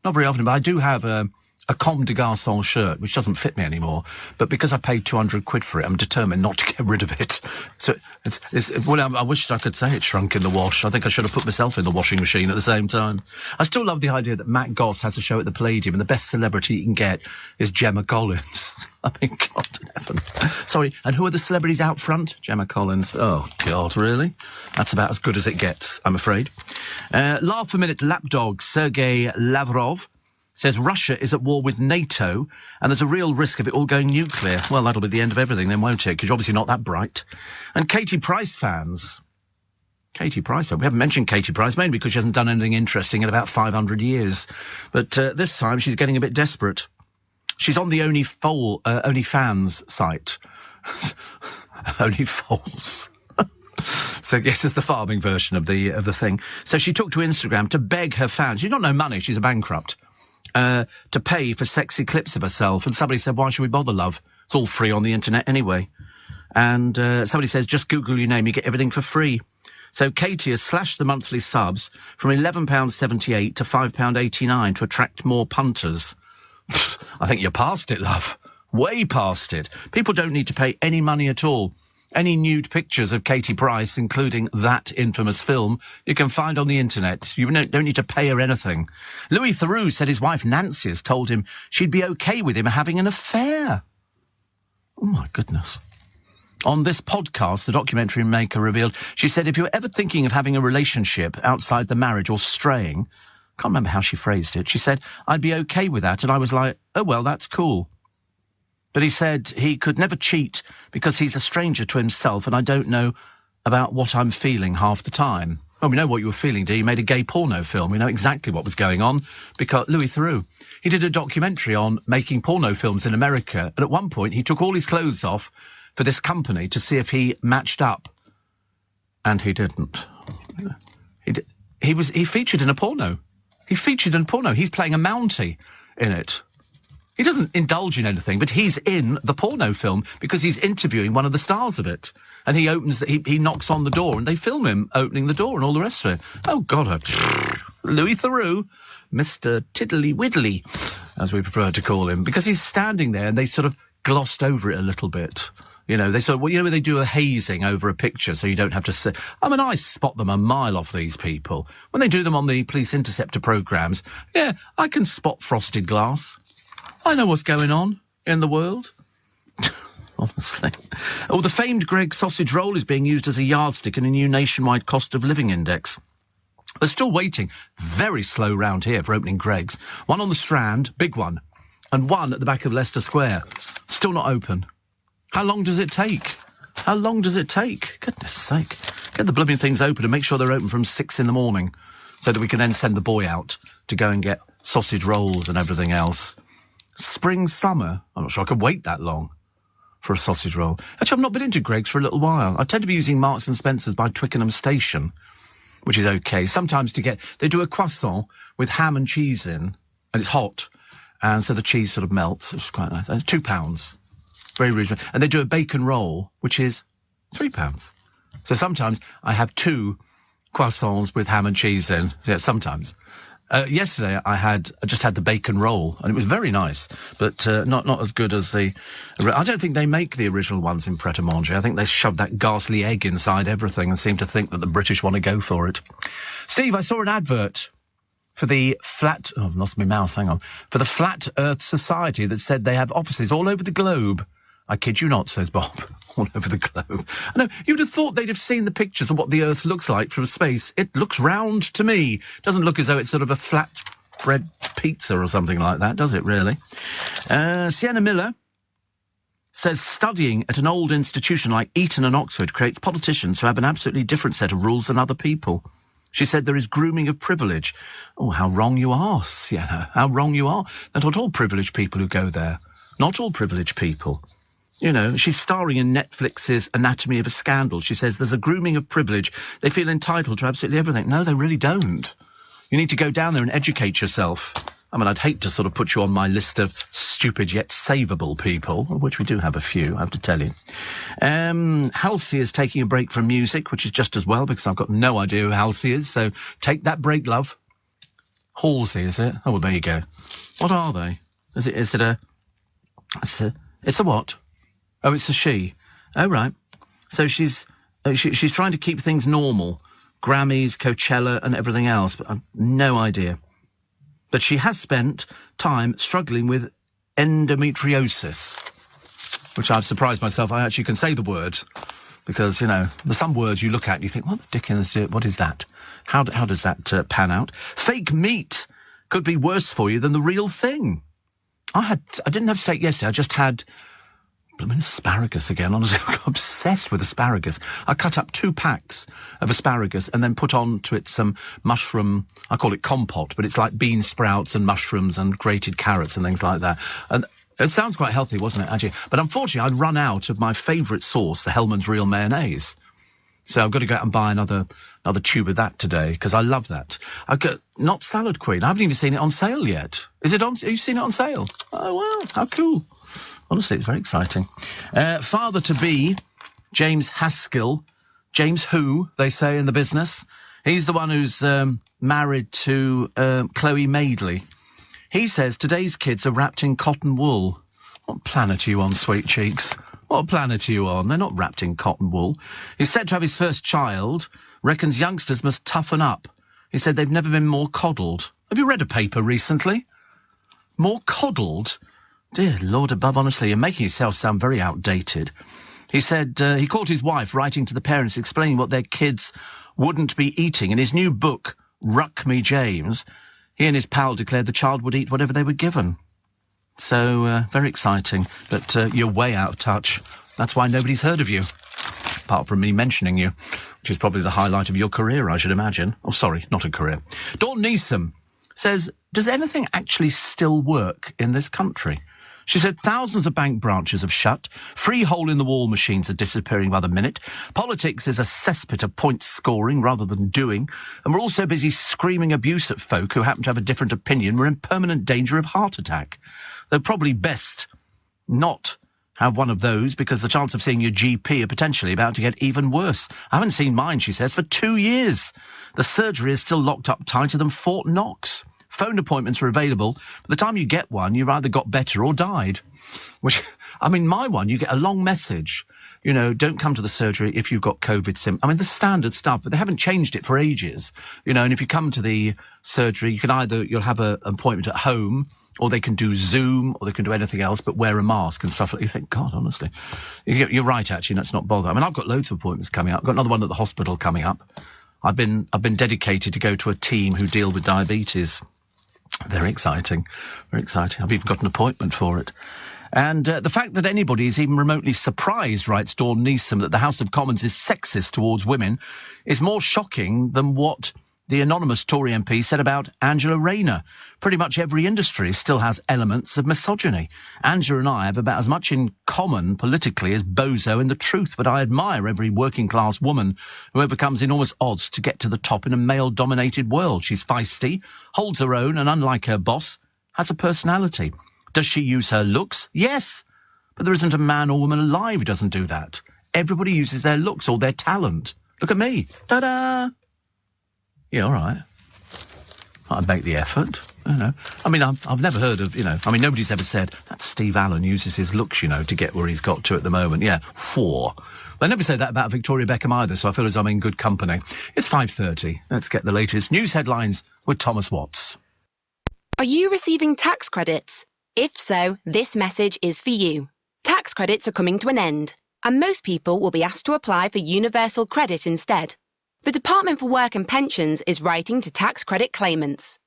but I do have a Comme des Garçons shirt, which doesn't fit me anymore. But because I paid 200 quid for it, I'm determined not to get rid of it. So I wished I could say it shrunk in the wash. I think I should have put myself in the washing machine at the same time. I still love the idea that Matt Goss has a show at the Palladium and the best celebrity you can get is Gemma Collins. I mean, God in heaven. Sorry, and who are the celebrities out front? Gemma Collins. Oh, God, really? That's about as good as it gets, I'm afraid. Laugh a minute, lapdog Sergei Lavrov says Russia is at war with NATO and there's a real risk of it all going nuclear. Well, that'll be the end of everything then, won't it? Because you're obviously not that bright. And Katie Price fans. Katie Price. We haven't mentioned Katie Price, mainly because she hasn't done anything interesting in about 500 years. But this time she's getting a bit desperate. She's on the OnlyFans site. OnlyFoals. So yes, it's the farming version of the thing. So she took to Instagram to beg her fans. She's got no money. She's a bankrupt. To pay for sexy clips of herself. And somebody said, why should we bother, love? It's all free on the internet anyway. And somebody says, just Google your name, you get everything for free. So Katie has slashed the monthly subs from £11.78 to £5.89 to attract more punters. I think you're past it, love. Way past it. People don't need to pay any money at all. Any nude pictures of Katie Price, including that infamous film, you can find on the internet. You don't need to pay her anything. Louis Theroux said his wife Nancy has told him she'd be okay with him having an affair. Oh, my goodness. On this podcast, the documentary maker revealed, she said, if you're ever thinking of having a relationship outside the marriage or straying, I can't remember how she phrased it, she said, I'd be okay with that. And I was like, oh, well, that's cool. But he said he could never cheat because he's a stranger to himself and I don't know about what I'm feeling half the time. Well, we know what you were feeling, dear. You made a gay porno film. We know exactly what was going on because Louis Theroux, he did a documentary on making porno films in America. And at one point, he took all his clothes off for this company to see if he matched up. And he didn't. He featured in a porno. He's playing a Mountie in it. He doesn't indulge in anything, but he's in the porno film because he's interviewing one of the stars of it. And he knocks on the door and they film him opening the door and all the rest of it. Oh, God. Louis Theroux, Mr. Tiddly Widdly, as we prefer to call him, because he's standing there and they sort of glossed over it a little bit. They sort of, when they do a hazing over a picture so you don't have to say, I spot them a mile off these people. When they do them on the Police Interceptor programmes, yeah, I can spot frosted glass. I know what's going on in the world. Honestly. Oh, the famed Greggs sausage roll is being used as a yardstick in a new nationwide cost of living index. They're still waiting. Very slow round here for opening Greggs. One on the Strand, big one, and one at the back of Leicester Square. Still not open. How long does it take? Goodness sake. Get the blooming things open and make sure they're open from 6 a.m. so that we can then send the boy out to go and get sausage rolls and everything else. Spring, summer, I'm not sure I could wait that long for a sausage roll. Actually, I've not been into Greggs for a little while. I tend to be using Marks and Spencer's by Twickenham Station, which is okay. Sometimes they do a croissant with ham and cheese in, and it's hot, and so the cheese sort of melts. It's quite nice. And £2. Very reasonable. And they do a bacon roll, which is £3. So sometimes I have 2 croissants with ham and cheese in. Yeah, sometimes. Yesterday I just had the bacon roll and it was very nice, but not as good as I don't think they make the original ones in Pret a Manger. I think they shove that ghastly egg inside everything and seem to think that the British want to go for it. Steve, I saw an advert for the Flat Earth Society that said they have offices all over the globe. I kid you not, says Bob, all over the globe. I know, you'd have thought they'd have seen the pictures of what the Earth looks like from space. It looks round to me. It doesn't look as though it's sort of a flat bread pizza or something like that, does it, really? Sienna Miller says studying at an old institution like Eton and Oxford creates politicians who have an absolutely different set of rules than other people. She said there is grooming of privilege. Oh, how wrong you are, Sienna. How wrong you are. They're not all privileged people who go there. Not all privileged people. You know, she's starring in Netflix's Anatomy of a Scandal. She says there's a grooming of privilege. They feel entitled to absolutely everything. No, they really don't. You need to go down there and educate yourself. I mean, I'd hate to sort of put you on my list of stupid yet savable people, of which we do have a few, I have to tell you. Halsey is taking a break from music, which is just as well, because I've got no idea who Halsey is, so take that break, love. Halsey, is it? Oh, well, there you go. What are they? Is it a... It's a what? Oh, it's a she. Oh, right. So she's trying to keep things normal. Grammys, Coachella and everything else, but I've no idea. But she has spent time struggling with endometriosis, which I've surprised myself I actually can say the word, because, you know, there's some words you look at and you think, what the dickens, what is that? How does that pan out? Fake meat could be worse for you than the real thing. I didn't have steak yesterday, I just had... asparagus again, honestly. I'm obsessed with asparagus. I cut up 2 packs of asparagus and then put on to it some mushroom, I call it compote, but it's like bean sprouts and mushrooms and grated carrots and things like that. And it sounds quite healthy, wasn't it, actually? But unfortunately, I'd run out of my favourite sauce, the Hellmann's Real Mayonnaise. So I've got to go out and buy another tube of that today, because I love that. I've got not Salad Queen. I haven't even seen it on sale yet. Is it on? Have you seen it on sale? Oh, wow, how cool. Honestly, it's very exciting. Father-to-be, James Haskell. James who, they say in the business. He's the one who's married to Chloe Madeley. He says today's kids are wrapped in cotton wool. What planet are you on, sweet cheeks? What planet are you on? They're not wrapped in cotton wool. He's said to have his first child, reckons youngsters must toughen up. He said they've never been more coddled. Have you read a paper recently? More coddled? Dear Lord above, honestly, you're making yourself sound very outdated. He said he caught his wife writing to the parents explaining what their kids wouldn't be eating. In his new book, Ruck Me James, he and his pal declared the child would eat whatever they were given. So, very exciting. But you're way out of touch. That's why nobody's heard of you. Apart from me mentioning you, which is probably the highlight of your career, I should imagine. Oh, sorry, not a career. Dawn Neeson says, does anything actually still work in this country? She said thousands of bank branches have shut, free hole-in-the-wall machines are disappearing by the minute, politics is a cesspit of point scoring rather than doing, and we're all so busy screaming abuse at folk who happen to have a different opinion, we're in permanent danger of heart attack. Though probably best not have one of those, because the chance of seeing your GP are potentially about to get even worse. I haven't seen mine, she says, for 2 years. The surgery is still locked up tighter than Fort Knox. Phone appointments are available. By the time you get one, you've either got better or died. Which, I mean, my one, you get a long message. You know, don't come to the surgery if you've got COVID symptoms. I mean, the standard stuff, but they haven't changed it for ages. You know, and if you come to the surgery, you can you'll have an appointment at home, or they can do Zoom, or they can do anything else, but wear a mask and stuff. You think, God, honestly. You're right, actually, let's not bother. I mean, I've got loads of appointments coming up. I've got another one at the hospital coming up. I've been dedicated to go to a team who deal with diabetes. Very exciting, very exciting. I've even got an appointment for it. And the fact that anybody is even remotely surprised, writes Dawn Neeson, that the House of Commons is sexist towards women is more shocking than what the anonymous Tory MP said about Angela Rayner. Pretty much every industry still has elements of misogyny. Angela and I have about as much in common politically as Bozo and the Truth, but I admire every working-class woman who overcomes enormous odds to get to the top in a male-dominated world. She's feisty, holds her own, and unlike her boss, has a personality. Does she use her looks? Yes. But there isn't a man or woman alive who doesn't do that. Everybody uses their looks or their talent. Look at me. Ta-da! Yeah, all right. I'd make the effort, you know. I mean, I've never heard of, you know, I mean, nobody's ever said that Steve Allen uses his looks, you know, to get where he's got to at the moment. Yeah, 4. They never say that about Victoria Beckham either, so I feel as I'm in good company. It's 5:30. Let's get the latest news headlines with Thomas Watts. Are you receiving tax credits? If so, this message is for you. Tax credits are coming to an end, and most people will be asked to apply for universal credit instead. The Department for Work and Pensions is writing to tax credit claimants.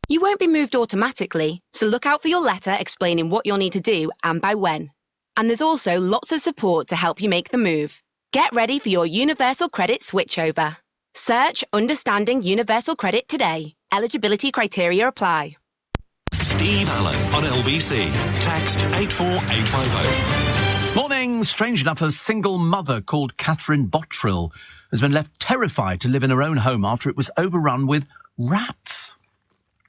You won't be moved automatically, so look out for your letter explaining what you'll need to do and by when. And there's also lots of support to help you make the move. Get ready for your universal credit switchover. Search Understanding Universal Credit today. Eligibility criteria apply. Steve Allen on LBC. Text 84850. Morning. Strange enough, a single mother called Catherine Bottrill has been left terrified to live in her own home after it was overrun with rats.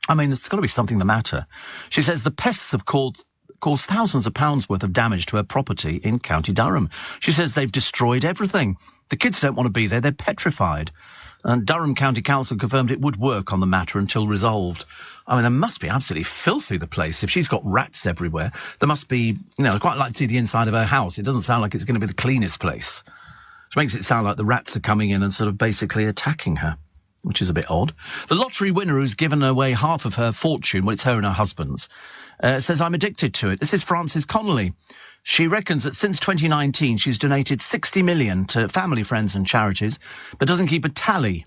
I mean, there's got to be something the matter. She says the pests have caused thousands of pounds worth of damage to her property in County Durham. She says they've destroyed everything. The kids don't want to be there. They're petrified. And Durham County Council confirmed it would work on the matter until resolved. I mean, there must be absolutely filthy, the place. If she's got rats everywhere, there must be, I'd quite like to see the inside of her house. It doesn't sound like it's going to be the cleanest place. Which makes it sound like the rats are coming in and sort of basically attacking her, which is a bit odd. The lottery winner who's given away half of her fortune, well, it's her and her husband's, says, I'm addicted to it. This is Frances Connolly. She reckons that since 2019 she's donated 60 million to family, friends and charities, but doesn't keep a tally.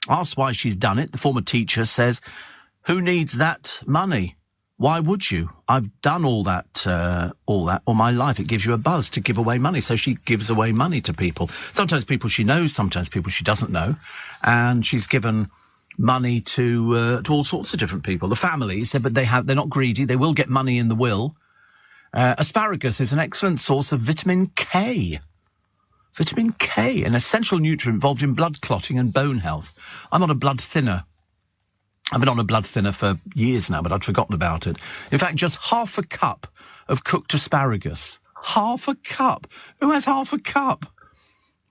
Asked why she's done it, the former teacher says, who needs that money? Why would you? I've done all that all my life. It gives you a buzz to give away money. So she gives away money to people. Sometimes people she knows, sometimes people she doesn't know. And she's given money to all sorts of different people. The family said, but they're not greedy. They will get money in the will. Asparagus is an excellent source of vitamin K. Vitamin K, an essential nutrient involved in blood clotting and bone health. I'm on a blood thinner. I've been on a blood thinner for years now, but I'd forgotten about it. In fact, just half a cup of cooked asparagus. Half a cup. Who has half a cup?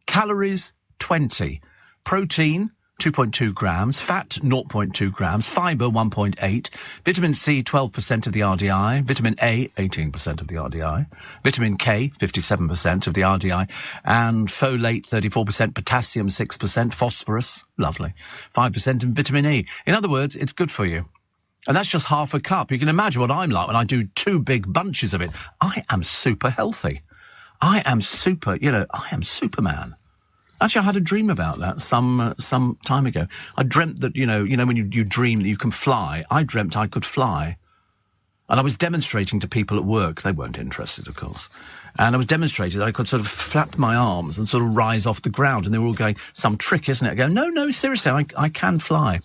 Calories, 20. Protein, 2.2 grams. Fat, 0.2 grams. Fibre, 1.8. Vitamin C, 12% of the RDI. Vitamin A, 18% of the RDI. Vitamin K, 57% of the RDI. And folate, 34%. Potassium, 6%. Phosphorus, lovely, 5%. And vitamin E. In other words, it's good for you. And that's just half a cup. You can imagine what I'm like when I do 2 big bunches of it. I am super healthy. I am Superman. Actually, I had a dream about that some time ago. I dreamt that, when you dream that you can fly, I dreamt I could fly. And I was demonstrating to people at work. They weren't interested, of course. And I was demonstrating that I could sort of flap my arms and sort of rise off the ground. And they were all going, some trick, isn't it? I go, no, seriously, I can fly.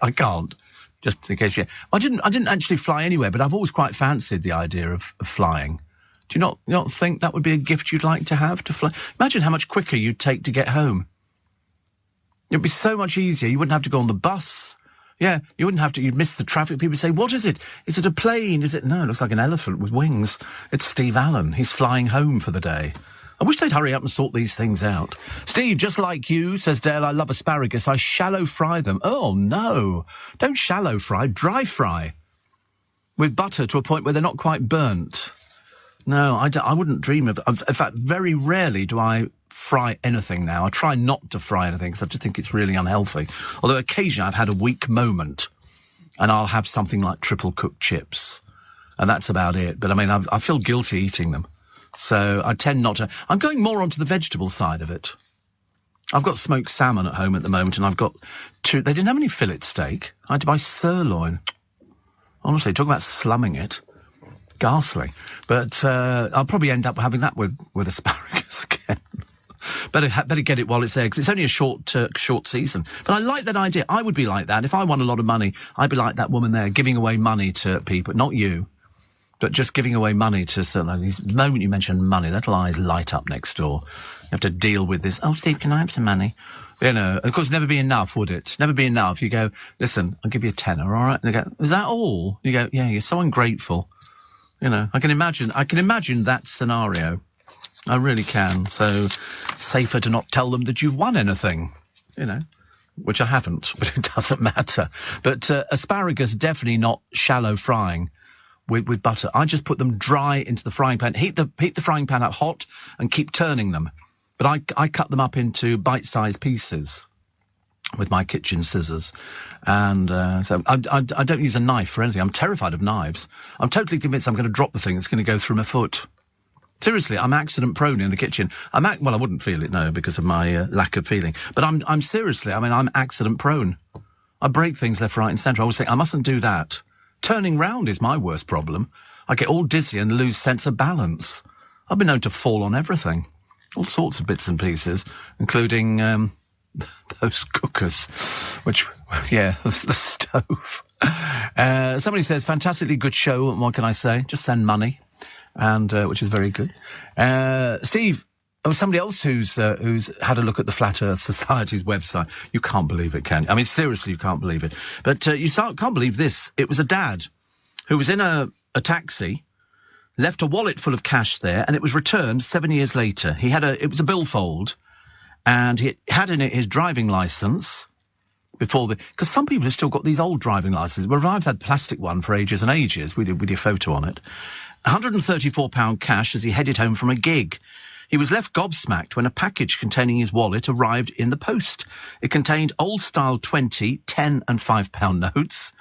I can't. Just in case, yeah. I didn't actually fly anywhere, but I've always quite fancied the idea of flying. Do you not think that would be a gift you'd like to have, to fly? Imagine how much quicker you'd take to get home. It'd be so much easier. You wouldn't have to go on the bus. Yeah, you wouldn't have to. You'd miss the traffic. People would say, what is it? Is it a plane? Is it? No, it looks like an elephant with wings. It's Steve Allen. He's flying home for the day. I wish they'd hurry up and sort these things out. Steve, just like you, says Dale, I love asparagus. I shallow fry them. Oh, no. Don't shallow fry. Dry fry. With butter to a point where they're not quite burnt. No, I wouldn't dream of it. In fact, very rarely do I fry anything now. I try not to fry anything because I just think it's really unhealthy. Although occasionally I've had a weak moment and I'll have something like triple cooked chips. And that's about it. But I mean, I feel guilty eating them. So I tend not to. I'm going more onto the vegetable side of it. I've got smoked salmon at home at the moment and I've got 2. They didn't have any fillet steak. I had to buy sirloin. Honestly, talk about slumming it. Ghastly. But I'll probably end up having that with asparagus again. Better get it while it's there, because it's only a short season. But I like that idea. I would be like that. If I won a lot of money, I'd be like that woman there, giving away money to people. Not you, but just giving away money to certain... The moment you mention money, little eyes light up next door. You have to deal with this. Oh, Steve, can I have some money? Of course, never be enough, would it? Never be enough. You go, listen, I'll give you a tenner, all right? And they go, is that all? You go, yeah, you're so ungrateful. I can imagine that scenario. I really can. So safer to not tell them that you've won anything, which I haven't, but it doesn't matter. But asparagus, definitely not shallow frying with butter. I just put them dry into the frying pan, heat the frying pan up hot and keep turning them. But I cut them up into bite-sized pieces with my kitchen scissors. And so I don't use a knife for anything. I'm terrified of knives. I'm totally convinced I'm going to drop the thing that's going to go through my foot. Seriously, I'm accident prone in the kitchen. I wouldn't feel it, no, because of my lack of feeling. But I'm accident prone. I break things left, right and centre. I always think I mustn't do that. Turning round is my worst problem. I get all dizzy and lose sense of balance. I've been known to fall on everything. all sorts of bits and pieces, including those cookers, which, yeah, the stove. Somebody says, fantastically good show, and what can I say? Just send money, and which is very good. Steve, somebody else who's had a look at the Flat Earth Society's website. You can't believe it, can you? I mean, seriously, you can't believe it. But you can't believe this. It was a dad who was in a taxi, left a wallet full of cash there, and it was returned 7 years later. It was a billfold, and he had in it his driving licence because some people have still got these old driving licences. Well, I've had plastic one for ages and ages with your photo on it. £134 cash as he headed home from a gig. He was left gobsmacked when a package containing his wallet arrived in the post. It contained old-style 20, 10 and £5 notes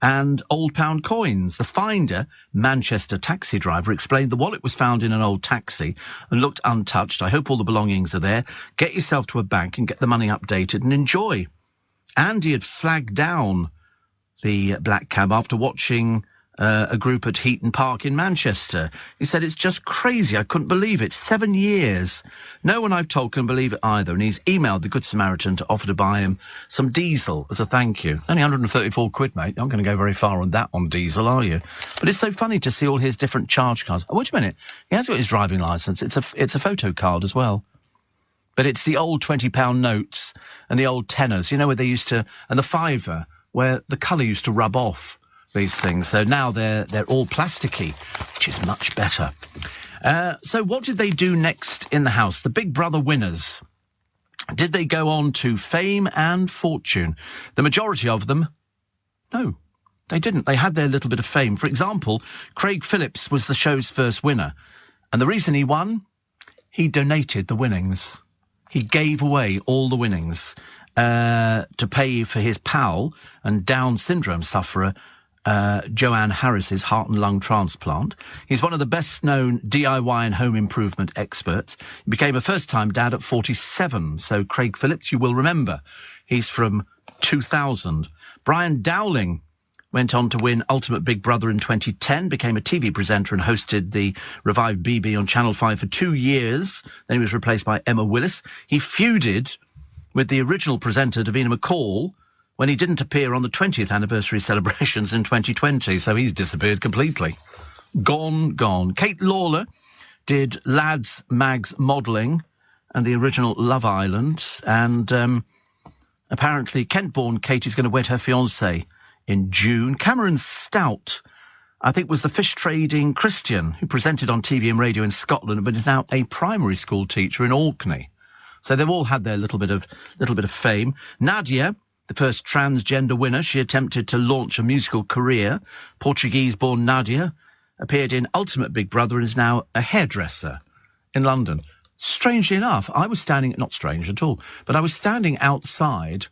and old pound coins. The finder, Manchester taxi driver, explained the wallet was found in an old taxi and looked untouched. I hope all the belongings are there. Get yourself to a bank and get the money updated and enjoy. Andy had flagged down the black cab after watching a group at Heaton Park in Manchester. He said, it's just crazy. I couldn't believe it. 7 years. No one I've told can believe it either. And he's emailed the Good Samaritan to offer to buy him some diesel as a thank you. Only 134 quid, mate. You're not going to go very far on that on diesel, are you? But it's so funny to see all his different charge cards. Oh, wait a minute. He has got his driving licence. It's a photo card as well. But it's the old £20 notes and the old tenors, you know, where they used to, and the fiver, where the colour used to rub off these things. So now they're all plasticky, which is much better. So what did they do next in the house? The Big Brother winners. Did they go on to fame and fortune? The majority of them, no, they didn't. They had their little bit of fame. For example, Craig Phillips was the show's first winner. And the reason he won? He donated the winnings. He gave away all the winnings to pay for his pal and Down syndrome sufferer, Joanne Harris's heart and lung transplant. He's one of the best-known DIY and home improvement experts. He became a first-time dad at 47. So Craig Phillips, you will remember. He's from 2000. Brian Dowling went on to win Ultimate Big Brother in 2010, became a TV presenter and hosted the revived BB on Channel 5 for 2 years. Then he was replaced by Emma Willis. He feuded with the original presenter, Davina McCall, when he didn't appear on the 20th anniversary celebrations in 2020, so he's disappeared completely. Gone. Kate Lawler did Lads Mags modelling and the original Love Island, and apparently Kent-born Kate is going to wed her fiancé in June. Cameron Stout, I think, was the fish-trading Christian who presented on TV and radio in Scotland, but is now a primary school teacher in Orkney. So they've all had their little bit of fame. Nadia, the first transgender winner, she attempted to launch a musical career. Portuguese-born Nadia appeared in Ultimate Big Brother and is now a hairdresser in London. Strangely enough, I was standing, not strange at all, but I was standing outside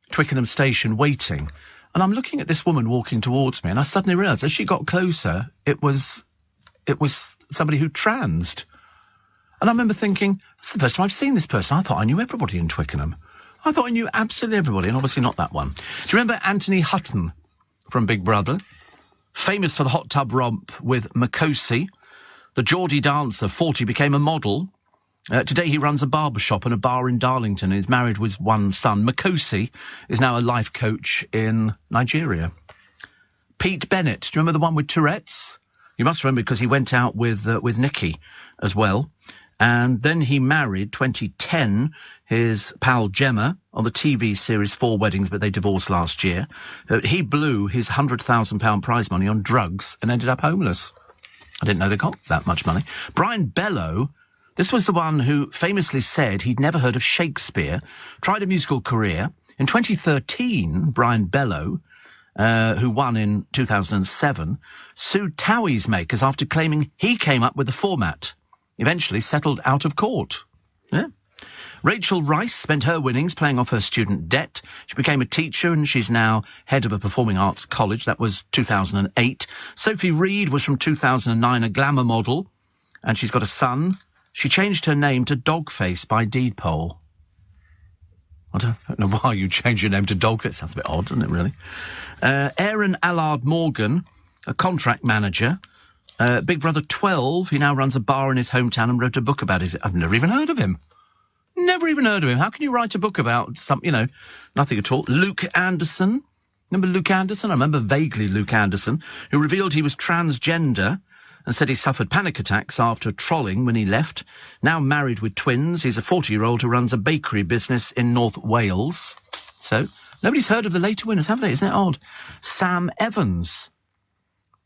Twickenham Station waiting, and I'm looking at this woman walking towards me, and I suddenly realised as she got closer, it was somebody who transed. And I remember thinking, that's the first time I've seen this person. I thought I knew everybody in Twickenham. I thought I knew absolutely everybody, and obviously not that one. Do you remember Anthony Hutton from Big Brother? Famous for the hot tub romp with Makosi. The Geordie dancer, 40, became a model. Today he runs a barbershop and a bar in Darlington and is married with one son. Makosi is now a life coach in Nigeria. Pete Bennett, do you remember the one with Tourette's? You must remember because he went out with Nikki as well. And then he married, 2010, his pal Gemma on the TV series 4 Weddings, but they divorced last year. He blew his £100,000 prize money on drugs and ended up homeless. I didn't know they got that much money. Brian Bellow, this was the one who famously said he'd never heard of Shakespeare, tried a musical career. In 2013, Brian Bellow, who won in 2007, sued Towie's makers after claiming he came up with the format. Eventually settled out of court. Yeah. Rachel Rice spent her winnings paying off her student debt. She became a teacher and she's now head of a performing arts college. That was 2008. Sophie Reed was from 2009, a glamour model, and she's got a son. She changed her name to Dogface by deed poll. I don't know why you changed your name to Dogface. Sounds a bit odd, doesn't it, really? Aaron Allard Morgan, a contract manager, Big Brother 12, he now runs a bar in his hometown and wrote a book about it. I've never even heard of him. Never even heard of him. How can you write a book about nothing at all? Luke Anderson. Remember Luke Anderson? I remember vaguely Luke Anderson, who revealed he was transgender and said he suffered panic attacks after trolling when he left. Now married with twins. He's a 40-year-old who runs a bakery business in North Wales. So, nobody's heard of the later winners, have they? Isn't it odd? Sam Evans.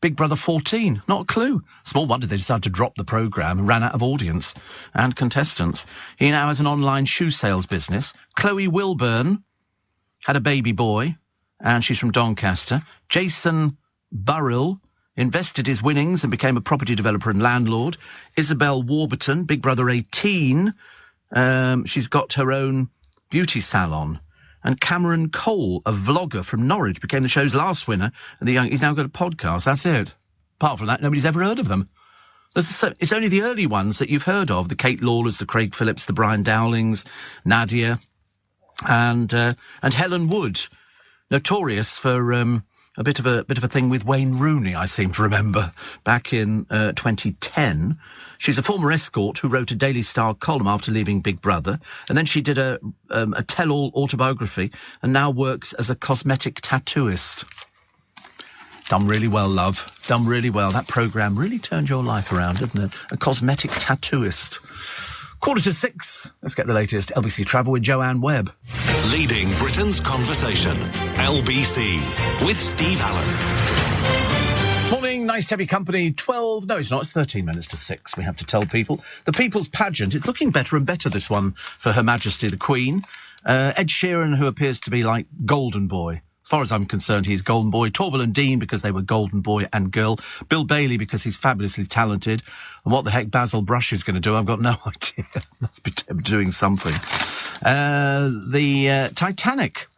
Big Brother 14, not a clue. Small wonder they decided to drop the programme and ran out of audience and contestants. He now has an online shoe sales business. Chloe Wilburn had a baby boy, and she's from Doncaster. Jason Burrell invested his winnings and became a property developer and landlord. Isabel Warburton, Big Brother 18, she's got her own beauty salon. And Cameron Cole, a vlogger from Norwich, became the show's last winner. And he's now got a podcast. That's it. Apart from that, nobody's ever heard of them. It's only the early ones that you've heard of. The Kate Lawlers, the Craig Phillips, the Brian Dowlings, Nadia, and Helen Wood, notorious for a bit of a thing with Wayne Rooney, I seem to remember, back in 2010. She's a former escort who wrote a Daily Star column after leaving Big Brother, and then she did a tell-all autobiography and now works as a cosmetic tattooist. Done really well, love. Done really well. That programme really turned your life around, didn't it? A cosmetic tattooist. 6:45. Let's get the latest LBC travel with Joanne Webb. Leading Britain's conversation. LBC with Steve Allen. Morning, nice to have your company. 12, no it's not, it's 13 minutes to 6, we have to tell people. The People's Pageant, it's looking better and better, this one, for Her Majesty the Queen. Ed Sheeran, who appears to be like Golden Boy. As far as I'm concerned, he's Golden Boy. Torval and Dean, because they were Golden Boy and Girl. Bill Bailey, because he's fabulously talented. And what the heck Basil Brush is going to do, I've got no idea. Must be doing something. The Titanic,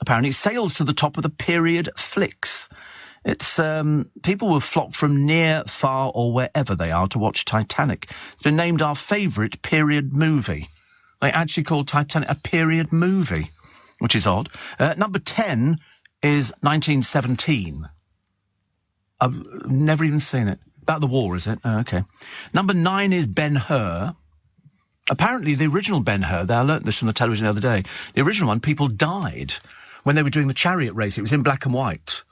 apparently, sails to the top of the period flicks. It's people will flock from near, far, or wherever they are to watch Titanic. It's been named our favourite period movie. They actually call Titanic a period movie, which is odd. Number 10 is 1917. I've never even seen it. About the war, is it? Oh, okay. Number 9 is Ben-Hur. Apparently, the original Ben-Hur, I learnt this from the television the other day, the original one, people died when they were doing the chariot race. It was in black and white.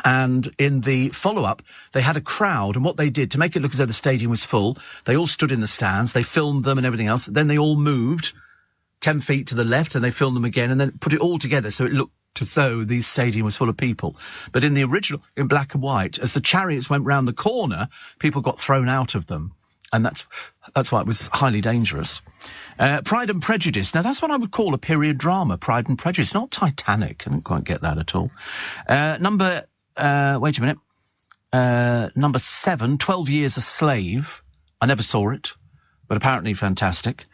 And in the follow-up, they had a crowd, and what they did, to make it look as though the stadium was full, they all stood in the stands, they filmed them and everything else, then they all moved 10 feet to the left, and they filmed them again, and then put it all together so it looked as though the stadium was full of people. But in the original, in black and white, as the chariots went round the corner, people got thrown out of them. And that's why it was highly dangerous. Pride and Prejudice. Now, that's what I would call a period drama, Pride and Prejudice, not Titanic. I don't quite get that at all. Number 7, 12 Years a Slave. I never saw it, but apparently fantastic.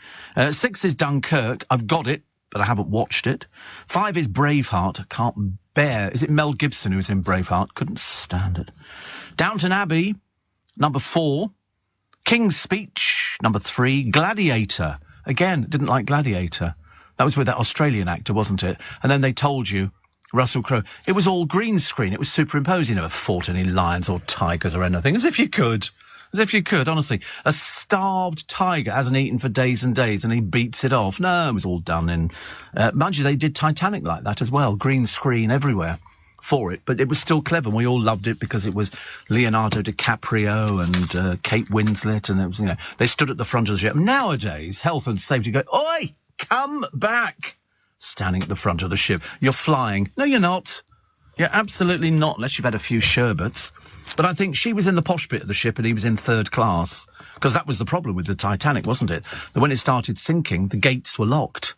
6 is Dunkirk. I've got it, but I haven't watched it. 5 is Braveheart. I can't bear. Is it Mel Gibson who was in Braveheart? Couldn't stand it. Downton Abbey, number 4. King's Speech, number 3. Gladiator. Again, didn't like Gladiator. That was with that Australian actor, wasn't it? And then they told you, Russell Crowe, it was all green screen. It was superimposed. You never fought any lions or tigers or anything. As if you could. As if you could, honestly. A starved tiger hasn't eaten for days and days, and he beats it off. No, it was all done in... mind you, they did Titanic like that as well. Green screen everywhere for it. But it was still clever. We all loved it because it was Leonardo DiCaprio and Kate Winslet. And it was, they stood at the front of the ship. Nowadays, health and safety go, oi, come back. Standing at the front of the ship. You're flying. No, you're not. You're absolutely not, unless you've had a few sherbets. But I think she was in the posh bit of the ship and he was in third class. Because that was the problem with the Titanic, wasn't it? That when it started sinking, the gates were locked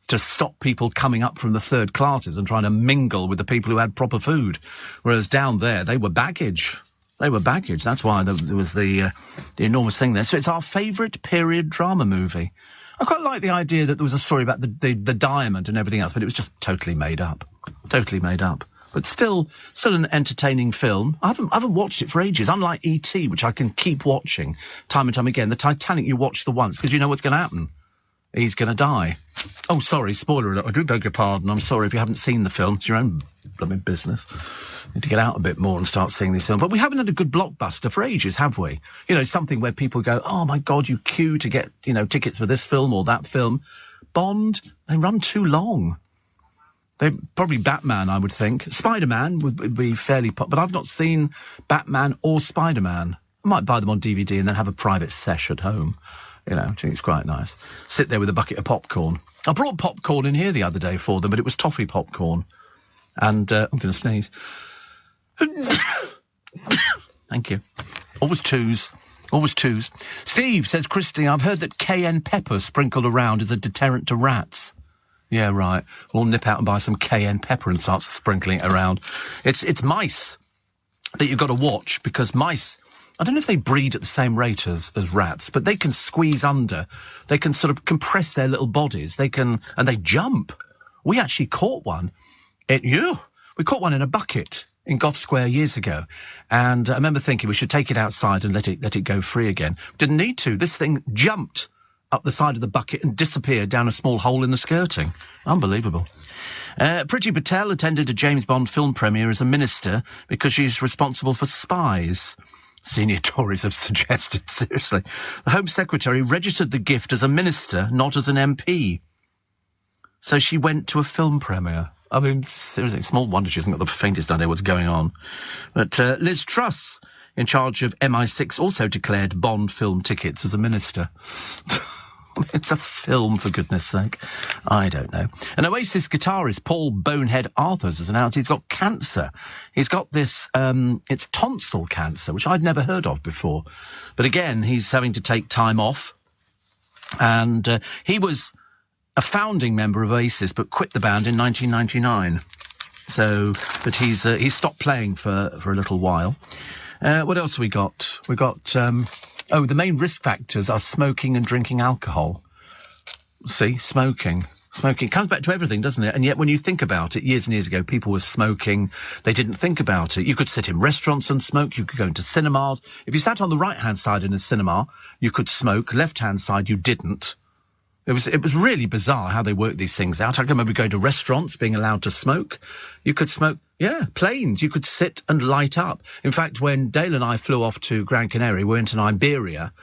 to stop people coming up from the third classes and trying to mingle with the people who had proper food. Whereas down there, they were baggage. They were baggage. That's why there was the enormous thing there. So it's our favourite period drama movie. I quite like the idea that there was a story about the diamond and everything else, but it was just totally made up. Totally made up. But still an entertaining film. I haven't watched it for ages. Unlike E.T., which I can keep watching time and time again. The Titanic, you watch the once because you know what's going to happen. He's going to die. Oh, sorry, spoiler alert. I do beg your pardon. I'm sorry if you haven't seen the film. It's your own blooming business. Need to get out a bit more and start seeing these films. But we haven't had a good blockbuster for ages, have we? You know, something where people go, oh my God, you queue to get, you know, tickets for this film or that film. Bond, they run too long. They probably Batman, I would think. Spider-Man would be fairly but I've not seen Batman or Spider-Man. I might buy them on DVD and then have a private sesh at home. You know, I think it's quite nice. Sit there with a bucket of popcorn. I brought popcorn in here the other day for them, but it was toffee popcorn. And I'm going to sneeze. Thank you. Always twos. Always twos. Steve says, Christy, I've heard that cayenne pepper sprinkled around is a deterrent to rats. Yeah, right. We'll nip out and buy some cayenne pepper and start sprinkling it around. It's mice that you've got to watch, because mice, I don't know if they breed at the same rate as rats, but they can squeeze under. They can sort of compress their little bodies. They can, and they jump. We actually caught one. We caught one in a bucket in Gough Square years ago. And I remember thinking we should take it outside and let it go free again. Didn't need to. This thing jumped up the side of the bucket and disappeared down a small hole in the skirting. Unbelievable. Priti Patel attended a James Bond film premiere as a minister because she's responsible for spies. Senior Tories have suggested, seriously. The Home Secretary registered the gift as a minister, not as an MP. So she went to a film premiere. I mean, seriously, small wonder she hasn't got the faintest idea what's going on. But Liz Truss, in charge of MI6, also declared Bond film tickets as a minister. It's a film, for goodness sake. I don't know. An Oasis guitarist, Paul Bonehead Arthurs, has announced he's got cancer. He's got this, it's tonsil cancer, which I'd never heard of before. But again, he's having to take time off. And he was a founding member of Oasis, but quit the band in 1999. So, but he's stopped playing for a little while. What else have we got? We got, the main risk factors are smoking and drinking alcohol. See, smoking. Smoking comes back to everything, doesn't it? And yet when you think about it, years and years ago, people were smoking. They didn't think about it. You could sit in restaurants and smoke. You could go into cinemas. If you sat on the right-hand side in a cinema, you could smoke. Left-hand side, you didn't. It was really bizarre how they worked these things out. I can remember going to restaurants, being allowed to smoke. You could smoke, planes. You could sit and light up. In fact, when Dale and I flew off to Gran Canaria, we went to Iberia,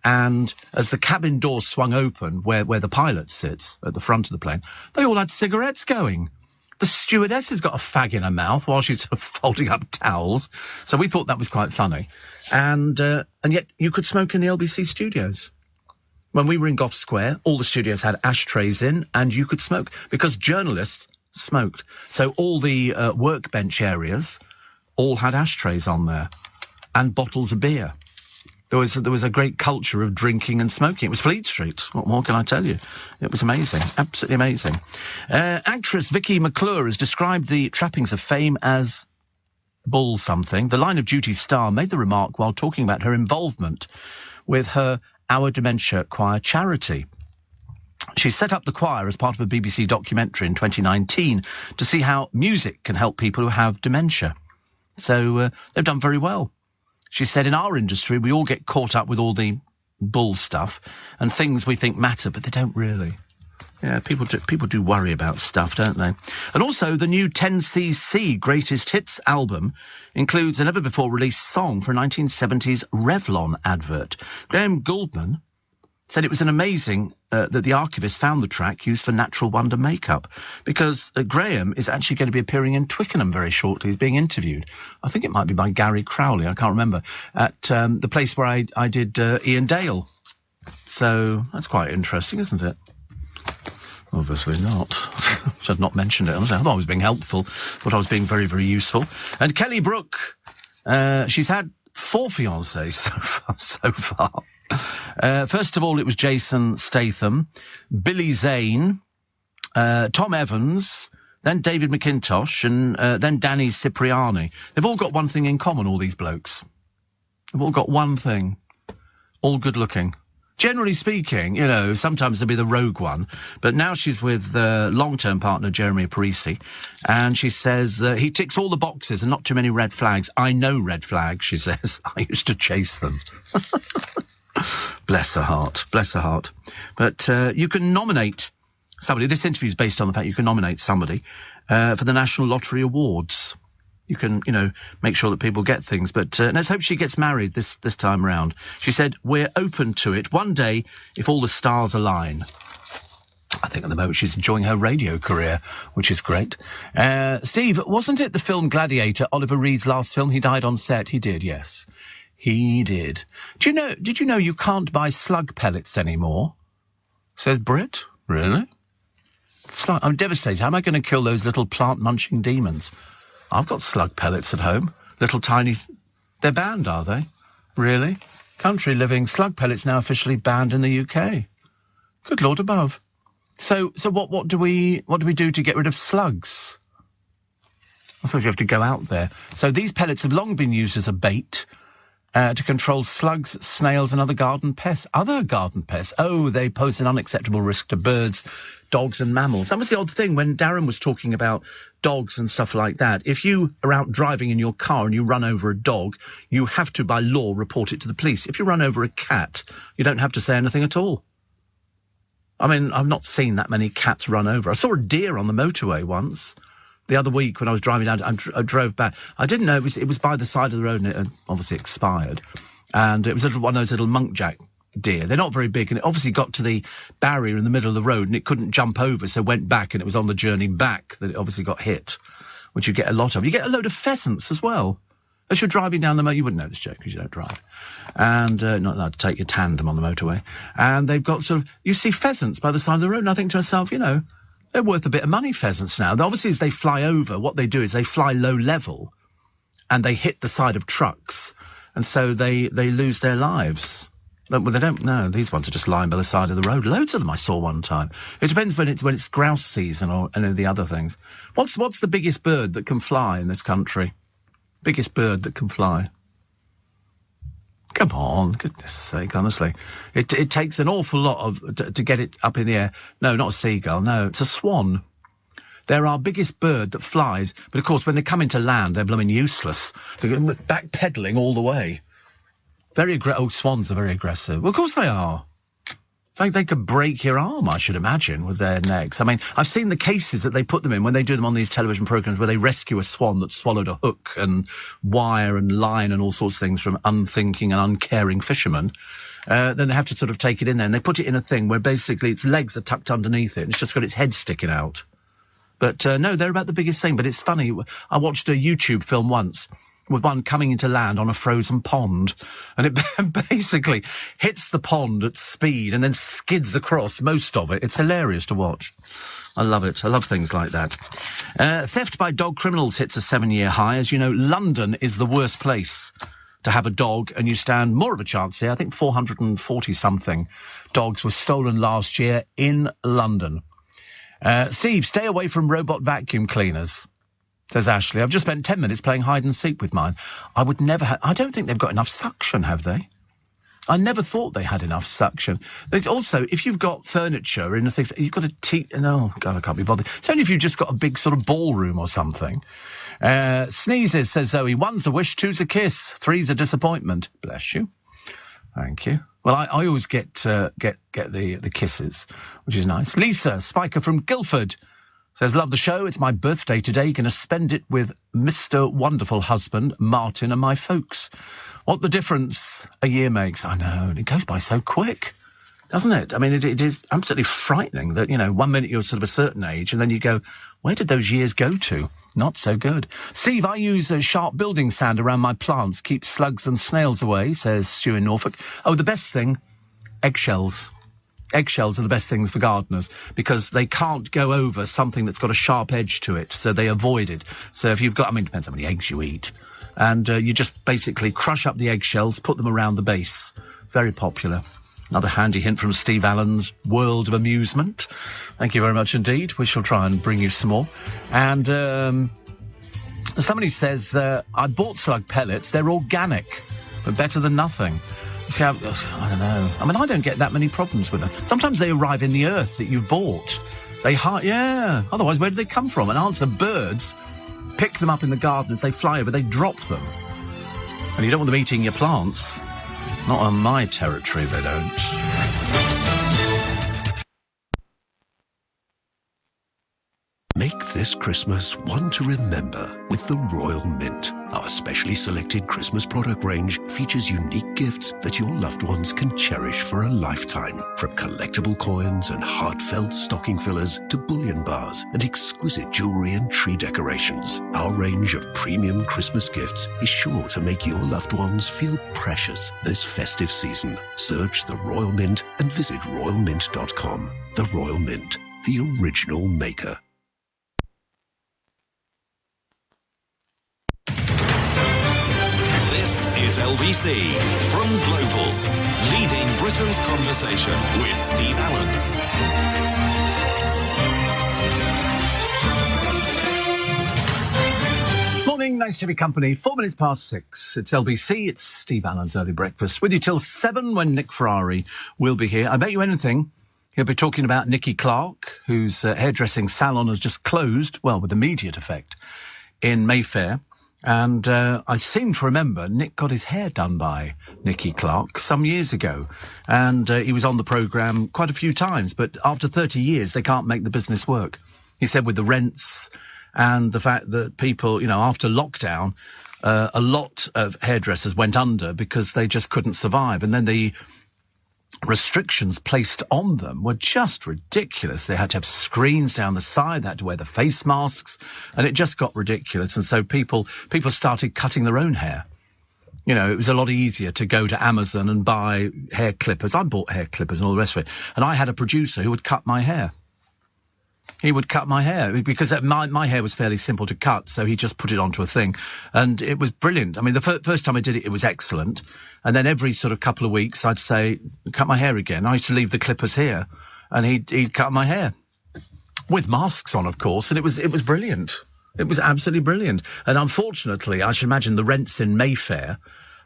and as the cabin door swung open, where the pilot sits at the front of the plane, they all had cigarettes going. The stewardess has got a fag in her mouth while she's sort of folding up towels. So we thought that was quite funny. And yet you could smoke in the LBC studios. When we were in Gough Square, all the studios had ashtrays in, and you could smoke, because journalists smoked. So all the workbench areas all had ashtrays on there, and bottles of beer. There was a great culture of drinking and smoking. It was Fleet Street. What more can I tell you? It was amazing, absolutely amazing. Actress Vicky McClure has described the trappings of fame as bull something. The Line of Duty star made the remark while talking about her involvement with her Our Dementia Choir charity. She set up the choir as part of a BBC documentary in 2019 to see how music can help people who have dementia. So they've done very well. She said, in our industry, we all get caught up with all the bull stuff and things we think matter, but they don't really. Yeah, people do worry about stuff, don't they? And also, the new 10cc Greatest Hits album includes a never-before-released song for a 1970s Revlon advert. Graham Gouldman said it was an amazing that the archivist found the track used for Natural Wonder makeup, because Graham is actually going to be appearing in Twickenham very shortly. He's being interviewed. I think it might be by Gary Crowley, I can't remember, at the place where I did Ian Dale. So that's quite interesting, isn't it? Obviously not. Should have not mentioned it. I thought I was being helpful. Thought I was being very, very useful. And Kelly Brook, she's had 4 fiancés so far. First of all, it was Jason Statham, Billy Zane, Tom Evans, then David McIntosh, and then Danny Cipriani. They've all got one thing in common, all these blokes. They've all got one thing. All good looking. Generally speaking, you know, sometimes there'll be the rogue one, but now she's with long-term partner Jeremy Parisi, and she says he ticks all the boxes and not too many red flags. I know red flags, she says. I used to chase them. Bless her heart, bless her heart. But you can nominate somebody. This interview is based on the fact you can nominate somebody for the National Lottery Awards. You can, make sure that people get things. But let's hope she gets married this time round. She said, we're open to it one day if all the stars align. I think at the moment she's enjoying her radio career, which is great. Steve, wasn't it the film Gladiator, Oliver Reed's last film? He died on set. He did, yes. He did. Did you know you can't buy slug pellets anymore? Says Britt. Really? I'm devastated. How am I going to kill those little plant-munching demons? I've got slug pellets at home. Little tiny... They're banned, are they? Really? Country living slug pellets now officially banned in the UK. Good Lord above. So what do we do to get rid of slugs? I suppose you have to go out there. So these pellets have long been used as a bait to control slugs, snails and other garden pests. Other garden pests? Oh, they pose an unacceptable risk to birds, dogs and mammals. That was the odd thing when Darren was talking about dogs and stuff like that. If you are out driving in your car and you run over a dog, you have to, by law, report it to the police. If you run over a cat, you don't have to say anything at all. I mean, I've not seen that many cats run over. I saw a deer on the motorway once. The other week when I was driving down, I drove back. I didn't know it was by the side of the road and it had obviously expired. And it was one of those little munkjack deer. They're not very big, and it obviously got to the barrier in the middle of the road and it couldn't jump over, so went back, and it was on the journey back that it obviously got hit, which you get a lot of. You get a load of pheasants as well. As you're driving down the motorway, you wouldn't know this, Joe, because you don't drive. And not allowed to take your tandem on the motorway. And they've got you see pheasants by the side of the road, and I think to myself, they're worth a bit of money, pheasants now. Obviously, as they fly over, what they do is they fly low level and they hit the side of trucks, and so they lose their lives. Well, they don't know. These ones are just lying by the side of the road. Loads of them I saw one time. It depends when it's grouse season or any of the other things. What's the biggest bird that can fly in this country? Biggest bird that can fly? Come on, goodness sake, honestly. It takes an awful lot to get it up in the air. No, not a seagull, no, it's a swan. They're our biggest bird that flies, but of course when they come into land, they're blooming useless. They're backpedaling all the way. Swans are very aggressive. Well, of course they are. They could break your arm, I should imagine, with their necks. I mean, I've seen the cases that they put them in when they do them on these television programmes where they rescue a swan that swallowed a hook and wire and line and all sorts of things from unthinking and uncaring fishermen. Then they have to sort of take it in there, and they put it in a thing where basically its legs are tucked underneath it and it's just got its head sticking out. But no, they're about the biggest thing. But it's funny, I watched a YouTube film once with one coming into land on a frozen pond, and it basically hits the pond at speed and then skids across most of it. It's hilarious to watch. I love it. I love things like that. Theft by dog criminals hits a 7-year high. As you know, London is the worst place to have a dog, and you stand more of a chance here. I think 440-something dogs were stolen last year in London. Steve, stay away from robot vacuum cleaners, says Ashley. I've just spent 10 minutes playing hide and seek with mine. I would never I don't think they've got enough suction, have they? I never thought they had enough suction. Also, if you've got furniture and things, you've got to oh, God, I can't be bothered. It's only if you've just got a big sort of ballroom or something. Sneezes, says Zoe. 1's a wish, 2's a kiss, 3's a disappointment. Bless you. Thank you. Well, I always get the kisses, which is nice. Lisa Spiker from Guildford says, love the show. It's my birthday today. Going to spend it with Mr. Wonderful Husband, Martin, and my folks. What the difference a year makes. I know. It goes by so quick, doesn't it? I mean, it is absolutely frightening that, 1 minute you're sort of a certain age and then you go, where did those years go to? Not so good. Steve, I use a sharp building sand around my plants, keep slugs and snails away, says Stu in Norfolk. Oh, the best thing, eggshells. Eggshells are the best things for gardeners because they can't go over something that's got a sharp edge to it, so they avoid it. So if you've got, it depends how many eggs you eat, and you just basically crush up the eggshells, put them around the base. Very popular. Another handy hint from Steve Allen's World of Amusement. Thank you very much indeed. We shall try and bring you some more. And somebody says, I bought slug pellets. They're organic, but better than nothing. See, I don't know. I don't get that many problems with them. Sometimes they arrive in the earth that you bought. Yeah. Otherwise, where do they come from? And answer, birds pick them up in the garden as they fly over. They drop them. And you don't want them eating your plants. Not on my territory, they don't. Make this this Christmas one to remember with the Royal Mint. Our specially selected Christmas product range features unique gifts that your loved ones can cherish for a lifetime. From collectible coins and heartfelt stocking fillers to bullion bars and exquisite jewelry and tree decorations, our range of premium Christmas gifts is sure to make your loved ones feel precious this festive season. Search the Royal Mint and visit royalmint.com. The Royal Mint, the original maker. This is LBC from Global, leading Britain's conversation with Steve Allen. Morning, nice to be company. 4 minutes past 6. It's LBC, it's Steve Allen's Early Breakfast. With you till 7 when Nick Ferrari will be here. I bet you anything, he'll be talking about Nikki Clark, whose hairdressing salon has just closed, well, with immediate effect, in Mayfair. And I seem to remember Nick got his hair done by Nikki Clark some years ago. And he was on the programme quite a few times. But after 30 years, they can't make the business work. He said with the rents and the fact that people, after lockdown, a lot of hairdressers went under because they just couldn't survive. And then the restrictions placed on them were just ridiculous. They had to have screens down the side, they had to wear the face masks, and it just got ridiculous. And so people started cutting their own hair. It was a lot easier to go to Amazon and buy hair clippers. I bought hair clippers and all the rest of it. And I had a producer who would cut my hair. He would cut my hair because my hair was fairly simple to cut, so he just put it onto a thing, and it was brilliant. I mean, the first time I did it, it was excellent, and then every sort of couple of weeks, I'd say, cut my hair again. I used to leave the clippers here, and he'd cut my hair with masks on, of course, and it was brilliant. It was absolutely brilliant. And unfortunately, I should imagine the rents in Mayfair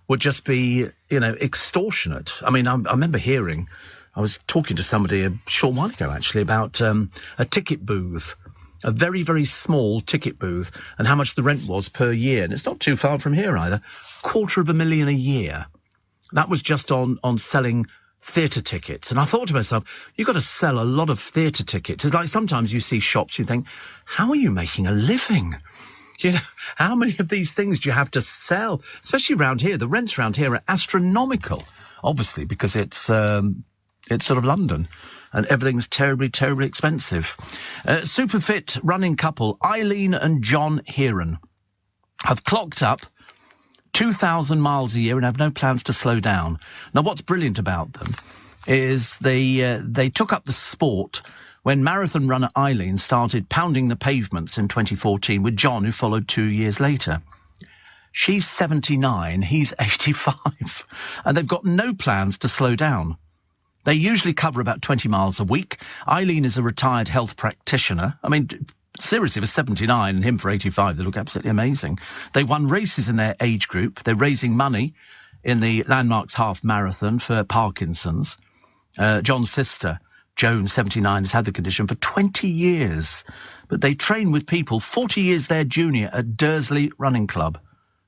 would just be, extortionate. I mean, I remember hearing. I was talking to somebody a short while ago, actually, about a ticket booth, a very, very small ticket booth, and how much the rent was per year. And it's not too far from here either. $250,000 a year. That was just on selling theatre tickets. And I thought to myself, you've got to sell a lot of theatre tickets. It's like sometimes you see shops, you think, how are you making a living? How many of these things do you have to sell? Especially around here. The rents around here are astronomical, obviously, because it's sort of London, and everything's terribly, terribly expensive. Super fit running couple Eileen and John Heron have clocked up 2,000 miles a year and have no plans to slow down. Now, what's brilliant about them is they took up the sport when marathon runner Eileen started pounding the pavements in 2014 with John, who followed 2 years later. She's 79, he's 85, and they've got no plans to slow down. They usually cover about 20 miles a week. Eileen is a retired health practitioner. I mean, seriously, for 79 and him for 85, they look absolutely amazing. They won races in their age group. They're raising money in the Landmarks Half Marathon for Parkinson's. John's sister, Joan, 79, has had the condition for 20 years. But they train with people 40 years their junior at Dursley Running Club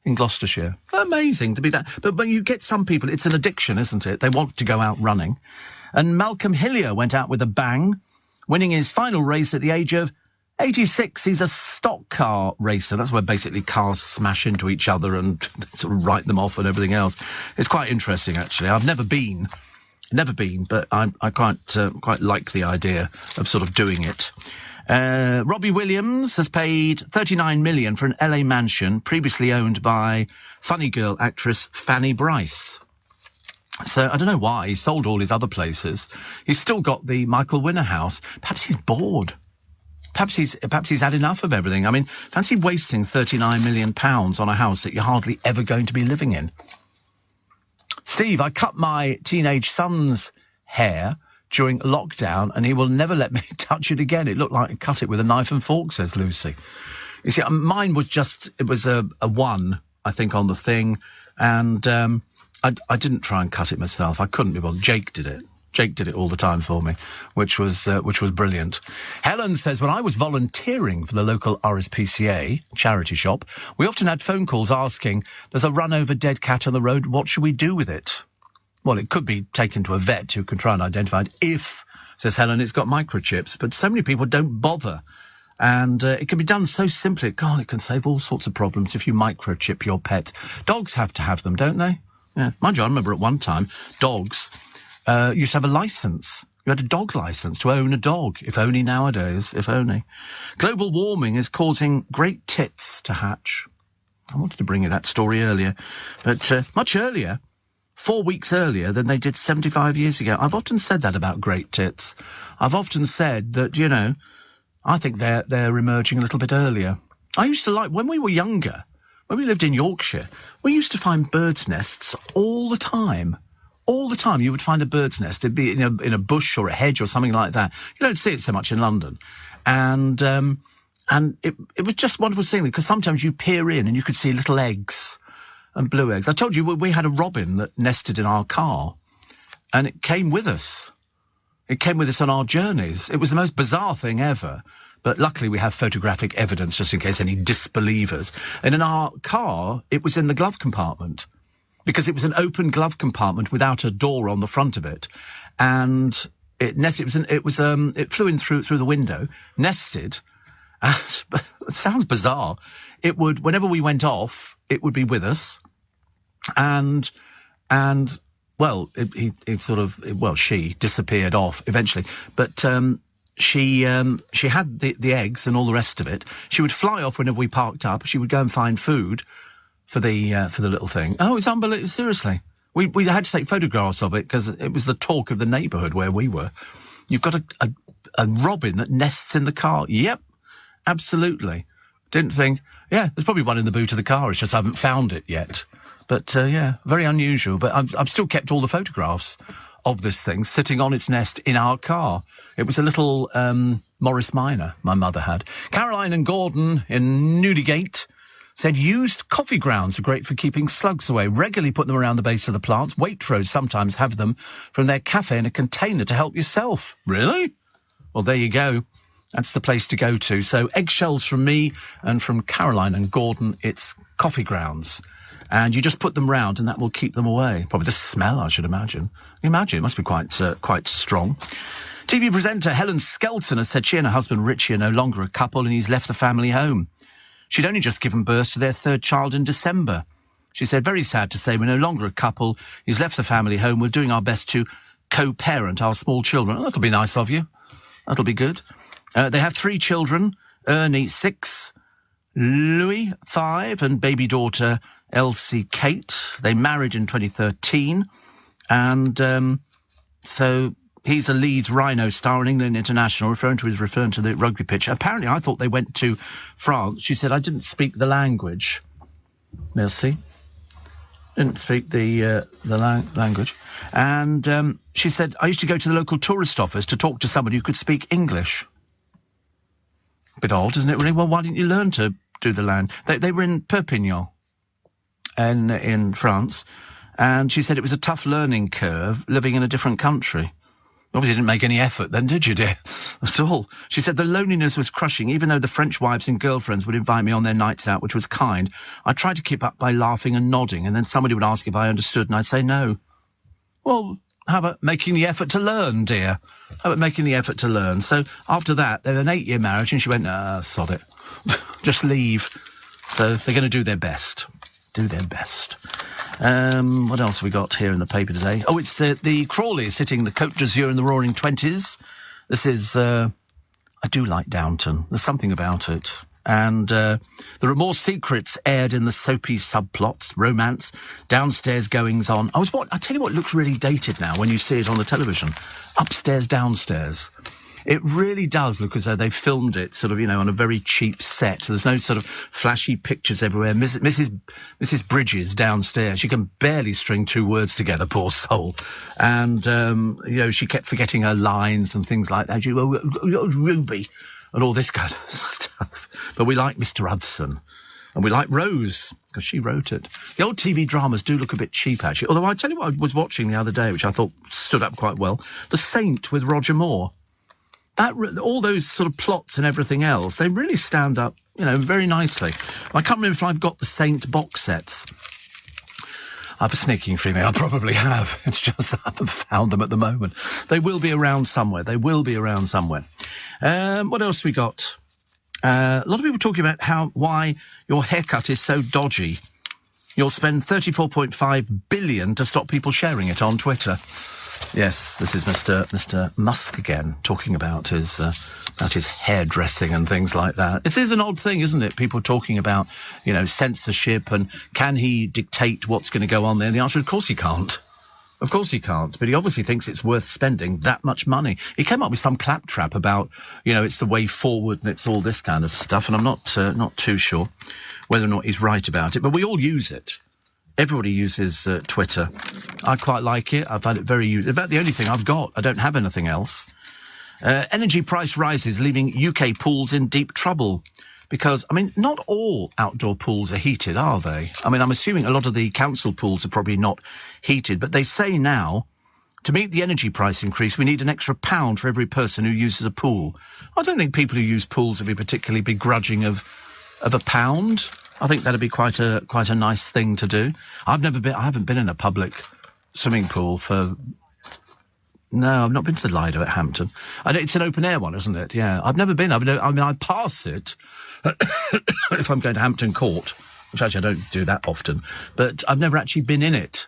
in Gloucestershire. Amazing to be that. But when you get some people, it's an addiction, isn't it? They want to go out running. And Malcolm Hillier went out with a bang, winning his final race at the age of 86. He's a stock car racer. That's where basically cars smash into each other and sort of write them off and everything else. It's quite interesting, actually. I've never been, but I quite like the idea of sort of doing it. Robbie Williams has paid $39 million for an LA mansion previously owned by funny girl actress Fanny Bryce. So I don't know why he sold all his other places. He's still got the Michael Winner house. Perhaps he's bored. Perhaps he's had enough of everything. I mean, fancy wasting £39 million on a house that you're hardly ever going to be living in. Steve, I cut my teenage son's hair during lockdown, and he will never let me touch it again. It looked like I cut it with a knife and fork, says Lucy. You see, mine was it was a 1, I think, on the thing, and I didn't try and cut it myself. I couldn't be bothered. Jake did it. Jake did it all the time for me, which was brilliant. Helen says, when I was volunteering for the local RSPCA charity shop, we often had phone calls asking, there's a run-over dead cat on the road, what should we do with it? Well, it could be taken to a vet who can try and identify it if, says Helen, it's got microchips. But so many people don't bother And it can be done so simply. God, it can save all sorts of problems if you microchip your pet. Dogs have to have them, don't they? Yeah. Mind you, I remember at one time, dogs used to have a licence. You had a dog licence to own a dog. If only nowadays, if only. Global warming is causing great tits to hatch. I wanted to bring you that story earlier. But much earlier, 4 weeks earlier than they did 75 years ago. I've often said that about great tits. I've often said that, you know, I think they're emerging a little bit earlier. I used to like, when we were younger, when we lived in Yorkshire, we used to find birds' nests all the time. All the time you would find a bird's nest. It'd be in a bush or a hedge or something like that. You don't see it so much in London. And it was just wonderful seeing it, because sometimes you peer in and you could see little eggs and blue eggs. I told you we had a robin that nested in our car, and it came with us. It came with us on our journeys. It was the most bizarre thing ever. But luckily we have photographic evidence just in case any disbelievers. And in our car, it was in the glove compartment, because it was an open glove compartment without a door on the front of it. And it flew in through the window, nested. It sounds bizarre. It would, whenever we went off, it would be with us. And well, she disappeared off eventually, but she had the eggs and all the rest of it. She would fly off whenever we parked up. She would go and find food for the little thing. Oh, it's unbelievable! Seriously, we had to take photographs of it because it was the talk of the neighbourhood where we were. You've got a robin that nests in the car. Yep, absolutely. Didn't think. Yeah, there's probably one in the boot of the car. It's just I haven't found it yet. But, yeah, very unusual. But I've still kept all the photographs of this thing sitting on its nest in our car. It was a little Morris Minor my mother had. Caroline and Gordon in Newdigate said used coffee grounds are great for keeping slugs away. Regularly put them around the base of the plants. Waitrose sometimes have them from their cafe in a container to help yourself. Really? Well, there you go. That's the place to go to. So eggshells from me, and from Caroline and Gordon, it's coffee grounds. And you just put them round and that will keep them away. Probably the smell, I should imagine. It must be quite strong. TV presenter Helen Skelton has said she and her husband Richie are no longer a couple and he's left the family home. She'd only just given birth to their third child in December. She said, very sad to say we're no longer a couple. He's left the family home. We're doing our best to co-parent our small children. Oh, that'll be nice of you. That'll be good. They have 3 children, Ernie 6, Louis 5, and baby daughter Elsie Kate. They married in 2013, and so he's a Leeds Rhino star on England International, referring to the rugby pitch. Apparently, I thought they went to France. She said, I didn't speak the language. Merci. Didn't speak the language. And she said, I used to go to the local tourist office to talk to somebody who could speak English. Bit odd, isn't it, really? Well, why didn't you learn to do the land? They were in Perpignan in France, and she said it was a tough learning curve living in a different country. Obviously didn't make any effort then, did you, dear? At all. She said the loneliness was crushing, even though the French wives and girlfriends would invite me on their nights out, which was kind. I tried to keep up by laughing and nodding, and then somebody would ask if I understood, and I'd say no. Well, how about making the effort to learn, dear? How about making the effort to learn? So after that, they had an 8-year marriage, and she went, sod it. Just leave. So they're going to do their best. Do their best. What else have we got here in the paper today? Oh, it's the Crawleys hitting the Côte d'Azur in the Roaring Twenties. This is, I do like Downton. There's something about it. And there are more secrets aired in the soapy subplots, romance, downstairs goings on. I tell you what looks really dated now when you see it on the television. Upstairs, downstairs. It really does look as though they filmed it sort of, on a very cheap set. There's no sort of flashy pictures everywhere. Mrs. Bridges downstairs, she can barely string 2 words together, poor soul. And, she kept forgetting her lines and things like that. Ruby and all this kind of stuff. But we like Mr. Hudson. And we like Rose, because she wrote it. The old TV dramas do look a bit cheap, actually. Although I tell you what I was watching the other day, which I thought stood up quite well. The Saint with Roger Moore. All those sort of plots and everything else, they really stand up, very nicely. I can't remember if I've got the Saint box sets. I have a sneaking feeling I probably have. It's just I haven't found them at the moment. They will be around somewhere. What else we got? A lot of people talking about why your haircut is so dodgy. You'll spend $34.5 billion to stop people sharing it on Twitter. Yes, this is Mr. Musk again, talking about his hairdressing and things like that. It is an odd thing, isn't it? People talking about, censorship and can he dictate what's going to go on there? And the answer is, of course he can't. Of course he can't, but he obviously thinks it's worth spending that much money. He came up with some claptrap about, it's the way forward and it's all this kind of stuff, and I'm not too sure whether or not he's right about it, but we all use it. Everybody uses Twitter. I quite like it. I find it very useful. About the only thing I've got. I don't have anything else. Energy price rises, leaving UK pools in deep trouble. Because, not all outdoor pools are heated, are they? I'm assuming a lot of the council pools are probably not heated. But they say now, to meet the energy price increase, we need an extra £1 for every person who uses a pool. I don't think people who use pools would be particularly begrudging of £1. I think that'd be quite a nice thing to do. I haven't been in a public swimming pool No, I've not been to the Lido at Hampton. It's an open air one, isn't it? Yeah, I've never been. I pass it if I'm going to Hampton Court, which actually I don't do that often. But I've never actually been in it.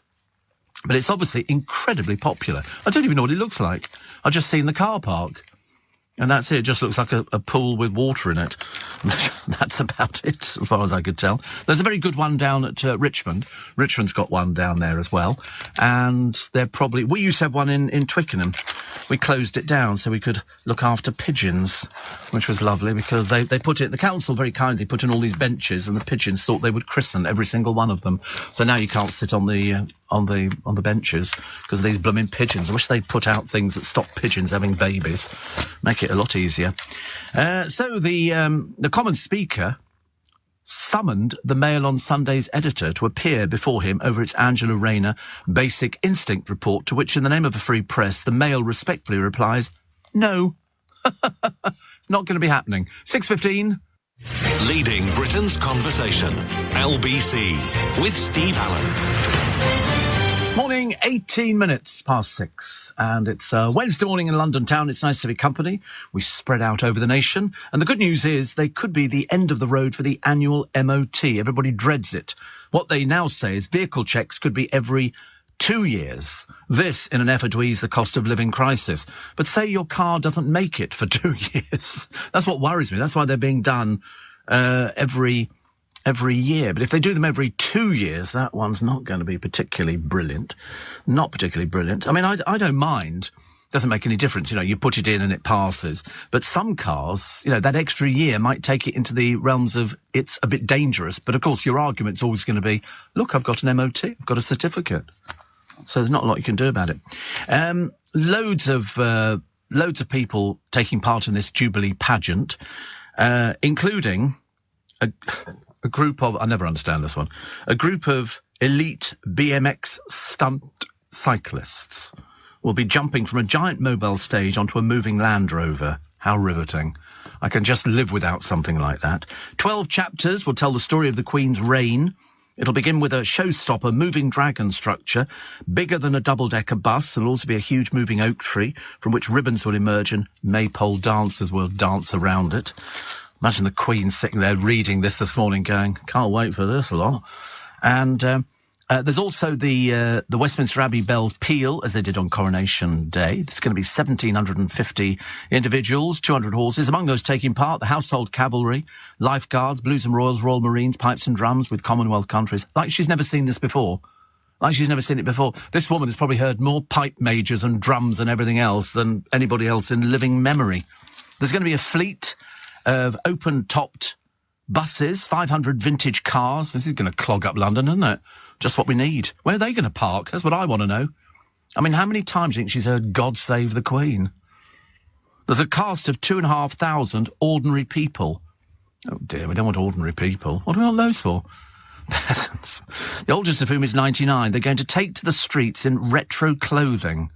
But it's obviously incredibly popular. I don't even know what it looks like. I've just seen the car park. And that's it. It just looks like a pool with water in it. That's about it, as far as I could tell. There's a very good one down at Richmond. Richmond's got one down there as well. And we used to have one in Twickenham. We closed it down so we could look after pigeons, which was lovely because the council very kindly put in all these benches and the pigeons thought they would christen every single one of them. So now you can't sit on the benches because of these blooming pigeons. I wish they'd put out things that stop pigeons having babies. Make it a lot easier. So the Common Speaker summoned the Mail on Sunday's editor to appear before him over its Angela Rayner Basic Instinct report, to which, in the name of a free press, the Mail respectfully replies, no. It's not going to be happening. 6:15. Leading Britain's conversation. LBC with Steve Allen. Morning, 18 minutes past 6, and it's Wednesday morning in London town. It's nice to be company. We spread out over the nation, and the good news is they could be the end of the road for the annual MOT. Everybody dreads it. What they now say is vehicle checks could be every 2 years. This in an effort to ease the cost of living crisis. But say your car doesn't make it for 2 years. That's what worries me. That's why they're being done every year. But if they do them every 2 years, that one's not going to be particularly brilliant. Not particularly brilliant. I don't mind. Doesn't make any difference. You put it in and it passes. But some cars, that extra year might take it into the realms of it's a bit dangerous. But of course, your argument's always going to be, look, I've got an MOT. I've got a certificate. So there's not a lot you can do about it. Loads of people taking part in this Jubilee pageant, including a group of, I never understand this one, a group of elite BMX stunt cyclists will be jumping from a giant mobile stage onto a moving Land Rover. How riveting. I can just live without something like that. 12 chapters will tell the story of the Queen's reign. It'll begin with a showstopper moving dragon structure, bigger than a double-decker bus. There'll also be a huge moving oak tree from which ribbons will emerge and maypole dancers will dance around it. Imagine the Queen sitting there reading this morning going, can't wait for this lot. And there's also the Westminster Abbey bells peal, as they did on Coronation Day. There's going to be 1,750 individuals, 200 horses. Among those taking part, the Household Cavalry, Lifeguards, Blues and Royals, Royal Marines, pipes and drums with Commonwealth countries. Like she's never seen this before. Like she's never seen it before. This woman has probably heard more pipe majors and drums and everything else than anybody else in living memory. There's going to be a fleet of open-topped buses, 500 vintage cars. This is going to clog up London, isn't it? Just what we need. Where are they going to park? That's what I want to know. How many times do you think she's heard God Save the Queen? There's a cast of 2,500 ordinary people. Oh, dear, we don't want ordinary people. What do we want those for? Peasants. The oldest of whom is 99. They're going to take to the streets in retro clothing,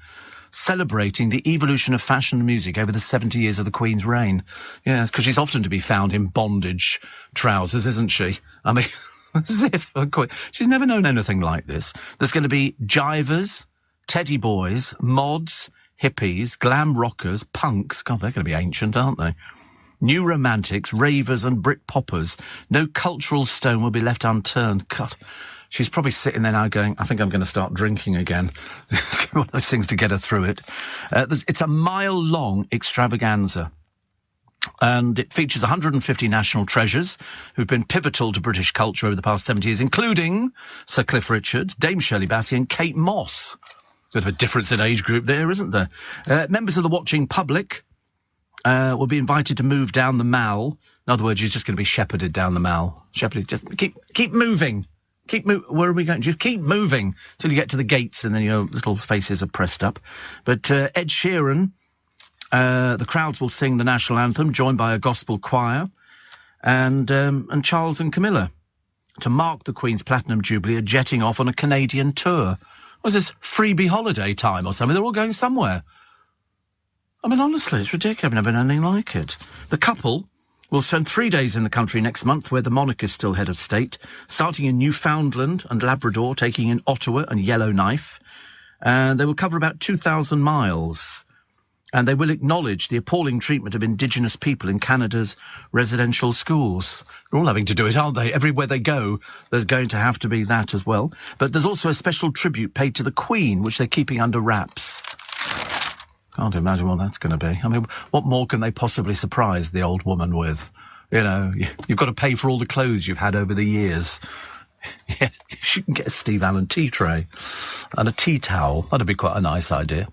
celebrating the evolution of fashion and music over the 70 years of the Queen's reign. Yeah, because she's often to be found in bondage trousers, isn't she? As if she's never known anything like this. There's going to be jivers, teddy boys, mods, hippies, glam rockers, punks. God, they're going to be ancient, aren't they? New romantics, ravers and Brit poppers. No cultural stone will be left unturned. God, she's probably sitting there now going, I think I'm going to start drinking again. One of those things to get her through it. It's a mile-long extravaganza. And it features 150 national treasures who've been pivotal to British culture over the past 70 years, including Sir Cliff Richard, Dame Shirley Bassey and Kate Moss. Bit of a difference in age group there, isn't there? Members of the watching public will be invited to move down the Mall. In other words, you're just going to be shepherded down the Mall. Shepherded, just keep moving. Where are we going? Just keep moving till you get to the gates and then your little faces are pressed up. But Ed Sheeran... the crowds will sing the national anthem, joined by a gospel choir, and Charles and Camilla. To mark the Queen's Platinum Jubilee, are jetting off on a Canadian tour. Was this freebie holiday time or something? They're all going somewhere. I mean, honestly, it's ridiculous. I've never known anything like it. The couple will spend 3 days in the country next month, where the monarch is still head of state, starting in Newfoundland and Labrador, taking in Ottawa and Yellowknife. And they will cover about 2,000 miles. And they will acknowledge the appalling treatment of Indigenous people in Canada's residential schools. They're all having to do it, aren't they? Everywhere they go, there's going to have to be that as well. But there's also a special tribute paid to the Queen, which they're keeping under wraps. Can't imagine what that's going to be. I mean, what more can they possibly surprise the old woman with? You know, you've got to pay for all the clothes you've had over the years. Yeah, she can get a Steve Allen tea tray and a tea towel. That'd be quite a nice idea.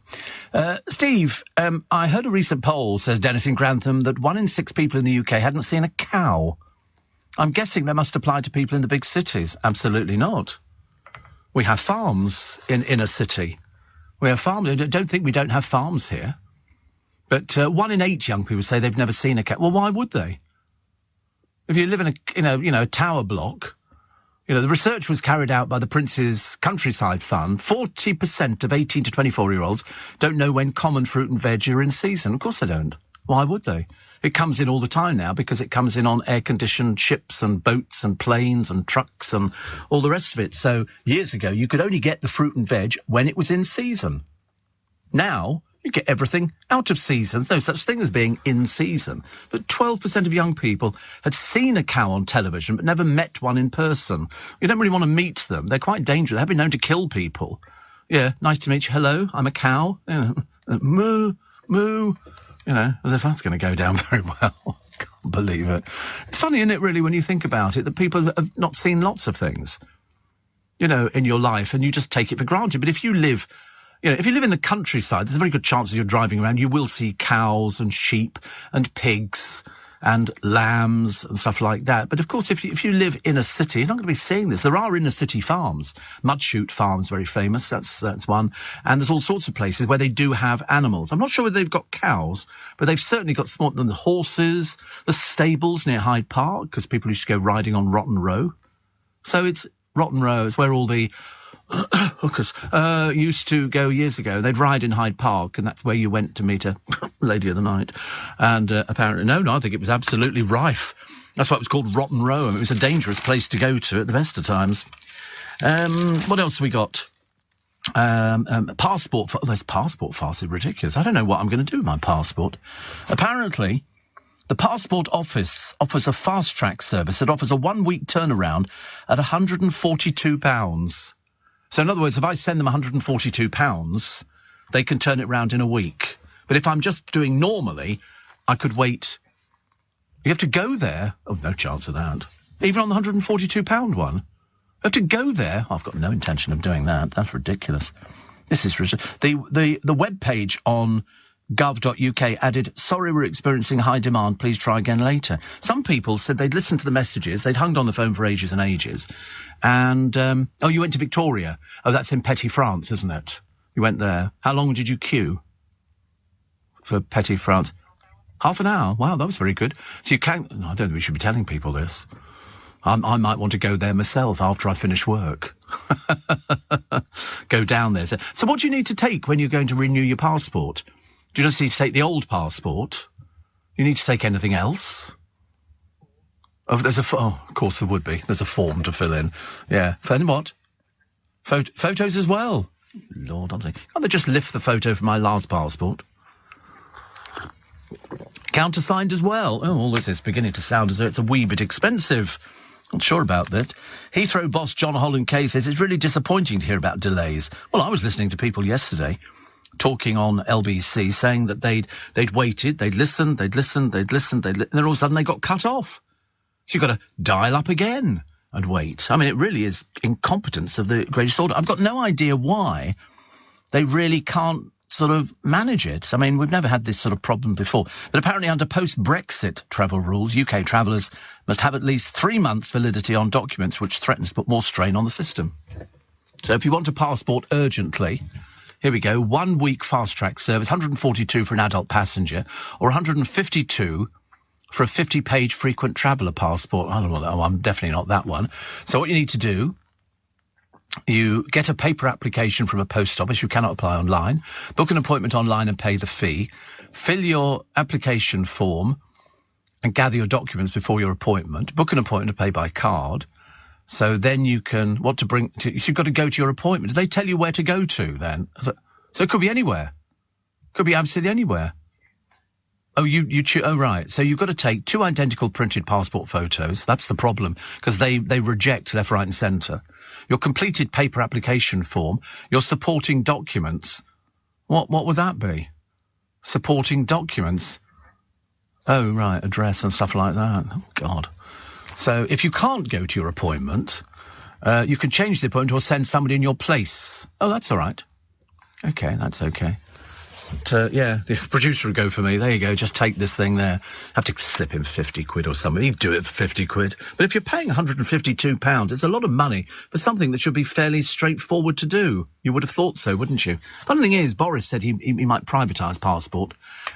Steve, I heard a recent poll, says Dennis in Grantham, that 1 in 6 people in the UK hadn't seen a cow. I'm guessing that must apply to people in the big cities. Absolutely not. We have farms in inner city. We have farms. I don't think we don't have farms here. But 1 in 8 young people say they've never seen a cow. Well, why would they? If you live in a tower block... You know, the research was carried out by the Prince's Countryside Fund. 40% of 18 to 24-year-olds don't know when common fruit and veg are in season. Of course they don't. Why would they? It comes in all the time now because it comes in on air-conditioned ships and boats and planes and trucks and all the rest of it. So years ago, you could only get the fruit and veg when it was in season. Now... you get everything out of season. No such thing as being in season. But 12% of young people had seen a cow on television but never met one in person. You don't really want to meet them. They're quite dangerous. They've been known to kill people. Yeah, nice to meet you. Hello, I'm a cow. Yeah. Moo, moo. You know, as if that's going to go down very well. Can't believe it. It's funny, isn't it, really, when you think about it, that people have not seen lots of things, you know, in your life, and you just take it for granted. But if you live... You know, if you live in the countryside, there's a very good chance as you're driving around, you will see cows and sheep and pigs and lambs and stuff like that. But of course, if you live in a city, you're not going to be seeing this. There are inner city farms. Mudchute Farm's very famous. That's one. And there's all sorts of places where they do have animals. I'm not sure whether they've got cows, but they've certainly got more than the horses, the stables near Hyde Park, because people used to go riding on Rotten Row. So it's Rotten Row. It's where all the hookers used to go years ago. They'd ride in Hyde Park, and that's where you went to meet a lady of the night. And apparently, no, I think it was absolutely rife. That's why it was called Rotten Row. I mean, it was a dangerous place to go to at the best of times. What else have we got? Passport. This passport farce is ridiculous. I don't know what I'm going to do with my passport. Apparently, the Passport Office offers a fast-track service that offers a 1-week turnaround at £142. So, in other words, if I send them £142, they can turn it round in a week. But if I'm just doing normally, I could wait. You have to go there. Oh, no chance of that. Even on the £142 one. You have to go there. I've got no intention of doing that. That's ridiculous. This is ridiculous. The web page on gov.uk added, sorry, we're experiencing high demand, please try again later. Some people said they'd listened to the messages, they'd hung on the phone for ages and ages, and oh, you went to Victoria. Oh, that's in Petit France, isn't it? You went there. How long did you queue for Petit France? Half an hour. Wow, that was very good. So you can... No, I don't think we should be telling people this. I might want to go there myself after I finish work. Go down there. So what do you need to take when you're going to renew your passport? Do you just need to take the old passport? You need to take anything else? Oh, of course there would be. There's a form to fill in. Yeah. And what? Photos as well. Lord, I'm saying, can't they just lift the photo from my last passport? Countersigned as well. Oh, all this is beginning to sound as though it's a wee bit expensive. Not sure about that. Heathrow boss John Holland Kay says it's really disappointing to hear about delays. Well, I was listening to people yesterday talking on LBC saying that they'd waited, they'd listened, and then all of a sudden they got cut off. So you've got to dial up again and wait. I mean, it really is incompetence of the greatest order. I've got no idea why they really can't sort of manage it. I mean, we've never had this sort of problem before. But apparently under post-Brexit travel rules, UK travellers must have at least 3 months validity on documents, which threatens to put more strain on the system. So if you want a passport urgently, here we go, 1 week fast-track service, 142 for an adult passenger, or 152 for a 50-page frequent traveller passport. I don't know that one. I'm definitely not that one. So what you need to do, you get a paper application from a post office. You cannot apply online. Book an appointment online and pay the fee. Fill your application form and gather your documents before your appointment. Book an appointment to pay by card. So then you can, what to bring, you've got to go to your appointment. Do they tell you where to go to then? So it could be anywhere. Could be absolutely anywhere. Oh, you choose. Oh, right. So you've got to take 2 identical printed passport photos. That's the problem, because they reject left, right and centre. Your completed paper application form, your supporting documents. What would that be? Supporting documents. Oh, right. Address and stuff like that. Oh, God. So if you can't go to your appointment, you can change the appointment or send somebody in your place. Oh, that's all right. Okay, that's okay. But, yeah, the producer would go for me. There you go, just take this thing there. Have to slip him 50 quid or something. He'd do it for 50 quid. But if you're paying £152, it's a lot of money for something that should be fairly straightforward to do. You would have thought so, wouldn't you? Funny thing is, Boris said he might privatise passport.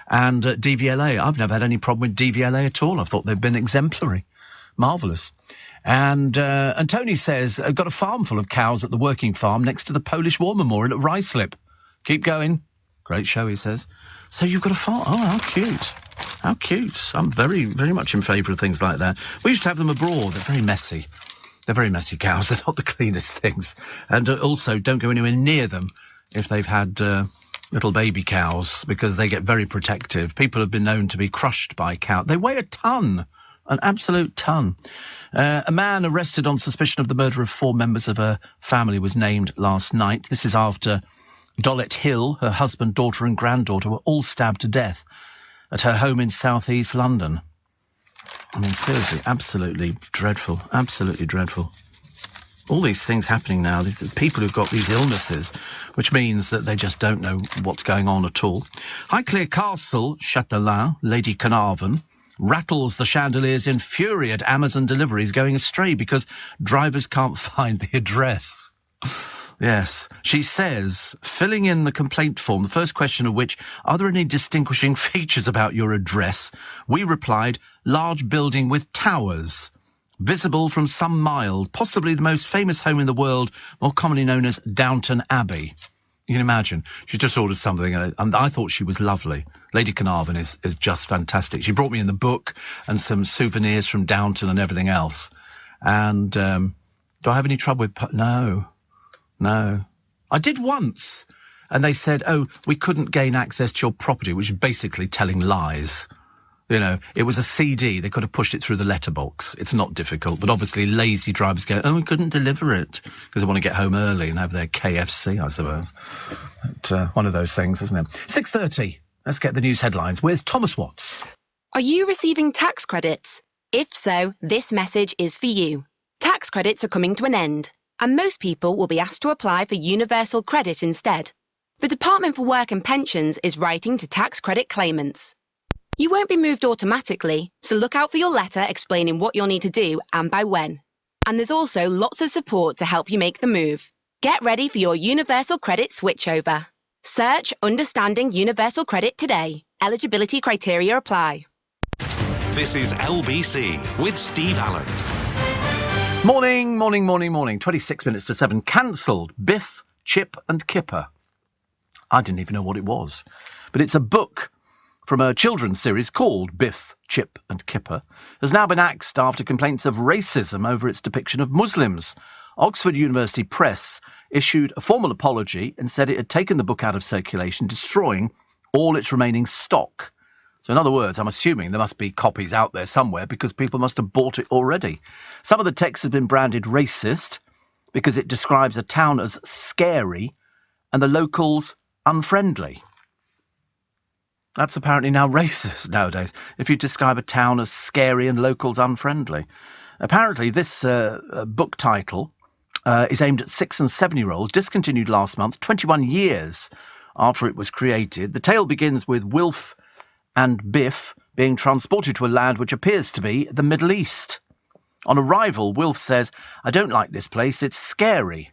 And DVLA, I've never had any problem with DVLA at all. I thought they've been exemplary. Marvellous. And Tony says, I've got a farm full of cows at the working farm next to the Polish War Memorial at Ruislip. Keep going. Great show, he says. So you've got a farm. Oh, how cute. How cute. I'm very, very much in favour of things like that. We used to have them abroad. They're very messy. They're very messy cows. They're not the cleanest things. And also, don't go anywhere near them if they've had little baby cows, because they get very protective. People have been known to be crushed by cows. They weigh a ton. An absolute ton. A man arrested on suspicion of the murder of 4 members of a family was named last night. This is after Dollet Hill, her husband, daughter and granddaughter were all stabbed to death at her home in south-east London. I mean, seriously, absolutely dreadful. Absolutely dreadful. All these things happening now, people who've got these illnesses, which means that they just don't know what's going on at all. Highclere Castle, Châtelain, Lady Carnarvon, rattles the chandeliers in fury at Amazon deliveries going astray because drivers can't find the address. Yes. She says, filling in the complaint form, the first question of which, are there any distinguishing features about your address? We replied, large building with towers, visible from some miles, possibly the most famous home in the world, more commonly known as Downton Abbey. You can imagine. She just ordered something, and I thought she was lovely. Lady Carnarvon is just fantastic. She brought me in the book and some souvenirs from Downton and everything else. And do I have any trouble with... No. I did once, and they said, oh, we couldn't gain access to your property, which is basically telling lies. You know, it was a CD. They could have pushed it through the letterbox. It's not difficult, but obviously lazy drivers go, oh, we couldn't deliver it, because they want to get home early and have their KFC, I suppose. But, one of those things, isn't it? 6:30. Let's get the news headlines with Thomas Watts. Are you receiving tax credits? If so, this message is for you. Tax credits are coming to an end, and most people will be asked to apply for universal credit instead. The Department for Work and Pensions is writing to tax credit claimants. You won't be moved automatically, so look out for your letter explaining what you'll need to do and by when. And there's also lots of support to help you make the move. Get ready for your universal credit switchover. Search Understanding Universal Credit today. Eligibility criteria apply. This is LBC with Steve Allen. Morning. 26 minutes to 7. Cancelled. Biff, Chip and Kipper. I didn't even know what it was. But it's a book from a children's series called Biff, Chip and Kipper. Has now been axed after complaints of racism over its depiction of Muslims. Oxford University Press issued a formal apology and said it had taken the book out of circulation, destroying all its remaining stock. So in other words, I'm assuming there must be copies out there somewhere because people must have bought it already. Some of the text has been branded racist because it describes a town as scary and the locals unfriendly. That's apparently now racist nowadays, if you describe a town as scary and locals unfriendly. Apparently this book title is aimed at 6 and 7-year-olds, discontinued last month, 21 years after it was created. The tale begins with Wilf and Biff being transported to a land which appears to be the Middle East. On arrival, Wilf says, "I don't like this place, it's scary,"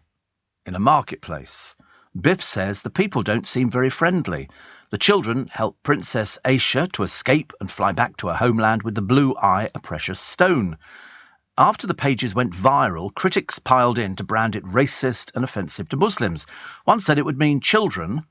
in a marketplace. Biff says the people don't seem very friendly. The children help Princess Aisha to escape and fly back to her homeland with the blue eye, a precious stone. After the pages went viral, critics piled in to brand it racist and offensive to Muslims. One said it would mean children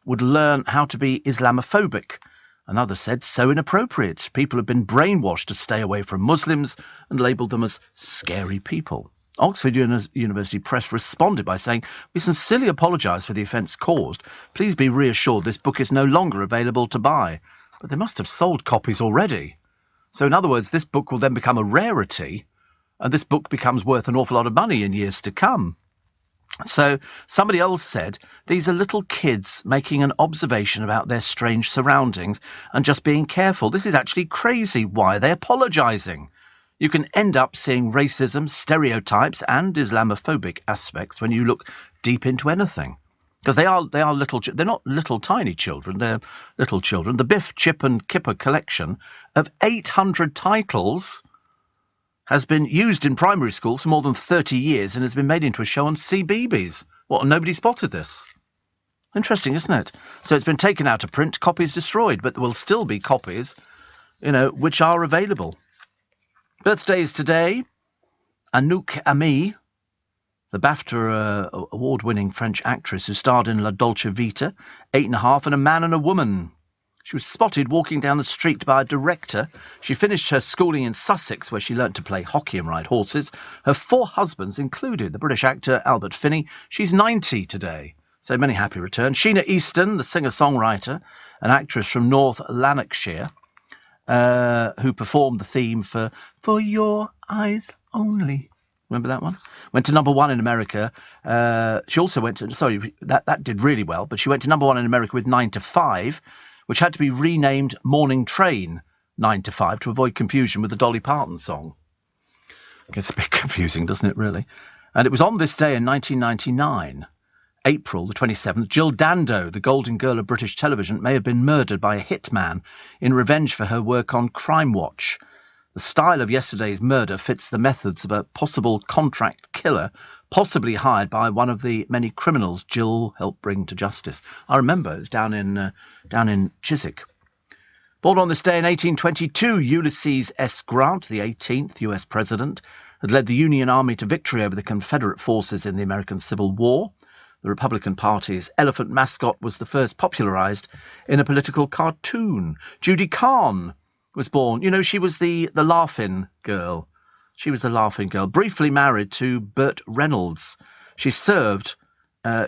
would learn how to be Islamophobic. Another said so inappropriate. People have been brainwashed to stay away from Muslims and labelled them as scary people. Oxford University Press responded by saying, "We sincerely apologise for the offence caused. Please be reassured this book is no longer available to buy." But they must have sold copies already. So in other words, this book will then become a rarity, and this book becomes worth an awful lot of money in years to come. So somebody else said, these are little kids making an observation about their strange surroundings and just being careful. This is actually crazy. Why are they apologising? You can end up seeing racism, stereotypes and Islamophobic aspects when you look deep into anything. Because they are little, they're not little tiny children, they're little children. The Biff, Chip and Kipper collection of 800 titles has been used in primary schools for more than 30 years and has been made into a show on CBeebies. What, nobody spotted this? Interesting, isn't it? So it's been taken out of print, copies destroyed, but there will still be copies, which are available. Birthdays today, Anouk Aimée, the BAFTA award-winning French actress who starred in La Dolce Vita, 8½, and A Man and a Woman. She was spotted walking down the street by a director. She finished her schooling in Sussex, where she learnt to play hockey and ride horses. Her 4 husbands included the British actor Albert Finney. She's 90 today, so many happy returns. Sheena Easton, the singer-songwriter, an actress from North Lanarkshire, who performed the theme for Your Eyes Only. Remember that one? Went to number 1 in America. She also went to... Sorry, that did really well, but she went to number 1 in America with 9 to 5, which had to be renamed Morning Train 9 to 5 to avoid confusion with the Dolly Parton song. It gets a bit confusing, doesn't it, really? And it was on this day in 1999, April the 27th, Jill Dando, the golden girl of British television, may have been murdered by a hitman in revenge for her work on Crime Watch. The style of yesterday's murder fits the methods of a possible contract killer, possibly hired by one of the many criminals Jill helped bring to justice. I remember it was down in Chiswick. Born on this day in 1822, Ulysses S. Grant, the 18th US president, had led the Union Army to victory over the Confederate forces in the American Civil War. The Republican Party's elephant mascot was the first popularized in a political cartoon. Judy Kahn was born. She was the laughing girl. She was the laughing girl. Briefly married to Burt Reynolds. She served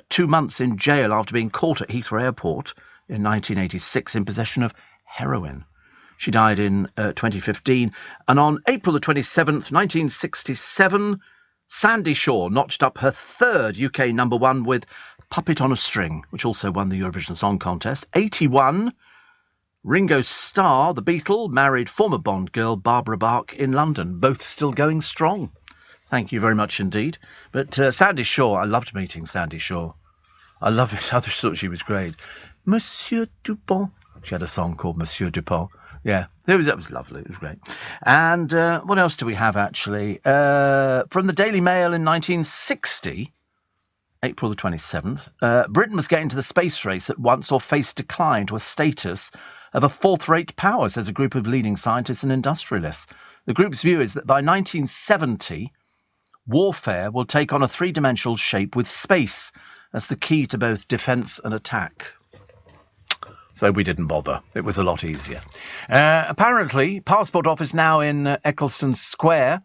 2 months in jail after being caught at Heathrow Airport in 1986 in possession of heroin. She died in 2015. And on April the 27th, 1967, Sandy Shaw notched up her 3rd UK number 1 with Puppet on a String, which also won the Eurovision Song Contest. 81, Ringo Starr, the Beatle, married former Bond girl Barbara Bach in London. Both still going strong. Thank you very much indeed. But Sandy Shaw, I loved meeting Sandy Shaw. I love it. I thought she was great. Monsieur Dupont. She had a song called Monsieur Dupont. Yeah, that was lovely. It was great. And what else do we have, actually? From the Daily Mail in 1960, April the 27th, Britain must get into the space race at once or face decline to a status of a 4th-rate power, says a group of leading scientists and industrialists. The group's view is that by 1970, warfare will take on a 3-dimensional shape with space as the key to both defence and attack. So we didn't bother. It was a lot easier. Apparently, Passport Office now in Eccleston Square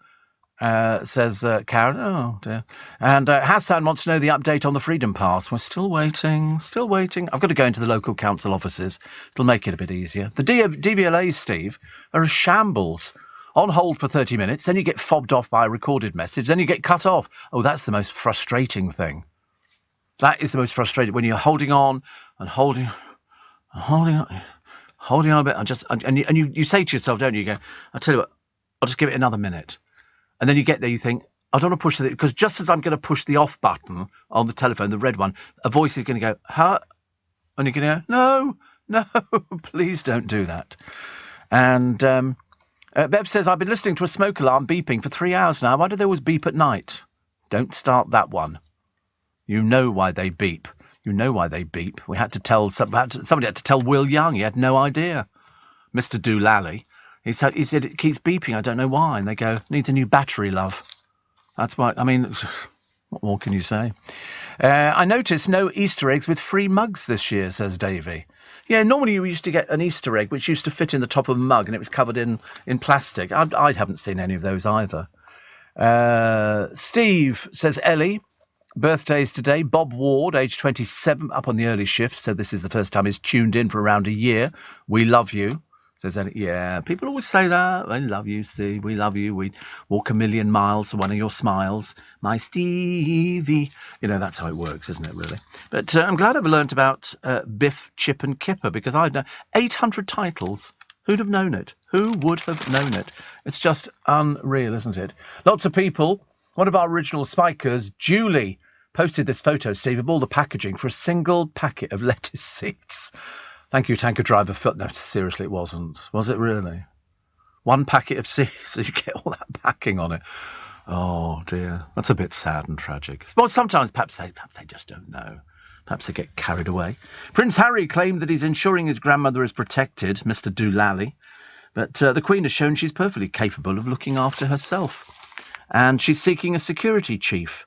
says Karen. Oh, dear. And Hassan wants to know the update on the Freedom Pass. We're still waiting. I've got to go into the local council offices. It'll make it a bit easier. The DVLA, Steve, are a shambles. On hold for 30 minutes, then you get fobbed off by a recorded message, then you get cut off. Oh, that's the most frustrating thing. That is the most frustrating, when you're holding on and holding on a bit, and you say to yourself, don't you, go, I'll tell you what, I'll just give it another minute. And then you get there, you think, I don't want to push it, because just as I'm going to push the off button on the telephone, the red one, a voice is going to go, huh? And you're going to go, no, please don't do that. And Bev says, I've been listening to a smoke alarm beeping for 3 hours now. Why do they always beep at night? Don't start that one. You know why they beep. We had to tell somebody had to tell Will Young. He had no idea. Mr. Doolally. He said it keeps beeping. I don't know why. And they go, needs a new battery, love. That's why. I mean, what more can you say? I noticed no Easter eggs with free mugs this year, says Davey. Yeah, normally you used to get an Easter egg which used to fit in the top of a mug and it was covered in plastic. I haven't seen any of those either. Steve, says Ellie. Birthdays today. Bob Ward, age 27, up on the early shift. So this is the first time he's tuned in for around a year. We love you. Says Ellie. Yeah, people always say that. I love you, Steve. We love you. We'd walk a million miles for one of your smiles. My Stevie. You know, that's how it works, isn't it, really? But I'm glad I've learnt about Biff, Chip and Kipper, because I'd know 800 titles. Who'd have known it? Who would have known it? It's just unreal, isn't it? Lots of people. One of our original spikers, Julie, posted this photo, Steve, of all the packaging for a single packet of lettuce seeds. Thank you, tanker driver. No, seriously, it wasn't. Was it really? One packet of seeds, so you get all that packing on it. Oh, dear. That's a bit sad and tragic. Well, sometimes perhaps they just don't know. Perhaps they get carried away. Prince Harry claimed that he's ensuring his grandmother is protected, Mr. Doolally. But the Queen has shown she's perfectly capable of looking after herself. And she's seeking a security chief.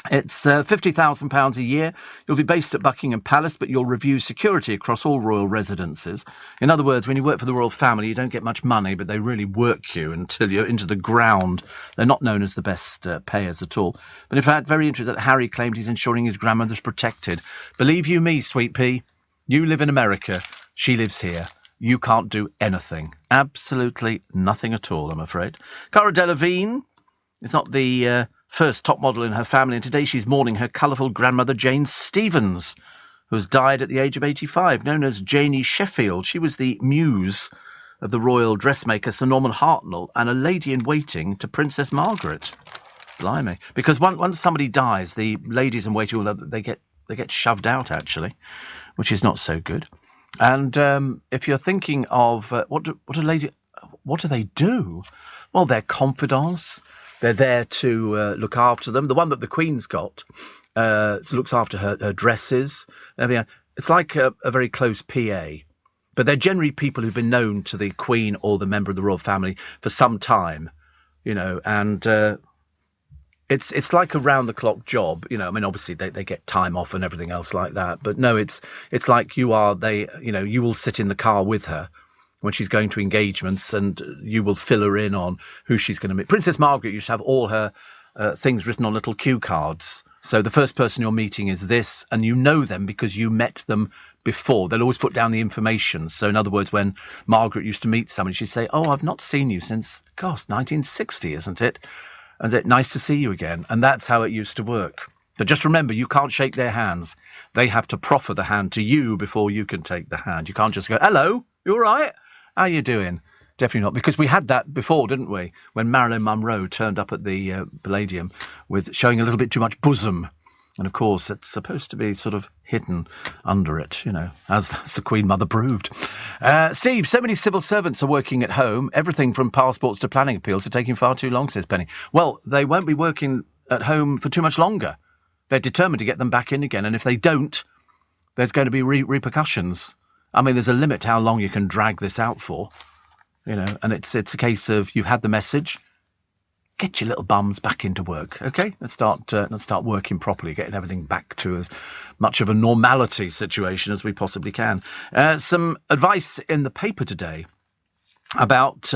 It's £50,000 a year. You'll be based at Buckingham Palace, but you'll review security across all royal residences. In other words, when you work for the royal family, you don't get much money, but they really work you until you're into the ground. They're not known as the best payers at all. But in fact, very interesting that Harry claimed he's ensuring his grandmother's protected. Believe you me, Sweet Pea, you live in America. She lives here. You can't do anything. Absolutely nothing at all, I'm afraid. Cara Delevingne is not the first top model in her family, and today she's mourning her colourful grandmother, Jane Stevens, who has died at the age of 85, known as Janie Sheffield. She was the muse of the royal dressmaker Sir Norman Hartnell and a lady-in-waiting to Princess Margaret. Blimey. Because once somebody dies, the ladies-in-waiting, they get shoved out, actually, which is not so good. And if you're thinking of what do they do? Well, they're confidants. They're there to look after them. The one that the Queen's got looks after her dresses and everything. It's like a very close PA. But they're generally people who've been known to the Queen or the member of the royal family for some time, you know, and it's like a round-the-clock job, you know. I mean, obviously they get time off and everything else like that, but no, it's like you will sit in the car with her when she's going to engagements, and you will fill her in on who she's going to meet. Princess Margaret used to have all her things written on little cue cards. So the first person you're meeting is this, and you know them because you met them before. They'll always put down the information. So in other words, when Margaret used to meet somebody, she'd say, "Oh, I've not seen you since, 1960, isn't it? And it's nice to see you again." And that's how it used to work. But just remember, you can't shake their hands. They have to proffer the hand to you before you can take the hand. You can't just go, "Hello, you all right? How you doing?" Definitely not, because we had that before, didn't we? When Marilyn Monroe turned up at the Palladium with showing a little bit too much bosom. And, of course, it's supposed to be sort of hidden under it, you know, as the Queen Mother proved. Steve, so many civil servants are working at home. Everything from passports to planning appeals are taking far too long, says Penny. Well, they won't be working at home for too much longer. They're determined to get them back in again. And if they don't, there's going to be repercussions. I mean, there's a limit to how long you can drag this out for, you know, and it's a case of you've had the message. Get your little bums back into work, okay? Let's start working properly, getting everything back to as much of a normality situation as we possibly can. Some advice in the paper today about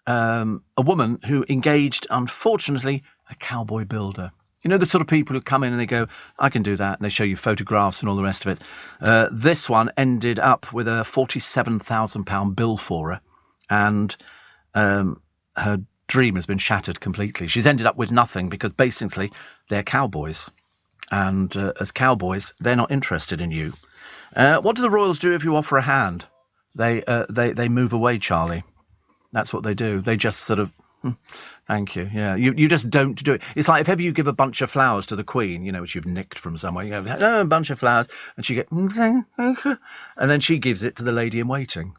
a woman who engaged, unfortunately, a cowboy builder. You know, the sort of people who come in and they go, I can do that, and they show you photographs and all the rest of it. This one ended up with a £47,000 bill for her, and her dream has been shattered completely. She's ended up with nothing because basically they're cowboys, and as cowboys, they're not interested in you. What do the Royals do if you offer a hand? They move away, Charlie. That's what they do. They just sort of, thank you. Yeah, you just don't do it. It's like if ever you give a bunch of flowers to the Queen, you know, which you've nicked from somewhere, you go, oh, a bunch of flowers, and she and then she gives it to the lady in waiting.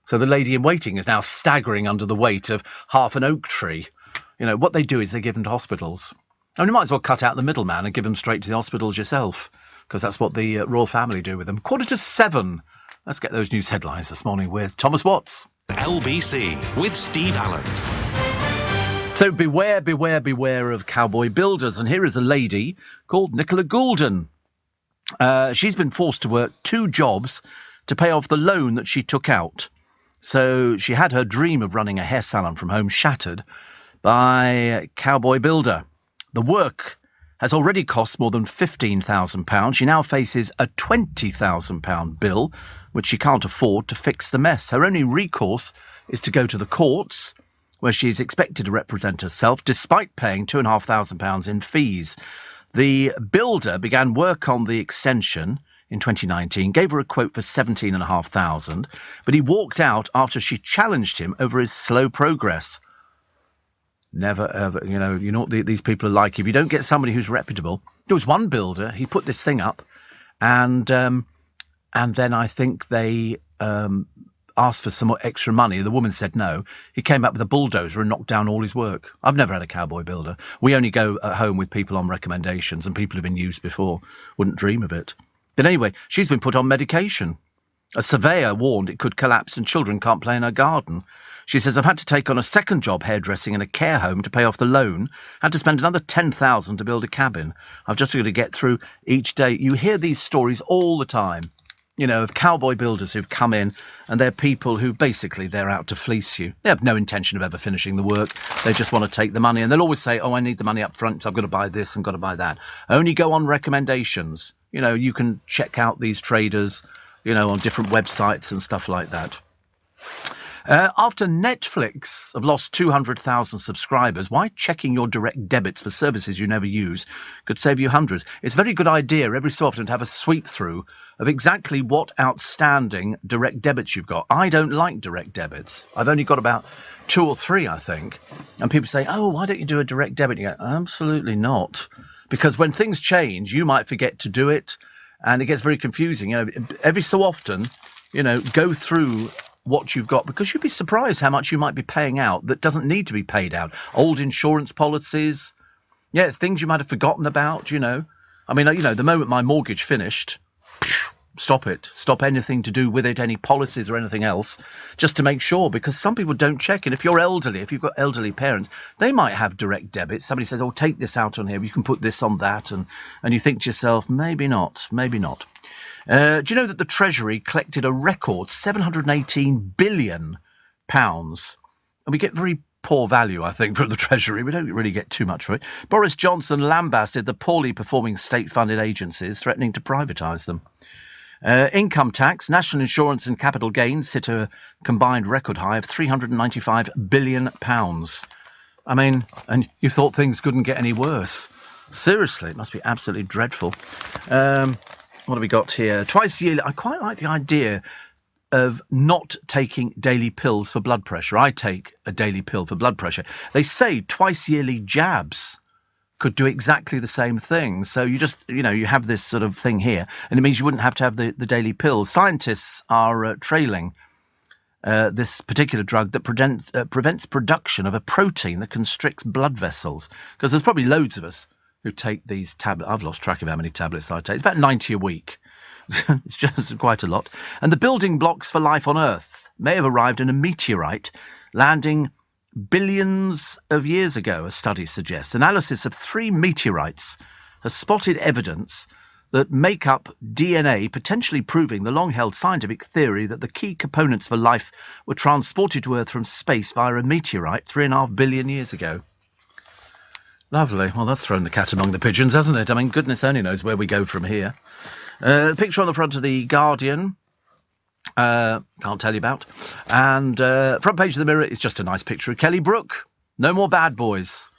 So the lady in waiting is now staggering under the weight of half an oak tree. You know, what they do is they give them to hospitals. I mean, you might as well cut out the middleman and give them straight to the hospitals yourself, because that's what the royal family do with them. 6:45. Let's get those news headlines this morning with Thomas Watts. LBC with Steve Allen. So beware, beware, beware of cowboy builders. And here is a lady called Nicola Goulden. She's been forced to work 2 jobs to pay off the loan that she took out. So she had her dream of running a hair salon from home shattered by a cowboy builder. The work has already cost more than £15,000. She now faces a £20,000 bill, which she can't afford to fix the mess. Her only recourse is to go to the courts, where she is expected to represent herself, despite paying £2,500 in fees. The builder began work on the extension in 2019, gave her a quote for £17,500, but he walked out after she challenged him over his slow progress. Never ever, you know what these people are like. If you don't get somebody who's reputable, there was one builder, he put this thing up, and then I think they asked for some more extra money. The woman said no. He came back with a bulldozer and knocked down all his work. I've never had a cowboy builder. We only go at home with people on recommendations, and people who've been used before. Wouldn't dream of it. But anyway, she's been put on medication. A surveyor warned it could collapse and children can't play in her garden. She says, I've had to take on a second job hairdressing in a care home to pay off the loan. Had to spend another £10,000 to build a cabin. I've just got to get through each day. You hear these stories all the time, you know, of cowboy builders who've come in, and they're people who basically they're out to fleece you. They have no intention of ever finishing the work. They just want to take the money, and they'll always say, oh, I need the money up front, so I've got to buy this and got to buy that. Only go on recommendations. You know, you can check out these traders, you know, on different websites and stuff like that. After Netflix have lost 200,000 subscribers, why checking your direct debits for services you never use could save you hundreds? It's a very good idea every so often to have a sweep through of exactly what outstanding direct debits you've got. I don't like direct debits. I've only got about 2 or 3, I think. And people say, oh, why don't you do a direct debit? You go, absolutely not. Because when things change, you might forget to do it, and it gets very confusing. You know, every so often, you know, go through what you've got, because you'd be surprised how much you might be paying out that doesn't need to be paid out. Old insurance policies, yeah, things you might have forgotten about, you know. I mean, you know, the moment my mortgage finished, stop it. Stop anything to do with it, any policies or anything else, just to make sure, because some people don't check it. If you're elderly, if you've got elderly parents, they might have direct debits. Somebody says, oh, take this out on here, you can put this on that, and you think to yourself, maybe not, maybe not. Do you know that the Treasury collected a record £718 billion? And we get very poor value, I think, from the Treasury. We don't really get too much for it. Boris Johnson lambasted the poorly performing state-funded agencies, threatening to privatise them. Income tax, national insurance and capital gains hit a combined record high of £395 billion. I mean, and you thought things couldn't get any worse. Seriously, it must be absolutely dreadful. What have we got here? Twice yearly. I quite like the idea of not taking daily pills for blood pressure. I take a daily pill for blood pressure. They say twice yearly jabs could do exactly the same thing. So you just, you know, you have this sort of thing here, and it means you wouldn't have to have the daily pills. Scientists are trailing this particular drug that prevents production of a protein that constricts blood vessels. Because there's probably loads of us who take these tablets. I've lost track of how many tablets I take. It's about 90 a week. It's just quite a lot. And the building blocks for life on Earth may have arrived in a meteorite landing billions of years ago, a study suggests. Analysis of 3 meteorites has spotted evidence that make up DNA, potentially proving the long-held scientific theory that the key components for life were transported to Earth from space via a meteorite 3.5 billion years ago. Lovely. Well, that's thrown the cat among the pigeons, hasn't it? I mean, goodness only knows where we go from here. The picture on the front of The Guardian, can't tell you about. And front page of the Mirror is just a nice picture of Kelly Brook. No more bad boys.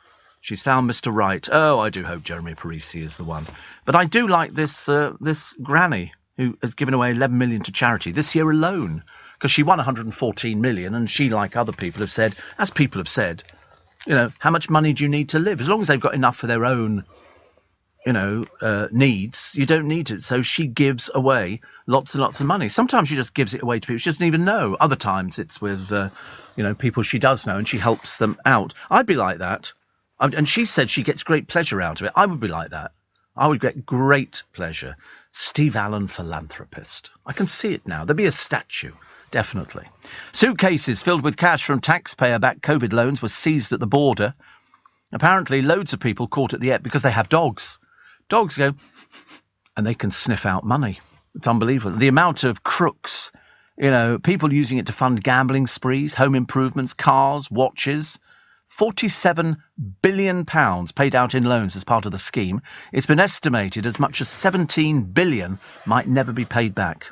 She's found Mr. Right. Oh, I do hope Jeremy Parisi is the one. But I do like this this granny who has given away 11 million to charity this year alone, because she won 114 million, and she, like other people, have said, as people have said, you know, how much money do you need to live? As long as they've got enough for their own, you know, needs, you don't need it. So she gives away lots and lots of money. Sometimes she just gives it away to people she doesn't even know. Other times it's with, you know, people she does know, and she helps them out. I'd be like that. And she said she gets great pleasure out of it. I would be like that. I would get great pleasure. Steve Allen, philanthropist. I can see it now. There'd be a statue, definitely. Suitcases filled with cash from taxpayer-backed COVID loans were seized at the border. Apparently, loads of people caught at the airport because they have dogs. Dogs go, and they can sniff out money. It's unbelievable. The amount of crooks, you know, people using it to fund gambling sprees, home improvements, cars, watches. £47 billion paid out in loans as part of the scheme. It's been estimated as much as 17 billion might never be paid back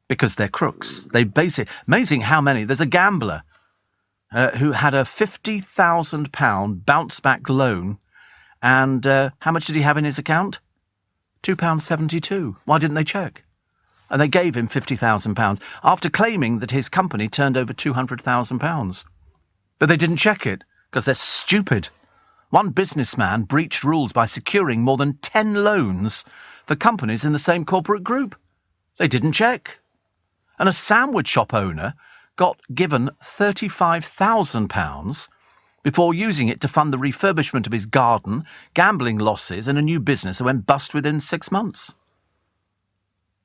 because they're crooks. They basically, amazing how many. There's a gambler who had a £50,000 bounce back loan, and how much did he have in his account? £2.72. Why didn't they check? And they gave him £50,000 after claiming that his company turned over £200,000. But they didn't check it, because they're stupid. One businessman breached rules by securing more than 10 loans for companies in the same corporate group. They didn't check. And a sandwich shop owner got given £35,000 before using it to fund the refurbishment of his garden, gambling losses, and a new business that went bust within 6 months.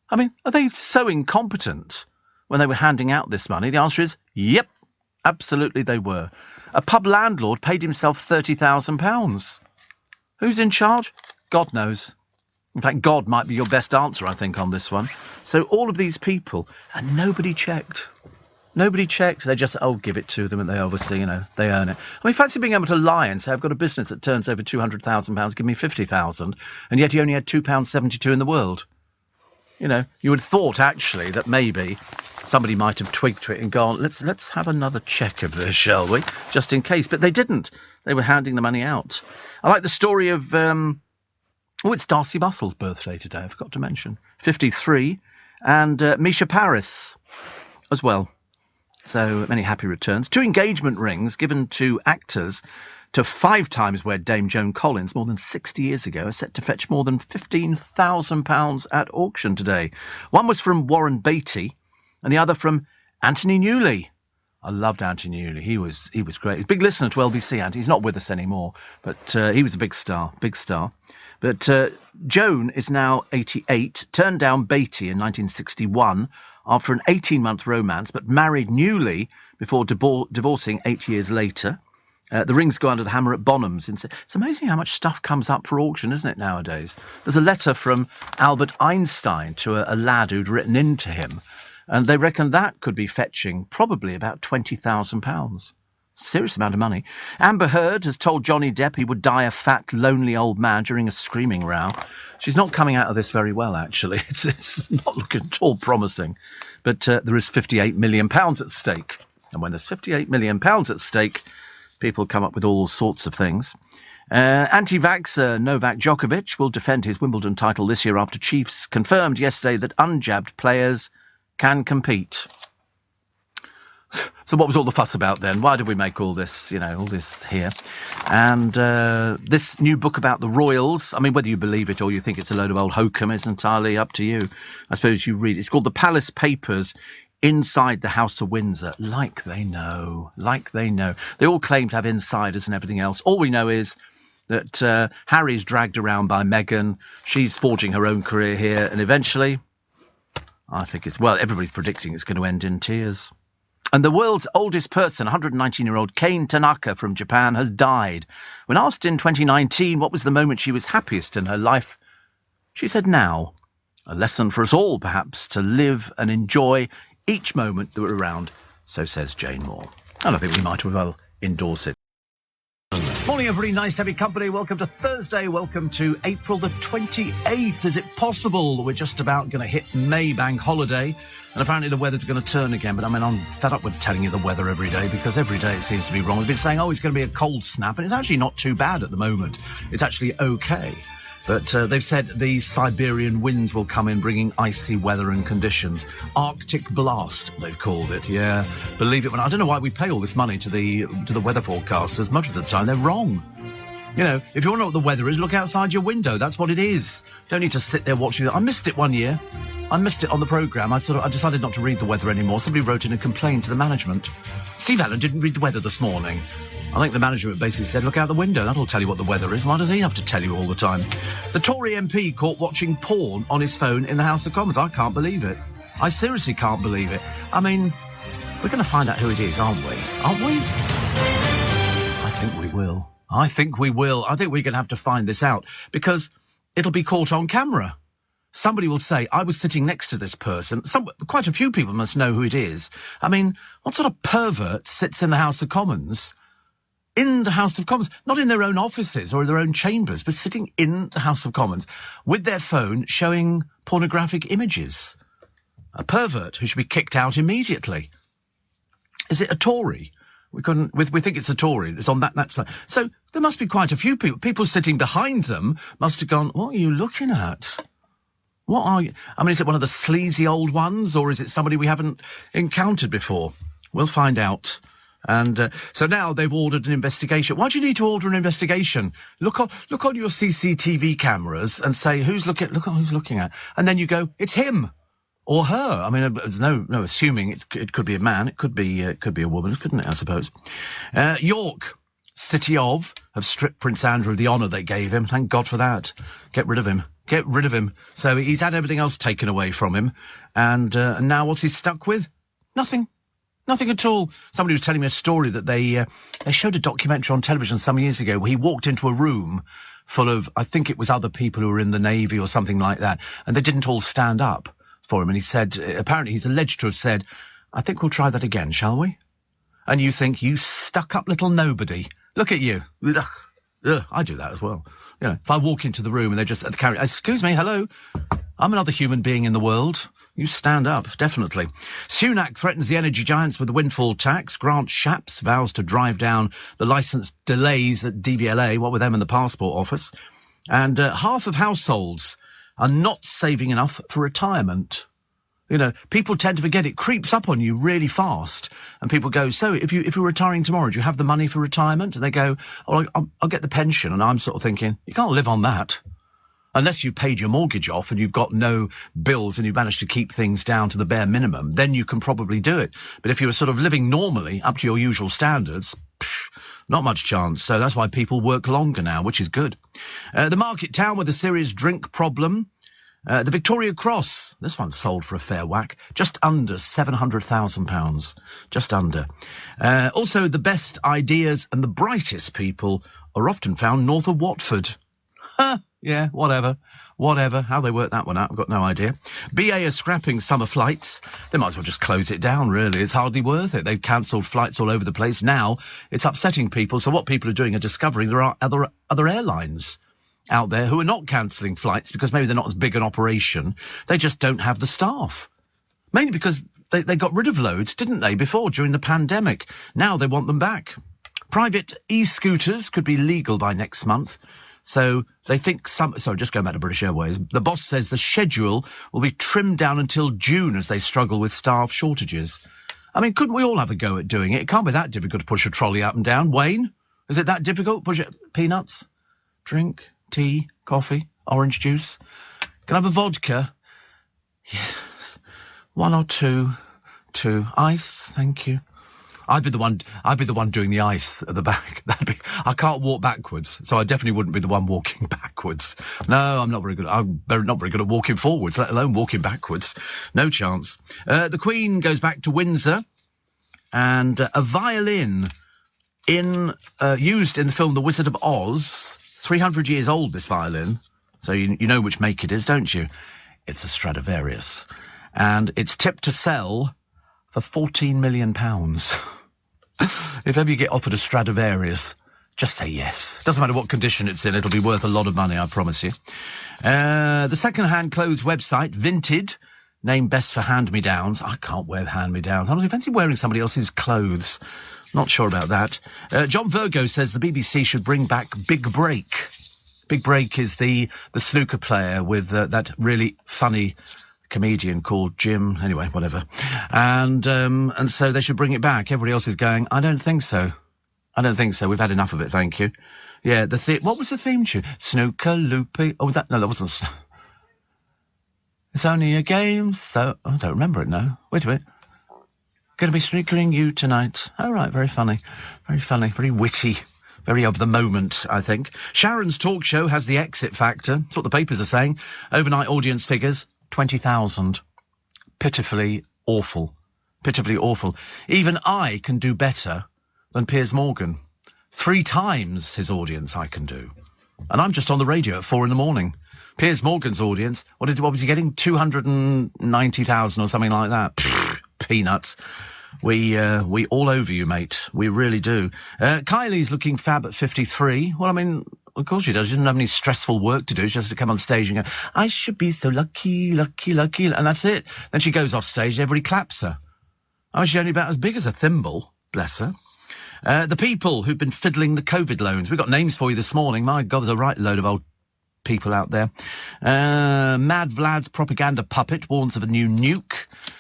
I mean, are they so incompetent when they were handing out this money? The answer is, yep. Absolutely they were. A pub landlord paid himself £30,000. Who's in charge? God knows. In fact, God might be your best answer, I think, on this one. So all of these people, and nobody checked. Nobody checked. They just, give it to them, and they obviously, you know, they earn it. I mean, fancy being able to lie and say, I've got a business that turns over £200,000, give me £50,000, and yet he only had £2.72 in the world. You know, you would have thought, actually, that maybe somebody might have twigged to it and gone, let's have another check of this, shall we? Just in case. But they didn't. They were handing the money out. I like the story of, it's Darcy Bussell's birthday today, I forgot to mention. 53. And Misha Paris as well. So many happy returns. 2 engagement rings given to actors to 5 times wed Dame Joan Collins more than 60 years ago are set to fetch more than £15,000 at auction today. One was from Warren Beatty, and the other from Anthony Newley. I loved Anthony Newley. He was great. He's a big listener to LBC, Anthony. He's not with us anymore, but he was a big star. But Joan is now 88, turned down Beatty in 1961 after an 18-month romance, but married Newley before divorcing 8 years later. The rings go under the hammer at Bonhams. It's amazing how much stuff comes up for auction, isn't it, nowadays? There's a letter from Albert Einstein to a lad who'd written into him, and they reckon that could be fetching probably about £20,000. Serious amount of money. Amber Heard has told Johnny Depp he would die a fat, lonely old man during a screaming row. She's not coming out of this very well, actually. It's not looking at all promising. But there is £58 million at stake. And when there's £58 million at stake, people come up with all sorts of things. Anti-vaxxer Novak Djokovic will defend his Wimbledon title this year after Chiefs confirmed yesterday that unjabbed players can compete. So what was all the fuss about then? Why did we make all this, all this here? And this new book about the royals, I mean, whether you believe it or you think it's a load of old hokum is entirely up to you. I suppose you read it. It's called The Palace Papers Inside the House of Windsor. Like they know. They all claim to have insiders and everything else. All we know is that Harry's dragged around by Meghan. She's forging her own career here. And eventually, I think everybody's predicting it's going to end in tears. And the world's oldest person, 119-year-old Kane Tanaka from Japan, has died. When asked in 2019 what was the moment she was happiest in her life, She said, now, a lesson for us all, perhaps, to live and enjoy each moment that we're around. So says Jane Moore. And I think we might as well endorse it. Morning, everybody. Nice to have your company. Welcome to Thursday. Welcome to April the 28th. Is it possible that we're just about going to hit May bank holiday? And apparently the weather's going to turn again. But I mean, I'm fed up with telling you the weather every day, because every day it seems to be wrong. We've been saying, oh, it's going to be a cold snap. And it's actually not too bad at the moment. It's actually okay. But they've said the Siberian winds will come in, bringing icy weather and conditions. Arctic blast, they've called it. Yeah, believe it when I don't know why we pay all this money to the weather forecasters. Much of the time they're wrong. You know, if you want to know what the weather is, look outside your window. That's what it is. Don't need to sit there watching it. I missed it one year. I missed it on the programme. I decided not to read the weather anymore. Somebody wrote in and complained to the management. Steve Allen didn't read the weather this morning. I think the management basically said, look out the window. That'll tell you what the weather is. Why does he have to tell you all the time? The Tory MP caught watching porn on his phone in the House of Commons. I can't believe it. I seriously can't believe it. I mean, we're going to find out who it is, aren't we? Aren't we? I think we will. I think we're going to have to find this out, because it'll be caught on camera. Somebody will say, I was sitting next to this person. Quite a few people must know who it is. I mean, what sort of pervert sits in the House of Commons? In the House of Commons, not in their own offices or in their own chambers, but sitting in the House of Commons with their phone showing pornographic images. A pervert who should be kicked out immediately. Is it a Tory? We think it's a Tory. It's on that side. So there must be quite a few people. People sitting behind them must have gone, what are you looking at? What are you? I mean, is it one of the sleazy old ones, or is it somebody we haven't encountered before? We'll find out. And so now they've ordered an investigation. Why do you need to order an investigation? Look on your CCTV cameras and say, look at who's looking at. And then you go, it's him or her. I mean, no, assuming it could be a man. It could be a woman, couldn't it, I suppose? York, City of, have stripped Prince Andrew of the honour they gave him. Thank God for that. Get rid of him. Get rid of him. So he's had everything else taken away from him. And now what's he stuck with? Nothing. Nothing at all. Somebody was telling me a story that they showed a documentary on television some years ago where he walked into a room full of, I think it was other people who were in the Navy or something like that, and they didn't all stand up for him. And he said, apparently he's alleged to have said, I think we'll try that again, shall we? And you think, you stuck-up little nobody. Look at you. Ugh, I do that as well. You know, if I walk into the room and they're just at the carry, excuse me, hello, I'm another human being in the world. You stand up, definitely. Sunak threatens the energy giants with the windfall tax. Grant Shapps vows to drive down the licence delays at DVLA, what with them in the passport office. And half of households are not saving enough for retirement. You know, people tend to forget. It creeps up on you really fast. And people go, so if you're retiring tomorrow, do you have the money for retirement? And they go, oh, I'll get the pension. And I'm sort of thinking, you can't live on that. Unless you've paid your mortgage off and you've got no bills and you've managed to keep things down to the bare minimum, then you can probably do it. But if you were sort of living normally up to your usual standards, not much chance. So that's why people work longer now, which is good. The market town with a serious drink problem. The Victoria Cross, this one's sold for a fair whack, just under £700,000, just under. Also, the best ideas and the brightest people are often found north of Watford. Yeah, whatever. How they work that one out, I've got no idea. BA are scrapping summer flights. They might as well just close it down, really. It's hardly worth it. They've cancelled flights all over the place. Now it's upsetting people. So what people are doing are discovering there are other airlines out there who are not cancelling flights because maybe they're not as big an operation. They just don't have the staff. Mainly because they got rid of loads, didn't they, before, during the pandemic. Now they want them back. Private e-scooters could be legal by next month. So they think just going back to British Airways, the boss says the schedule will be trimmed down until June as they struggle with staff shortages. I mean, couldn't we all have a go at doing it? It can't be that difficult to push a trolley up and down. Wayne, is it that difficult? Push it. Peanuts, drink, tea, coffee, orange juice. Can I have a vodka? Yes. One or two. Ice, thank you. I'd be the one doing the ice at the back. I can't walk backwards, so I definitely wouldn't be the one walking backwards. No, I'm not very good. I'm not very good at walking forwards, let alone walking backwards. No chance. The Queen goes back to Windsor, and a violin used in the film The Wizard of Oz. 300 years old, this violin. So you know which make it is, don't you? It's a Stradivarius. And it's tipped to sell for £14 million. If ever you get offered a Stradivarius, just say yes. Doesn't matter what condition it's in, it'll be worth a lot of money, I promise you. The second-hand clothes website, Vinted, named best for hand-me-downs. I can't wear hand-me-downs. I don't fancy wearing somebody else's clothes. Not sure about that. John Virgo says the BBC should bring back Big Break. Big Break is the snooker player with that really funny comedian called Jim. Anyway, whatever. And so they should bring it back. Everybody else is going, I don't think so. I don't think so. We've had enough of it, thank you. Yeah, what was the theme tune? Snooker Loopy. Oh, that wasn't. It's only a game, so I don't remember it now. Wait a minute. Going to be snookering you tonight. Oh, right, very funny, very witty, very of the moment, I think. Sharon's talk show has the exit factor. That's what the papers are saying. Overnight audience figures, 20,000. Pitifully awful. Pitifully awful. Even I can do better than Piers Morgan. 3 times his audience I can do. And I'm just on the radio at 4 a.m. Piers Morgan's audience, what was he getting? 290,000 or something like that. Pfft, peanuts. We all over you, mate. We really do. Kylie's looking fab at 53. Well, I mean, of course she does. She doesn't have any stressful work to do. She has to come on stage and go, I should be so lucky, lucky, lucky. And that's it. Then she goes off stage and everybody claps her. I mean, she's only about as big as a thimble. Bless her. The people who've been fiddling the COVID loans. We've got names for you this morning. My God, there's a right load of old people out there. Mad Vlad's propaganda puppet warns of a new nuke.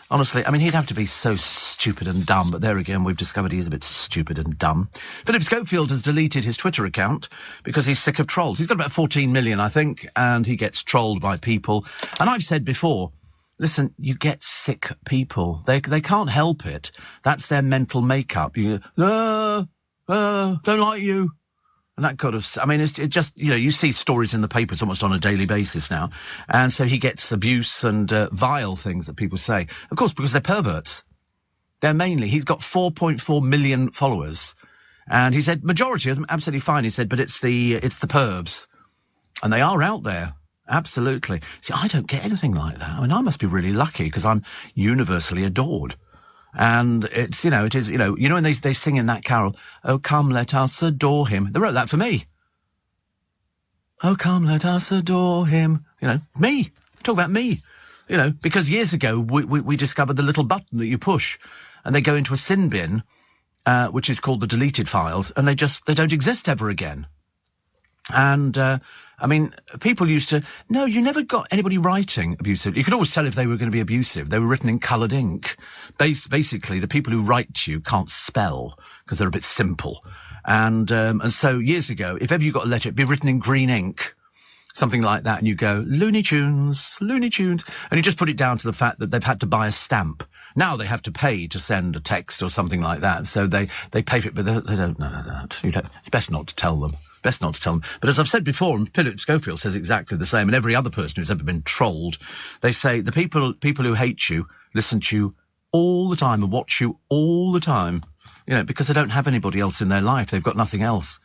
Honestly, I mean, he'd have to be so stupid and dumb, but there again, we've discovered he is a bit stupid and dumb. Philip Schofield has deleted his Twitter account because he's sick of trolls. He's got about 14 million, I think, and he gets trolled by people. And I've said before, listen, you get sick people. They can't help it. That's their mental makeup. You don't like you. And that kind of, I mean, it just, you see stories in the papers almost on a daily basis now. And so he gets abuse and vile things that people say. Of course, because they're perverts. He's got 4.4 million followers. And he said, majority of them, absolutely fine. He said, but it's the pervs. And they are out there. Absolutely. See, I don't get anything like that. I mean, I must be really lucky because I'm universally adored. And it's, it is, when they sing in that carol, oh, come, let us adore him. They wrote that for me. Oh, come, let us adore him. Me. Talk about me. Because years ago, we discovered the little button that you push and they go into a sin bin, which is called the deleted files, and they don't exist ever again. And, I mean, people used to... No, you never got anybody writing abusive. You could always tell if they were going to be abusive. They were written in coloured ink. Basically, the people who write to you can't spell because they're a bit simple. And so years ago, if ever you got a letter, it'd be written in green ink, something like that, and you go, Looney Tunes, Looney Tunes. And you just put it down to the fact that they've had to buy a stamp. Now they have to pay to send a text or something like that. So they pay for it, but they don't know that. It's best not to tell them. Best not to tell them. But as I've said before, and Philip Schofield says exactly the same, and every other person who's ever been trolled, they say the people who hate you listen to you all the time and watch you all the time, because they don't have anybody else in their life. They've got nothing else.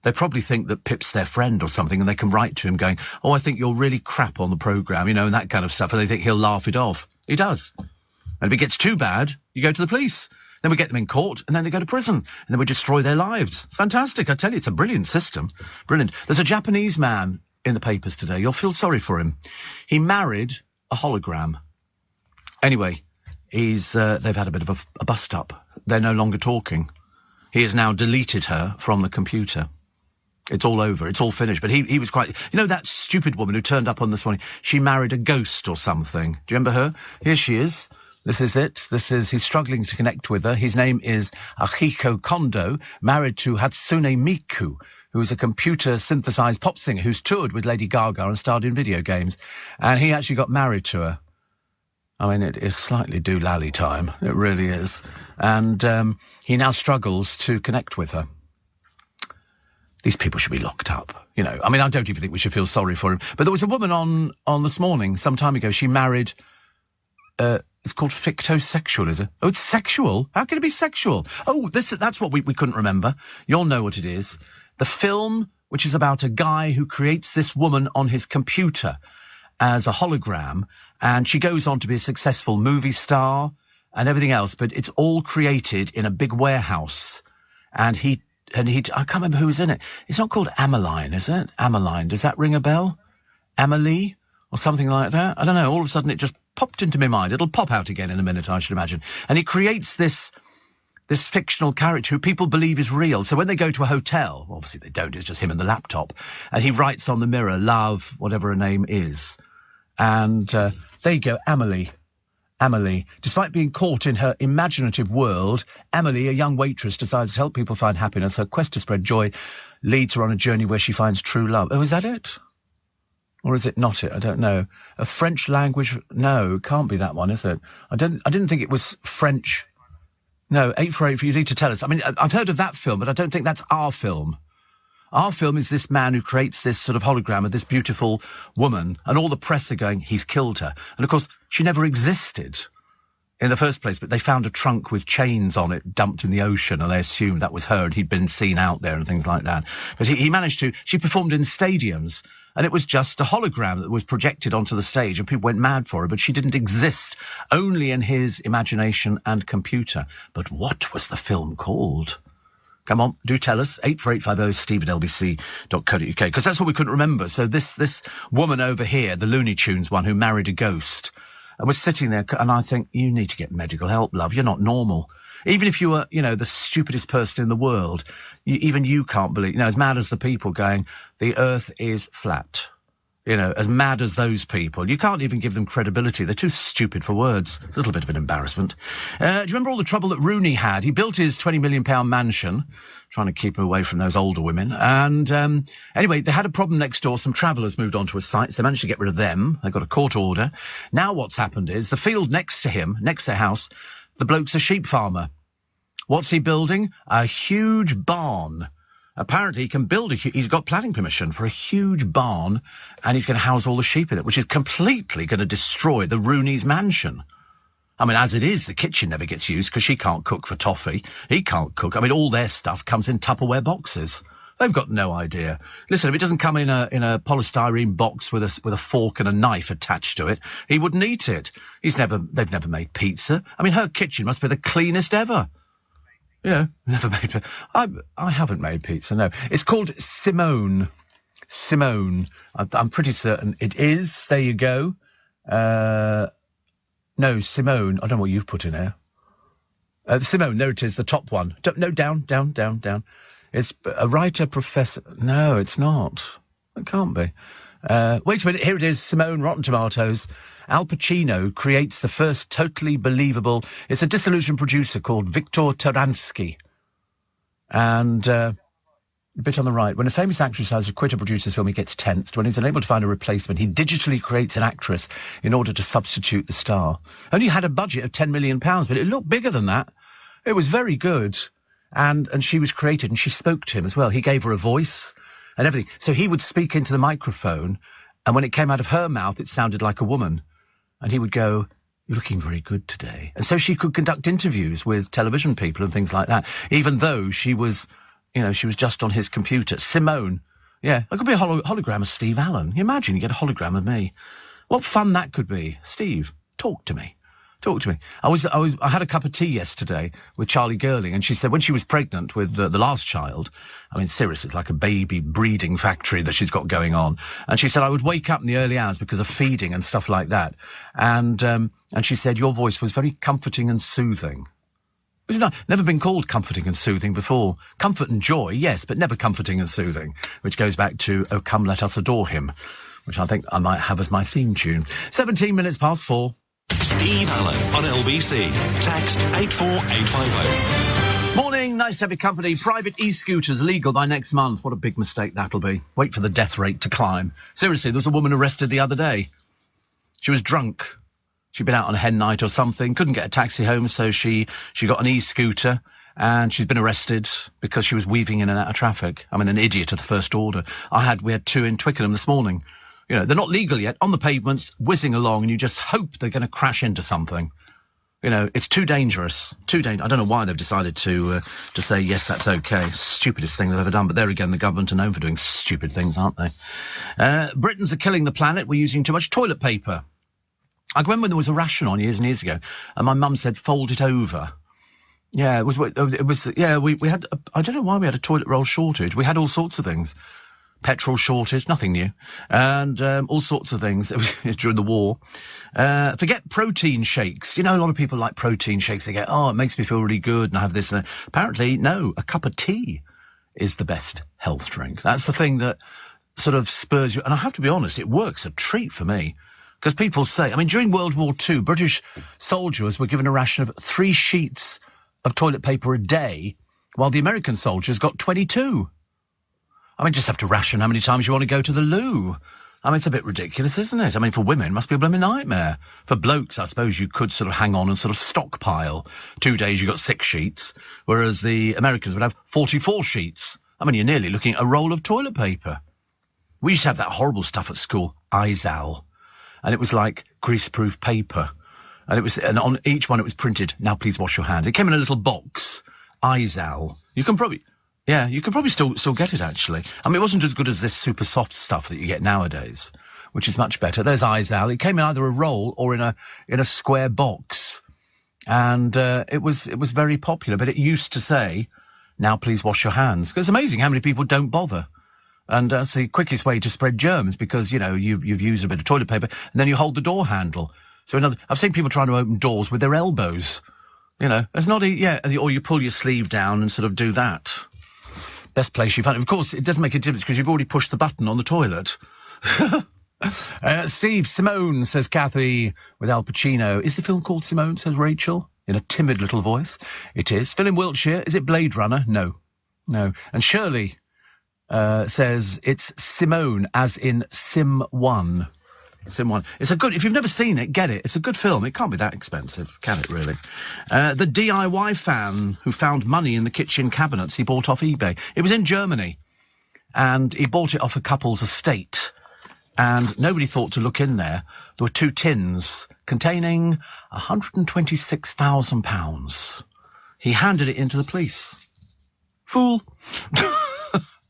They probably think that Pip's their friend or something, and they can write to him going, oh, I think you're really crap on the programme, and that kind of stuff, and they think he'll laugh it off. He does. And if it gets too bad, you go to the police. Then we get them in court, and then they go to prison, and then we destroy their lives. It's fantastic. I tell you, it's a brilliant system. Brilliant. There's a Japanese man in the papers today. You'll feel sorry for him. He married a hologram. Anyway, they've had a bit of a bust-up. They're no longer talking. He has now deleted her from the computer. It's all over. It's all finished. But he was quite... that stupid woman who turned up on this morning? She married a ghost or something. Do you remember her? Here she is. This is it. He's struggling to connect with her. His name is Akihiko Kondo, married to Hatsune Miku, who is a computer-synthesized pop singer who's toured with Lady Gaga and starred in video games. And he actually got married to her. I mean, it is slightly doolally time. It really is. And he now struggles to connect with her. These people should be locked up, I mean, I don't even think we should feel sorry for him. But there was a woman on this morning, some time ago. She married... it's called fictosexual, is it? Oh, it's sexual? How can it be sexual? Oh, that's what we couldn't remember. You'll know what it is. The film which is about a guy who creates this woman on his computer as a hologram, and she goes on to be a successful movie star and everything else, but it's all created in a big warehouse. And he I can't remember who was in it. It's not called Ameline, is it? Ameline. Does that ring a bell? Amelie? Or something like that? I don't know. All of a sudden it just popped into my mind. It'll pop out again in a minute, I should imagine. And he creates this fictional character who people believe is real. So when they go to a hotel, obviously they don't, it's just him and the laptop, and he writes on the mirror, love, whatever her name is. And there you go, Amelie. Amelie. Despite being caught in her imaginative world, Amelie, a young waitress, decides to help people find happiness. Her quest to spread joy leads her on a journey where she finds true love. Oh, is that it? Or is it not it? I don't know. A French language? No, it can't be that one, is it? I didn't think it was French. No, 848, you need to tell us. I mean, I've heard of that film, but I don't think that's our film. Our film is this man who creates this sort of hologram of this beautiful woman, and all the press are going, he's killed her. And, of course, she never existed in the first place, but they found a trunk with chains on it dumped in the ocean, and they assumed that was her, and he'd been seen out there and things like that. But he managed to... She performed in stadiums, and it was just a hologram that was projected onto the stage, and people went mad for her, but she didn't exist, only in his imagination and computer. But what was the film called? Come on, do tell us. 84850 steve@lbc.co.uk, because that's what we couldn't remember. So this woman over here, the Looney Tunes one, who married a ghost, and was sitting there, and I think, you need to get medical help, love. You're not normal. Even if you were, the stupidest person in the world, even you can't believe, as mad as the people going, the earth is flat. As mad as those people. You can't even give them credibility. They're too stupid for words. It's a little bit of an embarrassment. Do you remember all the trouble that Rooney had? He built his £20 million mansion, trying to keep him away from those older women. And anyway, they had a problem next door. Some travellers moved onto his site, so they managed to get rid of them. They got a court order. Now what's happened is the field next to him, next to the house, the bloke's a sheep farmer. What's he building? A huge barn. Apparently he can build he's got planning permission for a huge barn, and he's going to house all the sheep in it, which is completely going to destroy the Rooney's mansion. I mean, as it is, the kitchen never gets used because she can't cook for Toffee. He can't cook. I mean, all their stuff comes in Tupperware boxes. They've got no idea. Listen, if it doesn't come in a polystyrene box with a fork and a knife attached to it, he wouldn't eat it. They've never made pizza. I mean, her kitchen must be the cleanest ever. Never made... I haven't made pizza, no. It's called Simone. Simone. I'm pretty certain it is. There you go. No, Simone. I don't know what you've put in there. Simone, there it is, the top one. No, down. It's a writer, professor... No, it's not. It can't be. Wait a minute, here it is, Simone, Rotten Tomatoes. Al Pacino creates the first totally believable... It's a disillusioned producer called Victor Taransky. And a bit on the right. When a famous actor decides to quit a producer's film, he gets tensed. When he's unable to find a replacement, he digitally creates an actress in order to substitute the star. Only had a budget of £10 million, but it looked bigger than that. It was very good. And she was created, and she spoke to him as well. He gave her a voice and everything. So he would speak into the microphone, and when it came out of her mouth, it sounded like a woman. And he would go, "You're looking very good today." And so she could conduct interviews with television people and things like that, even though she was just on his computer. Simone. Yeah, that could be a hologram of Steve Allen. You imagine you get a hologram of me. What fun that could be. Steve, talk to me. Talk to me. I had a cup of tea yesterday with Charlie Girling, and she said when she was pregnant with the last child, I mean, seriously, it's like a baby breeding factory that she's got going on. And she said I would wake up in the early hours because of feeding and stuff like that. And she said your voice was very comforting and soothing. Never been called comforting and soothing before. Comfort and joy, yes, but never comforting and soothing, which goes back to "Oh, Come Let Us Adore Him," which I think I might have as my theme tune. 17 minutes past 4. Steve Allen on LBC. Text 84850. Morning, nice to have your company. Private e-scooters legal by next month. What a big mistake that'll be. Wait for the death rate to climb. Seriously, there was a woman arrested the other day. She was drunk. She'd been out on a hen night or something, couldn't get a taxi home, so she got an e-scooter, and she's been arrested because she was weaving in and out of traffic. I mean, an idiot of the first order. We had two in Twickenham this morning. They're not legal yet, on the pavements, whizzing along, and you just hope they're going to crash into something. You know, it's too dangerous. I don't know why they've decided to say, yes, that's okay. Stupidest thing they've ever done. But there again, the government are known for doing stupid things, aren't they? Britons are killing the planet. We're using too much toilet paper. I remember when there was a ration on years and years ago, and my mum said, fold it over. Yeah, it was, yeah, we had, I don't know why we had a toilet roll shortage. We had all sorts of things. Petrol shortage, nothing new, and all sorts of things. It was during the war. Forget protein shakes. You know, a lot of people like protein shakes. They go, oh, it makes me feel really good, and I have this and that. Apparently, no, a cup of tea is the best health drink. That's the thing that sort of spurs you. And I have to be honest, it works a treat for me. Because people say, I mean, during World War II, British soldiers were given a ration of 3 sheets of toilet paper a day, while the American soldiers got 22. I mean, just have to ration how many times you want to go to the loo. I mean, it's a bit ridiculous, isn't it? I mean, for women, it must be a blooming nightmare. For blokes, I suppose you could sort of hang on and sort of stockpile. 2 days you got 6 sheets, whereas the Americans would have 44 sheets. I mean, you're nearly looking at a roll of toilet paper. We used to have that horrible stuff at school, Izal, and it was like greaseproof paper. And on each one it was printed, now please wash your hands. It came in a little box, Izal. You can probably still get it, actually. I mean, it wasn't as good as this super soft stuff that you get nowadays, which is much better. There's Izal. It came in either a roll or in a square box. And it was very popular, but it used to say, now please wash your hands. Because it's amazing how many people don't bother. And that's the quickest way to spread germs, because, you know, you've used a bit of toilet paper, and then you hold the door handle. So I've seen people trying to open doors with their elbows. You know, it's not or you pull your sleeve down and sort of do that. Best place you find. Of course, it doesn't make a difference because you've already pushed the button on the toilet. Steve, Simone, says Kathy, with Al Pacino. Is the film called Simone, says Rachel, in a timid little voice. It is. Phil in Wiltshire. Is it Blade Runner? No. And Shirley says it's Simone, as in Sim 1. Sim 1. It's a good, if you've never seen it, get it. It's a good film. It can't be that expensive, can it, really? The DIY fan who found money in the kitchen cabinets he bought off eBay. It was in Germany, and he bought it off a couple's estate, and nobody thought to look in there. There were 2 tins containing £126,000. He handed it in to the police. Fool.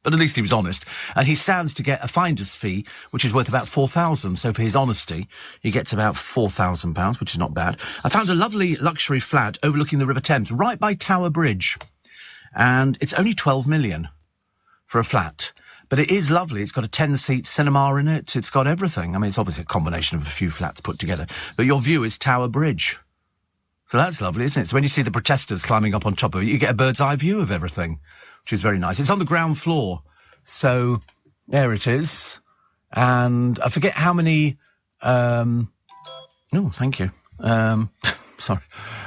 But at least he was honest. And he stands to get a finder's fee, which is worth about £4,000. So for his honesty, he gets about £4,000, which is not bad. I found a lovely luxury flat overlooking the River Thames, right by Tower Bridge. And it's only $12 million for a flat. But it is lovely. It's got a 10-seat cinema in it. It's got everything. I mean, it's obviously a combination of a few flats put together. But your view is Tower Bridge. So that's lovely, isn't it? So when you see the protesters climbing up on top of it, you get a bird's eye view of everything, which is very nice. It's on the ground floor. So there it is. And I forget how many... thank you. Sorry.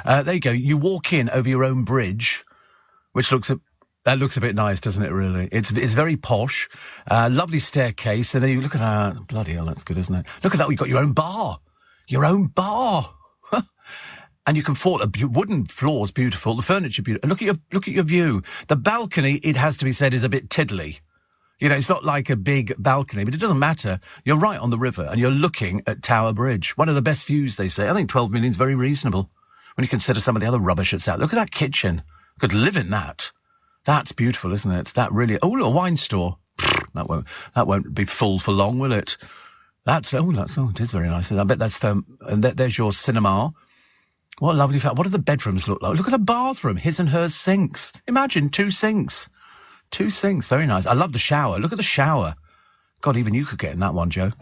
There you go. You walk in over your own bridge, which looks a bit nice, doesn't it, really? It's very posh. Lovely staircase. And then you look at that. Bloody hell, that's good, isn't it? Look at that. You've got your own bar. Your own bar. And you can afford wooden floors, beautiful. The furniture, beautiful. Look at your view. The balcony, it has to be said, is a bit tiddly. You know, it's not like a big balcony, but it doesn't matter. You're right on the river, and you're looking at Tower Bridge. One of the best views, they say. I think 12 million is very reasonable when you consider some of the other rubbish that's out. Look at that kitchen. Could live in that. That's beautiful, isn't it? That really. Oh, look, a wine store. That won't be full for long, will it? It is very nice. I bet that's and there's your cinema. What a lovely fact. What do the bedrooms look like? Look at the bathroom. His and hers sinks. Imagine 2 sinks. 2 sinks. Very nice. I love the shower. Look at the shower. God, even you could get in that one, Joe.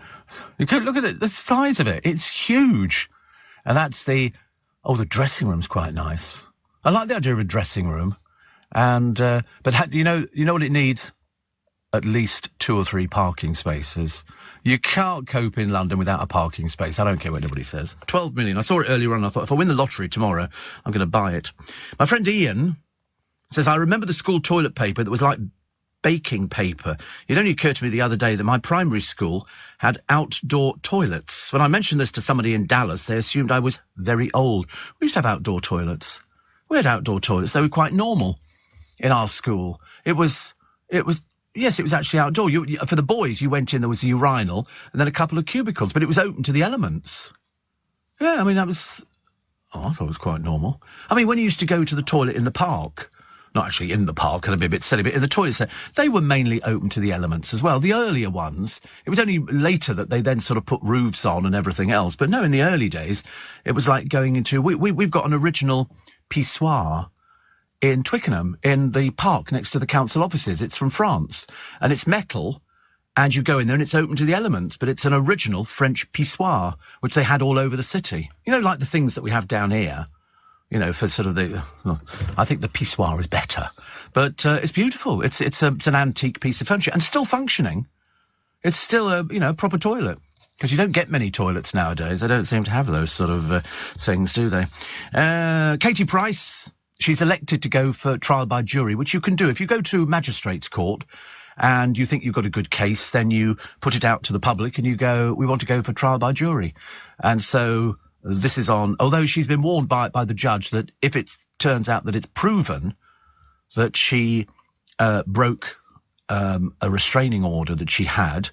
You could look at the size of it. It's huge. And that's the dressing room's quite nice. I like the idea of a dressing room. And, but you know what it needs? At least 2 or 3 parking spaces. You can't cope in London without a parking space. I don't care what anybody says. 12 million. I saw it earlier on. I thought, if I win the lottery tomorrow, I'm going to buy it. My friend Ian says, I remember the school toilet paper that was like baking paper. It only occurred to me the other day that my primary school had outdoor toilets. When I mentioned this to somebody in Dallas, they assumed I was very old. We used to have outdoor toilets. We had outdoor toilets. They were quite normal in our school. Yes, it was actually outdoor. For the boys, you went in, there was a urinal and then a couple of cubicles, but it was open to the elements. Yeah, I mean, Oh, I thought it was quite normal. I mean, when you used to go to the toilet in the park, not actually in the park, and I'd be a bit silly, but in the toilets there, they were mainly open to the elements as well. The earlier ones, it was only later that they then sort of put roofs on and everything else. But no, in the early days, it was like going into... We've got an original pissoir in Twickenham, in the park next to the council offices. It's from France, and it's metal, and you go in there and it's open to the elements, but it's an original French pissoir, which they had all over the city. You know, like the things that we have down here. You know, for sort of I think the pissoir is better, but it's beautiful. It's an antique piece of furniture and still functioning. It's still a proper toilet, because you don't get many toilets nowadays. They don't seem to have those sort of things, do they? Katie Price, she's elected to go for trial by jury, which you can do if you go to magistrates' court and you think you've got a good case. Then you put it out to the public and you go, we want to go for trial by jury, and so. This is on, although she's been warned by the judge that if it turns out that it's proven that she broke a restraining order that she had,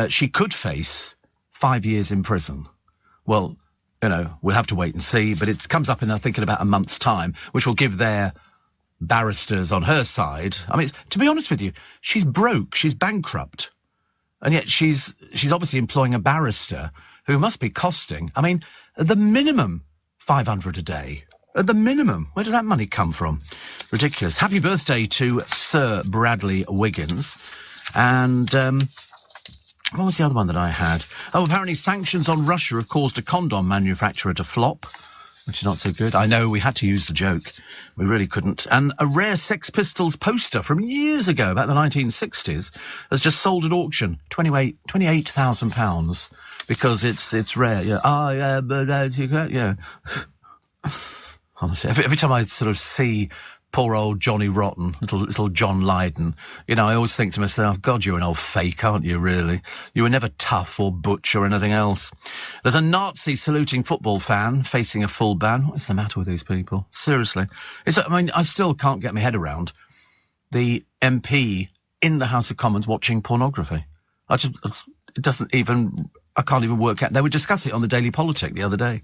she could face 5 years in prison. Well, we'll have to wait and see, but it comes up in, I think, in about a month's time, which will give their barristers on her side. I mean, to be honest with you, she's broke, she's bankrupt, and yet she's obviously employing a barrister who must be costing, I mean, at the minimum, $500 a day. At the minimum. Where does that money come from? Ridiculous. Happy birthday to Sir Bradley Wiggins. And what was the other one that I had? Oh, apparently sanctions on Russia have caused a condom manufacturer to flop, which is not so good. I know, we had to use the joke. We really couldn't. And a rare Sex Pistols poster from years ago, about the 1960s, has just sold at auction. £28,000. Because it's rare, yeah. Yeah. Honestly, every time I sort of see poor old Johnny Rotten, little John Lydon, I always think to myself, God, you're an old fake, aren't you, really? You were never tough or butch or anything else. There's a Nazi saluting football fan facing a full ban. What is the matter with these people? Seriously. I still can't get my head around the MP in the House of Commons watching pornography. It doesn't even... I can't even work out. They were discussing it on the Daily Politic the other day.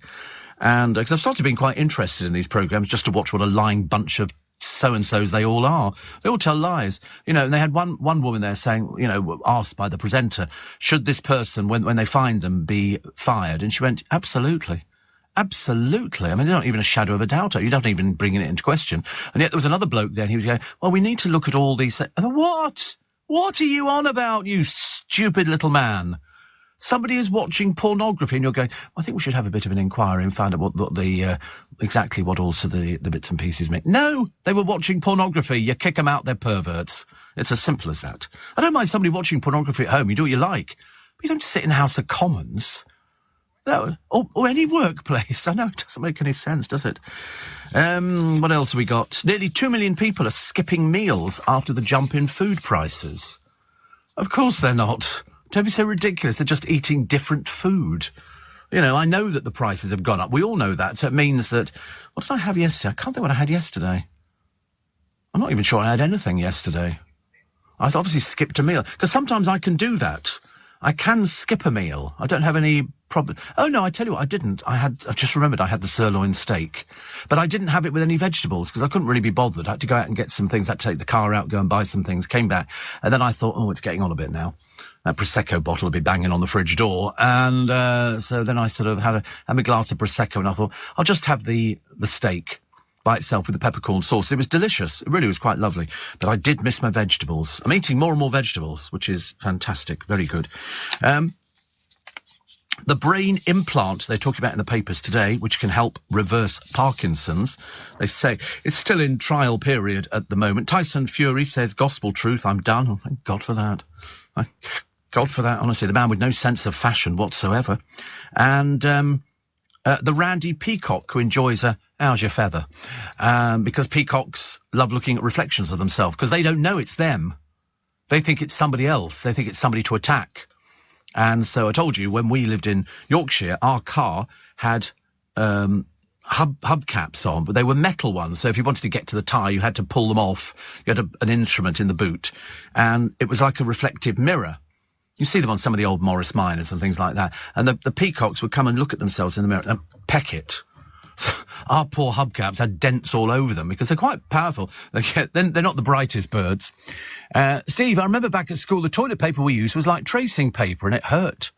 And because I've started being quite interested in these programmes just to watch what a lying bunch of so-and-sos they all are. They all tell lies. And they had one woman there saying, asked by the presenter, should this person, when they find them, be fired? And she went, absolutely. Absolutely. I mean, there's not even a shadow of a doubt. You don't even bring it into question. And yet there was another bloke there and he was going, well, we need to look at all these... I thought, what? What are you on about, you stupid little man? Somebody is watching pornography and you're going, I think we should have a bit of an inquiry and find out exactly what also the bits and pieces mean. No, they were watching pornography. You kick them out, they're perverts. It's as simple as that. I don't mind somebody watching pornography at home. You do what you like. But you don't sit in the House of Commons. No, or any workplace. I know, it doesn't make any sense, does it? What else have we got? Nearly 2 million people are skipping meals after the jump in food prices. Of course they're not. Don't be so ridiculous. They're just eating different food. I know that the prices have gone up. We all know that. So it means that... What did I have yesterday? I can't think what I had yesterday. I'm not even sure I had anything yesterday. I obviously skipped a meal. Because sometimes I can do that. I can skip a meal. I don't have any problem. Oh, no, I tell you what, I didn't. I just remembered I had the sirloin steak. But I didn't have it with any vegetables because I couldn't really be bothered. I had to go out and get some things. I had to take the car out, go and buy some things, came back. And then I thought, oh, it's getting on a bit now. That Prosecco bottle will be banging on the fridge door. And so then I sort of had a glass of Prosecco and I thought, I'll just have the steak by itself with the peppercorn sauce. It was delicious. It really was quite lovely. But I did miss my vegetables. I'm eating more and more vegetables, which is fantastic. Very good. The brain implant they're talking about in the papers today, which can help reverse Parkinson's. They say it's still in trial period at the moment. Tyson Fury says, gospel truth, I'm done. Oh, thank God for that. Thank God for that, honestly. The man with no sense of fashion whatsoever. And the Randy Peacock, who enjoys a how's your feather? Because peacocks love looking at reflections of themselves because they don't know it's them. They think it's somebody else. They think it's somebody to attack. And so I told you, when we lived in Yorkshire, our car had hubcaps on, but they were metal ones. So if you wanted to get to the tyre, you had to pull them off. You had an instrument in the boot. And it was like a reflective mirror. You see them on some of the old Morris Minors and things like that. And the peacocks would come and look at themselves in the mirror and peck it. So our poor hubcaps had dents all over them because they're quite powerful. They're not the brightest birds. Steve, I remember back at school, the toilet paper we used was like tracing paper, and it hurt.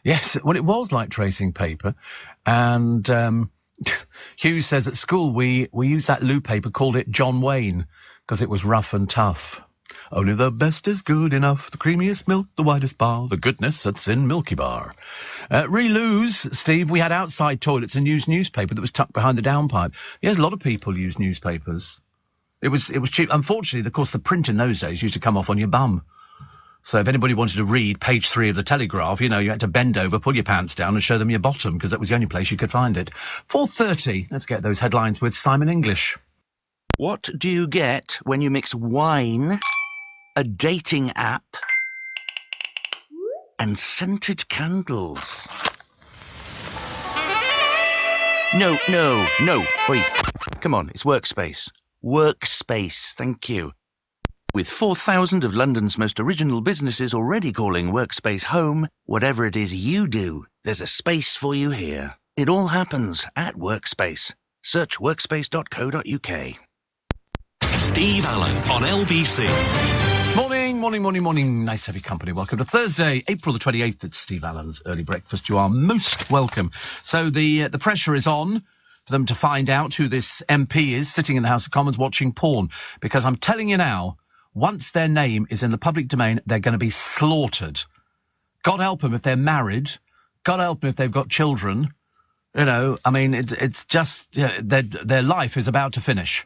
Yes, well, it was like tracing paper. And Hugh says at school we used that loo paper, called it John Wayne, because it was rough and tough. Only the best is good enough, the creamiest milk, the whitest bar, the goodness that's in Milky Bar. Re-lose, Steve, we had outside toilets and used newspaper that was tucked behind the downpipe. Yes, a lot of people used newspapers. It was cheap. Unfortunately, of course, the print in those days used to come off on your bum. So if anybody wanted to read page 3 of the Telegraph, you had to bend over, pull your pants down and show them your bottom, because that was the only place you could find it. 4:30, let's get those headlines with Simon English. What do you get when you mix wine, a dating app, and scented candles? No. Wait, come on, it's Workspace. Workspace, thank you. With 4,000 of London's most original businesses already calling Workspace home, whatever it is you do, there's a space for you here. It all happens at Workspace. Search workspace.co.uk. Steve Allen on LBC. Morning. Nice to have your company. Welcome to Thursday, April the 28th. It's Steve Allen's Early Breakfast. You are most welcome. So the pressure is on for them to find out who this MP is sitting in the House of Commons watching porn. Because I'm telling you now, once their name is in the public domain, they're going to be slaughtered. God help them if they're married. God help them if they've got children. It's just their life is about to finish.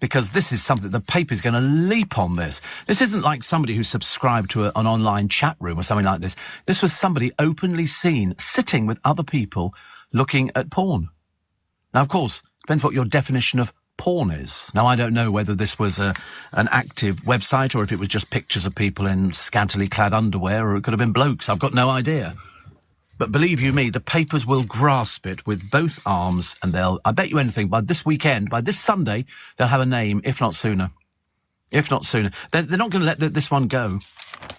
Because this is something, the paper's going to leap on this. This isn't like somebody who subscribed to an online chat room or something like this. This was somebody openly seen sitting with other people looking at porn. Now, of course, depends what your definition of porn is. Now, I don't know whether this was an active website or if it was just pictures of people in scantily clad underwear, or it could have been blokes. I've got no idea. But believe you me, the papers will grasp it with both arms, and I bet you anything, by this weekend, by this Sunday, they'll have a name, if not sooner. If not sooner. They're not going to let this one go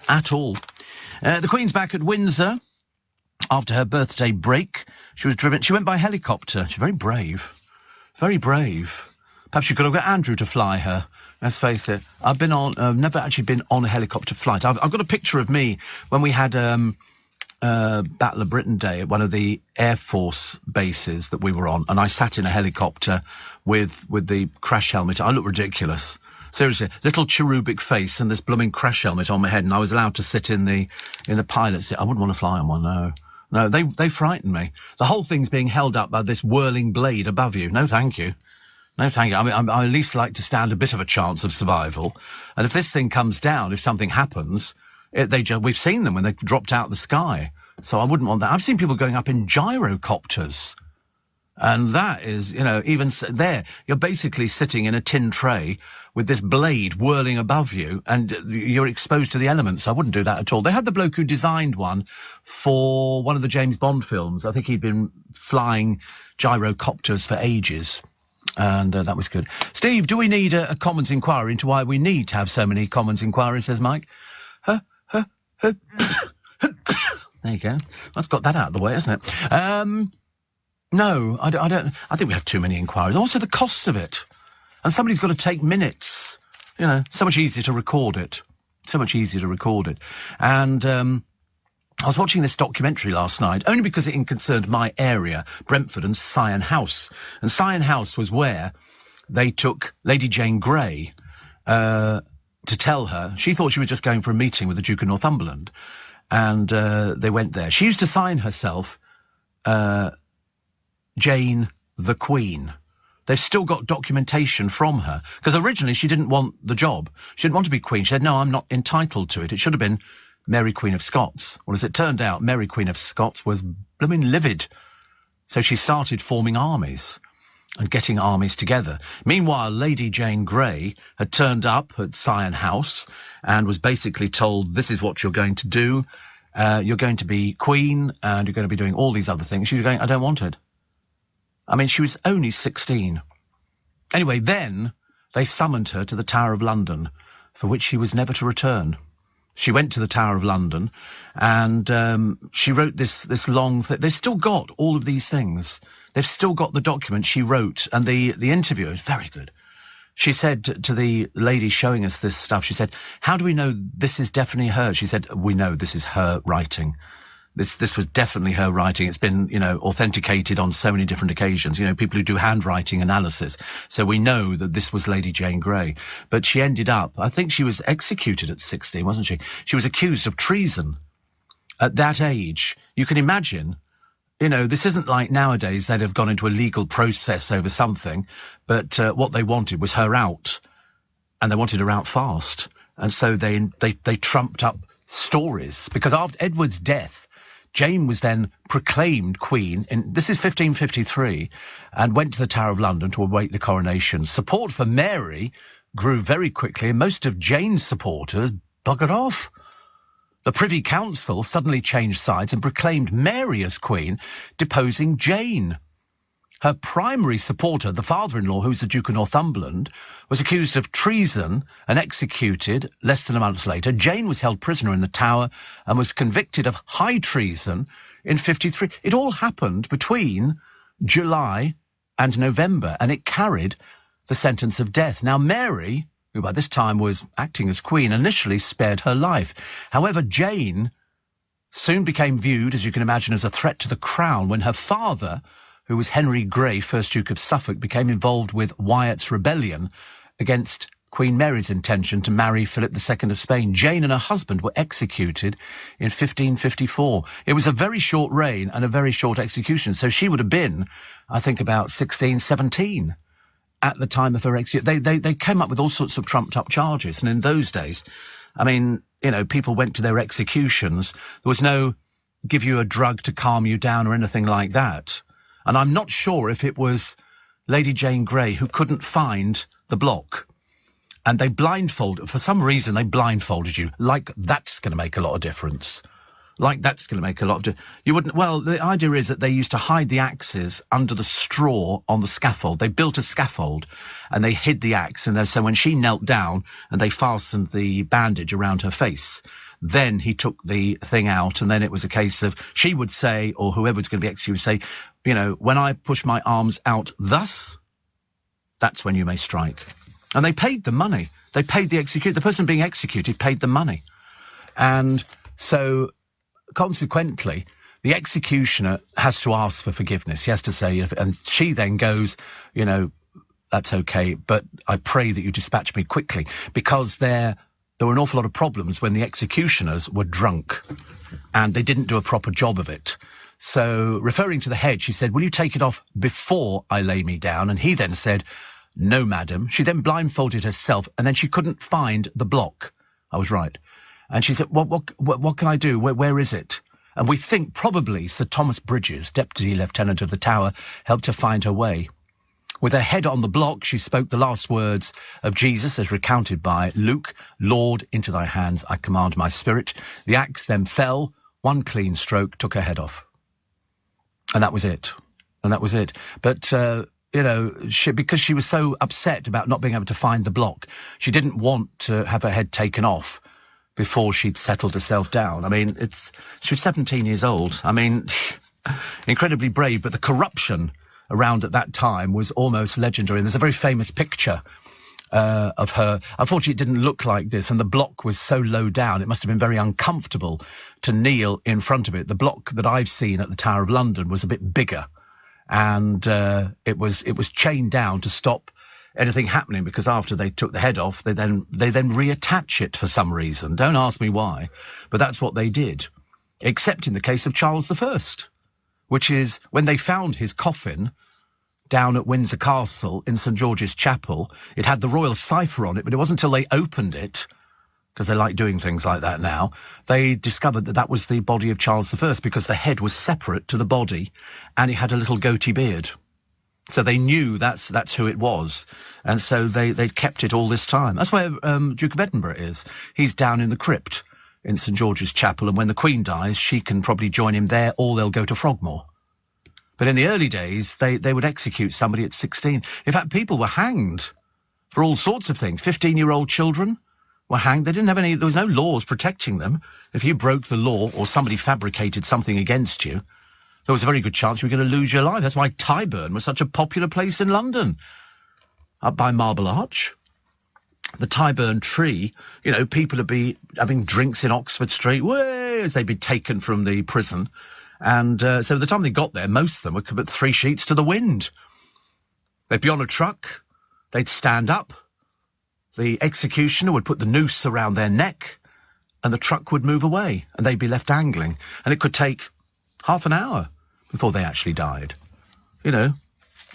at all. The Queen's back at Windsor after her birthday break. She went by helicopter. She's very brave. Very brave. Perhaps you could have got Andrew to fly her. Let's face it. I've never actually been on a helicopter flight. I've got a picture of me when we had Battle of Britain Day at one of the Air Force bases that we were on, and I sat in a helicopter with the crash helmet. I look ridiculous. Seriously, little cherubic face and this blooming crash helmet on my head, and I was allowed to sit in the pilot's seat. I wouldn't want to fly on one, no, they frighten me. The whole thing's being held up by this whirling blade above you. No, thank you. No, thank you. I mean, I at least like to stand a bit of a chance of survival. And if this thing comes down, if something happens, we've seen them when they dropped out of the sky. So I wouldn't want that. I've seen people going up in gyrocopters. And that is, even there, you're basically sitting in a tin tray with this blade whirling above you, and you're exposed to the elements. I wouldn't do that at all. They had the bloke who designed one for one of the James Bond films. I think he'd been flying gyrocopters for ages. And that was good. Steve, do we need a Commons inquiry into why we need to have so many Commons inquiries, says Mike? There you go. That's got that out of the way, hasn't it? No, I don't. I think we have too many inquiries. Also, the cost of it. And somebody's got to take minutes. So much easier to record it. And I was watching this documentary last night, only because it concerned my area, Brentford and Sion House. And Sion House was where they took Lady Jane Grey to tell her. She thought she was just going for a meeting with the Duke of Northumberland. And they went there. She used to sign herself Jane the Queen. They've still got documentation from her. Because originally she didn't want the job. She didn't want to be Queen. She said, no, I'm not entitled to it. It should have been Mary Queen of Scots. Well, as it turned out, Mary Queen of Scots was blooming livid. So she started forming armies and getting armies together. Meanwhile, Lady Jane Grey had turned up at Sion House and was basically told, this is what you're going to do. You're going to be queen and you're going to be doing all these other things. She was going, I don't want it. I mean, she was only 16. Anyway, then they summoned her to the Tower of London, for which she was never to return. She went to the Tower of London, and she wrote this long thing. They've still got all of these things. They've still got the document she wrote, and the interview is very good. She said to the lady showing us this stuff, she said, "How do we know this is definitely her?" She said, "We know this is her writing. This was definitely her writing. It's been, authenticated on so many different occasions. People who do handwriting analysis. So we know that this was Lady Jane Grey." But she ended up, I think she was executed at 16, wasn't she? She was accused of treason at that age. You can imagine, this isn't like nowadays they'd have gone into a legal process over something, but what they wanted was her out, and they wanted her out fast. And so they trumped up stories, because after Edward's death, Jane was then proclaimed Queen, this is 1553, and went to the Tower of London to await the coronation. Support for Mary grew very quickly, and most of Jane's supporters buggered off. The Privy Council suddenly changed sides and proclaimed Mary as Queen, deposing Jane. Her primary supporter, the father-in-law, who was the Duke of Northumberland, was accused of treason and executed less than a month later. Jane was held prisoner in the Tower and was convicted of high treason in 53. It all happened between July and November, and it carried the sentence of death. Now, Mary, who by this time was acting as Queen, initially spared her life. However, Jane soon became viewed, as you can imagine, as a threat to the crown when her father, who was Henry Grey, 1st Duke of Suffolk, became involved with Wyatt's rebellion against Queen Mary's intention to marry Philip II of Spain. Jane and her husband were executed in 1554. It was a very short reign and a very short execution, so she would have been, I think, about 16, 17 at the time of her execution. They came up with all sorts of trumped-up charges, and in those days, I mean, people went to their executions. There was no give you a drug to calm you down or anything like that. And I'm not sure if it was Lady Jane Grey who couldn't find the block. And they for some reason, they blindfolded you. Like that's going to make a lot of difference. Like that's going to make a lot of you wouldn't. Well, the idea is that they used to hide the axes under the straw on the scaffold. They built a scaffold and they hid the axe. And so when she knelt down and they fastened the bandage around her face, then he took the thing out, and then it was a case of, she would say, or whoever was going to be executed would say, when I push my arms out thus, that's when you may strike. And they paid the money. They paid the person being executed paid the money. And so, consequently, the executioner has to ask for forgiveness. He has to say, and she then goes, that's okay, but I pray that you dispatch me quickly, because there were an awful lot of problems when the executioners were drunk and they didn't do a proper job of it. So, referring to the head, she said, "Will you take it off before I lay me down?" And he then said, "No, madam." She then blindfolded herself, and then she couldn't find the block. I was right. And she said, what can I do? Where is it? And we think probably Sir Thomas Bridges, Deputy Lieutenant of the Tower, helped her find her way. With her head on the block, she spoke the last words of Jesus as recounted by Luke, "Lord, into thy hands I command my spirit." The axe then fell, one clean stroke took her head off. And that was it. But, because she was so upset about not being able to find the block, she didn't want to have her head taken off before she'd settled herself down. I mean, she was 17 years old. I mean, incredibly brave, but the corruption around at that time was almost legendary. And there's a very famous picture of her. Unfortunately, it didn't look like this, and the block was so low down, it must have been very uncomfortable to kneel in front of it. The block that I've seen at the Tower of London was a bit bigger, and it was chained down to stop anything happening, because after they took the head off, they then reattach it for some reason. Don't ask me why, but that's what they did. Except in the case of Charles I, which is when they found his coffin down at Windsor Castle in St George's Chapel, it had the royal cipher on it, but it wasn't until they opened it, because they like doing things like that now, they discovered that was the body of Charles I, because the head was separate to the body and he had a little goatee beard. So they knew that's who it was. And so they kept it all this time. That's where Duke of Edinburgh is. He's down in the crypt in St George's Chapel, and when the Queen dies, she can probably join him there, or they'll go to Frogmore. But in the early days, they would execute somebody at 16. In fact, people were hanged for all sorts of things. 15-year-old children were hanged. They didn't have any, there was no laws protecting them. If you broke the law or somebody fabricated something against you, there was a very good chance you were going to lose your life. That's why Tyburn was such a popular place in London. Up by Marble Arch, the Tyburn Tree, you know, people would be having drinks in Oxford Street, way, as they'd be taken from the prison. And so by the time they got there, most of them were but 3 sheets to the wind. They'd be on a truck, they'd stand up, the executioner would put the noose around their neck, and the truck would move away, and they'd be left dangling. And it could take half an hour before they actually died. You know,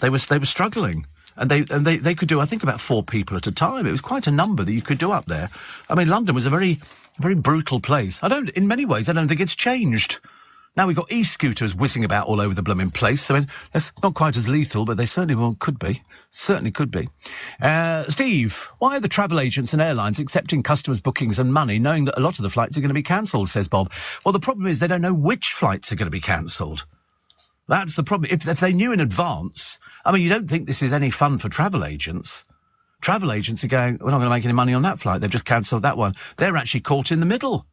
they were struggling. And they could do, I think, about 4 people at a time. It was quite a number that you could do up there. I mean, London was a very, very brutal place. In many ways, I don't think it's changed. Now we've got e-scooters whizzing about all over the blooming place. I mean, that's not quite as lethal, but they certainly could be. Certainly could be. Steve, why are the travel agents and airlines accepting customers' bookings and money, knowing that a lot of the flights are going to be cancelled, says Bob? Well, the problem is they don't know which flights are going to be cancelled. That's the problem. If they knew in advance, I mean, you don't think this is any fun for travel agents. Travel agents are going, we're not going to make any money on that flight. They've just cancelled that one. They're actually caught in the middle.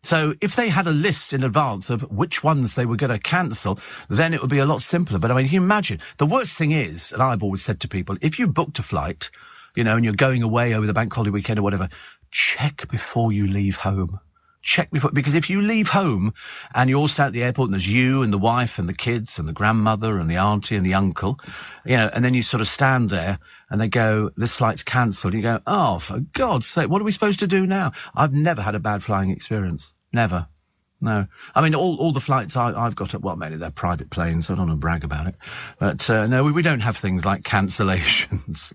So if they had a list in advance of which ones they were going to cancel, then it would be a lot simpler. But I mean, can you imagine? The worst thing is, and I've always said to people, if you booked a flight, you know, and you're going away over the bank holiday weekend or whatever, check before you leave home. Check before, because if you leave home and you're all sat at the airport and there's you and the wife and the kids and the grandmother and the auntie and the uncle, you know, and then you sort of stand there and they go, this flight's cancelled. You go, oh, for God's sake, what are we supposed to do now? I've never had a bad flying experience. Never. No. I mean, all the flights I've got at, well, mainly they're private planes, so I don't want to brag about it. But no, we don't have things like cancellations.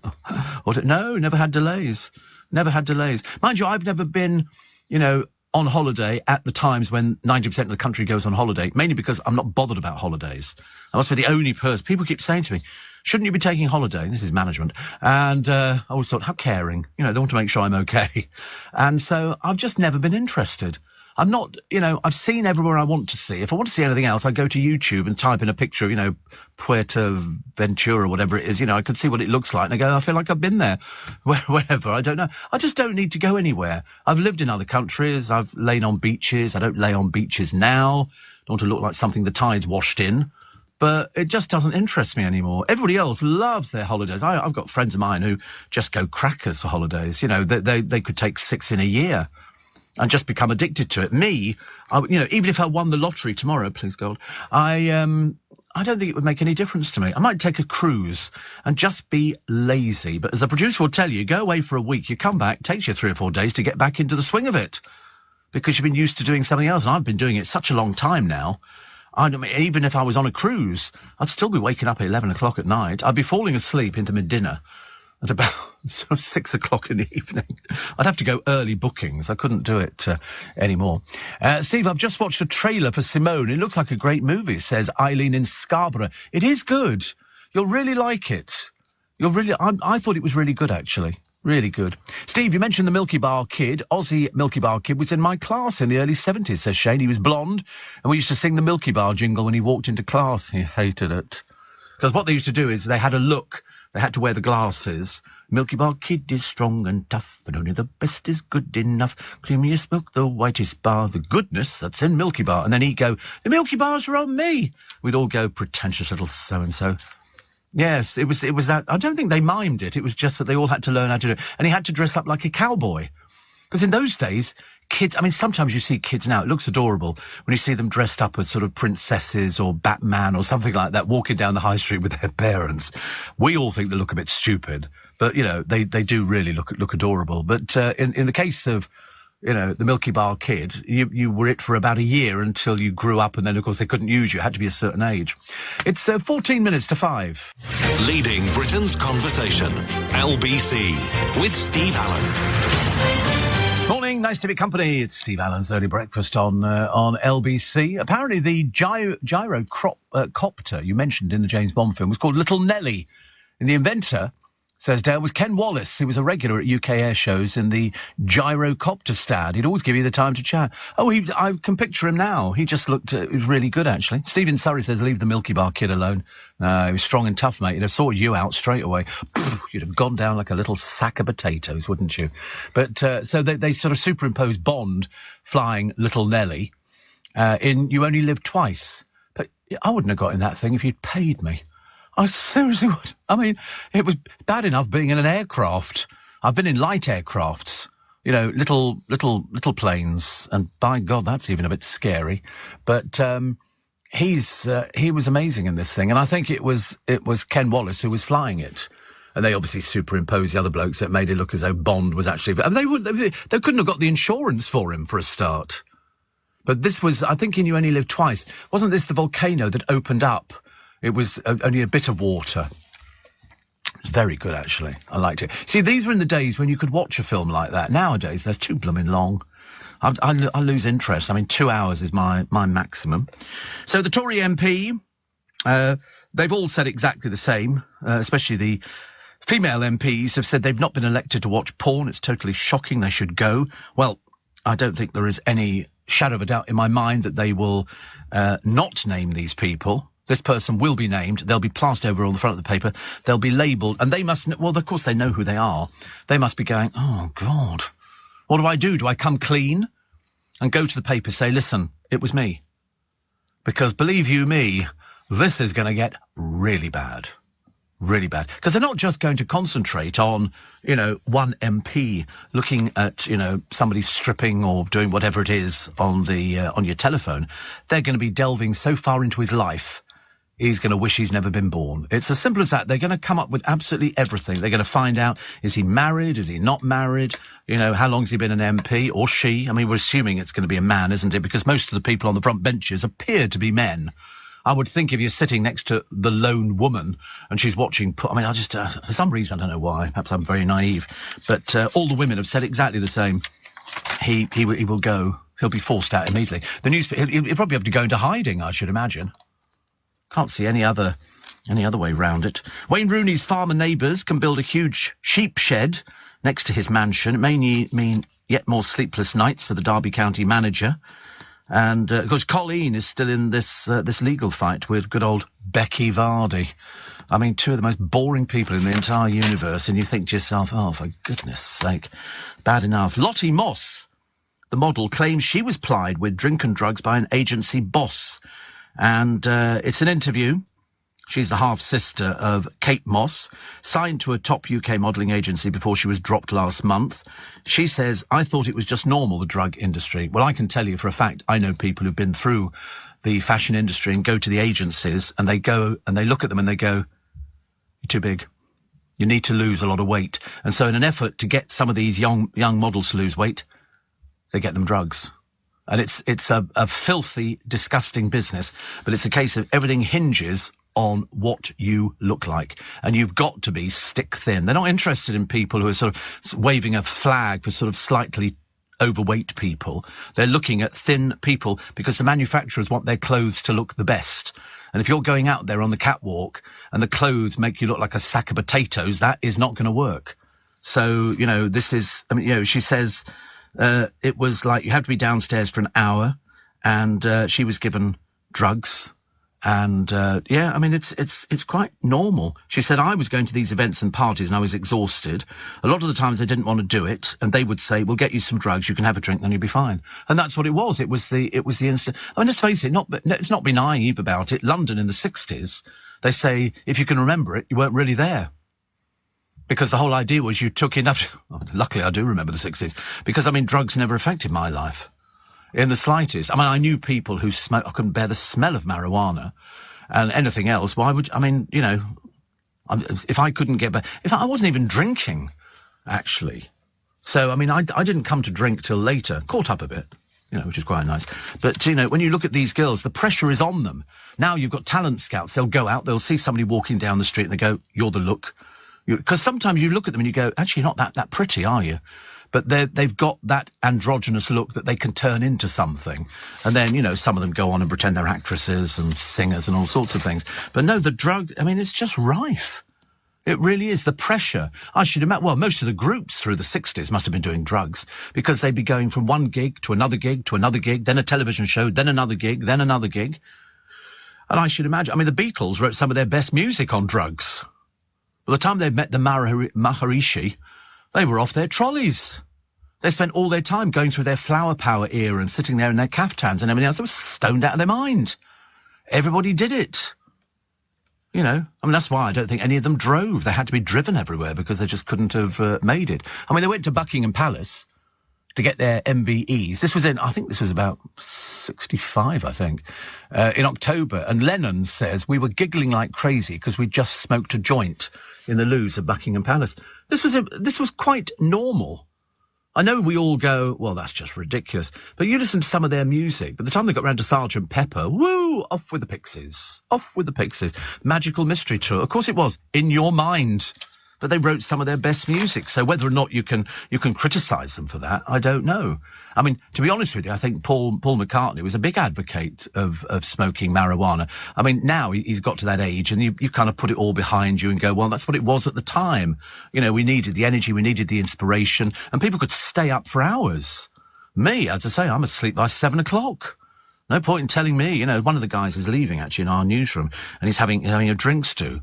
No, never had delays. Never had delays. Mind you, I've never been, you know, on holiday at the times when 90% of the country goes on holiday, mainly because I'm not bothered about holidays. I must be the only person. People keep saying to me, shouldn't you be taking holiday? This is management. And I always thought, how caring. You know, they want to make sure I'm okay. And so I've just never been interested. I'm not, you know, I've seen everywhere I want to see. If I want to see anything else, I go to YouTube and type in a picture of, you know, Puerto Ventura, whatever it is. You know, I can see what it looks like. And I go, I feel like I've been there. Wherever, I don't know. I just don't need to go anywhere. I've lived in other countries. I've lain on beaches. I don't lay on beaches now. Don't want to look like something the tide's washed in. But it just doesn't interest me anymore. Everybody else loves their holidays. I've got friends of mine who just go crackers for holidays. You know, they could take 6 in a year and just become addicted to it. Me, you know, even if I won the lottery tomorrow, please God, I don't think it would make any difference to me. I might take a cruise and just be lazy. But as the producer will tell you, go away for a week, you come back, takes you 3 or 4 days to get back into the swing of it because you've been used to doing something else. And I've been doing it such a long time now. I mean, even if I was on a cruise, I'd still be waking up at 11 o'clock at night. I'd be falling asleep into mid-dinner at about sort of 6 o'clock in the evening. I'd have to go early bookings. I couldn't do it anymore. Steve, I've just watched a trailer for Simone. It looks like a great movie, says Eileen in Scarborough. It is good. You'll really like it. I thought it was really good, actually. Really good. Steve, you mentioned the Milky Bar Kid. Aussie Milky Bar Kid was in my class in the early 70s, says Shane. He was blonde, and we used to sing the Milky Bar jingle when he walked into class. He hated it. Because what they used to do is they had a look. They had to wear the glasses. Milky Bar Kid is strong and tough, and only the best is good enough. Creamiest milk, the whitest bar, the goodness that's in Milky Bar. And then he'd go, the Milky Bars are on me. We'd all go, pretentious little so-and-so. Yes, it was that. I don't think they mimed it. It was just that they all had to learn how to do it. And he had to dress up like a cowboy. Because in those days, kids, I mean, sometimes you see kids now, it looks adorable when you see them dressed up as sort of princesses or Batman or something like that, walking down the high street with their parents. We all think they look a bit stupid, but, you know, they do really look adorable. But in the case of, you know, the Milky Bar Kid, you were it for about a year until you grew up, and then, of course, they couldn't use you. It had to be a certain age. It's 14 minutes to 5. Leading Britain's conversation, LBC, with Steve Allen. Morning, nice to be company. It's Steve Allen's Early Breakfast on LBC. Apparently the gyrocopter you mentioned in the James Bond film was called Little Nelly. And the inventor Says Dale, was Ken Wallace. He was a regular at UK air shows in the gyrocopter stand. He'd always give you the time to chat. Oh, I can picture him now. He just looked, he was really good, actually. Stephen Surrey says, leave the Milky Bar kid alone. He was strong and tough, mate. He'd have sorted you out straight away. You'd have gone down like a little sack of potatoes, wouldn't you? But, so they sort of superimposed Bond flying Little Nelly in You Only Live Twice. But I wouldn't have got in that thing if you'd paid me. I seriously would. I mean, it was bad enough being in an aircraft. I've been in light aircrafts, you know, little planes, and by God, that's even a bit scary. But he was amazing in this thing, and I think it was Ken Wallace who was flying it, and they obviously superimposed the other blokes that made it look as though Bond was actually. And they couldn't have got the insurance for him for a start. But this was, I think, in You Only Live Twice. Wasn't this the volcano that opened up? It was only a bit of water. It was very good, actually. I liked it. See, these were in the days when you could watch a film like that. Nowadays, they're too blooming long. I lose interest. I mean, 2 hours is my maximum. So the Tory MP, they've all said exactly the same, especially the female MPs have said they've not been elected to watch porn. It's totally shocking. They should go. Well, I don't think there is any shadow of a doubt in my mind that they will not name these people. This person will be named. They'll be plastered over on the front of the paper. They'll be labelled, and they must. Well, of course, they know who they are. They must be going, oh God, what do I do? Do I come clean and go to the paper, say, listen, it was me? Because believe you me, this is going to get really bad. Really bad. Because they're not just going to concentrate on, you know, one MP looking at, you know, somebody stripping or doing whatever it is on the on your telephone. They're going to be delving so far into his life, he's going to wish he's never been born. It's as simple as that. They're going to come up with absolutely everything. They're going to find out, is he married? Is he not married? You know, how long has he been an MP or she? I mean, we're assuming it's going to be a man, isn't it? Because most of the people on the front benches appear to be men. I would think if you're sitting next to the lone woman and she's watching, I mean, I just, for some reason, I don't know why, perhaps I'm very naive, but all the women have said exactly the same. He will go. He'll be forced out immediately. The newspaper, he'll probably have to go into hiding, I should imagine. Can't see any other way round it. Wayne Rooney's farmer neighbours can build a huge sheep shed next to his mansion. It may mean yet more sleepless nights for the Derby County manager. And, of course, Colleen is still in this legal fight with good old Becky Vardy. I mean, two of the most boring people in the entire universe, and you think to yourself, oh, for goodness sake, bad enough. Lottie Moss, the model, claims she was plied with drink and drugs by an agency boss. And it's an interview. She's the half-sister of Kate Moss, signed to a top UK modelling agency before she was dropped last month. She says, I thought it was just normal, the drug industry. Well, I can tell you for a fact, I know people who've been through the fashion industry and go to the agencies and they go and they look at them and they go, you're too big. You need to lose a lot of weight. And so in an effort to get some of these young models to lose weight, they get them drugs. And it's a filthy, disgusting business. But it's a case of everything hinges on what you look like. And you've got to be stick thin. They're not interested in people who are sort of waving a flag for sort of slightly overweight people. They're looking at thin people because the manufacturers want their clothes to look the best. And if you're going out there on the catwalk and the clothes make you look like a sack of potatoes, that is not going to work. So, you know, this is, I mean, you know, she says it was like you have to be downstairs for an hour, and she was given drugs. And, yeah, I mean, it's quite normal. She said, I was going to these events and parties and I was exhausted. A lot of the times I didn't want to do it. And they would say, we'll get you some drugs. You can have a drink, then you'll be fine. And that's what it was. It was the instant. I mean, let's face it, let's not be naive about it. London in the 60s, they say, if you can remember it, you weren't really there. Because the whole idea was you took enough. Luckily, I do remember the 60s. Because, I mean, drugs never affected my life. In the slightest. I mean, I knew people who smoked. I couldn't bear the smell of marijuana and anything else. Why would, I mean, you know, if I couldn't get back, I wasn't even drinking, actually. So, I mean, I didn't come to drink till later. Caught up a bit, you know, which is quite nice. But, you know, when you look at these girls, the pressure is on them. Now you've got talent scouts. They'll go out, they'll see somebody walking down the street and they go, you're the look. Because sometimes you look at them and you go, actually, you're not that pretty, are you? But they've got that androgynous look that they can turn into something. And then, you know, some of them go on and pretend they're actresses and singers and all sorts of things. But no, the drug, I mean, it's just rife. It really is. The pressure. I should imagine, well, most of the groups through the 60s must have been doing drugs because they'd be going from one gig to another gig to another gig, then a television show, then another gig, then another gig. And I should imagine, I mean, the Beatles wrote some of their best music on drugs. By the time they met the Maharishi, they were off their trolleys. They spent all their time going through their flower power era and sitting there in their caftans and everything else. They were stoned out of their mind. Everybody did it. You know, I mean, that's why I don't think any of them drove. They had to be driven everywhere because they just couldn't have made it. I mean, they went to Buckingham Palace to get their MVEs. This was I think this was about 65, I think, in October. And Lennon says, we were giggling like crazy because we just smoked a joint in the loos of Buckingham Palace. This was quite normal. I know we all go, well, that's just ridiculous. But you listen to some of their music. By the time they got round to Sgt. Pepper, woo, off with the Pixies. Off with the Pixies. Magical Mystery Tour. Of course it was. In Your Mind. But they wrote some of their best music. So whether or not you can criticise them for that, I don't know. I mean, to be honest with you, I think Paul McCartney was a big advocate of smoking marijuana. I mean, now he's got to that age and you kind of put it all behind you and go, well, that's what it was at the time. You know, we needed the energy, we needed the inspiration, and people could stay up for hours. Me, as I say, I'm asleep by 7 o'clock. No point in telling me, you know, one of the guys is leaving actually in our newsroom and he's having a drink stew.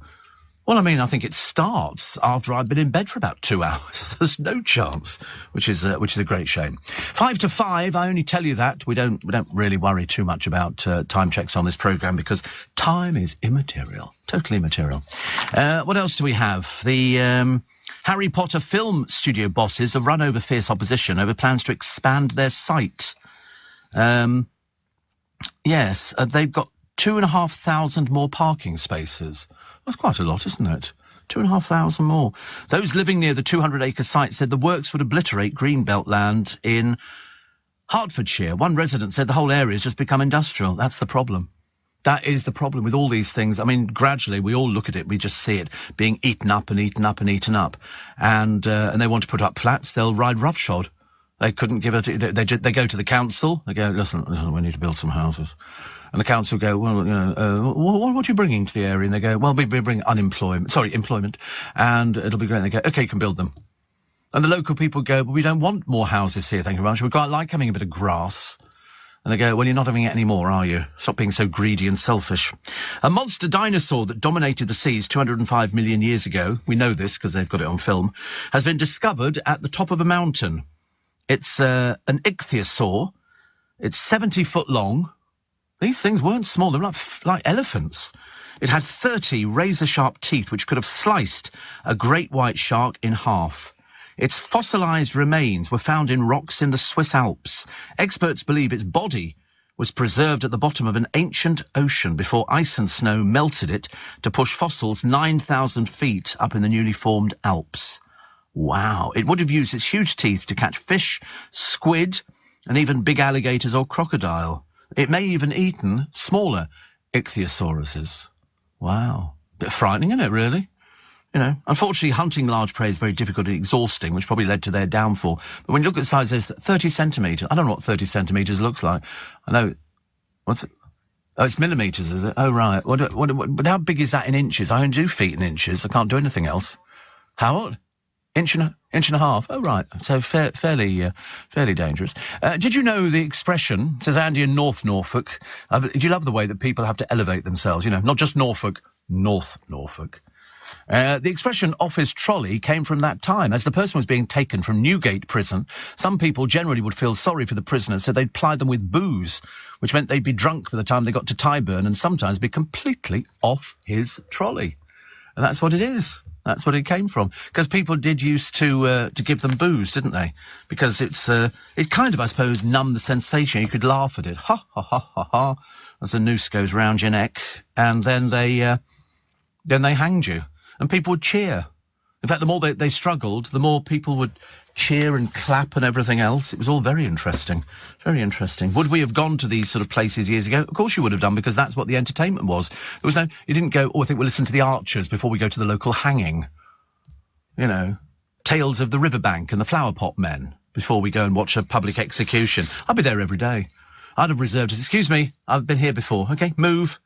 Well, I mean, I think it starts after I've been in bed for about 2 hours. There's no chance, which is a great shame. 5 to 5. I only tell you that we don't really worry too much about time checks on this programme because time is immaterial, totally immaterial. What else do we have? The Harry Potter film studio bosses have run over fierce opposition over plans to expand their site. Yes, they've got 2,500 more parking spaces. That's quite a lot, isn't it? 2,500 more. Those living near the 200-acre site said the works would obliterate greenbelt land in Hertfordshire. One resident said the whole area has just become industrial. That's the problem. That is the problem with all these things. I mean, gradually we all look at it, we just see it being eaten up and eaten up and eaten up. And they want to put up flats, they'll ride roughshod. They couldn't give it. They go to the council. They go, listen, we need to build some houses. And the council go, well, you know, what are you bringing to the area? And they go, well, we bring employment. And it'll be great. And they go, okay, you can build them. And the local people go, well, we don't want more houses here, thank you very much. We quite like having a bit of grass. And they go, well, you're not having it anymore, are you? Stop being so greedy and selfish. A monster dinosaur that dominated the seas 205 million years ago, we know this because they've got it on film, has been discovered at the top of a mountain. It's an ichthyosaur. It's 70 foot long. These things weren't small. They were like elephants. It had 30 razor-sharp teeth which could have sliced a great white shark in half. Its fossilised remains were found in rocks in the Swiss Alps. Experts believe its body was preserved at the bottom of an ancient ocean before ice and snow melted it to push fossils 9,000 feet up in the newly formed Alps. Wow. It would have used its huge teeth to catch fish, squid, and even big alligators or crocodile. It may even eaten smaller ichthyosaurus. Wow. Bit frightening, isn't it, really? You know, unfortunately, hunting large prey is very difficult and exhausting, which probably led to their downfall. But when you look at the size, there's 30 centimetres. I don't know what 30 centimetres looks like. I know. What's it? Oh, it's millimetres, is it? Oh, right. But how big is that in inches? I only do feet in inches. I can't do anything else. How old? Inch and a half. Oh, right. So fairly dangerous. Did you know the expression, says Andy in North Norfolk, do you love the way that people have to elevate themselves? You know, not just Norfolk, North Norfolk. The expression off his trolley came from that time. As the person was being taken from Newgate prison, some people generally would feel sorry for the prisoners, so they'd ply them with booze, which meant they'd be drunk by the time they got to Tyburn and sometimes be completely off his trolley. And that's what it is. That's what it came from. Because people did used to give them booze, didn't they? Because it kind of, I suppose, numbed the sensation. You could laugh at it. Ha, ha, ha, ha, ha. As the noose goes round your neck. And then they hanged you. And people would cheer. In fact, the more they struggled, the more people would cheer and clap and everything else. It was all very interesting. Very interesting. Would we have gone to these sort of places years ago? Of course you would have done, because that's what the entertainment was. There was no, you didn't go, I think we'll listen to the Archers before we go to the local hanging. You know, Tales of the Riverbank and the Flower Pot Men before we go and watch a public execution. I'd be there every day. I'd have reserved it. Excuse me, I've been here before. Okay, move.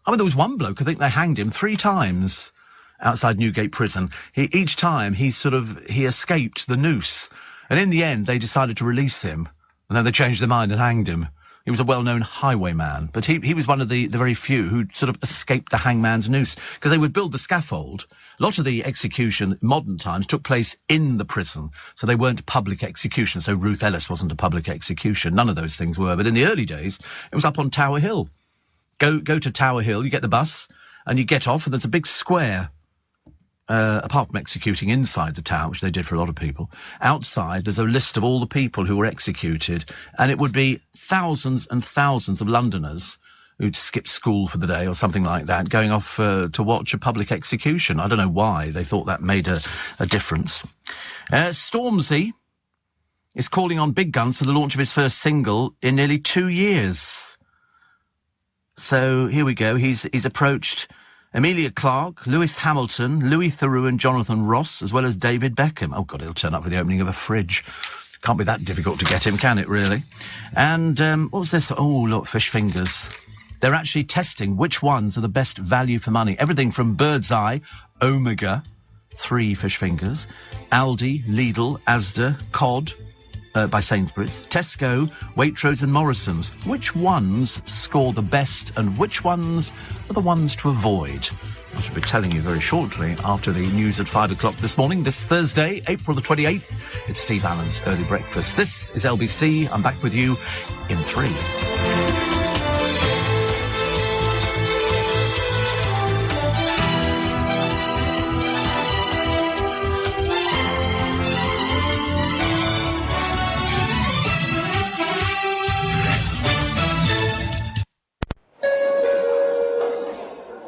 I mean, there was one bloke, I think they hanged him 3 times. outside Newgate Prison. Each time he escaped the noose. And in the end, they decided to release him. And then they changed their mind and hanged him. He was a well-known highwayman, but he was one of the very few who sort of escaped the hangman's noose, because they would build the scaffold. A lot of the execution, modern times, took place in the prison, so they weren't public executions. So Ruth Ellis wasn't a public execution. None of those things were. But in the early days, it was up on Tower Hill. Go to Tower Hill, you get the bus, and you get off, and there's a big square. Apart from executing inside the tower, which they did for a lot of people, outside there's a list of all the people who were executed, and it would be thousands and thousands of Londoners who'd skipped school for the day or something like that, going off to watch a public execution. I don't know why they thought that made a difference. Stormzy is calling on big guns for the launch of his first single in nearly 2 years. So here we go. He's approached Emilia Clarke, Lewis Hamilton, Louis Theroux and Jonathan Ross, as well as David Beckham. Oh, God, he'll turn up with the opening of a fridge. Can't be that difficult to get him, can it, really? And what was this? Oh, look, fish fingers. They're actually testing which ones are the best value for money. Everything from Bird's Eye, Omega, 3 fish fingers, Aldi, Lidl, Asda, Cod, by Sainsbury's, Tesco, Waitrose and Morrison's. Which ones score the best and which ones are the ones to avoid? I shall be telling you very shortly after the news at 5 o'clock this morning, this Thursday, April the 28th. It's Steve Allen's Early Breakfast. This is LBC. I'm back with you in 3.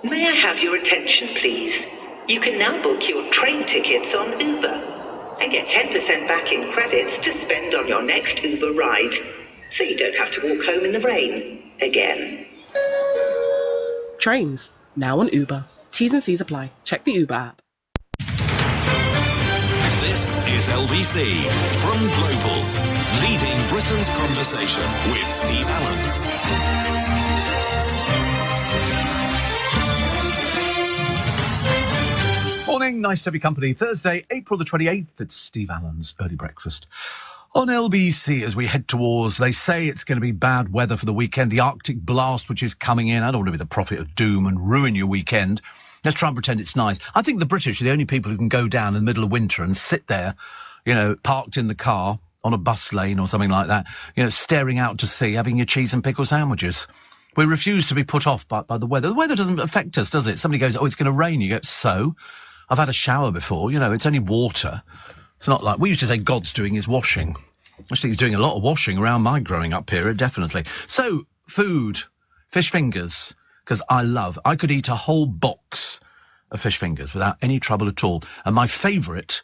May I have your attention, please? You can now book your train tickets on Uber and get 10% back in credits to spend on your next Uber ride, so you don't have to walk home in the rain again. Trains, now on Uber. T's and C's apply. Check the Uber app. This is LBC from Global, leading Britain's conversation with Steve Allen. Morning, nice to have your company. Thursday, April the 28th, it's Steve Allen's Early Breakfast. On LBC, as we head towards, they say it's going to be bad weather for the weekend, the Arctic blast which is coming in. I don't want to be the prophet of doom and ruin your weekend. Let's try and pretend it's nice. I think the British are the only people who can go down in the middle of winter and sit there, parked in the car on a bus lane or something like that, staring out to sea, having your cheese and pickle sandwiches. We refuse to be put off by the weather. The weather doesn't affect us, does it? Somebody goes, oh, it's going to rain. You go, so? I've had a shower before, it's only water. It's not like, we used to say God's doing his washing. I think he's doing a lot of washing around my growing up period, definitely. So, food, fish fingers, because I could eat a whole box of fish fingers without any trouble at all. And my favourite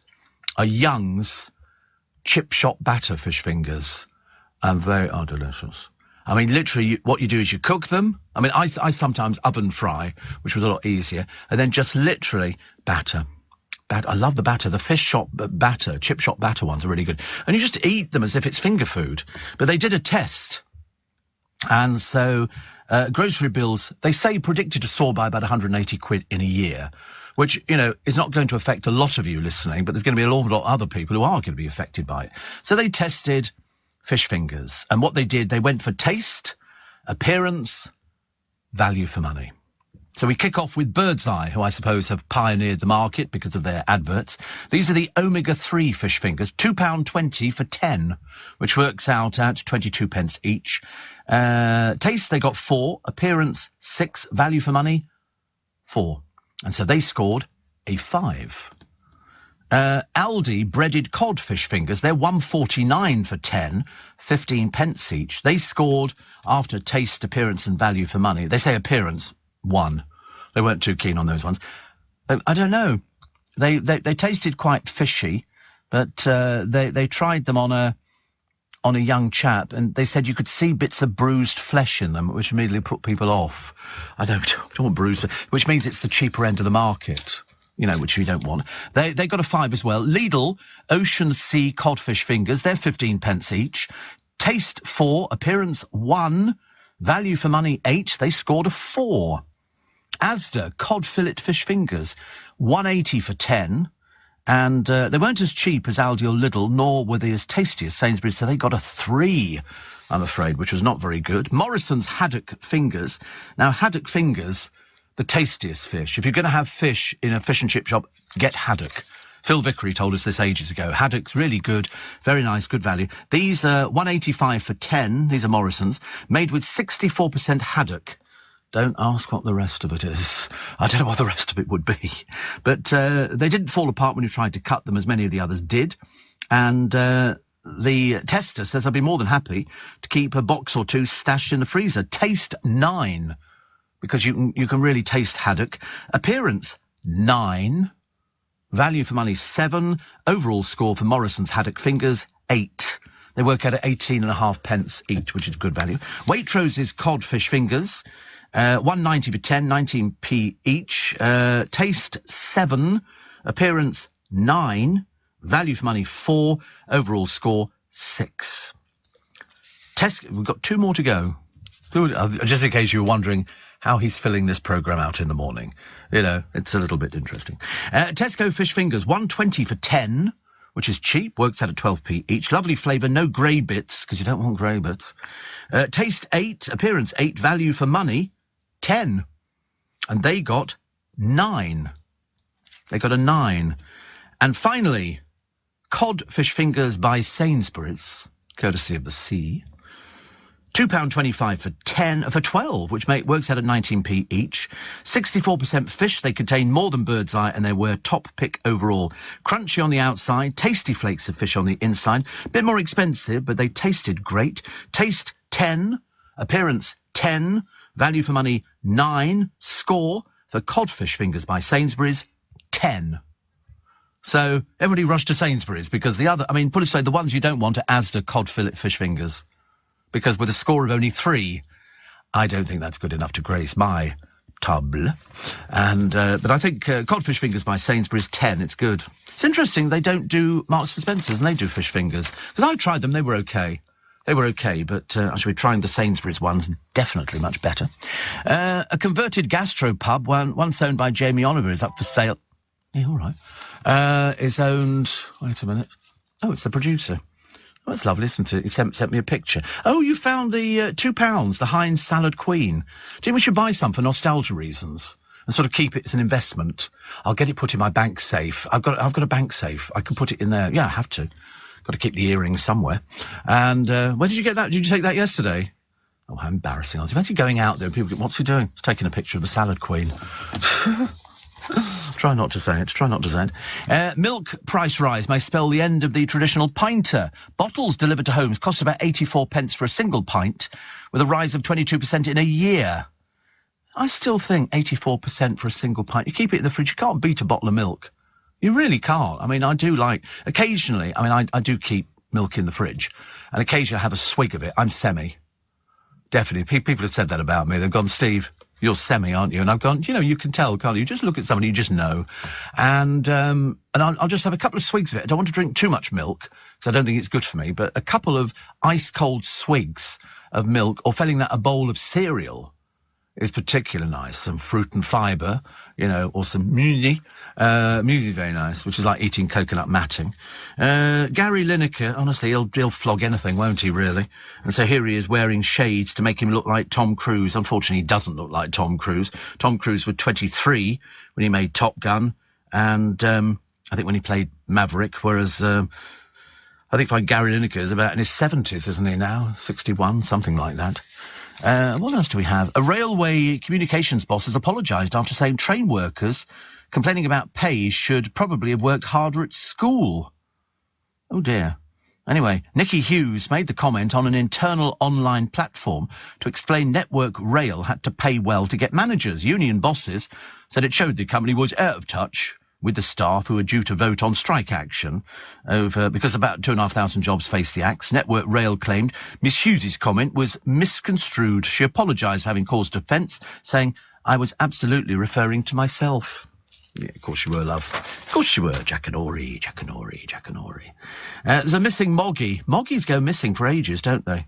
are Young's chip shop batter fish fingers. And they are delicious. I mean, literally, what you do is you cook them. I mean, I sometimes oven fry, which was a lot easier, and then just literally batter. I love the batter. The fish shop batter, chip shop batter ones are really good. And you just eat them as if it's finger food. But they did a test. And so grocery bills, they say, predicted to soar by about 180 quid in a year, which, is not going to affect a lot of you listening, but there's going to be a lot of other people who are going to be affected by it. So they tested fish fingers. And what they did, they went for taste, appearance, value for money. So we kick off with Bird's Eye, who I suppose have pioneered the market because of their adverts. These are the omega-3 fish fingers, £2.20 for 10, which works out at 22 pence each. Taste, they got 4. Appearance, 6. Value for money, 4. And so they scored a 5. Aldi breaded cod fish fingers, they're £1.49 for 10, 15 pence each. They scored, after taste, appearance and value for money, they say appearance, 1. They weren't too keen on those ones. I don't know. They tasted quite fishy, but they tried them on a young chap, and they said you could see bits of bruised flesh in them, which immediately put people off. I don't want bruised, which means it's the cheaper end of the market. Which we don't want. They got a 5 as well. Lidl, Ocean Sea codfish fingers, they're 15 pence each. Taste, 4. Appearance, 1. Value for money, 8. They scored a 4. Asda cod fillet fish fingers, £1.80 for 10. And they weren't as cheap as Aldi or Lidl, nor were they as tasty as Sainsbury's, so they got a 3, I'm afraid, which was not very good. Morrison's haddock fingers. Now, haddock fingers, the tastiest fish. If you're going to have fish in a fish and chip shop, get haddock. Phil Vickery told us this ages ago. Haddock's really good, very nice, good value. These are £1.85 for 10. These are Morrison's, made with 64% haddock. Don't ask what the rest of it is. I don't know what the rest of it would be. But they didn't fall apart when you tried to cut them, as many of the others did. And the tester says I'd be more than happy to keep a box or two stashed in the freezer. Taste 9, because you can really taste haddock. Appearance 9. Value for money 7. Overall score for Morrison's haddock fingers 8. They work out at 18.5 pence each, which is good value. Waitrose's codfish fingers. £1.90 for 10, 19p each. Taste 7. Appearance 9. Value for money 4. Overall score 6. We've got 2 more to go. Just in case you were wondering how he's filling this programme out in the morning. You know, it's a little bit interesting. Tesco fish fingers, £1.20 for 10, which is cheap, works out at 12p each. Lovely flavour, no grey bits, because you don't want grey bits. Taste 8, appearance 8, value for money 10. And they got 9. They got a 9. And finally, cod fish fingers by Sainsbury's, courtesy of the sea. £2.25 for 12, which works out at 19p each. 64% fish. They contain more than bird's eye, and they were top pick overall. Crunchy on the outside, tasty flakes of fish on the inside. A bit more expensive, but they tasted great. Taste 10, appearance 10, value for money 9. Score for codfish fingers by Sainsbury's 10. So everybody rushed to Sainsbury's because the other, put it so, the ones you don't want are Asda cod fillet fish fingers. Because with a score of only 3, I don't think that's good enough to grace my table. And but I think codfish fingers by Sainsbury's 10. It's good. It's interesting they don't do Marks and Spencer's and they do fish fingers. Because I tried them, they were okay. They were okay, but I should be trying the Sainsbury's ones. Definitely much better. A converted gastropub, once owned by Jamie Oliver, is up for sale. Yeah, all right. Is owned. Wait a minute. Oh, it's the producer. Oh, that's lovely, isn't it? He sent me a picture. Oh, you found the £2, the Heinz Salad Queen. Do you think we should buy some for nostalgia reasons and sort of keep it as an investment? I'll get it put in my bank safe. I've got a bank safe. I can put it in there. Yeah, I have to. Got to keep the earrings somewhere. And where did you get that? Did you take that yesterday? Oh, how embarrassing. I was fancy going out there and people go, what's he doing? He's taking a picture of the Salad Queen. Try not to say it. Milk price rise may spell the end of the traditional pinter. Bottles delivered to homes cost about 84 pence for a single pint, with a rise of 22% in a year. I still think 84% for a single pint. You keep it in the fridge, you can't beat a bottle of milk. You really can't. I do like, occasionally, I do keep milk in the fridge, and occasionally I have a swig of it. I'm semi. Definitely. People have said that about me. They've gone, Steve, you're semi, aren't you? And I've gone, you can tell, can't you? Just look at somebody, you just know. And I'll just have a couple of swigs of it. I don't want to drink too much milk, because I don't think it's good for me, but a couple of ice-cold swigs of milk, or failing that, a bowl of cereal is particularly nice. Some fruit and fibre, or some muesli. Muesli very nice, which is like eating coconut matting. Gary Lineker, honestly, he'll flog anything, won't he, really? And so here he is wearing shades to make him look like Tom Cruise. Unfortunately, he doesn't look like Tom Cruise. Tom Cruise was 23 when he made Top Gun, and I think when he played Maverick, whereas I think Gary Lineker is about in his 70s, isn't he now? 61, something like that. What else do we have? A railway communications boss has apologised after saying train workers complaining about pay should probably have worked harder at school. Oh dear. Anyway, Nicky Hughes made the comment on an internal online platform to explain Network Rail had to pay well to get managers. Union bosses said it showed the company was out of touch with the staff who are due to vote on strike action because about 2,500 jobs face the axe. Network Rail claimed Miss Hughes' comment was misconstrued. She apologised for having caused offence, saying, I was absolutely referring to myself. Yeah, of course you were, love. Of course you were. Jackanory. There's a missing Moggy. Moggies go missing for ages, don't they?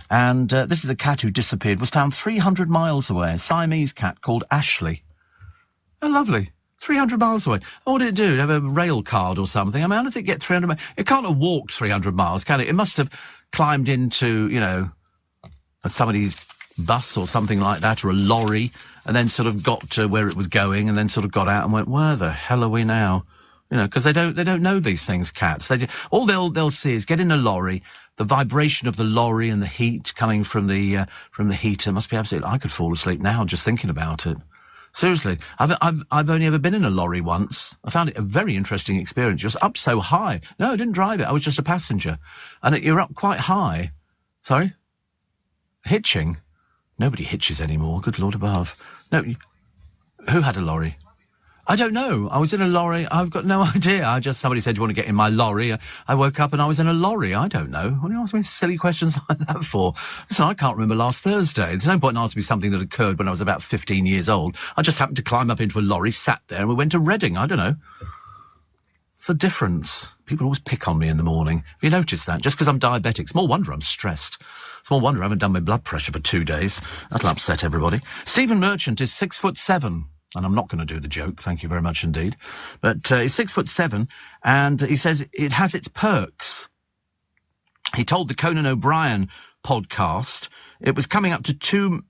And this is a cat who disappeared, was found 300 miles away. A Siamese cat called Ashley. Oh, lovely. 300 miles away. Oh, what did it do? Did it have a rail card or something? I mean, how did it get 300 miles? It can't have walked 300 miles, can it? It must have climbed into, somebody's bus or something like that, or a lorry, and then sort of got to where it was going, and then sort of got out and went, where the hell are we now? Because they don't know these things, cats. All they'll see is get in a lorry, the vibration of the lorry and the heat coming from the heater must be absolutely. I could fall asleep now just thinking about it. Seriously, I've only ever been in a lorry once. I found it a very interesting experience. Just up so high. No, I didn't drive it. I was just a passenger, and you're up quite high. Sorry, hitching. Nobody hitches anymore. Good Lord above. No, who had a lorry? I don't know. I was in a lorry. I've got no idea. Somebody said, "Do you want to get in my lorry?" I woke up and I was in a lorry. I don't know. What are you asking me silly questions like that for? Listen, I can't remember last Thursday. There's no point in asking me something that occurred when I was about 15 years old. I just happened to climb up into a lorry, sat there, and we went to Reading. I don't know. It's the difference. People always pick on me in the morning. Have you noticed that? Just because I'm diabetic. Small wonder I'm stressed. Small wonder I haven't done my blood pressure for 2 days. That'll upset everybody. Stephen Merchant is 6'7". And I'm not going to do the joke, thank you very much indeed. But he's 6'7", and he says it has its perks. He told the Conan O'Brien podcast it was coming up to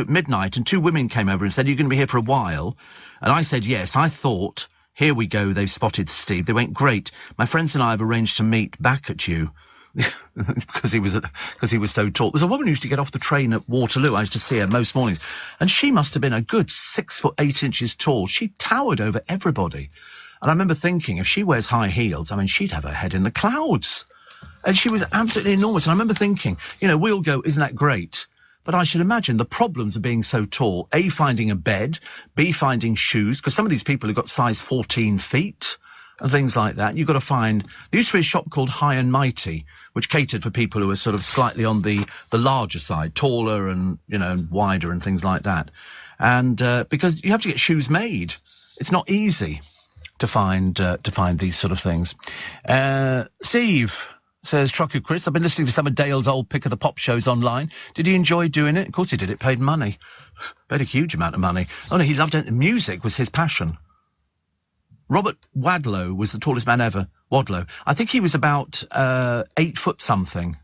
midnight, and 2 women came over and said, "You're going to be here for a while." And I said, yes. I thought, here we go, they've spotted Steve. They went, great. My friends and I have arranged to meet back at you. because he was so tall. There's a woman who used to get off the train at Waterloo. I used to see her most mornings, and she must have been a good 6'8" tall. She towered over everybody, and I remember thinking, if she wears high heels, I mean, she'd have her head in the clouds. And she was absolutely enormous. And I remember thinking, we all go, isn't that great? But I should imagine the problems of being so tall: A, finding a bed; B, finding shoes, because some of these people have got size 14 feet. And things like that. You've got to find. There used to be a shop called High and Mighty, which catered for people who were sort of slightly on the larger side, taller and wider and things like that. And because you have to get shoes made, it's not easy to find these sort of things. Steve says, Trucker Chris, I've been listening to some of Dale's old Pick of the Pop shows online. Did he enjoy doing it? Of course he did. It paid money, paid a huge amount of money. Oh no, he loved it. Music was his passion. Robert Wadlow was the tallest man ever. Wadlow. I think he was about 8 foot something.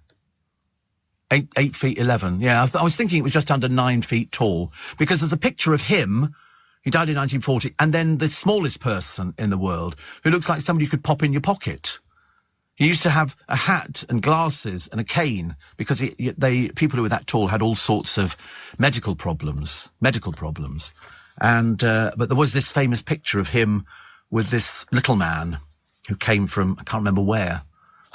8 feet 11. Yeah, I was thinking it was just under 9 feet tall. Because there's a picture of him, he died in 1940, and then the smallest person in the world, who looks like somebody you could pop in your pocket. He used to have a hat and glasses and a cane, because people who were that tall had all sorts of medical problems. And, but there was this famous picture of him with this little man who came from, I can't remember where,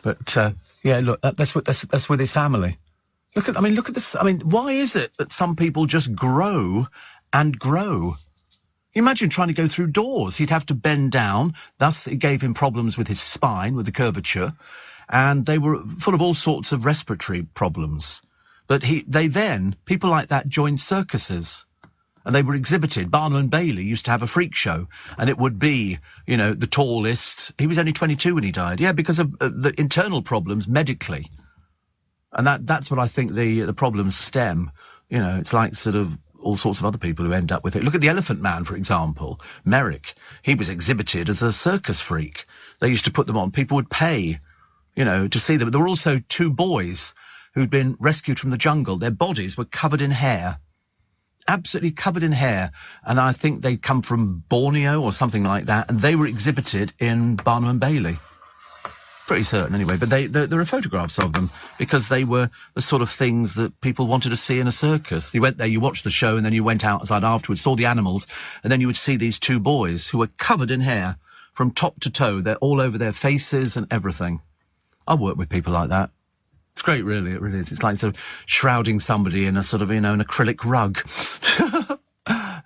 but yeah, look, that's with his family. Look at this. I mean, why is it that some people just grow and grow? Imagine trying to go through doors. He'd have to bend down. Thus, it gave him problems with his spine, with the curvature, and they were full of all sorts of respiratory problems. But people like that joined circuses. And they were exhibited. Barnum and Bailey used to have a freak show, and it would be, the tallest. He was only 22 when he died. Yeah, because of the internal problems medically. And that's what I think the problems stem. It's like sort of all sorts of other people who end up with it. Look at the Elephant Man, for example. Merrick. He was exhibited as a circus freak. They used to put them on. People would pay, to see them. There were also 2 boys who'd been rescued from the jungle. Their bodies were covered in hair. Absolutely covered in hair, and I think they'd come from Borneo or something like that, and they were exhibited in Barnum and Bailey. Pretty certain, anyway. But there are photographs of them, because they were the sort of things that people wanted to see in a circus. You went there, you watched the show, and then you went outside afterwards, saw the animals, and then you would see these 2 boys who were covered in hair from top to toe. They're all over their faces and everything. I work with people like that. It's great, really. It really is. It's like sort of shrouding somebody in a sort of, an acrylic rug.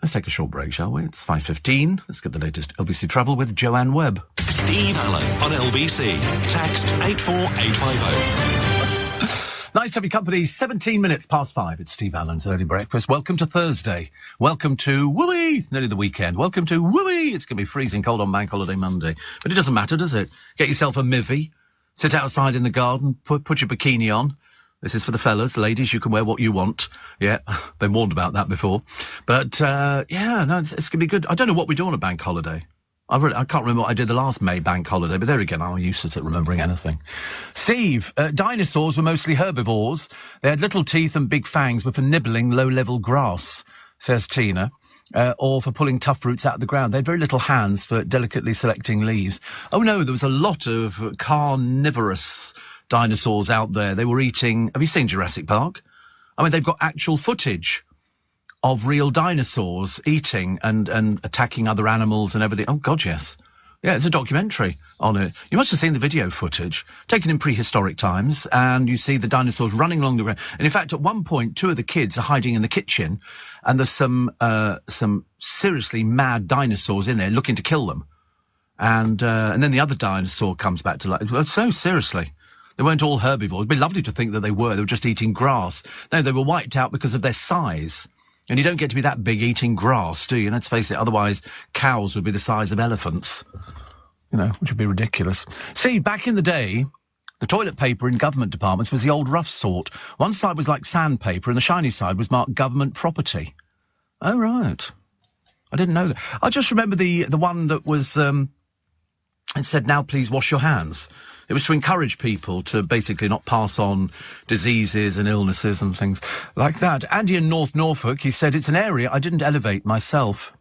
Let's take a short break, shall we? It's 5:15. Let's get the latest LBC travel with Joanne Webb. Steve Allen on LBC. Text 84850. Nice to have your company. 17 minutes past 5. It's Steve Allen's Early Breakfast. Welcome to Thursday. Welcome to wooey. It's nearly the weekend. Welcome to wooey. It's going to be freezing cold on Bank Holiday Monday. But it doesn't matter, does it? Get yourself a mivvy. Sit outside in the garden, put your bikini on, This is for the fellas. Ladies, you can wear what you want. Yeah, been warned about that before. But, yeah, no, it's going to be good. I don't know what we do on a bank holiday. I can't remember what I did the last May bank holiday, but there again, I'm useless at remembering anything. Steve, dinosaurs were mostly herbivores. They had little teeth and big fangs, but for nibbling low-level grass, says Tina. Or for pulling tough roots out of the ground. They had very little hands for delicately selecting leaves. Oh no, there was a lot of carnivorous dinosaurs out there. They were eating... Have you seen Jurassic Park? I mean, they've got actual footage of real dinosaurs eating and attacking other animals and everything. Oh, God, yes. Yeah, it's a documentary on it. You must have seen the video footage, taken in prehistoric times, and you see the dinosaurs running along the ground. And in fact, at one point, 2 of the kids are hiding in the kitchen, and there's some seriously mad dinosaurs in there looking to kill them. And then the other dinosaur comes back to life. Well, so seriously. They weren't all herbivores. It'd be lovely to think that they were. They were just eating grass. No, they were wiped out because of their size. And you don't get to be that big eating grass, do you? Let's face it, otherwise cows would be the size of elephants. You know, which would be ridiculous. See, back in the day, the toilet paper in government departments was the old rough sort. One side was like sandpaper and the shiny side was marked government property. Oh, right. I didn't know that. I just remember the one that was... it said, now please wash your hands. It was to encourage people to basically not pass on diseases and illnesses and things like that. Andy in North Norfolk, he said, it's an area I didn't elevate myself.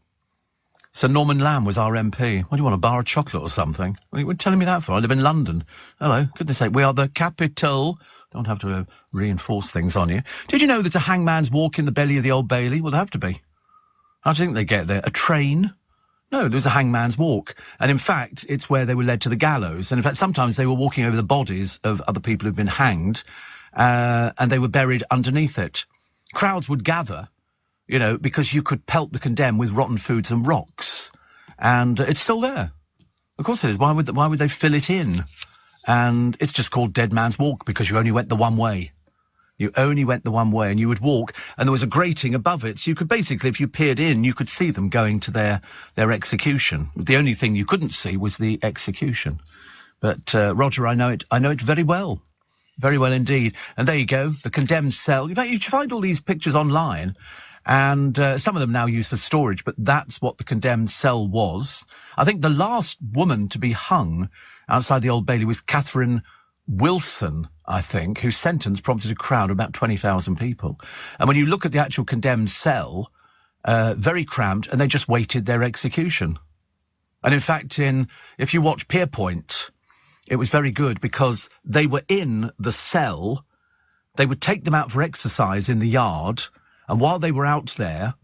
Sir Norman Lamb was our MP. What do you want, a bar of chocolate or something? What are you telling me that for? I live in London. Hello, goodness sake, we are the capital. Don't have to reinforce things on you. Did you know there's a hangman's walk in the belly of the Old Bailey? Well, there have to be. How do you think they get there? A train? No, there was a hangman's walk. And in fact, it's where they were led to the gallows. And in fact, sometimes they were walking over the bodies of other people who've been hanged, and they were buried underneath it. Crowds would gather, you know, because you could pelt the condemned with rotten foods and rocks. And it's still there. Of course it is. Why would they fill it in? And it's just called Dead Man's Walk because you only went the one way. You only went the one way, and you would walk, and there was a grating above it, so you could basically, if you peered in, you could see them going to their execution. The only thing you couldn't see was the execution. But, Roger, I know it very well. Very well indeed. And there you go, the condemned cell. In fact, you find all these pictures online, and some of them now used for storage, but that's what the condemned cell was. I think the last woman to be hung outside the Old Bailey was Catherine Wilson, I think, whose sentence prompted a crowd of about 20,000 people. And when you look at the actual condemned cell, very cramped, and they just waited their execution. And in fact, if you watch Pierpoint, it was very good because they were in the cell, they would take them out for exercise in the yard, and while they were out there,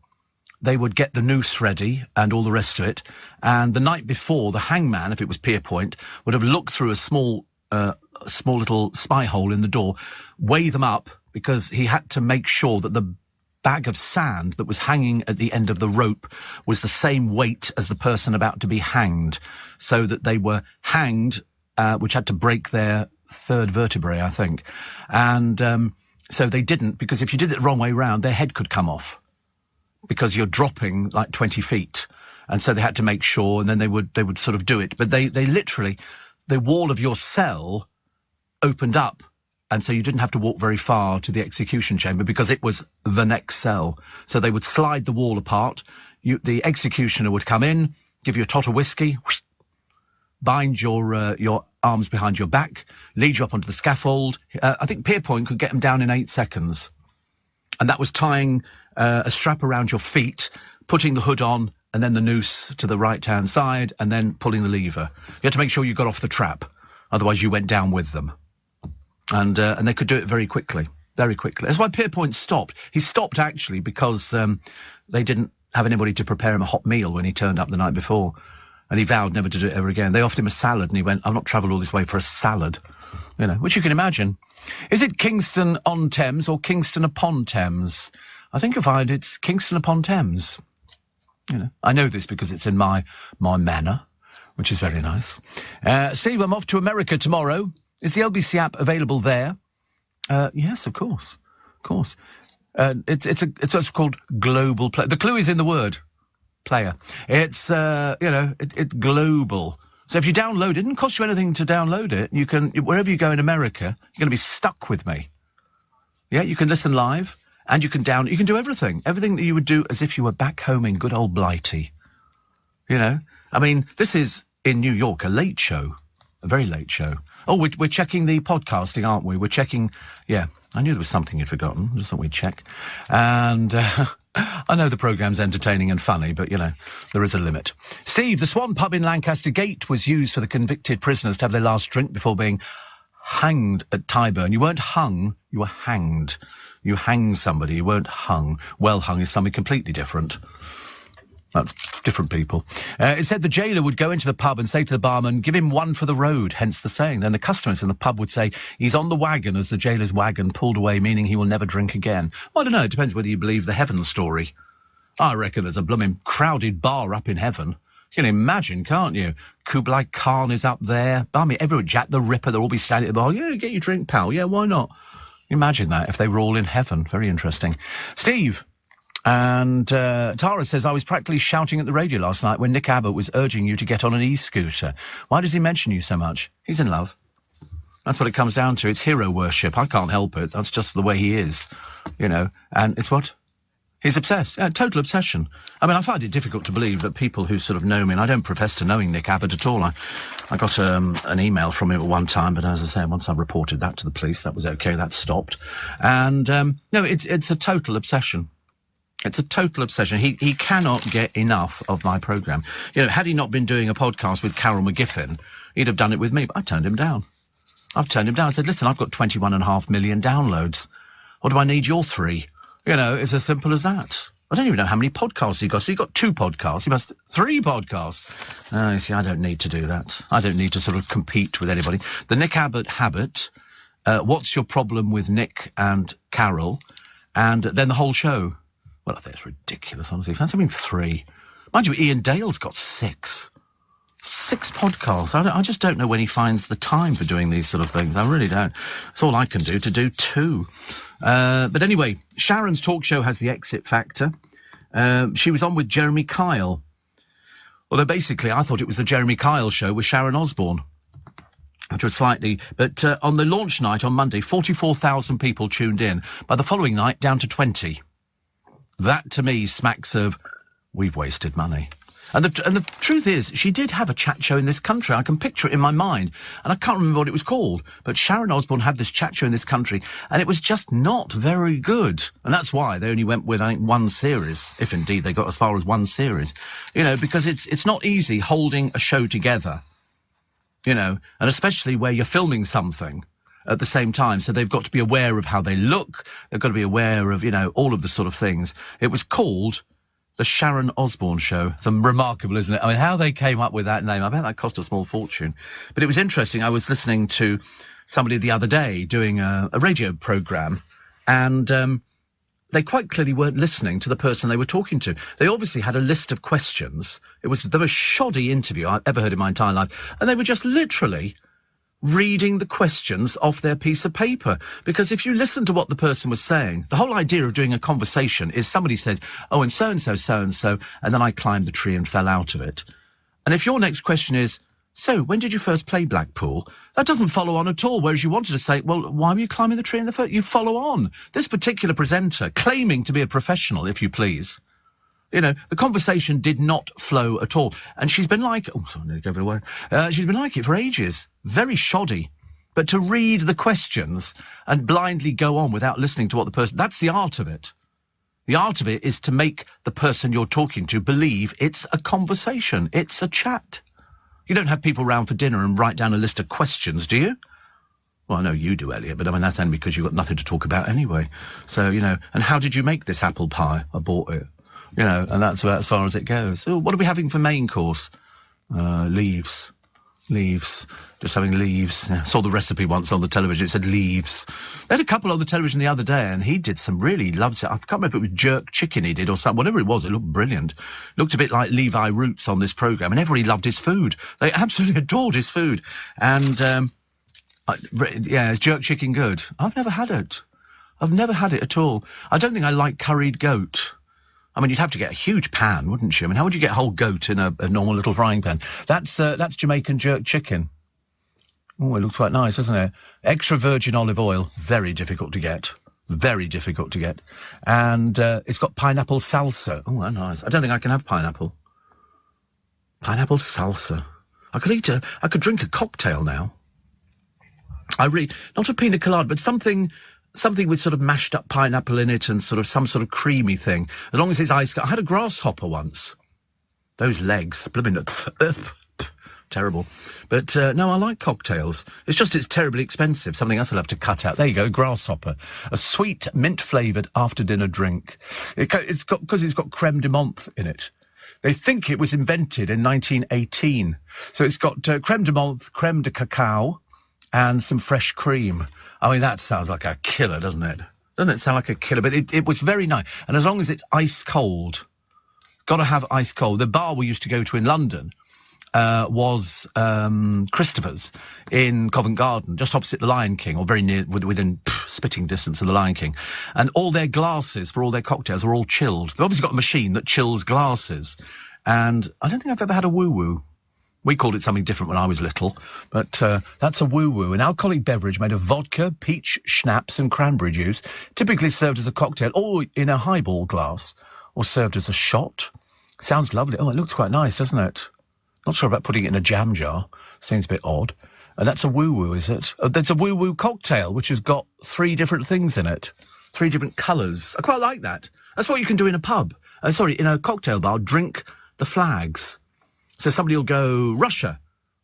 they would get the noose ready and all the rest of it. And the night before, the hangman, if it was Pierpoint, would have looked through a small little spy hole in the door, weigh them up, because he had to make sure that the bag of sand that was hanging at the end of the rope was the same weight as the person about to be hanged, so that they were hanged, which had to break their third vertebrae, I think. And so they didn't, because if you did it the wrong way round, their head could come off, because you're dropping like 20 feet. And so they had to make sure, and then they would sort of do it. But they literally... the wall of your cell opened up, and so you didn't have to walk very far to the execution chamber because it was the next cell. So they would slide the wall apart. The executioner would come in, give you a tot of whiskey, bind your arms behind your back, lead you up onto the scaffold. I think Pierpoint could get them down in 8 seconds. And that was tying a strap around your feet, putting the hood on, and then the noose to the right-hand side, and then pulling the lever. You had to make sure you got off the trap, otherwise you went down with them. And they could do it very quickly, very quickly. That's why Pierpoint stopped. He stopped, actually, because they didn't have anybody to prepare him a hot meal when he turned up the night before. And he vowed never to do it ever again. They offered him a salad, and he went, I've not travelled all this way for a salad. You know, which you can imagine. Is it Kingston-on-Thames or Kingston-upon-Thames? I think you'll find it's Kingston-upon-Thames. You know, I know this because it's in my manor, which is very nice. Steve, I'm off to America tomorrow. Is the LBC app available there? Yes, of course. Of course. It's what's called Global Player. The clue is in the word player. It's, it's global. So if you download it, it didn't cost you anything to download it. You can, wherever you go in America, you're going to be stuck with me. Yeah, you can listen live, and you can do everything that you would do as if you were back home in good old Blighty. You know, I mean, this is in New York a late show, a very late show. Oh, we're checking the podcasting, aren't we? We're checking. Yeah, I knew there was something you'd forgotten. Just thought we'd check. And I know the programme's entertaining and funny, but, you know, there is a limit. Steve, the Swan pub in Lancaster Gate was used for the convicted prisoners to have their last drink before being hanged at Tyburn. You weren't hung, you were hanged. You hanged somebody, you weren't hung. Well hung is something completely different. That's different people. It said the jailer would go into the pub and say to the barman, give him one for the road, hence the saying. Then the customers in the pub would say, he's on the wagon, as the jailer's wagon pulled away, meaning he will never drink again. Well, I don't know, it depends whether you believe the heaven story. I reckon there's a blooming crowded bar up in heaven. You can imagine, can't you? Kublai Khan is up there. I mean, everyone, Jack the Ripper, they'll all be standing at the bar. Yeah, get your drink, pal. Yeah, why not? Imagine that, if they were all in heaven. Very interesting. Steve. And Tara says, I was practically shouting at the radio last night when Nick Abbott was urging you to get on an e-scooter. Why does he mention you so much? He's in love. That's what it comes down to. It's hero worship. I can't help it. That's just the way he is, you know. And it's what? He's obsessed. Yeah, total obsession. I mean, I find it difficult to believe that people who sort of know me, and I don't profess to knowing Nick Abbott at all. I got an email from him at one time, but as I say, once I reported that to the police, that was okay. That stopped. And, no, it's a total obsession. It's a total obsession. He cannot get enough of my programme. You know, had he not been doing a podcast with Carol McGiffin, he'd have done it with me, but I turned him down. I've turned him down. I said, listen, I've got 21.5 million downloads. What do I need your 3? You know, it's as simple as that. I don't even know how many podcasts he got. So he got 2 podcasts. He must 3 podcasts. You see, I don't need to do that. I don't need to sort of compete with anybody. The Nick Abbott habit. What's your problem with Nick and Carol? And then the whole show. Well, I think it's ridiculous, honestly. Fancy having 3. Mind you, Ian Dale's got 6. 6 podcasts. I just don't know when he finds the time for doing these sort of things. I really don't. It's all I can do to do 2. But anyway, Sharon's talk show has the Exit Factor. She was on with Jeremy Kyle. Although basically I thought it was the Jeremy Kyle show with Sharon Osbourne. Which was slightly... But on the launch night on Monday, 44,000 people tuned in. By the following night, down to 20. That, to me, smacks of, we've wasted money. And the truth is, she did have a chat show in this country. I can picture it in my mind, and I can't remember what it was called. But Sharon Osbourne had this chat show in this country, and it was just not very good. And that's why they only went with, I think, 1 series, if indeed they got as far as 1 series. You know, because it's not easy holding a show together, you know, and especially where you're filming something at the same time, so they've got to be aware of how they look, they've got to be aware of, you know, all of the sort of things. It was called The Sharon Osbourne Show. It's remarkable, isn't it? I mean, how they came up with that name, I bet that cost a small fortune. But it was interesting. I was listening to somebody the other day doing a radio programme, and they quite clearly weren't listening to the person they were talking to. They obviously had a list of questions. It was the most shoddy interview I've ever heard in my entire life, and they were just literally reading the questions off their piece of paper. Because if you listen to what the person was saying, the whole idea of doing a conversation is somebody says, oh, and so-and-so, and then I climbed the tree and fell out of it. And if your next question is, so, when did you first play Blackpool? That doesn't follow on at all, whereas you wanted to say, well, why were you climbing the tree in the first? You follow on. This particular presenter, claiming to be a professional, if you please, you know, the conversation did not flow at all. And she's been like, oh, sorry, I need to go over the word. She's been like it for ages. Very shoddy. But to read the questions and blindly go on without listening to what the person... That's the art of it. The art of it is to make the person you're talking to believe it's a conversation. It's a chat. You don't have people round for dinner and write down a list of questions, do you? Well, I know you do, Elliot, but I mean, that's only because you've got nothing to talk about anyway. So, you know, and how did you make this apple pie? I bought it. You know, and that's about as far as it goes. So what are we having for main course? Leaves. Just having leaves. Yeah, saw the recipe once on the television. It said leaves. They had a couple on the television the other day, and he did some really loved it. I can't remember if it was jerk chicken he did or something. Whatever it was, it looked brilliant. Looked a bit like Levi Roots on this programme, and everybody loved his food. They absolutely adored his food. And, yeah, is jerk chicken good? I've never had it. I've never had it at all. I don't think I like curried goat. I mean, you'd have to get a huge pan, wouldn't you? I mean, how would you get a whole goat in a normal little frying pan? That's Jamaican jerk chicken. Oh, it looks quite nice, doesn't it? Extra virgin olive oil, very difficult to get. Very difficult to get. And it's got pineapple salsa. Oh, that's nice. I don't think I can have pineapple. Pineapple salsa. I could drink a cocktail now. Not a pina colada, but something with sort of mashed up pineapple in it and sort of some sort of creamy thing. As long as it's ice. I had a grasshopper once. Those legs. Terrible. But, no, I like cocktails. It's just it's terribly expensive. Something else I'll have to cut out. There you go, grasshopper. A sweet, mint-flavoured after-dinner drink. Because it's got creme de menthe in it. They think it was invented in 1918. So it's got creme de menthe, creme de cacao, and some fresh cream. I mean, that sounds like a killer, doesn't it? Doesn't it sound like a killer? But it was very nice. And as long as it's ice cold, got to have ice cold. The bar we used to go to in London was Christopher's in Covent Garden, just opposite the Lion King, or very near, within spitting distance of the Lion King. And all their glasses for all their cocktails are all chilled. They've obviously got a machine that chills glasses. And I don't think I've ever had a woo-woo. We called it something different when I was little, but that's a woo-woo, an alcoholic beverage made of vodka, peach, schnapps and cranberry juice, typically served as a cocktail or in a highball glass, or served as a shot. Sounds lovely. Oh, it looks quite nice, doesn't it? Not sure about putting it in a jam jar. Seems a bit odd. And that's a woo-woo, is it? There's a woo-woo cocktail, which has got 3 different things in it. 3 different colours. I quite like that. That's what you can do in a pub. In a cocktail bar, drink the flags. So somebody will go Russia,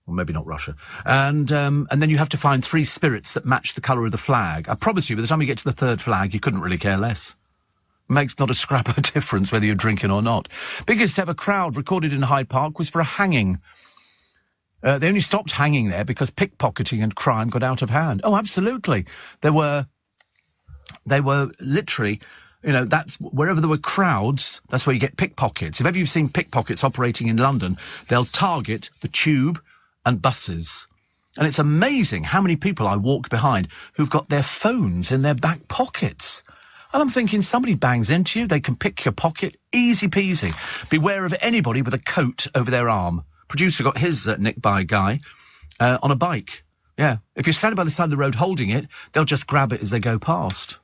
or maybe not Russia, and then you have to find 3 spirits that match the colour of the flag. I promise you, by the time you get to the 3rd flag, you couldn't really care less. Makes not a scrap of difference whether you're drinking or not. Biggest ever crowd recorded in Hyde Park was for a hanging. They only stopped hanging there because pickpocketing and crime got out of hand. Oh, absolutely. They were literally... that's wherever there were crowds, that's where you get pickpockets. If ever you've seen pickpockets operating in London, they'll target the tube and buses. And it's amazing how many people I walk behind who've got their phones in their back pockets. And I'm thinking, somebody bangs into you, they can pick your pocket, easy peasy. Beware of anybody with a coat over their arm. Producer got his nicked by a guy on a bike. Yeah, if you're standing by the side of the road holding it, they'll just grab it as they go past.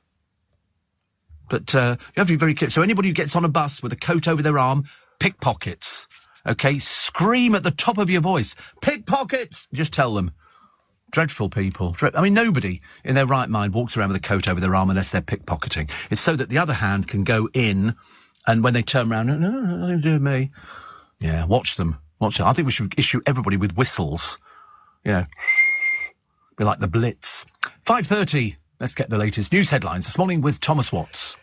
But you have to be very careful. So anybody who gets on a bus with a coat over their arm, pickpockets. Okay, scream at the top of your voice, pickpockets! Just tell them. Dreadful people. Nobody in their right mind walks around with a coat over their arm unless they're pickpocketing. It's so that the other hand can go in, and when they turn around, no, nothing to do with me. Yeah, watch them. I think we should issue everybody with whistles. Be like the Blitz. 5:30. Let's get the latest news headlines this morning with Thomas Watts.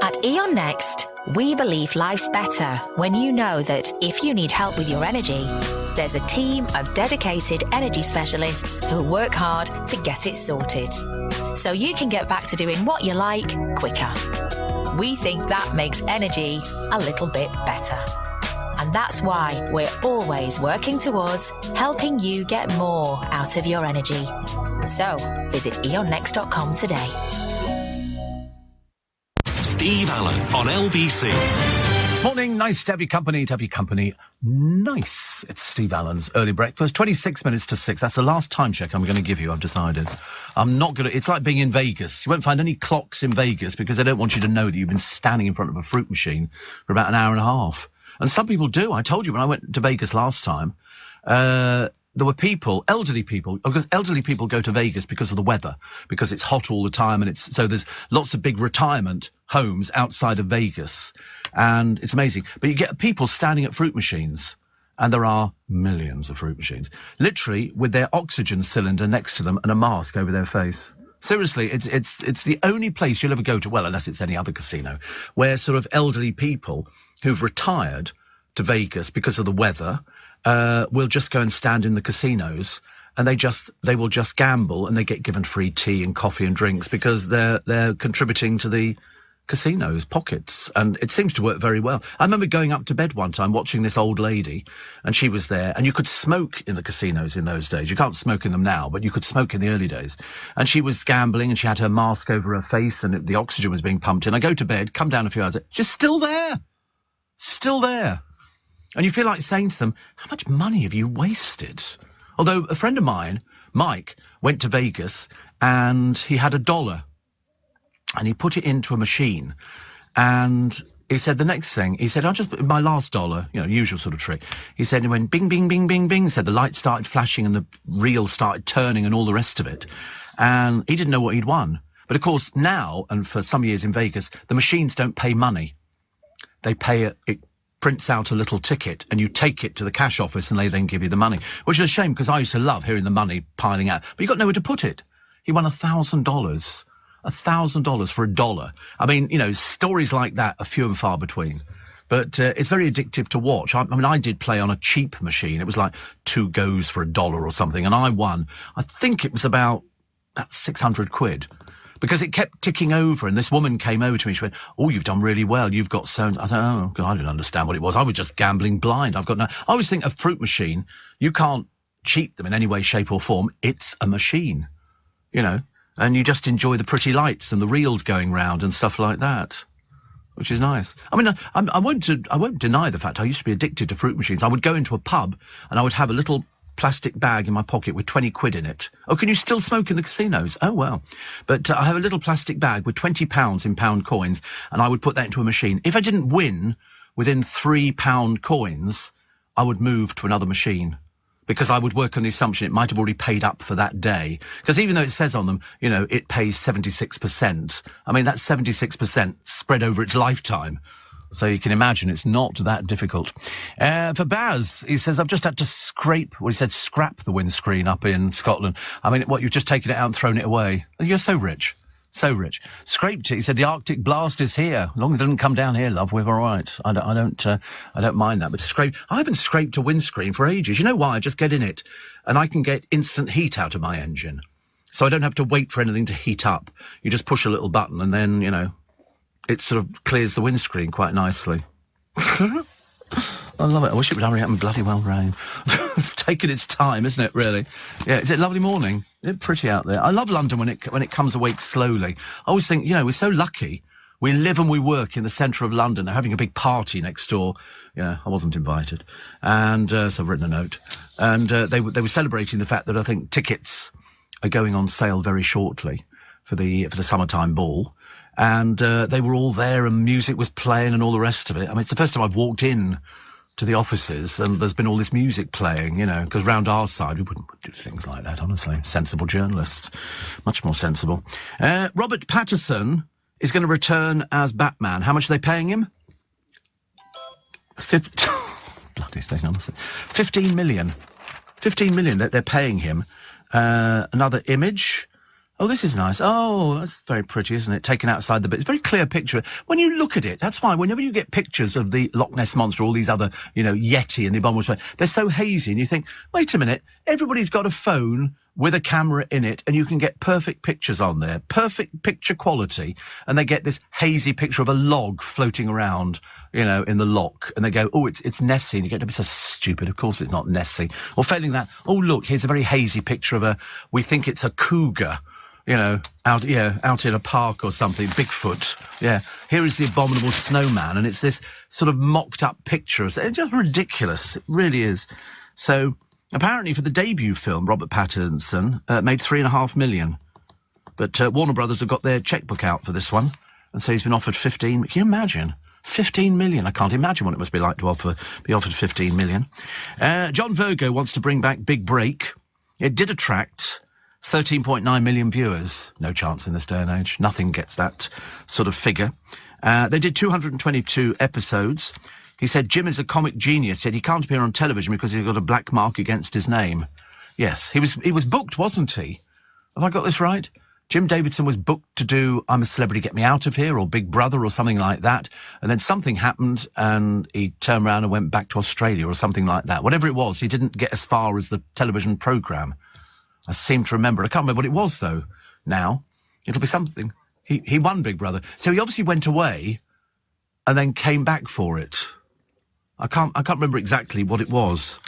At E.ON Next, we believe life's better when you know that if you need help with your energy, there's a team of dedicated energy specialists who work hard to get it sorted. So you can get back to doing what you like quicker. We think that makes energy a little bit better. And that's why we're always working towards helping you get more out of your energy. So visit eonnext.com today. Steve Allen on LBC. Morning, nice to have your company. Nice. It's Steve Allen's early breakfast. 26 minutes to 6. That's the last time check I'm going to give you, I've decided. I'm not going to... It's like being in Vegas. You won't find any clocks in Vegas because they don't want you to know that you've been standing in front of a fruit machine for about an hour and a half. And some people do. I told you when I went to Vegas last time, there were elderly people, because elderly people go to Vegas because of the weather, because it's hot all the time, and so there's lots of big retirement homes outside of Vegas, and it's amazing. But you get people standing at fruit machines, and there are millions of fruit machines, literally with their oxygen cylinder next to them and a mask over their face. Seriously, it's the only place you'll ever go to, well, unless it's any other casino, where sort of elderly people who've retired to Vegas because of the weather will just go and stand in the casinos, and they will just gamble, and they get given free tea and coffee and drinks because they're contributing to the casinos' pockets, and it seems to work very well. I remember going up to bed one time watching this old lady, and she was there, and you could smoke in the casinos in those days. You can't smoke in them now, but you could smoke in the early days. And she was gambling, and she had her mask over her face, and the oxygen was being pumped in. I go to bed, come down a few hours, she's still there. And you feel like saying to them, how much money have you wasted? Although a friend of mine, Mike, went to Vegas and he had $1 and he put it into a machine, and he said the next thing, he said, I'll just put my last dollar, usual sort of trick. He said, it went bing, bing, bing, bing, bing, said the lights started flashing and the reel started turning and all the rest of it. And he didn't know what he'd won. But of course now, and for some years in Vegas, the machines don't pay money. They pay it prints out a little ticket and you take it to the cash office and they then give you the money, which is a shame because I used to love hearing the money piling out. But you got nowhere to put it. He won $1,000. $1,000 for $1. I mean, stories like that are few and far between. But it's very addictive to watch. I mean, I did play on a cheap machine. It was like 2 goes for $1 or something. And I won, I think it was about 600 quid. Because it kept ticking over, and this woman came over to me. She went, "Oh, you've done really well. You've got so..." I don't know. I didn't understand what it was. I was just gambling blind. I always think a fruit machine, you can't cheat them in any way, shape or form. It's a machine, and you just enjoy the pretty lights and the reels going round and stuff like that, which is nice. I mean, I won't deny the fact I used to be addicted to fruit machines. I would go into a pub and I would have a little plastic bag in my pocket with 20 quid in it. Oh, can you still smoke in the casinos? Oh, well. But I have a little plastic bag with £20 in pound coins, and I would put that into a machine. If I didn't win within £3 coins, I would move to another machine, because I would work on the assumption it might have already paid up for that day. Because even though it says on them, it pays 76%, I mean, that's 76% spread over its lifetime. So you can imagine it's not that difficult. For Baz, he says, I've just had to scrap the windscreen up in Scotland. I mean, you've just taken it out and thrown it away. You're so rich. So rich. Scraped it. He said, the Arctic blast is here. As long as it doesn't come down here, love, we're all right. I don't mind that. But I haven't scraped a windscreen for ages. You know why? I just get in it and I can get instant heat out of my engine. So I don't have to wait for anything to heat up. You just push a little button and then, it sort of clears the windscreen quite nicely. I love it. I wish it would hurry up and bloody well rain. It's taken its time, isn't it, really? Yeah, is it a lovely morning? It's pretty out there. I love London when it comes awake slowly. I always think, we're so lucky. We live and we work in the centre of London. They're having a big party next door. I wasn't invited. And so I've written a note. And they were celebrating the fact that I think tickets are going on sale very shortly for the summertime ball. And they were all there and music was playing and all the rest of it. I mean, it's the first time I've walked in to the offices and there's been all this music playing, because round our side we wouldn't do things like that, honestly. Sensible journalists. Much more sensible. Robert Pattinson is going to return as Batman. How much are they paying him? Bloody thing, honestly. 15 million. 15 million that they're paying him. Another image. Oh, this is nice. Oh, that's very pretty, isn't it? Taken outside the bit. It's a very clear picture. When you look at it, that's why whenever you get pictures of the Loch Ness Monster, all these other, Yeti and the Abominable, they're so hazy. And you think, wait a minute, everybody's got a phone with a camera in it and you can get perfect pictures on there. Perfect picture quality. And they get this hazy picture of a log floating around, in the loch. And they go, oh, it's Nessie. And you get to be so stupid. Of course it's not Nessie. Or failing that, oh, look, here's a very hazy picture of we think it's a cougar. Out in a park or something, Bigfoot. Yeah, here is the abominable snowman, and it's this sort of mocked up picture. It's just ridiculous. It really is. So, apparently for the debut film, Robert Pattinson made $3.5 million. But Warner Brothers have got their checkbook out for this one, and so he's been offered 15. Can you imagine? 15 million. I can't imagine what it must be like to be offered 15 million. John Virgo wants to bring back Big Break. It did attract 13.9 million viewers. No chance in this day and age. Nothing gets that sort of figure. They did 222 episodes. He said Jim is a comic genius, yet he can't appear on television because he's got a black mark against his name. Yes, he was booked, wasn't he? Have I got this right? Jim Davidson was booked to do I'm a Celebrity, Get Me Out of Here or Big Brother or something like that. And then something happened and he turned around and went back to Australia or something like that. Whatever it was, he didn't get as far as the television programme. I seem to remember. I can't remember what it was, though, now. It'll be something. He won Big Brother. So he obviously went away and then came back for it. I can't remember exactly what it was.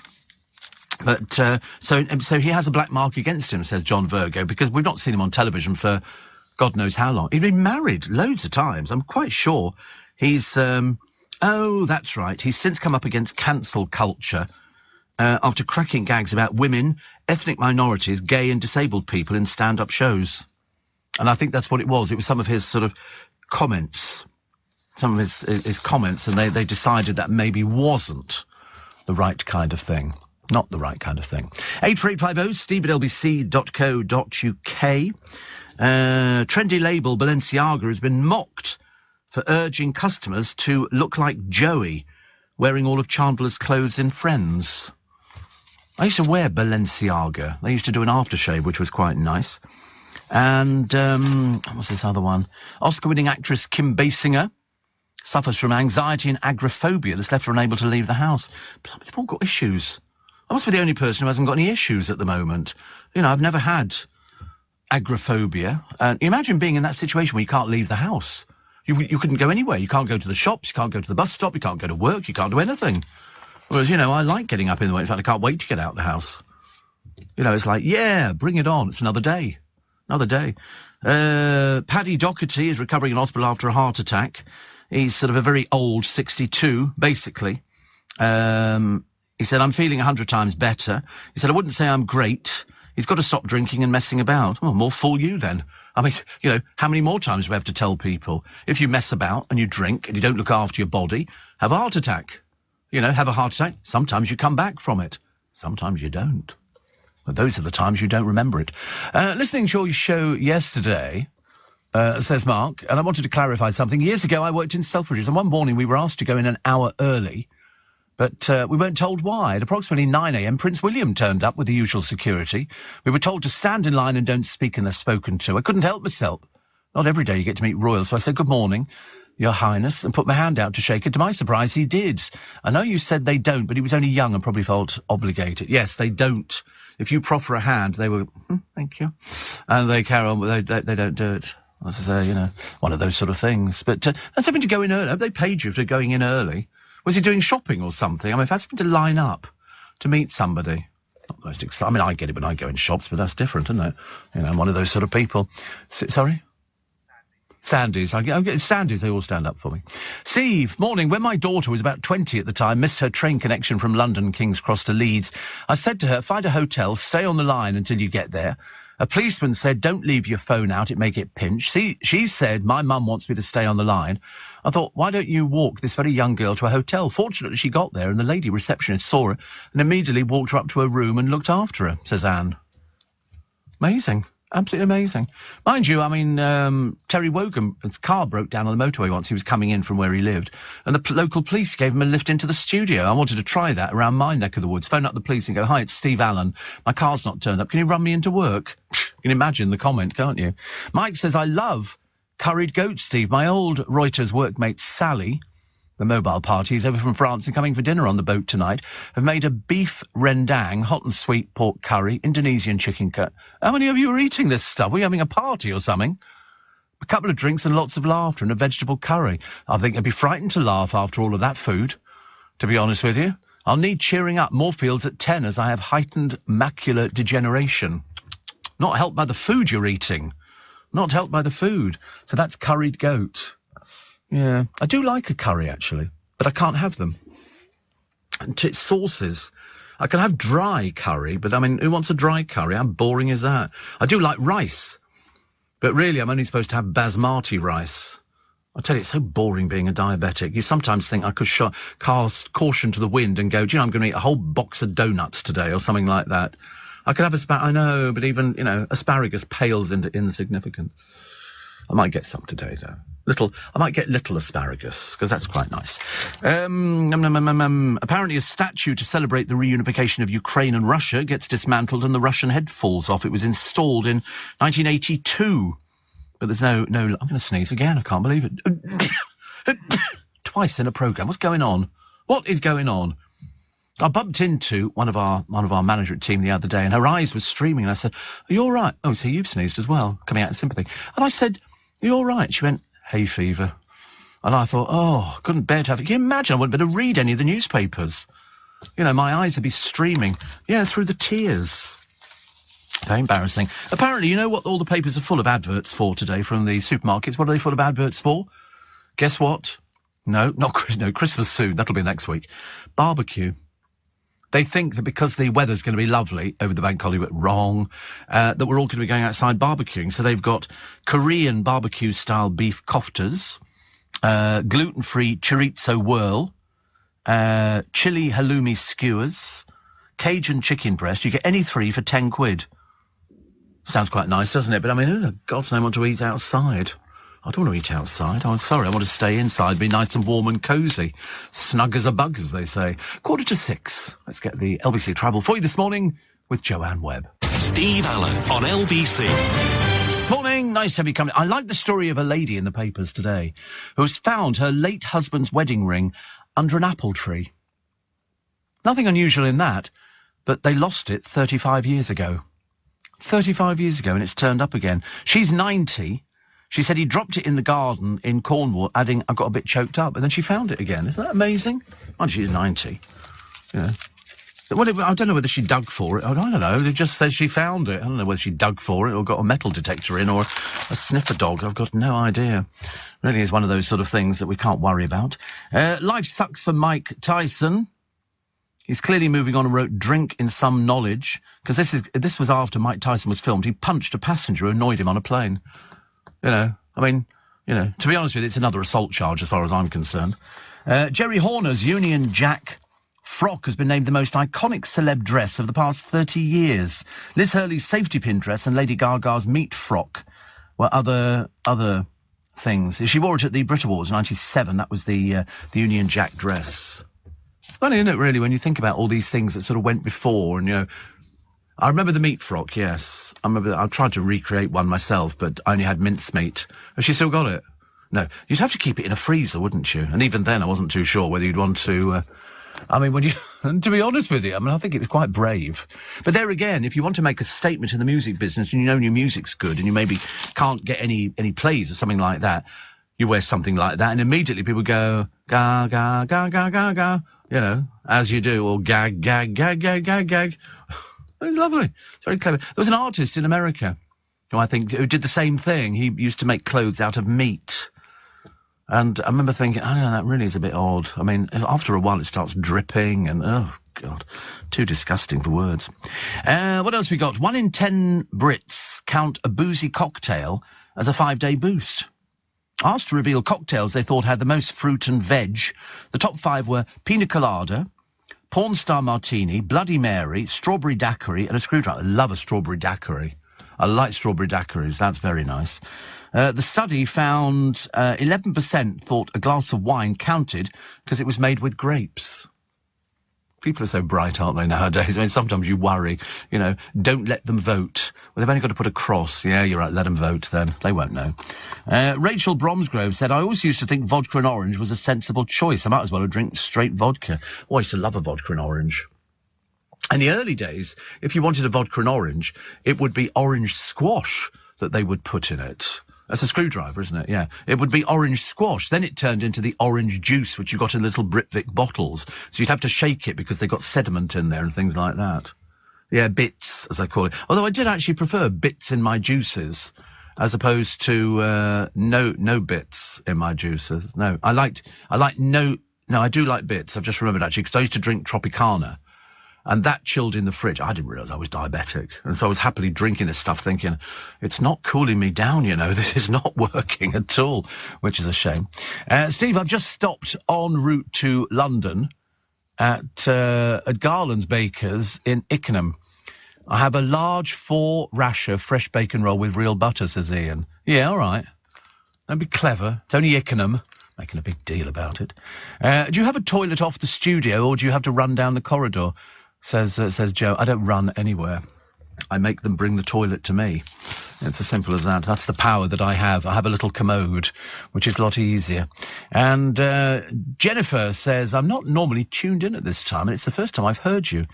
But so he has a black mark against him, says John Virgo, because we've not seen him on television for God knows how long. He's been married loads of times. I'm quite sure he's... oh, that's right. He's since come up against cancel culture after cracking gags about women, ethnic minorities, gay and disabled people in stand-up shows. And I think that's what it was. It was some of his sort of comments. Some of his comments, and they decided that maybe wasn't the right kind of thing. Not the right kind of thing. 84850 steve@lbc.co.uk. Trendy label Balenciaga has been mocked for urging customers to look like Joey, wearing all of Chandler's clothes in Friends. I used to wear Balenciaga. They used to do an aftershave, which was quite nice. And, what was this other one? Oscar-winning actress Kim Basinger suffers from anxiety and agoraphobia that's left her unable to leave the house. They've all got issues. I must be the only person who hasn't got any issues at the moment. You know, I've never had agoraphobia. Imagine being in that situation where you can't leave the house. You couldn't go anywhere. You can't go to the shops, you can't go to the bus stop, you can't go to work, you can't do anything. Whereas, you know, I like getting up in the morning. In fact, I can't wait to get out of the house. You know, it's like, yeah, bring it on. It's another day. Another day. Paddy Doherty is recovering in hospital after a heart attack. He's sort of a very old 62, basically. He said, I'm feeling 100 times better. He said, I wouldn't say I'm great. He's got to stop drinking and messing about. Oh, more fool you then. I mean, you know, how many more times do we have to tell people? If you mess about and you drink and you don't look after your body, have a heart attack. You know, have a heart attack. Sometimes you come back from it. Sometimes you don't. But those are the times you don't remember it. Listening to your show yesterday, says Mark, and I wanted to clarify something. Years ago, I worked in Selfridges, and one morning we were asked to go in an hour early, but we weren't told why. At approximately 9 a.m, Prince William turned up with the usual security. We were told to stand in line and don't speak unless spoken to. I couldn't help myself. Not every day you get to meet royals, so I said, good morning, Your Highness, and put my hand out to shake it. To my surprise, he did. I know you said they don't, but he was only young and probably felt obligated. Yes, they don't. If you proffer a hand, they will, thank you. And they carry on, they don't do it. This is, you know, one of those sort of things. But that's having to go in early. Have they paid you for going in early? Was he doing shopping or something? I mean, if that's having to line up to meet somebody. Not the most exciting. I mean, I get it when I go in shops, but that's different, isn't it? You know, I'm one of those sort of people. Sorry? Sandy's. I get Sandy's, they all stand up for me. Steve, morning. When my daughter was about 20 at the time, missed her train connection from London King's Cross to Leeds, I said to her, find a hotel, stay on the line until you get there. A policeman said, don't leave your phone out, it may get pinched. She said, my mum wants me to stay on the line. I thought, why don't you walk this very young girl to a hotel? Fortunately, she got there and the lady receptionist saw her and immediately walked her up to her room and looked after her, says Anne. Amazing. Absolutely amazing. Mind you, I mean, Terry Wogan's car broke down on the motorway once. He was coming in from where he lived, and the local police gave him a lift into the studio. I wanted to try that around my neck of the woods. Phone up the police and go, hi, it's Steve Allen. My car's not turned up. Can you run me into work? You can imagine the comment, can't you? Mike says, I love curried goat, Steve. My old Reuters workmate, Sally, the mobile party, is over from France and coming for dinner on the boat tonight, have made a beef rendang, hot and sweet pork curry, Indonesian chicken cut. How many of you are eating this stuff? Are you having a party or something? A couple of drinks and lots of laughter and a vegetable curry. I think I'd be frightened to laugh after all of that food, to be honest with you. I'll need cheering up. Moorfields at 10 as I have heightened macular degeneration. Not helped by the food you're eating. Not helped by the food. So that's curried goat. Yeah, I do like a curry, actually, but I can't have them. And sauces. I can have dry curry, but, I mean, who wants a dry curry? How boring is that? I do like rice, but really I'm only supposed to have basmati rice. I tell you, it's so boring being a diabetic. You sometimes think I could cast caution to the wind and go, do you know, I'm going to eat a whole box of donuts today or something like that. I could have I know, but even, you know, asparagus pales into insignificance. I might get some today, though. I might get little asparagus, because that's quite nice. Apparently a statue to celebrate the reunification of Ukraine and Russia gets dismantled and the Russian head falls off. It was installed in 1982. But there's no, I'm going to sneeze again. I can't believe it. Twice in a programme. What's going on? What is going on? I bumped into one of our management team the other day, and her eyes were streaming, and I said, are you all right? Oh, so you've sneezed as well, coming out in sympathy. And I said, are you all right? She went, hay fever. And I thought, oh, couldn't bear to have it. Can you imagine? I wouldn't be able to read any of the newspapers. You know, my eyes would be streaming. Yeah, through the tears. Very embarrassing. Apparently, you know what all the papers are full of adverts for today from the supermarkets? What are they full of adverts for? Guess what? No, Christmas soon. That'll be next week. Barbecue. They think that because the weather's going to be lovely over the bank holiday, but wrong, that we're all going to be going outside barbecuing. So they've got Korean barbecue-style beef koftas, gluten-free chorizo whirl, chili halloumi skewers, Cajun chicken breast. You get any 3 for 10 quid. Sounds quite nice, doesn't it? But I mean, who the God's name want to eat outside? I don't want to eat outside. I'm sorry, I want to stay inside, be nice and warm and cosy. Snug as a bug, as they say. 5:45. Let's get the LBC travel for you this morning with Joanne Webb. Steve Allen on LBC. Morning, nice to have you coming. I like the story of a lady in the papers today who has found her late husband's wedding ring under an apple tree. Nothing unusual in that, but they lost it 35 years ago. 35 years ago, and it's turned up again. She's 90. She said he dropped it in the garden in Cornwall, adding, I got a bit choked up, and then she found it again. Isn't that amazing? Oh, she's 90. Yeah. I don't know whether she dug for it. I don't know. It just says she found it. I don't know whether she dug for it or got a metal detector in or a sniffer dog. I've got no idea. Really is one of those sort of things that we can't worry about. Life sucks for Mike Tyson. He's clearly moving on and wrote drink in some knowledge, because this was after Mike Tyson was filmed. He punched a passenger who annoyed him on a plane. To be honest with you, it's another assault charge as far as I'm concerned. Jerry Horner's Union Jack frock has been named the most iconic celeb dress of the past 30 years. Liz Hurley's safety pin dress and Lady Gaga's meat frock were other things. She wore it at the Brit Awards in 1997. That was the Union Jack dress. Funny, isn't it, really, when you think about all these things that sort of went before, and, I remember the meat frock, yes. I tried to recreate one myself, but I only had mincemeat. Has she still got it? No. You'd have to keep it in a freezer, wouldn't you? And even then, I wasn't too sure whether you'd want to... to be honest with you, I think it was quite brave. But there again, if you want to make a statement in the music business and you know your music's good and you maybe can't get any plays or something like that, you wear something like that and immediately people go, ga, ga, ga, ga, ga, ga, as you do, or gag, gag, gag, gag, gag, gag. It's lovely. It's very clever. There was an artist in America who did the same thing. He used to make clothes out of meat. And I remember thinking, that really is a bit odd. I mean, after a while it starts dripping and, oh, God, too disgusting for words. What else we got? 1 in 10 Brits count a boozy cocktail as a 5-day boost. Asked to reveal cocktails they thought had the most fruit and veg, the top 5 were Pina Colada, Porn Star Martini, Bloody Mary, Strawberry Daiquiri, and a screwdriver. I love a strawberry daiquiri. I like strawberry daiquiris. That's very nice. The study found 11% thought a glass of wine counted because it was made with grapes. People are so bright, aren't they, nowadays? I mean, sometimes you worry, don't let them vote. Well, they've only got to put a cross. Yeah, you're right, let them vote then. They won't know. Rachel Bromsgrove said, I always used to think vodka and orange was a sensible choice. I might as well have drink straight vodka. Oh, I used to love a vodka and orange. In the early days, if you wanted a vodka and orange, it would be orange squash that they would put in it. That's a screwdriver, isn't it? Yeah. It would be orange squash. Then it turned into the orange juice, which you got in little Britvic bottles. So you'd have to shake it because they got sediment in there and things like that. Yeah, bits, as I call it. Although I did actually prefer bits in my juices as opposed to no bits in my juices. No, I do like bits. I've just remembered, actually, because I used to drink Tropicana. And that chilled in the fridge. I didn't realise I was diabetic. And so I was happily drinking this stuff thinking, it's not cooling me down, this is not working at all, which is a shame. Steve, I've just stopped en route to London at Garland's Bakers in Ickenham. I have a large 4-rasher fresh bacon roll with real butter, says Ian. Yeah, all right. Don't be clever. It's only Ickenham. Making a big deal about it. Do you have a toilet off the studio or do you have to run down the corridor? Says Joe. I don't run anywhere. I make them bring the toilet to me. It's as simple as that. That's the power that I have. I have a little commode, which is a lot easier. And Jennifer says, I'm not normally tuned in at this time, and it's the first time I've heard you.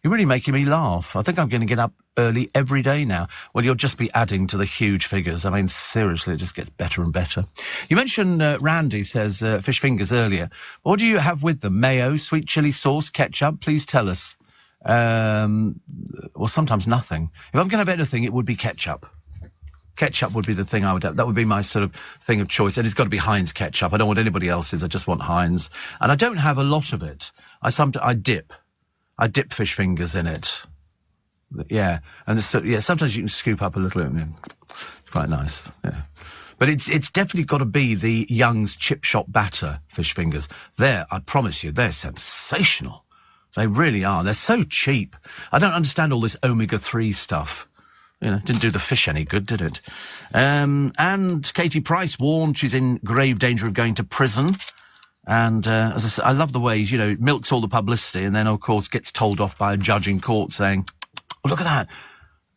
You're really making me laugh. I think I'm going to get up early every day now. Well, you'll just be adding to the huge figures. I mean, seriously, it just gets better and better. You mentioned, Randy says, fish fingers earlier. What do you have with them? Mayo, sweet chili sauce, ketchup? Please tell us. Well, sometimes nothing. If I'm going to have anything, it would be ketchup. Ketchup would be the thing I would have. That would be my sort of thing of choice. And it's got to be Heinz ketchup. I don't want anybody else's. I just want Heinz. And I don't have a lot of it. I dip. I dip fish fingers in it. Yeah, and sometimes you can scoop up a little bit. It's quite nice. Yeah, but it's definitely got to be the Young's chip shop batter fish fingers. I promise you, they're sensational. They really are. They're so cheap. I don't understand all this omega-3 stuff. Didn't do the fish any good, did it? And Katie Price warned she's in grave danger of going to prison. And as I said, I love the way, milks all the publicity and then, of course, gets told off by a judge in court saying, oh, look at that,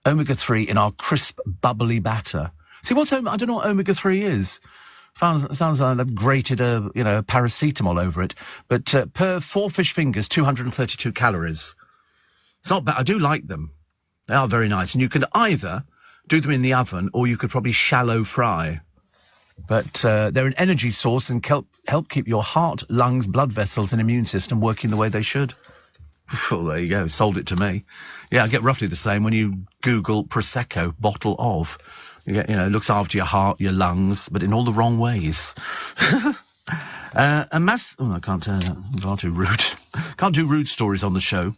omega-3 in our crisp, bubbly batter. See, I don't know what omega-3 is. Sounds like they've grated a paracetamol over it. But per 4 fish fingers, 232 calories. It's not bad. I do like them. They are very nice. And you can either do them in the oven or you could probably shallow fry. But they're an energy source and help keep your heart, lungs, blood vessels and immune system working the way they should. Well, there you go. Sold it to me. Yeah, I get roughly the same when you Google Prosecco bottle of. You get, it looks after your heart, your lungs, but in all the wrong ways. I can't turn that. I'm far too rude. Can't do rude stories on the show.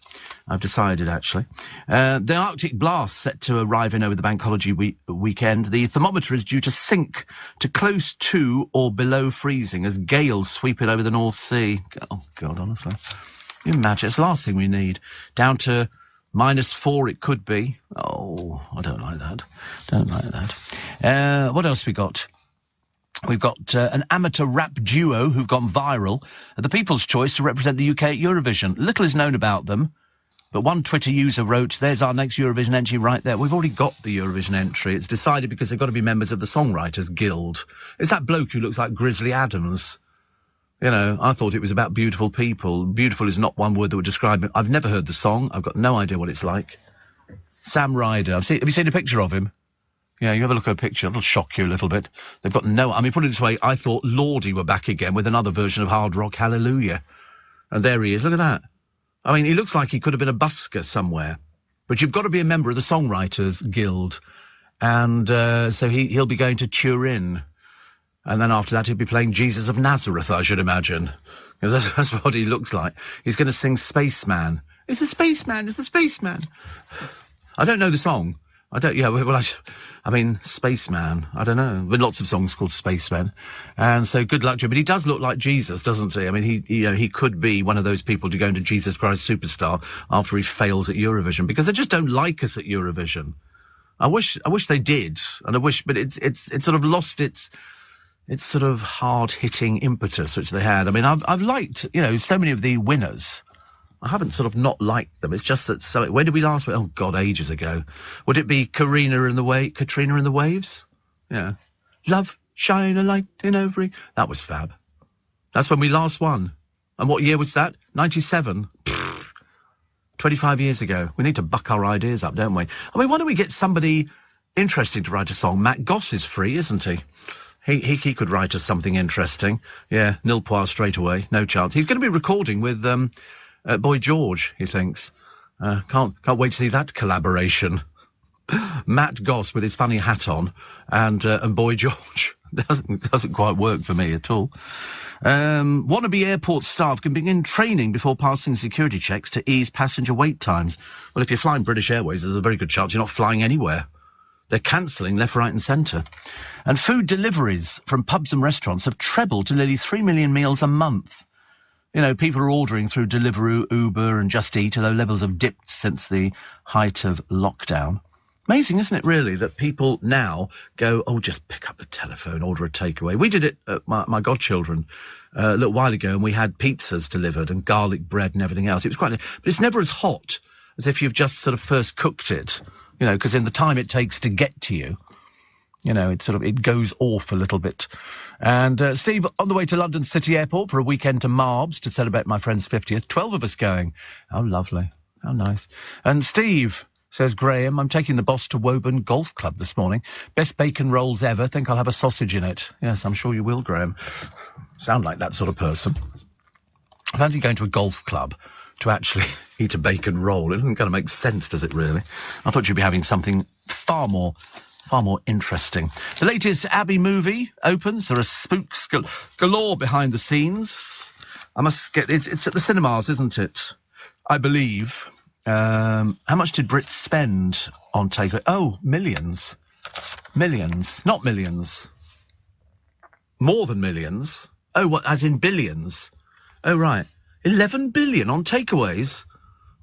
I've decided, actually. The Arctic blast set to arrive in over the bank holiday weekend. The thermometer is due to sink to close to or below freezing as gales sweep it over the North Sea. Oh, God, honestly. Can you imagine? It's the last thing we need. Down to -4 it could be. Oh, I don't like that. What else we got? We've got an amateur rap duo who've gone viral. The People's Choice to represent the UK at Eurovision. Little is known about them, but one Twitter user wrote, there's our next Eurovision entry right there. We've already got the Eurovision entry. It's decided because they've got to be members of the Songwriters Guild. It's that bloke who looks like Grizzly Adams. I thought it was about beautiful people. Beautiful is not one word that would describe him. I've never heard the song. I've got no idea what it's like. Sam Ryder. Have you seen a picture of him? Yeah, you have a look at a picture. It'll shock you a little bit. They've got put it this way, I thought Lordi were back again with another version of Hard Rock Hallelujah. And there he is. Look at that. I mean, he looks like he could have been a busker somewhere. But you've got to be a member of the Songwriters Guild. And so he'll be going to Turin. And then after that, he'll be playing Jesus of Nazareth, I should imagine. Because that's what he looks like. He's going to sing Spaceman. It's a spaceman. It's a spaceman. I don't know the song. I don't, yeah, well, Spaceman. I don't know. There have been lots of songs called Spaceman. And so good luck to him. But he does look like Jesus, doesn't he? I mean, he could be one of those people to go into Jesus Christ Superstar after he fails at Eurovision. Because they just don't like us at Eurovision. I wish they did. And but it's sort of lost its sort of hard-hitting impetus which they had. I mean, I've liked, so many of the winners. I haven't sort of not liked them. It's just that, when did we last win? Oh, God, ages ago. Would it be Katrina and the Waves? Yeah. Love, shine a light in every... That was fab. That's when we last won. And what year was that? 97. 25 years ago. We need to buck our ideas up, don't we? I mean, why don't we get somebody interesting to write a song? Matt Goss is free, isn't he? He could write us something interesting. Yeah, nil pois straight away. No chance. He's going to be recording with Boy George, he thinks. Can't wait to see that collaboration. Matt Goss with his funny hat on and Boy George. Doesn't quite work for me at all. Wannabe airport staff can begin training before passing security checks to ease passenger wait times. Well, if you're flying British Airways, there's a very good chance you're not flying anywhere. They're cancelling left, right and centre. And food deliveries from pubs and restaurants have trebled to nearly 3 million meals a month. People are ordering through Deliveroo, Uber and Just Eat, although levels have dipped since the height of lockdown. Amazing, isn't it, really, that people now go, just pick up the telephone, order a takeaway. We did it at my godchildren a little while ago, and we had pizzas delivered and garlic bread and everything else. It was quite... But it's never as hot as if you've just sort of first cooked it, because in the time it takes to get to you, it goes off a little bit. And Steve, on the way to London City Airport for a weekend to Marbs to celebrate my friend's 50th. 12 of us going. How lovely. How nice. And Steve, says Graham, I'm taking the boss to Woburn Golf Club this morning. Best bacon rolls ever. Think I'll have a sausage in it. Yes, I'm sure you will, Graham. Sound like that sort of person. I fancy going to a golf club to actually eat a bacon roll. It doesn't kind of make sense, does it, really? I thought you'd be having something far more interesting. The latest Abbey movie opens. There are spooks galore behind the scenes. I must get... It's at the cinemas, isn't it? I believe. How much did Brits spend on takeaway? Oh, millions. Millions, not millions. More than millions. Oh, what, as in billions? Oh, right. 11 billion on takeaways?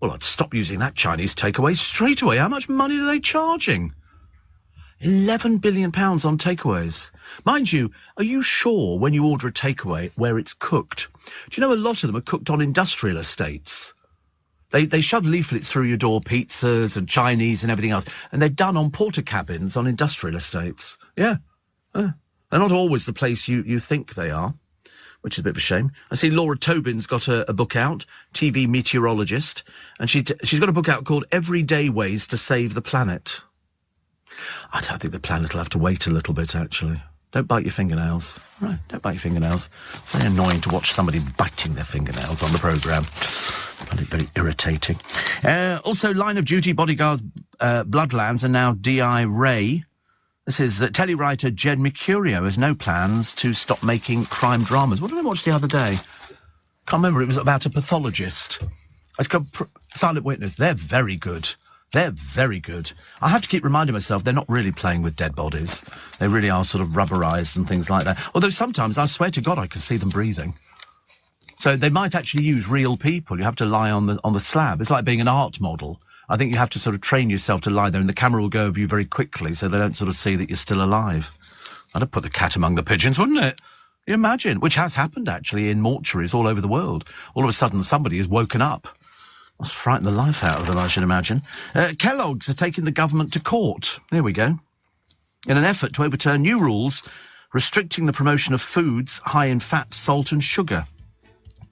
Well, I'd stop using that Chinese takeaway straight away. How much money are they charging? 11 billion pounds on takeaways. Mind you, are you sure when you order a takeaway where it's cooked? Do you know a lot of them are cooked on industrial estates? They shove leaflets through your door, pizzas and Chinese and everything else, and they're done on porter cabins on industrial estates. Yeah. They're not always the place you think they are, which is a bit of a shame. I see Laura Tobin's got a book out, TV meteorologist, and she's got a book out called Everyday Ways to Save the Planet. I don't think the planet will have to wait a little bit, actually. Don't bite your fingernails. Right, don't bite your fingernails. Very annoying to watch somebody biting their fingernails on the programme. Find it very irritating. Also, Line of Duty bodyguards Bloodlands and now D.I. Ray. This is telly writer Jed Mercurio has no plans to stop making crime dramas. What did I watch the other day? Can't remember. It was about a pathologist. It's called Silent Witness. They're very good. They're very good. I have to keep reminding myself they're not really playing with dead bodies. They really are sort of rubberised and things like that. Although sometimes, I swear to God, I can see them breathing. So they might actually use real people. You have to lie on the slab. It's like being an art model. I think you have to sort of train yourself to lie there, and the camera will go over you very quickly so they don't sort of see that you're still alive. That'd have put the cat among the pigeons, wouldn't it? You imagine? Which has happened, actually, in mortuaries all over the world. All of a sudden, somebody has woken up. Must frighten the life out of them, I should imagine. Kellogg's are taking the government to court. There we go. In an effort to overturn new rules restricting the promotion of foods high in fat, salt and sugar.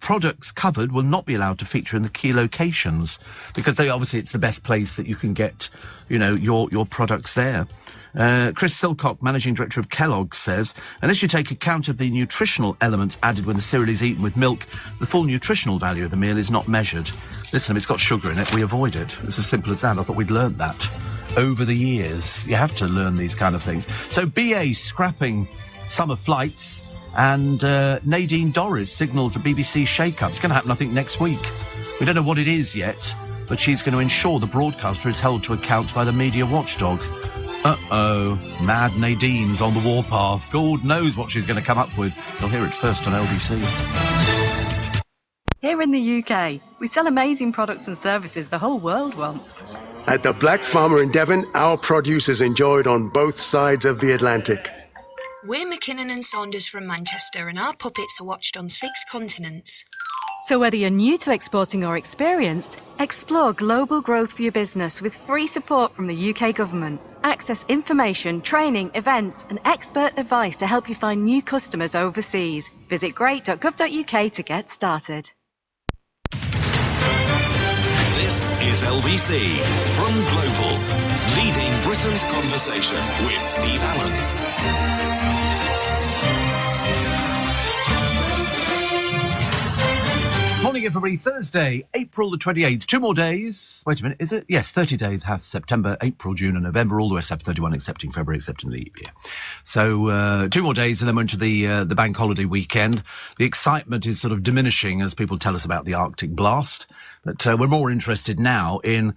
Products covered will not be allowed to feature in the key locations because obviously it's the best place that you can get, your products there. Chris Silcock, managing director of Kellogg's, says, unless you take account of the nutritional elements added when the cereal is eaten with milk, the full nutritional value of the meal is not measured. Listen, if it's got sugar in it, we avoid it. It's as simple as that. I thought we'd learned that over the years. You have to learn these kind of things. So BA scrapping summer flights. And Nadine Dorries signals a BBC shake-up. It's going to happen, I think, next week. We don't know what it is yet, but she's going to ensure the broadcaster is held to account by the media watchdog. Uh-oh. Mad Nadine's on the warpath. God knows what she's going to come up with. You'll hear it first on LBC. Here in the UK, we sell amazing products and services the whole world wants. At the Black Farmer in Devon, our produce is enjoyed on both sides of the Atlantic. We're McKinnon and Saunders from Manchester, and our puppets are watched on 6 continents. So whether you're new to exporting or experienced, explore global growth for your business with free support from the UK government. Access information, training, events and expert advice to help you find new customers overseas. Visit great.gov.uk to get started. This is LBC from Global, leading Britain's conversation with Steve Allen. Morning, everybody. Thursday, April the 28th. 2 more days. Wait a minute, is it? Yes, 30 days have September, April, June and November. All the rest have 31, excepting February, excepting leap year. So 2 more days and then we're into the bank holiday weekend. The excitement is sort of diminishing as people tell us about the Arctic blast. But we're more interested now in,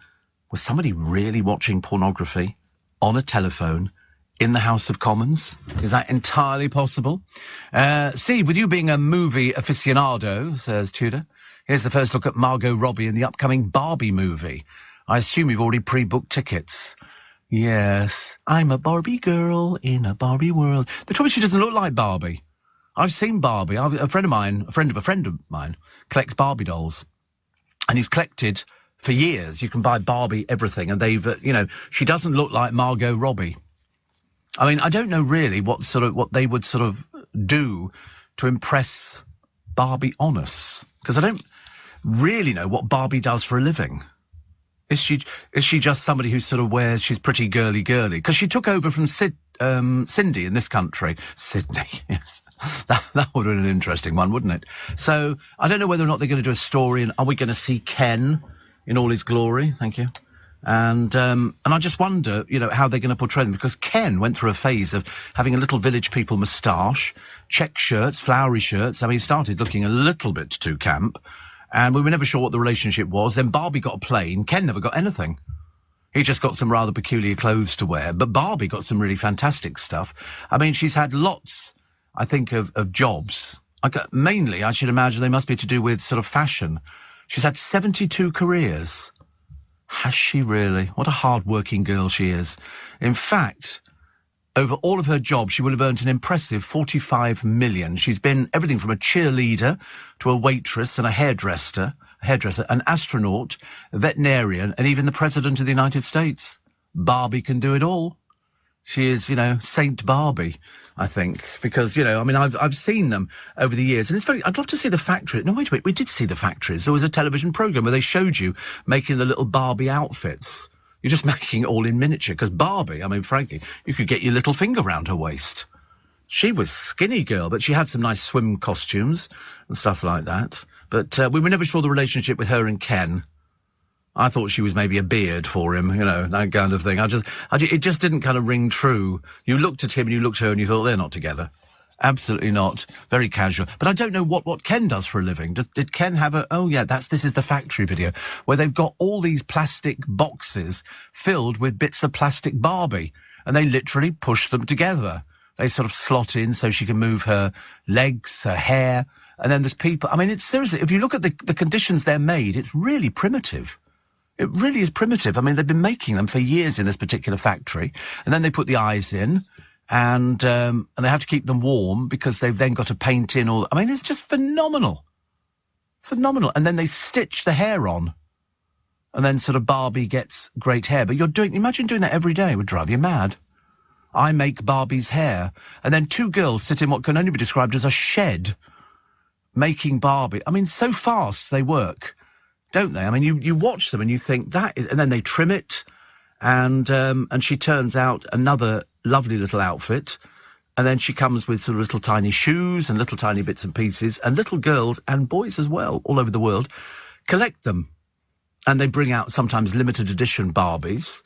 was somebody really watching pornography on a telephone in the House of Commons? Is that entirely possible? Steve, with you being a movie aficionado, says Tudor, here's the first look at Margot Robbie in the upcoming Barbie movie. I assume you've already pre-booked tickets. Yes, I'm a Barbie girl in a Barbie world. The trouble is she doesn't look like Barbie. I've seen Barbie. A friend of mine collects Barbie dolls. And he's collected for years. You can buy Barbie everything. And they've, she doesn't look like Margot Robbie. I mean, I don't know really what they would sort of do to impress Barbie on us, because I don't really know what Barbie does for a living. Is she just somebody who sort of wears, she's pretty girly, because she took over from Cindy in this country. Sydney, yes. That would have been an interesting one, wouldn't it? So I don't know whether or not they're going to do a story, and are we going to see Ken in all his glory? Thank you. And I just wonder, how they're going to portray them, because Ken went through a phase of having a little Village People moustache, check shirts, flowery shirts. I mean, he started looking a little bit too camp. And we were never sure what the relationship was. Then Barbie got a plane. Ken never got anything. He just got some rather peculiar clothes to wear. But Barbie got some really fantastic stuff. I mean, she's had lots, I think, of jobs. Mainly, I should imagine they must be to do with sort of fashion. She's had 72 careers. Has she really? What a hard-working girl she is. In fact, over all of her jobs, she would have earned an impressive 45 million. She's been everything from a cheerleader to a waitress and a hairdresser, an astronaut, a veterinarian, and even the President of the United States. Barbie can do it all. She is, Saint Barbie, I think, because, I mean, I've seen them over the years, and it's I'd love to see the factory. No, wait, we did see the factories. There was a television program where they showed you making the little Barbie outfits. You're just making it all in miniature, because Barbie, I mean, frankly, you could get your little finger round her waist. She was skinny girl, but she had some nice swim costumes and stuff like that. But we were never sure the relationship with her and Ken. I thought she was maybe a beard for him, that kind of thing. It just didn't kind of ring true. You looked at him and you looked at her and you thought, they're not together. Absolutely not. Very casual. But I don't know what Ken does for a living. Did Ken have this is the factory video, where they've got all these plastic boxes filled with bits of plastic Barbie, and they literally push them together. They sort of slot in so she can move her legs, her hair, and then there's people. I mean, it's seriously, if you look at the conditions they're made, it's really primitive. It really is primitive. I mean, they've been making them for years in this particular factory, and then they put the eyes in, and they have to keep them warm because they've then got to paint in all. I mean, it's just phenomenal. Phenomenal. And then they stitch the hair on, and then sort of Barbie gets great hair. But imagine doing that every day. It would drive you mad. I make Barbie's hair, and then two girls sit in what can only be described as a shed making Barbie. I mean, so fast they work, don't they? I mean, you watch them and you think that is, and then they trim it, and she turns out another lovely little outfit, and then she comes with sort of little tiny shoes and little tiny bits and pieces, and little girls and boys as well all over the world collect them, and they bring out sometimes limited edition Barbies,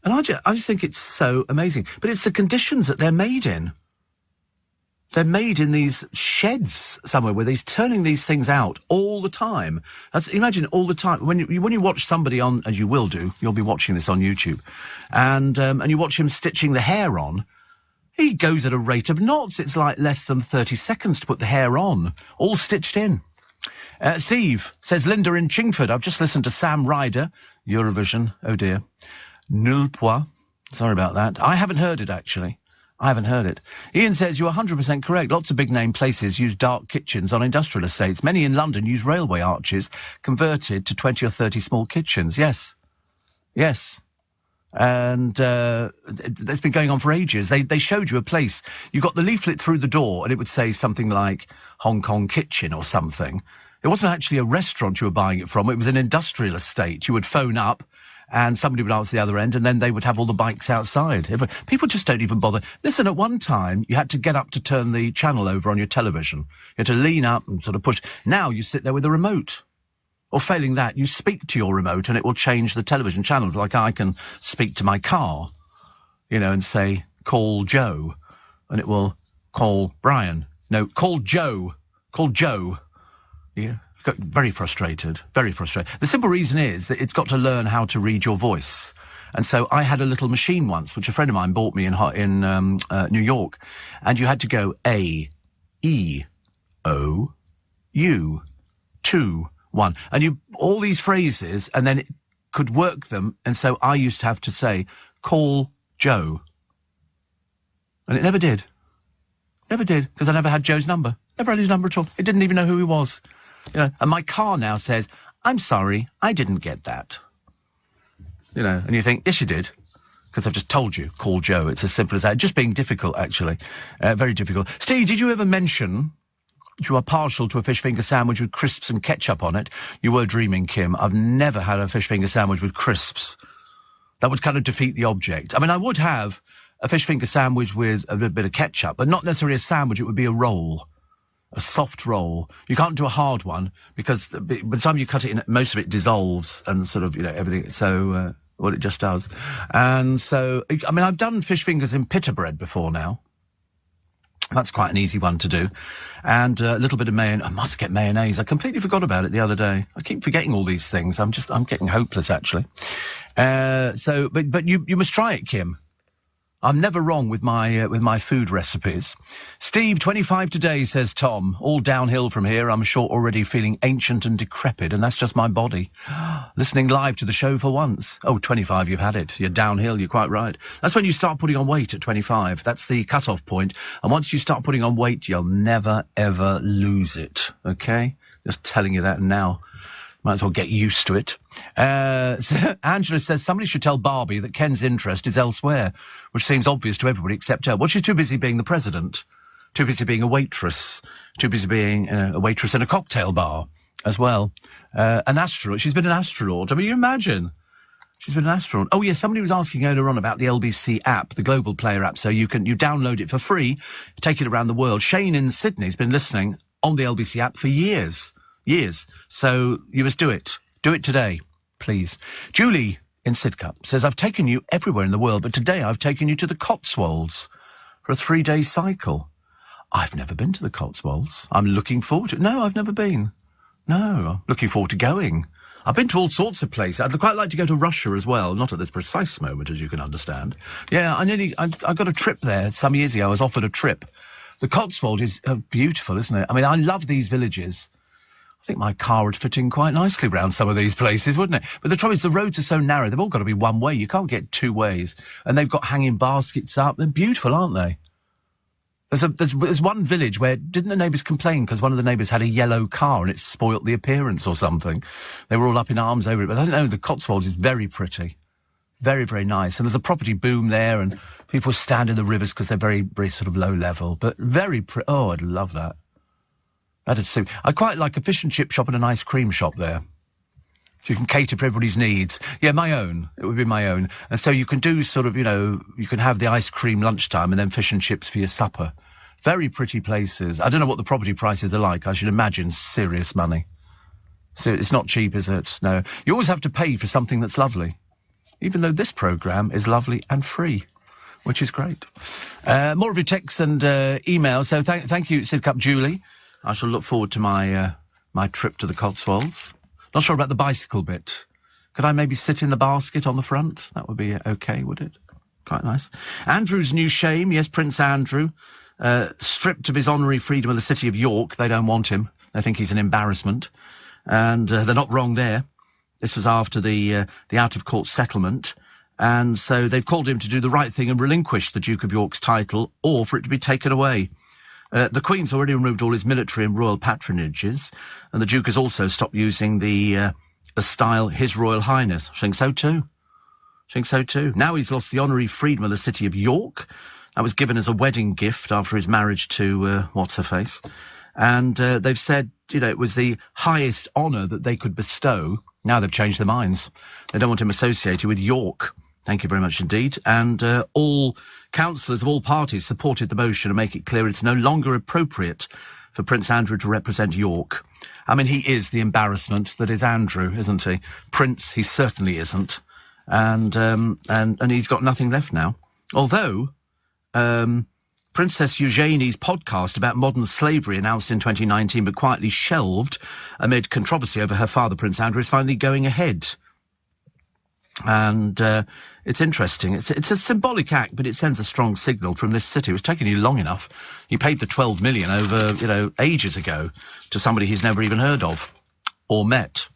and I just think it's so amazing. But it's the conditions that they're made in. They're made in these sheds somewhere where they're turning these things out all the time. Imagine all the time. When you watch somebody on, as you will do, you'll be watching this on YouTube, and you watch him stitching the hair on, he goes at a rate of knots. It's like less than 30 seconds to put the hair on, all stitched in. Steve says, Linda in Chingford, I've just listened to Sam Ryder, Eurovision, oh dear. Nul point. Sorry about that. I haven't heard it, actually. I haven't heard it. Ian says, you're 100% correct. Lots of big-name places use dark kitchens on industrial estates. Many in London use railway arches converted to 20 or 30 small kitchens. Yes. Yes. And it's been going on for ages. They showed you a place. You got the leaflet through the door, and it would say something like Hong Kong Kitchen or something. It wasn't actually a restaurant you were buying it from. It was an industrial estate. You would phone up, and somebody would answer the other end, and then they would have all the bikes outside. People just don't even bother. Listen, at one time, you had to get up to turn the channel over on your television. You had to lean up and sort of push. Now you sit there with a remote. Or failing that, you speak to your remote, and it will change the television channels. Like I can speak to my car, and say, call Joe, and it will call Brian. No, call Joe. Call Joe. Yeah. Very frustrated, very frustrated. The simple reason is that it's got to learn how to read your voice. And so I had a little machine once, which a friend of mine bought me in New York, and you had to go A, E, O, U, 2, 1. And all these phrases, and then it could work them. And so I used to have to say, call Joe. And it never did. Never did, because I never had Joe's number. Never had his number at all. It didn't even know who he was. And my car now says, I'm sorry, I didn't get that. And you think, yes, you did, because I've just told you, call Joe. It's as simple as that. Just being difficult, actually. Very difficult. Steve, did you ever mention you are partial to a fish finger sandwich with crisps and ketchup on it? You were dreaming, Kim. I've never had a fish finger sandwich with crisps. That would kind of defeat the object. I mean, I would have a fish finger sandwich with a bit of ketchup, but not necessarily a sandwich. It would be a roll. A soft roll. You can't do a hard one because by the time you cut it in, most of it dissolves and sort of, everything. So, it just does. And so, I mean, I've done fish fingers in pita bread before now. That's quite an easy one to do. And a little bit of mayonnaise. I must get mayonnaise. I completely forgot about it the other day. I keep forgetting all these things. I'm getting hopeless, actually. But you must try it, Kim. I'm never wrong with my food recipes. Steve, 25 today, says Tom. All downhill from here. I'm sure already feeling ancient and decrepit, and that's just my body. Listening live to the show for once. Oh, 25, you've had it. You're downhill, you're quite right. That's when you start putting on weight at 25. That's the cut-off point. And once you start putting on weight, you'll never, ever lose it. Just telling you that now. Might as well get used to it. So Angela says somebody should tell Barbie that Ken's interest is elsewhere, which seems obvious to everybody except her. Well, she's too busy being the president, too busy being a waitress, too busy being a waitress in a cocktail bar as well. An astronaut. She's been an astronaut. I mean, you imagine. She's been an astronaut. Oh, yes, somebody was asking earlier on about the LBC app, the Global Player app. So you download it for free, take it around the world. Shane in Sydney has been listening on the LBC app for years. So you must do it. Do it today, please. Julie in Sidcup says, I've taken you everywhere in the world, but today I've taken you to the Cotswolds for a 3-day cycle. I've never been to the Cotswolds. I'm looking forward to it. No, I've never been. No, I'm looking forward to going. I've been to all sorts of places. I'd quite like to go to Russia as well, not at this precise moment, as you can understand. Yeah, I got a trip there some years ago. I was offered a trip. The Cotswold is beautiful, isn't it? I mean, I love these villages. I think my car would fit in quite nicely around some of these places, wouldn't it? But the trouble is the roads are so narrow, they've all got to be one way. You can't get two ways. And they've got hanging baskets up. They're beautiful, aren't they? There's one village where, didn't the neighbours complain because one of the neighbours had a yellow car and it spoilt the appearance or something? They were all up in arms over it. But I don't know, the Cotswolds is very pretty. Very, very nice. And there's a property boom there and people stand in the rivers because they're very, very sort of low level. But very pretty. Oh, I'd love that. That'd suit. I quite like a fish and chip shop and an ice cream shop there. So you can cater for everybody's needs. Yeah, my own. It would be my own. And so you can do sort of, you can have the ice cream lunchtime and then fish and chips for your supper. Very pretty places. I don't know what the property prices are like. I should imagine serious money. So it's not cheap, is it? No. You always have to pay for something that's lovely. Even though this programme is lovely and free, which is great. More of your texts and emails. So thank you, Sidcup Julie. I shall look forward to my my trip to the Cotswolds. Not sure about the bicycle bit. Could I maybe sit in the basket on the front? That would be okay, would it? Quite nice. Andrew's new shame. Yes, Prince Andrew. Stripped of his honorary freedom of the city of York. They don't want him. They think he's an embarrassment. And they're not wrong there. This was after the out-of-court settlement. And so they've called him to do the right thing and relinquish the Duke of York's title or for it to be taken away. The Queen's already removed all his military and royal patronages, and the Duke has also stopped using the style His Royal Highness. I think so too. Now he's lost the honorary freedom of the city of York. That was given as a wedding gift after his marriage to what's-her-face. And they've said, it was the highest honour that they could bestow. Now they've changed their minds. They don't want him associated with York. Thank you very much indeed. And all councillors of all parties supported the motion to make it clear it's no longer appropriate for Prince Andrew to represent York. I mean, he is the embarrassment that is Andrew, isn't he? Prince, he certainly isn't. And he's got nothing left now. Although, Princess Eugenie's podcast about modern slavery, announced in 2019 but quietly shelved amid controversy over her father, Prince Andrew, is finally going ahead. And it's interesting. It's a symbolic act, but it sends a strong signal from this city. It was taking you long enough. He paid the 12 million over, ages ago to somebody he's never even heard of or met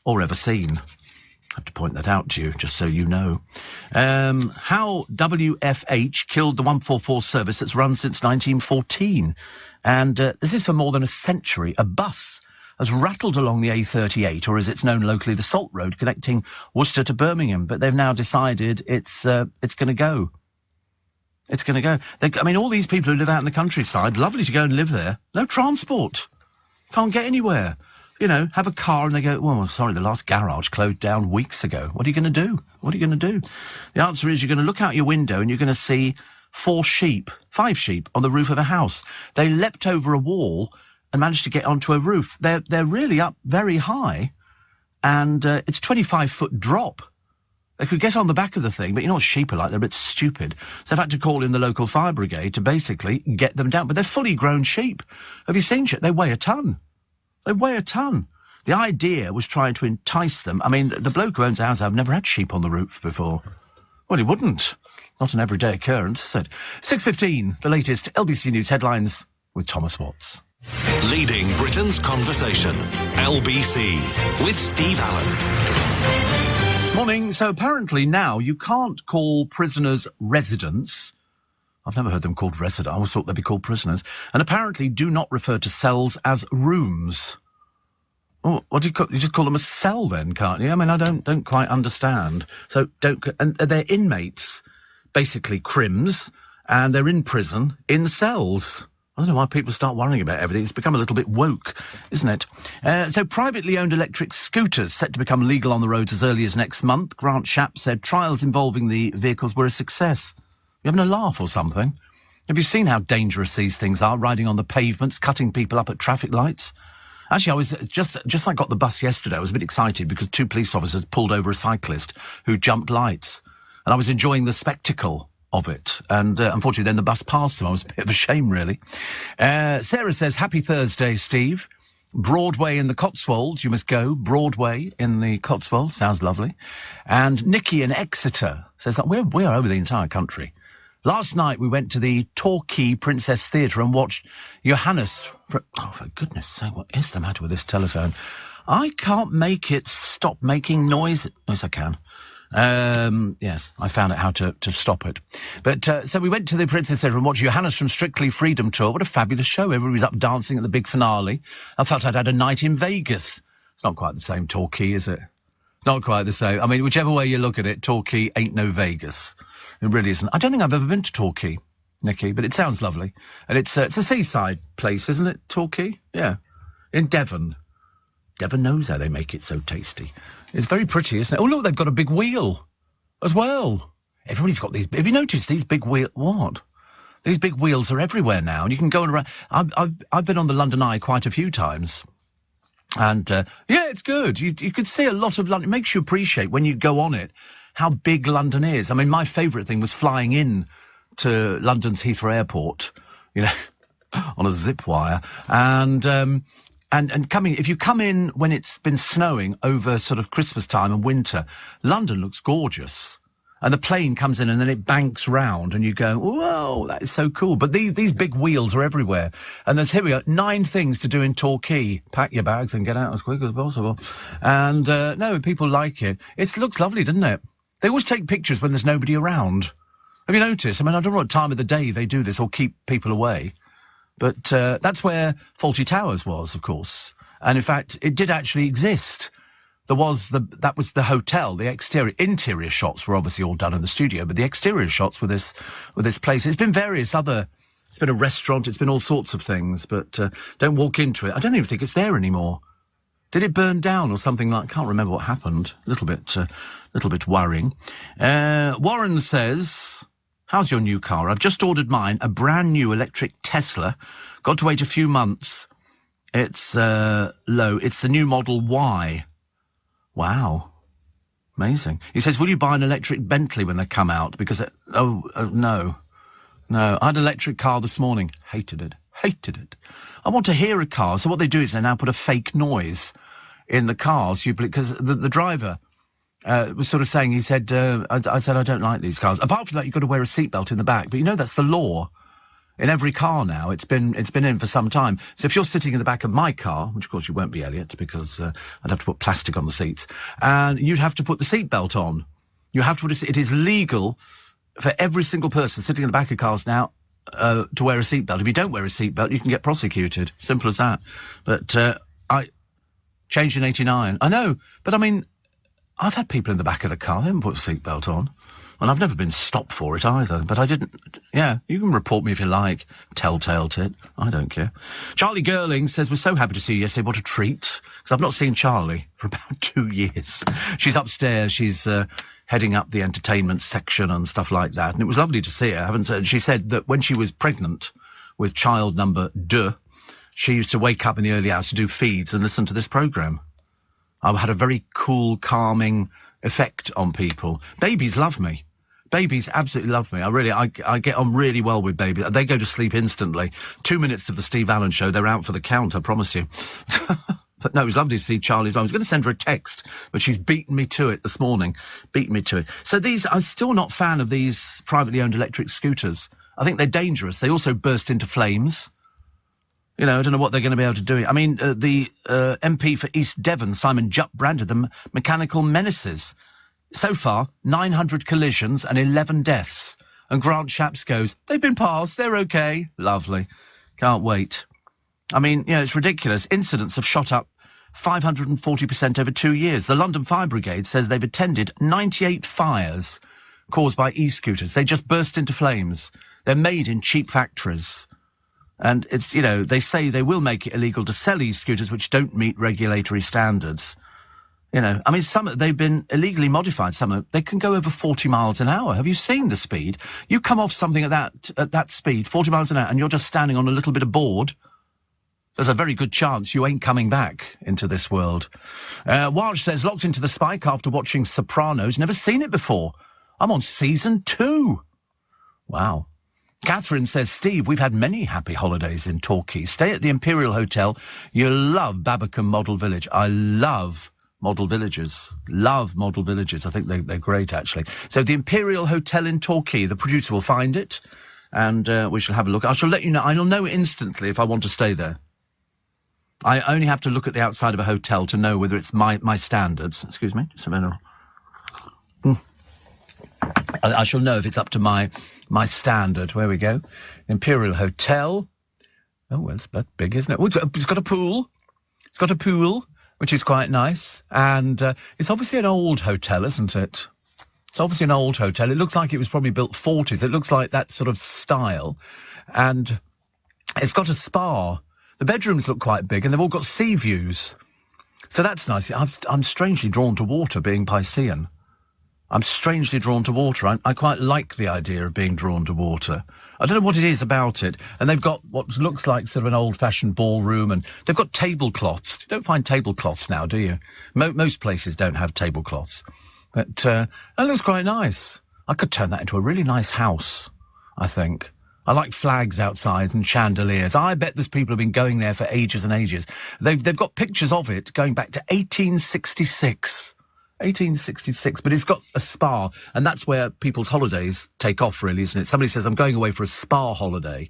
or ever seen. I have to point that out to you, just so you know. How WFH killed the 144 service that's run since 1914. And this is for more than a century. A bus has rattled along the A38, or as it's known locally, the Salt Road, connecting Worcester to Birmingham. But they've now decided it's going to go. It's going to go. All these people who live out in the countryside, lovely to go and live there. No transport. Can't get anywhere. Have a car and they go, well, sorry, the last garage closed down weeks ago. What are you going to do? What are you going to do? The answer is you're going to look out your window and you're going to see 5 sheep on the roof of a house. They leapt over a wall and managed to get onto a roof. They're really up very high, and it's 25-foot drop. They could get on the back of the thing, but you know what sheep are like? They're a bit stupid. So they've had to call in the local fire brigade to basically get them down. But they're fully grown sheep. Have you seen sheep? They weigh a ton. They weigh a ton. The idea was trying to entice them. I mean, the bloke who owns the house, I've never had sheep on the roof before. Well, he wouldn't. Not an everyday occurrence, said. 6:15, the latest LBC News headlines with Thomas Watts. Leading Britain's conversation. LBC with Steve Allen. Morning. So apparently now you can't call prisoners residents. I've never heard them called resident. I always thought they'd be called prisoners. And apparently do not refer to cells as rooms. Oh, what do you call? You just call them a cell then, can't you? I mean, I don't quite understand. So and they're inmates, basically crims, and they're in prison in cells. I don't know why people start worrying about everything. It's become a little bit woke, isn't it? So privately owned electric scooters set to become legal on the roads as early as next month. Grant Shapps said trials involving the vehicles were a success. You having a laugh or something? Have you seen how dangerous these things are, riding on the pavements, cutting people up at traffic lights? Actually, I was just I got the bus yesterday, I was a bit excited because 2 police officers pulled over a cyclist who jumped lights. And I was enjoying the spectacle of it. And unfortunately, then the bus passed him. I was a bit of a shame, really. Sarah says, happy Thursday, Steve. Broadway in the Cotswolds, you must go. Broadway in the Cotswolds, sounds lovely. And Nikki in Exeter says that we're over the entire country. Last night we went to the Torquay Princess Theatre and watched Johannes... for goodness sake, what is the matter with this telephone? I can't make it stop making noise. Yes, I can. Yes, I found out how to stop it. But, so we went to the Princess Theatre and watched Johannes from Strictly Freedom Tour. What a fabulous show. Everybody was up dancing at the big finale. I felt I'd had a night in Vegas. It's not quite the same Torquay, is it? Not quite the same. I mean, whichever way you look at it, Torquay ain't no Vegas. It really isn't. I don't think I've ever been to Torquay, Nikki, but it sounds lovely. And it's a seaside place, isn't it, Torquay? Yeah. In Devon. Devon knows how they make it so tasty. It's very pretty, isn't it? Oh, look, they've got a big wheel as well. Everybody's got these... Have you noticed these big wheels? What? These big wheels are everywhere now, and you can go around... I've been on the London Eye quite a few times. And, yeah, it's good. You could see a lot of London. It makes you appreciate, when you go on it, how big London is. I mean, my favourite thing was flying in to London's Heathrow Airport, you know, on a zip wire. And coming, if you come in when it's been snowing over sort of Christmas time and winter, London looks gorgeous. And the plane comes in and then it banks round and you go, whoa, that is so cool. But these big wheels are everywhere. And here we go, 9 things to do in Torquay. Pack your bags and get out as quick as possible. And, no, people like it. It looks lovely, doesn't it? They always take pictures when there's nobody around. Have you noticed? I mean, I don't know what time of the day they do this or keep people away. But that's where Fawlty Towers was, of course. And, in fact, it did actually exist. That was the hotel. The interior shots were obviously all done in the studio, but the exterior shots were this place. It's been various other... It's been a restaurant. It's been all sorts of things, but don't walk into it. I don't even think it's there anymore. Did it burn down or something like... I can't remember what happened. A little bit worrying. Warren says... How's your new car? I've just ordered mine, a brand new electric Tesla. Got to wait a few months. It's low. It's the new Model Y. Wow. Amazing. He says, will you buy an electric Bentley when they come out? Because, no. No. I had an electric car this morning. Hated it. I want to hear a car. So what they do is they now put a fake noise in the cars. Because the driver... was sort of saying, he said, I said, I don't like these cars. Apart from that, you've got to wear a seatbelt in the back. But you know, that's the law in every car now. It's been in for some time. So if you're sitting in the back of my car, which of course you won't be, Elliot, because I'd have to put plastic on the seats, and you'd have to put the seatbelt on. You have to put it is legal for every single person sitting in the back of cars now to wear a seatbelt. If you don't wear a seatbelt, you can get prosecuted. Simple as that. But I changed in 89. I know, but I mean... I've had people in the back of the car, they haven't put a seatbelt on. And I've never been stopped for it either, but I didn't... Yeah, you can report me if you like. Telltale tit. I don't care. Charlie Girling says, we're so happy to see you yesterday. What a treat. Because I've not seen Charlie for about 2 years. She's upstairs. She's heading up the entertainment section and stuff like that. And it was lovely to see her. She said that when she was pregnant with child number 2, she used to wake up in the early hours to do feeds and listen to this programme. I had a very cool, calming effect on people. Babies love me. Babies absolutely love me. I get on really well with babies. They go to sleep instantly. 2 minutes of the Steve Allen show, they're out for the count, I promise you. But no, it was lovely to see Charlie. I was going to send her a text, but she's beaten me to it this morning. Beaten me to it. So I'm still not a fan of these privately owned electric scooters. I think they're dangerous. They also burst into flames. You know, I don't know what they're going to be able to do. I mean, the MP for East Devon, Simon Jupp, branded them mechanical menaces. So far, 900 collisions and 11 deaths. And Grant Shapps goes, they've been passed, they're okay. Lovely. Can't wait. I mean, you know, it's ridiculous. Incidents have shot up 540% over 2 years. The London Fire Brigade says they've attended 98 fires caused by e-scooters. They just burst into flames. They're made in cheap factories. And it's, you know, they say they will make it illegal to sell e-scooters which don't meet regulatory standards. You know, I mean, they've been illegally modified. They can go over 40 miles an hour. Have you seen the speed? You come off something at that speed, 40 miles an hour, and you're just standing on a little bit of board. There's a very good chance you ain't coming back into this world. Walsh says, locked into the Spike after watching Sopranos. Never seen it before. I'm on season 2. Wow. Catherine says, Steve, we've had many happy holidays in Torquay. Stay at the Imperial Hotel. You'll love Babbacombe Model Village. I love model villages. Love model villages. I think they're great, actually. So the Imperial Hotel in Torquay, the producer will find it, and we shall have a look. I shall let you know. I'll know instantly if I want to stay there. I only have to look at the outside of a hotel to know whether it's my standards. Excuse me, just a minute. I shall know if it's up to my standard. Where we go. Imperial Hotel. Oh, well, it's big, isn't it? Oh, it's got a pool. It's got a pool, which is quite nice. And it's obviously an old hotel, isn't it? It's obviously an old hotel. It looks like it was probably built 40s. It looks like that sort of style. And it's got a spa. The bedrooms look quite big, and they've all got sea views. So that's nice. I'm strangely drawn to water, being Piscean. I'm strangely drawn to water. I quite like the idea of being drawn to water. I don't know what it is about it. And they've got what looks like sort of an old-fashioned ballroom, and they've got tablecloths. You don't find tablecloths now, do you? Most places don't have tablecloths. But that looks quite nice. I could turn that into a really nice house, I think. I like flags outside and chandeliers. I bet there's people who've been going there for ages and ages. They've got pictures of it going back to 1866. 1866, but it's got a spa, and that's where people's holidays take off, really, isn't it? Somebody says, I'm going away for a spa holiday,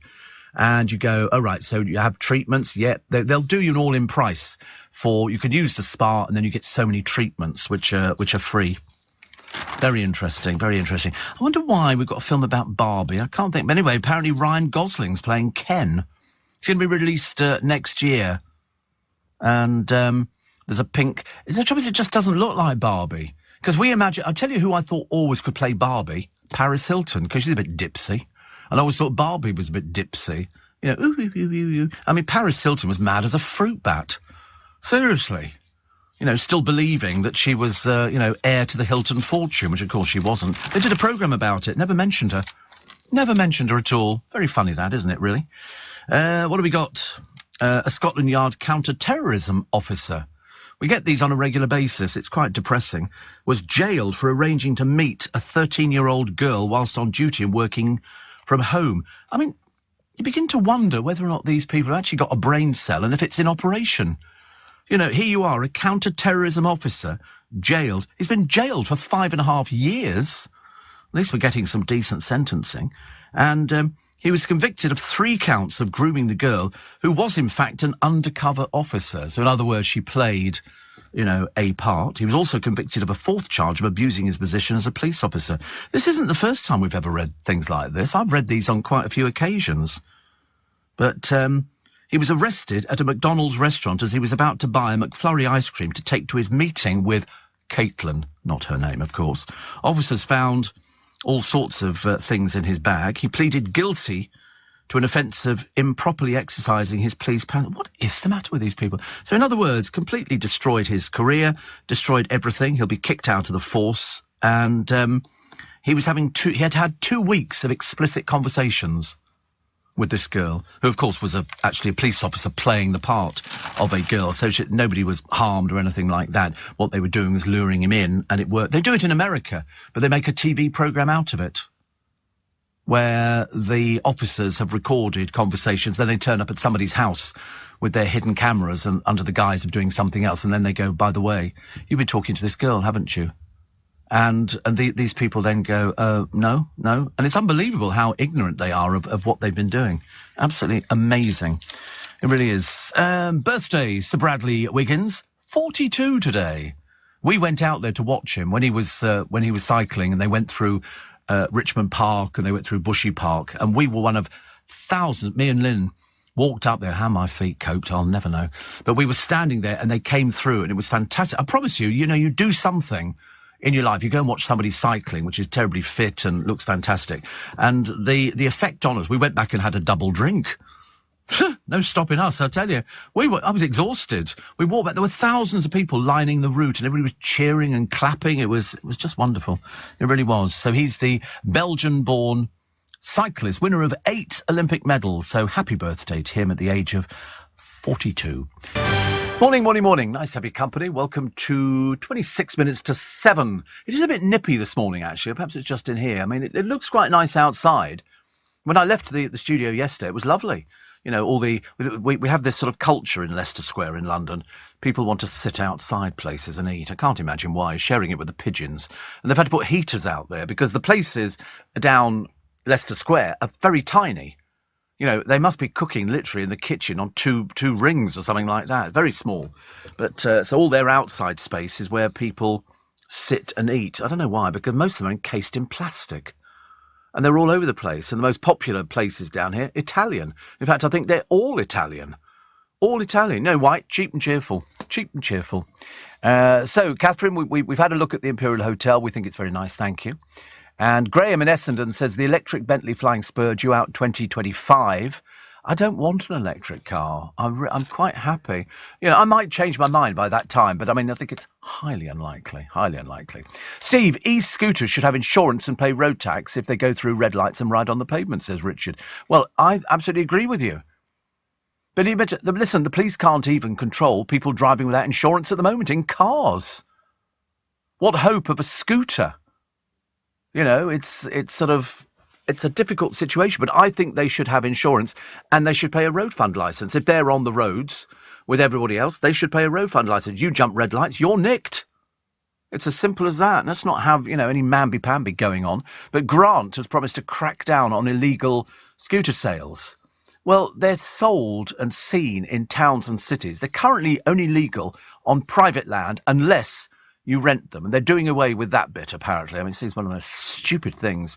and you go, oh, right, so you have treatments? Yeah, they'll do you an all-in price for, you can use the spa, and then you get so many treatments, which are free. Very interesting, very interesting. I wonder why we've got a film about Barbie. I can't think. But anyway, apparently Ryan Gosling's playing Ken. It's going to be released next year. And there's a pink... The trouble is, it just doesn't look like Barbie. Because we imagine... I'll tell you who I thought always could play Barbie. Paris Hilton, because she's a bit dipsy. And I always thought Barbie was a bit dipsy. You know, ooh. I mean, Paris Hilton was mad as a fruit bat. Seriously. You know, still believing that she was, heir to the Hilton fortune, which of course she wasn't. They did a programme about it, never mentioned her. Never mentioned her at all. Very funny that, isn't it, really? What have we got? A Scotland Yard counter-terrorism officer. We get these on a regular basis. It's quite depressing. Was jailed for arranging to meet a 13-year-old girl whilst on duty and working from home. I mean, you begin to wonder whether or not these people have actually got a brain cell and if it's in operation. You know, here you are, a counter-terrorism officer, jailed. He's been jailed for 5.5 years. At least we're getting some decent sentencing. And he was convicted of 3 counts of grooming the girl, who was, in fact, an undercover officer. So, in other words, she played, a part. He was also convicted of a 4th charge of abusing his position as a police officer. This isn't the first time we've ever read things like this. I've read these on quite a few occasions. But... he was arrested at a McDonald's restaurant as he was about to buy a McFlurry ice cream to take to his meeting with Caitlin, not her name, of course. Officers found all sorts of things in his bag. He pleaded guilty to an offence of improperly exercising his police power. What is the matter with these people? So, in other words, completely destroyed his career, destroyed everything. He'll be kicked out of the force. And he was having he had 2 weeks of explicit conversations. with this girl, who of course was actually a police officer playing the part of a girl, so nobody was harmed or anything like that. What they were doing was luring him in, and it worked. They do it in America, but they make a TV programme out of it, where the officers have recorded conversations, then they turn up at somebody's house with their hidden cameras and under the guise of doing something else, and then they go, by the way, you've been talking to this girl, haven't you? And these people then go, no. And it's unbelievable how ignorant they are of what they've been doing. Absolutely amazing. It really is. Birthday, Sir Bradley Wiggins, 42 today. We went out there to watch him when he was cycling, and they went through Richmond Park and they went through Bushy Park, and we were one of thousands. Me and Lynn walked up there. How my feet coped, I'll never know. But we were standing there and they came through, and it was fantastic. I promise you, you do something in your life. You go and watch somebody cycling, which is terribly fit and looks fantastic. And the effect on us, we went back and had a double drink. No stopping us, I tell you. I was exhausted. We walked back. There were thousands of people lining the route, and everybody was cheering and clapping. It was just wonderful. It really was. So he's the Belgian-born cyclist, winner of 8 Olympic medals. So happy birthday to him at the age of 42. Morning. Nice to have your company. Welcome to 26 minutes to 7. It is a bit nippy this morning, actually. Perhaps it's just in here. I mean, it looks quite nice outside. When I left the studio yesterday, it was lovely. We have this sort of culture in Leicester Square in London. People want to sit outside places and eat. I can't imagine why, sharing it with the pigeons. And they've had to put heaters out there because the places down Leicester Square are very tiny. They must be cooking literally in the kitchen on two rings or something like that. Very small. But so all their outside space is where people sit and eat. I don't know why, because most of them are encased in plastic. And they're all over the place. And the most popular places down here, Italian. In fact, I think they're all Italian. All Italian. No, white, cheap and cheerful. So, Catherine, we've had a look at the Imperial Hotel. We think it's very nice, thank you. And Graham in Essendon says the electric Bentley Flying Spur due out 2025. I don't want an electric car. I'm quite happy. I might change my mind by that time, but I think it's highly unlikely. Steve, e-scooters should have insurance and pay road tax if they go through red lights and ride on the pavement, says Richard. Well, I absolutely agree with you. But listen, the police can't even control people driving without insurance at the moment in cars. What hope of a scooter? It's a difficult situation, but I think they should have insurance and they should pay a road fund licence. If they're on the roads with everybody else, they should pay a road fund licence. You jump red lights, you're nicked. It's as simple as that. Let's not have, any mamby-pamby going on. But Grant has promised to crack down on illegal scooter sales. Well, they're sold and seen in towns and cities. They're currently only legal on private land unless you rent them, and they're doing away with that bit, apparently. It seems one of the most stupid things,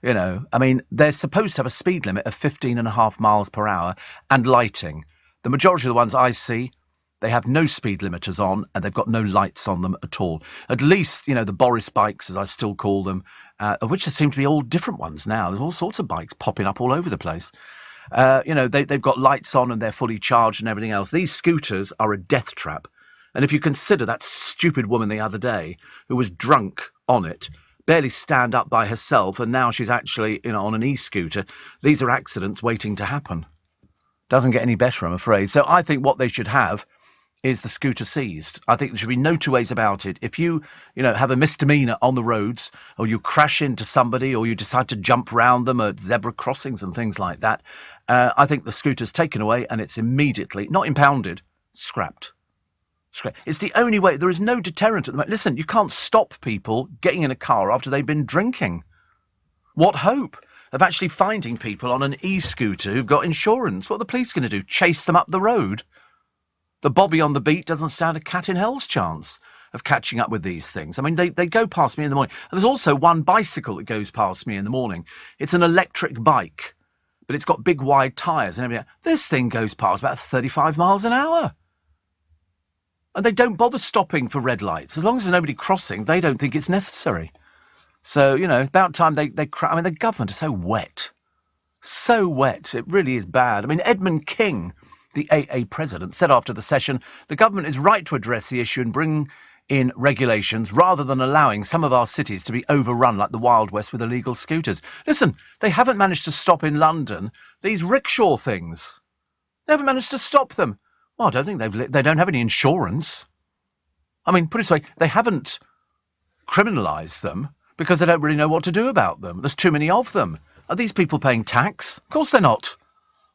They're supposed to have a speed limit of 15.5 miles per hour and lighting. The majority of the ones I see, they have no speed limiters on, and they've got no lights on them at all. At least, the Boris bikes, as I still call them, of which there seem to be all different ones now. There's all sorts of bikes popping up all over the place. They've got lights on and they're fully charged and everything else. These scooters are a death trap. And if you consider that stupid woman the other day who was drunk on it, barely stand up by herself, and now she's actually, on an e-scooter, these are accidents waiting to happen. Doesn't get any better, I'm afraid. So I think what they should have is the scooter seized. I think there should be no two ways about it. If you, have a misdemeanor on the roads, or you crash into somebody, or you decide to jump round them at zebra crossings and things like that, I think the scooter's taken away and it's immediately, not impounded, scrapped. It's the only way. There is no deterrent at the moment. Listen, you can't stop people getting in a car after they've been drinking. What hope of actually finding people on an e-scooter who've got insurance? What are the police going to do? Chase them up the road? The Bobby on the beat doesn't stand a cat in hell's chance of catching up with these things. They go past me in the morning. And there's also one bicycle that goes past me in the morning. It's an electric bike, but it's got big wide tyres and everything. This thing goes past about 35 miles an hour. And they don't bother stopping for red lights. As long as there's nobody crossing, they don't think it's necessary. So, about time they the government is so wet. So wet. It really is bad. Edmund King, the AA president, said after the session, the government is right to address the issue and bring in regulations rather than allowing some of our cities to be overrun like the Wild West with illegal scooters. Listen, they haven't managed to stop in London these rickshaw things. They haven't managed to stop them. Well, I don't think they don't have any insurance. I mean, put it this way, they haven't criminalised them because they don't really know what to do about them. There's too many of them. Are these people paying tax? Of course they're not.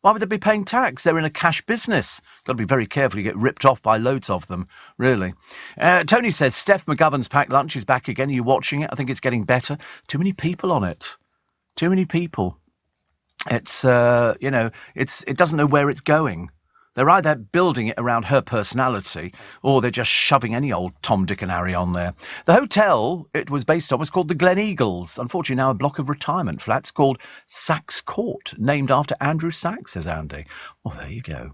Why would they be paying tax? They're in a cash business. Got to be very careful. You get ripped off by loads of them, really. Tony says, Steph McGovern's packed lunch is back again. Are you watching it? I think it's getting better. Too many people on it. Too many people. It's, it doesn't know where it's going. They're either building it around her personality or they're just shoving any old Tom, Dick and Harry on there. The hotel it was based on was called the Glen Eagles. Unfortunately, now a block of retirement flats called Sachs Court, named after Andrew Sachs, says Andy. Well, there you go.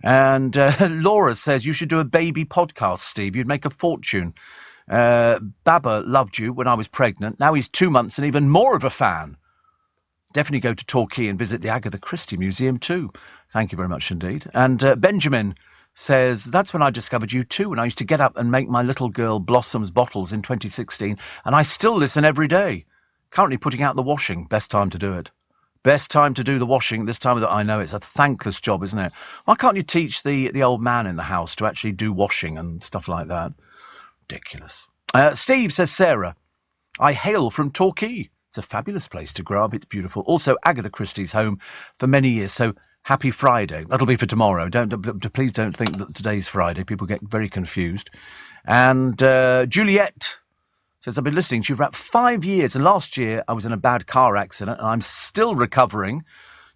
And Laura says, you should do a baby podcast, Steve. You'd make a fortune. Baba loved you when I was pregnant. Now he's 2 months and even more of a fan. Definitely go to Torquay and visit the Agatha Christie Museum too. Thank you very much indeed. And Benjamin says, that's when I discovered you too, when I used to get up and make my little girl Blossom's bottles in 2016, and I still listen every day. Currently putting out the washing. Best time to do it. Best time to do the washing this time of the... I know, it's a thankless job, isn't it? Why can't you teach the old man in the house to actually do washing and stuff like that? Ridiculous. Steve says, Sarah, I hail from Torquay. It's a fabulous place to grow up. It's beautiful. Also, Agatha Christie's home for many years. So happy Friday. That'll be for tomorrow. Please don't think that today's Friday. People get very confused. And Juliet says, I've been listening to you for about 5 years. And last year I was in a bad car accident and I'm still recovering.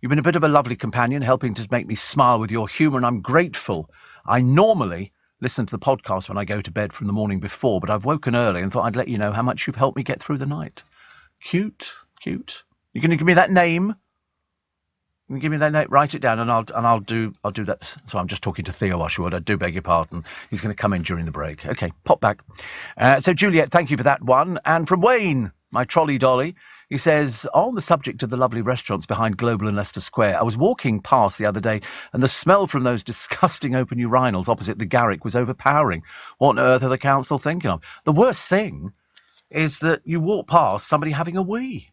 You've been a bit of a lovely companion, helping to make me smile with your humour. And I'm grateful. I normally listen to the podcast when I go to bed from the morning before, but I've woken early and thought I'd let you know how much you've helped me get through the night. Cute. You're going to give me that name? You can give me that name. Write it down, and I'll do that. So I'm just talking to Theo Usherwood. I do beg your pardon. He's going to come in during the break. Okay, pop back. So Juliet, thank you for that one. And from Wayne, my trolley dolly, he says, on the subject of the lovely restaurants behind Global and Leicester Square, I was walking past the other day, and the smell from those disgusting open urinals opposite the Garrick was overpowering. What on earth are the council thinking of? The worst thing is that you walk past somebody having a wee.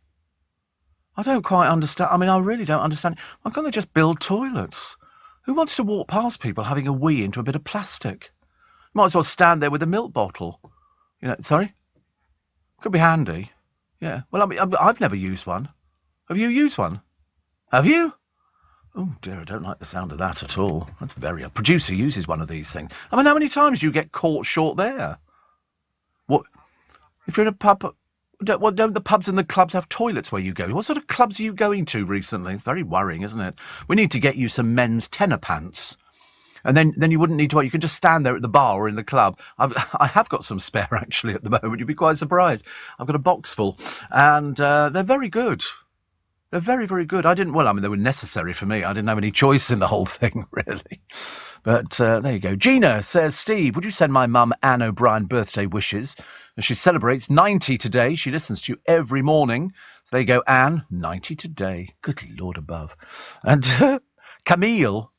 I don't quite understand. I mean, I really don't understand. Why can't they just build toilets? Who wants to walk past people having a wee into a bit of plastic? Might as well stand there with a milk bottle. Sorry? Could be handy. Yeah. Well, I mean, I've never used one. Have you used one? Have you? Oh, dear, I don't like the sound of that at all. That's very... A producer uses one of these things. I mean, how many times do you get caught short there? What... If you're in a pub, don't the pubs and the clubs have toilets where you go? What sort of clubs are you going to recently? It's very worrying, isn't it? We need to get you some men's tenor pants. And then you wouldn't need to... You can just stand there at the bar or in the club. I have got some spare, actually, at the moment. You'd be quite surprised. I've got a box full. And they're very good. They're very, very good. They were necessary for me. I didn't have any choice in the whole thing, really. But there you go. Gina says, Steve, would you send my mum Anne O'Brien birthday wishes? As she celebrates 90 today. She listens to you every morning. So there you go, Anne, 90 today. Good Lord above. And Camille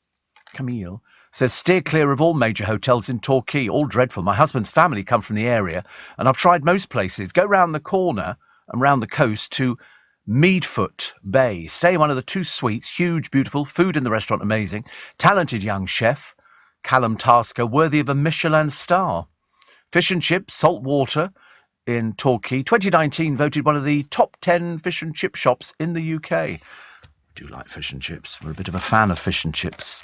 says, steer clear of all major hotels in Torquay. All dreadful. My husband's family come from the area, and I've tried most places. Go round the corner and round the coast to Meadfoot Bay. Stay in one of the 2 suites. Huge, beautiful. Food in the restaurant, amazing. Talented young chef, Callum Tasker, worthy of a Michelin star. Fish and chips, salt water in Torquay. 2019 voted one of the top 10 fish and chip shops in the UK. I do like fish and chips. We're a bit of a fan of fish and chips.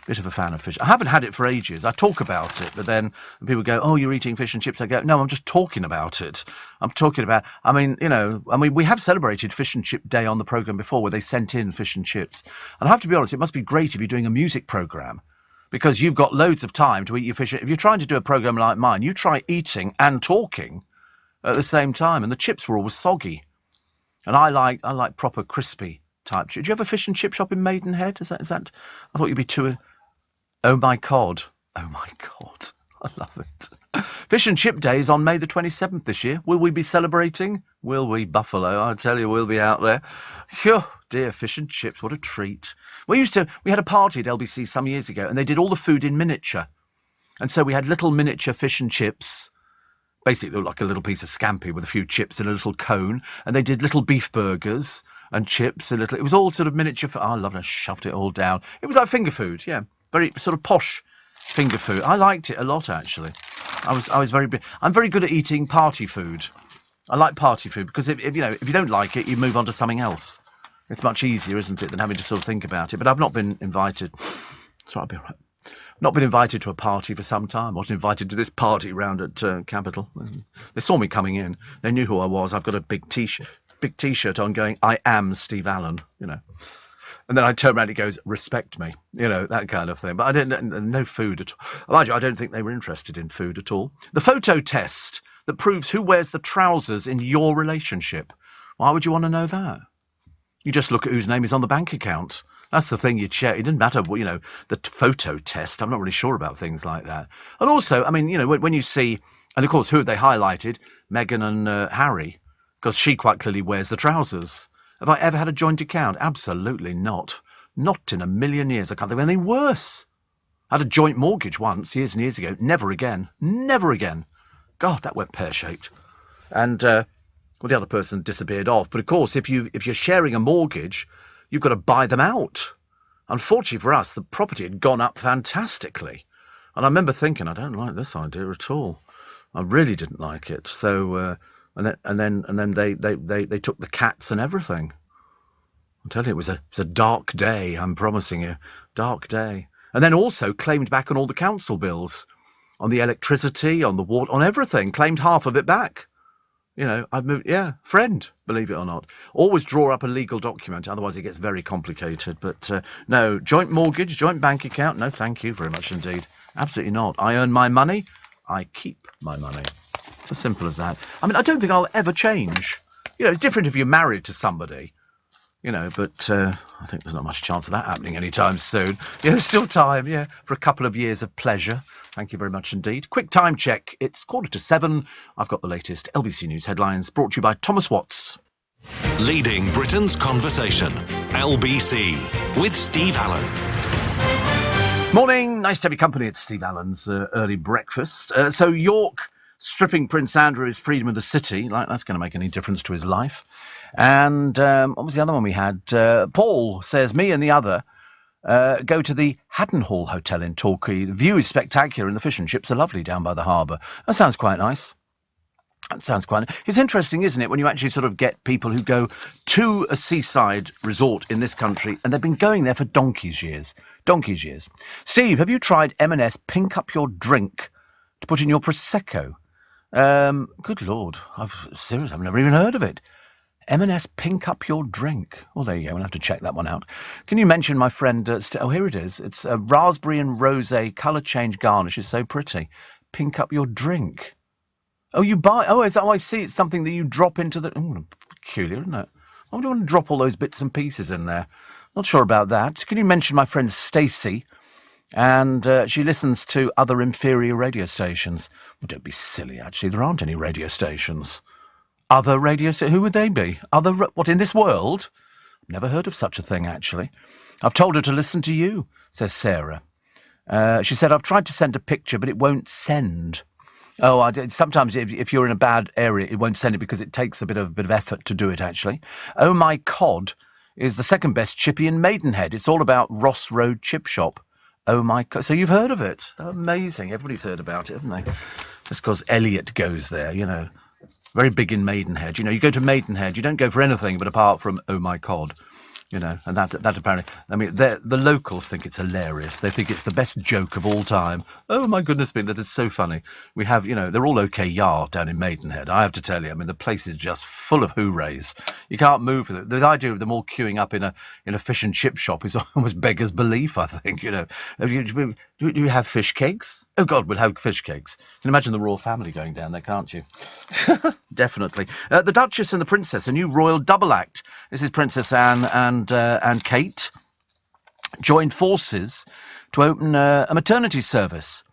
I haven't had it for ages. I talk about it, but then people go, oh, you're eating fish and chips. I go, no, I'm just talking about it. We have celebrated Fish and Chip Day on the programme before where they sent in fish and chips. And I have to be honest, it must be great if you're doing a music programme, because you've got loads of time to eat your fish. If you're trying to do a programme like mine, you try eating and talking at the same time, and the chips were always soggy. And I like proper crispy type. Do you have a fish and chip shop in Maidenhead? Is that? I thought you'd be too... Oh my God. I love it. Fish and Chip Day is on May the 27th this year. Will we be celebrating? Will we, Buffalo? I tell you, we'll be out there. Phew, dear, fish and chips, what a treat. We had a party at LBC some years ago, and they did all the food in miniature. And so we had little miniature fish and chips, basically looked like a little piece of scampi with a few chips in a little cone, and they did little beef burgers and chips, it was all sort of miniature. I loved it. I shoved it all down. It was like finger food, yeah, very sort of posh finger food. I liked it a lot, actually. I'm very good at eating party food. I like party food because if you don't like it, you move on to something else. It's much easier, isn't it, than having to sort of think about it. But I've not been invited. So I'll be all right. Not been invited to a party for some time. I wasn't invited to this party round at Capitol. They saw me coming in. They knew who I was. I've got a big T-shirt on going, "I am Steve Allen," And then I turn around and it goes, "Respect me," that kind of thing. But I didn't, no food at all. Mind you, I don't think they were interested in food at all. The photo test that proves who wears the trousers in your relationship. Why would you want to know that? You just look at whose name is on the bank account. That's the thing you check. It didn't matter, the photo test. I'm not really sure about things like that. And also, I mean, when you see, and of course, who have they highlighted? Meghan and Harry, because she quite clearly wears the trousers. Have I ever had a joint account? Absolutely not. Not in a million years. I can't think of anything worse. I had a joint mortgage once, years and years ago. Never again. Never again. God, that went pear-shaped. And, the other person disappeared off. But of course, if you're sharing a mortgage, you've got to buy them out. Unfortunately for us, the property had gone up fantastically. And I remember thinking, I don't like this idea at all. I really didn't like it. So, and then they took the cats and everything. I'm telling you, it was a dark day, I'm promising you. Dark day. And then also claimed back on all the council bills, on the electricity, on the water, on everything. Claimed half of it back. I've moved, friend, believe it or not. Always draw up a legal document, otherwise it gets very complicated. But no, joint mortgage, joint bank account, no thank you very much indeed. Absolutely not. I earn my money, I keep my money. It's as simple as that. I mean, I don't think I'll ever change. It's different if you're married to somebody, but I think there's not much chance of that happening anytime soon. There's still time, for a couple of years of pleasure. Thank you very much indeed. Quick time check. It's 7:15. I've got the latest LBC News headlines brought to you by Thomas Watts. Leading Britain's conversation. LBC with Steve Allen. Morning. Nice to have your company. It's Steve Allen's early breakfast. So York stripping Prince Andrew his freedom of the city. Like that's going to make any difference to his life. And what was the other one we had? Paul says, me and the other go to the Haddon-Hall Hotel in Torquay. The view is spectacular and the fish and chips are lovely down by the harbour. That sounds quite nice. It's interesting, isn't it, when you actually sort of get people who go to a seaside resort in this country and they've been going there for donkey's years. Steve, have you tried M&S Pink Up Your Drink to put in your Prosecco? Good Lord, I've never even heard of it. M&S Pink Up Your Drink. Well, there you go. We'll have to check that one out. Can you mention my friend... here it is. It's a raspberry and rosé colour change garnish. It's so pretty. Pink Up Your Drink. Oh, you buy... Oh, I see. It's something that you drop into the... Oh, peculiar, isn't it? Why would you want to drop all those bits and pieces in there? Not sure about that. Can you mention my friend Stacey? And she listens to other inferior radio stations. Well, don't be silly, actually. There aren't any radio stations. Other radio stations? Who would they be? What, in this world? I've never heard of such a thing, actually. I've told her to listen to you, says Sarah. She said, I've tried to send a picture, but it won't send. Oh, sometimes if you're in a bad area, it won't send it because it takes a bit of effort to do it, actually. Oh My Cod is the second best chippy in Maidenhead. It's all about Ross Road Chip Shop. Oh My God. So you've heard of it? Amazing. Everybody's heard about it, haven't they? Just because Elliot goes there, Very big in Maidenhead. You go to Maidenhead, you don't go for anything but apart from Oh My God. And that apparently, I mean, the locals think it's hilarious. They think it's the best joke of all time. Oh my goodness me, that is so funny. We have, they're all okay yard down in Maidenhead. I have to tell you, I mean, the place is just full of hoorays. You can't move with it. The idea of them all queuing up in a fish and chip shop is almost beggars belief, I think, Do you have fish cakes? Oh God, we'll have fish cakes. You can imagine the royal family going down there, can't you? Definitely. The Duchess and the Princess, a new royal double act. This is Princess Anne and Kate joined forces to open a maternity service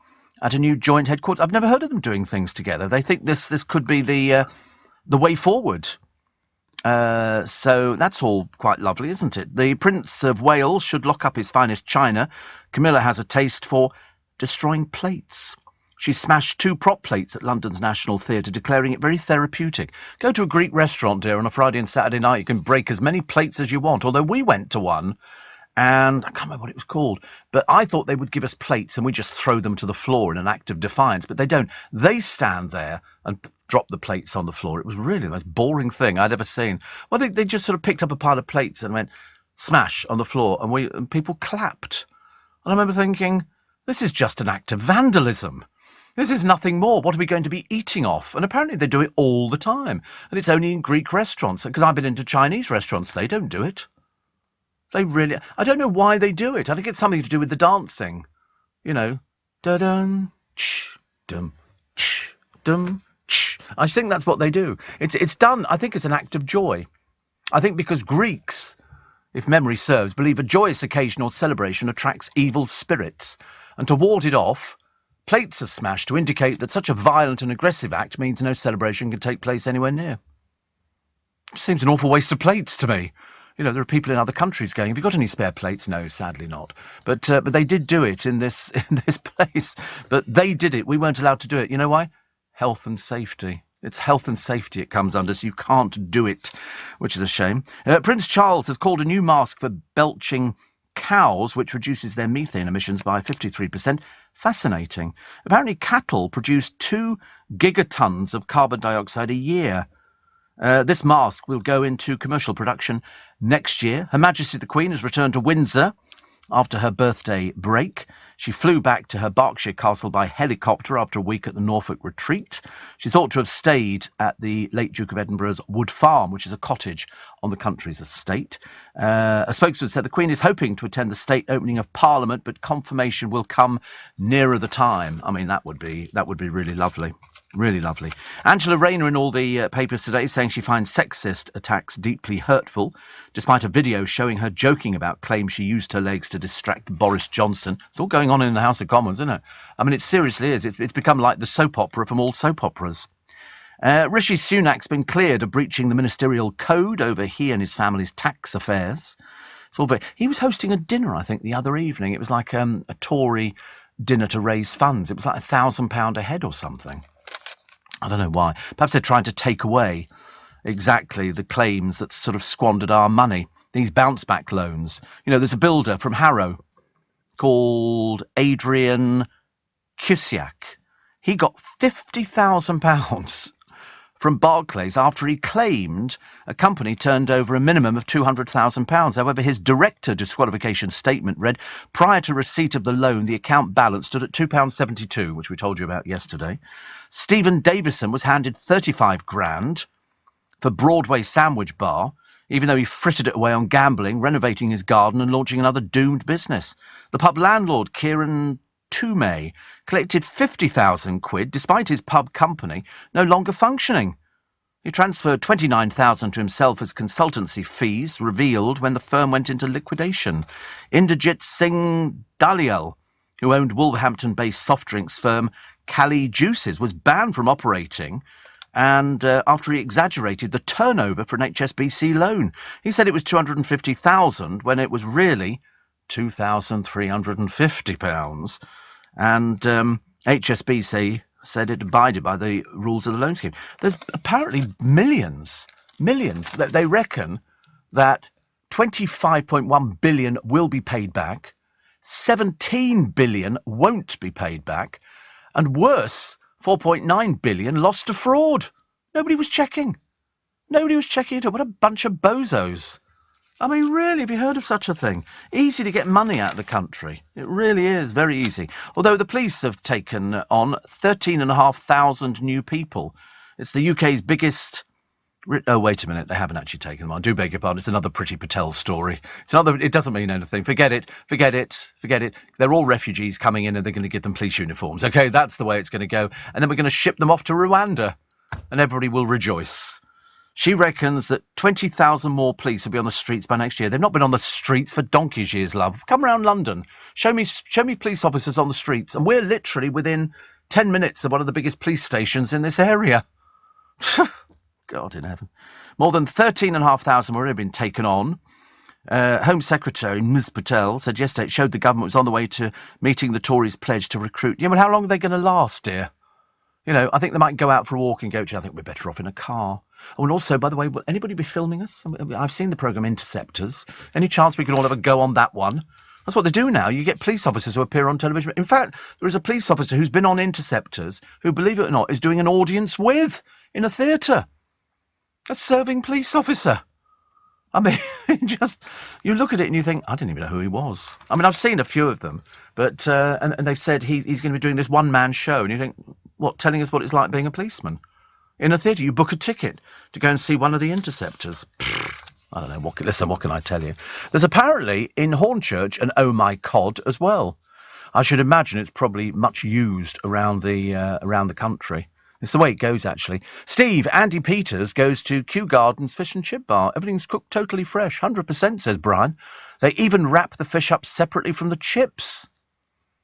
at a new joint headquarters. I've never heard of them doing things together. They think this could be the way forward. So that's all quite lovely, isn't it? The Prince of Wales should lock up his finest china. Camilla has a taste for destroying plates. She smashed 2 prop plates at London's National Theatre, declaring it very therapeutic. Go to a Greek restaurant, dear, on a Friday and Saturday night. You can break as many plates as you want. Although we went to one, and I can't remember what it was called, but I thought they would give us plates and we just throw them to the floor in an act of defiance. But they don't. They stand there and drop the plates on the floor. It was really the most boring thing I'd ever seen. Well, they just sort of picked up a pile of plates and went smash on the floor, and people clapped. And I remember thinking, this is just an act of vandalism. This is nothing more. What are we going to be eating off? And apparently they do it all the time. And it's only in Greek restaurants. Because I've been into Chinese restaurants. They don't do it. They really... I don't know why they do it. I think it's something to do with the dancing. You know. Da-dum, ch, dum, ch, dum, ch. I think that's what they do. It's done... I think it's an act of joy. I think because Greeks, if memory serves, believe a joyous occasion or celebration attracts evil spirits. And to ward it off... plates are smashed to indicate that such a violent and aggressive act means no celebration can take place anywhere near. It seems an awful waste of plates to me. You know, there are people in other countries going, have you got any spare plates? No, sadly not. But they did do it in this place. But they did it. We weren't allowed to do it. You know why? Health and safety. It's health and safety it comes under, so you can't do it, which is a shame. Prince Charles has called a new mask for belching cows, which reduces their methane emissions by 53%. Fascinating. Apparently cattle produce 2 gigatons of carbon dioxide a year. This mask will go into commercial production next year. Her Majesty the Queen has returned to Windsor after her birthday break. She flew back to her Berkshire castle by helicopter after a week at the Norfolk retreat. She's thought to have stayed at the late Duke of Edinburgh's Wood Farm, which is a cottage on the country's estate. A spokesman said the Queen is hoping to attend the state opening of Parliament, but confirmation will come nearer the time. I mean, that would be really lovely. Really lovely. Angela Rayner in all the papers today saying she finds sexist attacks deeply hurtful, despite a video showing her joking about claims she used her legs to distract Boris Johnson. It's all going on in the House of Commons, isn't it? I mean, it seriously is. It's become like the soap opera from all soap operas. Rishi Sunak's been cleared of breaching the ministerial code over he and his family's tax affairs. He was hosting a dinner, I think, the other evening. It was like a Tory dinner to raise funds. It was like £1,000 a head or something. I don't know why. Perhaps they're trying to take away exactly the claims that sort of squandered our money. These bounce-back loans. You know, there's a builder from Harrow called Adrian Cusiak. He got £50,000 from Barclays after he claimed a company turned over a minimum of £200,000. However, his director disqualification statement read, prior to receipt of the loan, the account balance stood at £2.72, which we told you about yesterday. Stephen Davison was handed 35 grand for Broadway Sandwich Bar, even though he frittered it away on gambling, renovating his garden and launching another doomed business. The pub landlord, Kieran Toomey, collected 50,000 quid despite his pub company no longer functioning. He transferred 29,000 to himself as consultancy fees, revealed when the firm went into liquidation. Inderjit Singh Dalial, who owned Wolverhampton-based soft drinks firm Cali Juices, was banned from operating and after he exaggerated the turnover for an HSBC loan. He said it was 250,000 when it was really £2,350. And HSBC said it abided by the rules of the loan scheme. There's apparently millions. They reckon that 25.1 billion will be paid back, 17 billion won't be paid back, and worse, 4.9 billion lost to fraud. Nobody was checking. Nobody was checking it. What a bunch of bozos. I mean, really, have you heard of such a thing? Easy to get money out of the country. It really is very easy. Although the police have taken on 13,500 new people. It's the UK's biggest... Oh, wait a minute. They haven't actually taken them on. Do beg your pardon. It's another Priti Patel story. It doesn't mean anything. Forget it. They're all refugees coming in and they're going to give them police uniforms. OK, that's the way it's going to go. And then we're going to ship them off to Rwanda and everybody will rejoice. She reckons that 20,000 more police will be on the streets by next year. They've not been on the streets for donkey's years, love. Come around London. Show me police officers on the streets. And we're literally within 10 minutes of one of the biggest police stations in this area. God in heaven. More than 13,500 have already been taken on. Home Secretary Ms Patel said yesterday it showed the government was on the way to meeting the Tories' pledge to recruit. Yeah, but how long are they going to last, dear? You know, I think they might go out for a walk and go, I think we're better off in a car. Oh, and also, by the way, will anybody be filming us? I've seen the programme Interceptors. Any chance we could all have a go on that one? That's what they do now. You get police officers who appear on television. In fact, there is a police officer who's been on Interceptors who, believe it or not, is doing an audience with in a theatre. A serving police officer. I mean, just you look at it and you think, I didn't even know who he was. I mean, I've seen a few of them, but and they've said he's going to be doing this one-man show, and you think, what, telling us what it's like being a policeman in a theatre? You book a ticket to go and see one of the Interceptors. I don't know. What can I tell you? There's apparently in Hornchurch an Oh My Cod as well. I should imagine it's probably much used around the country. It's the way it goes, actually. Steve, Andy Peters goes to Kew Gardens Fish and Chip Bar. Everything's cooked totally fresh. 100%, says Brian. They even wrap the fish up separately from the chips.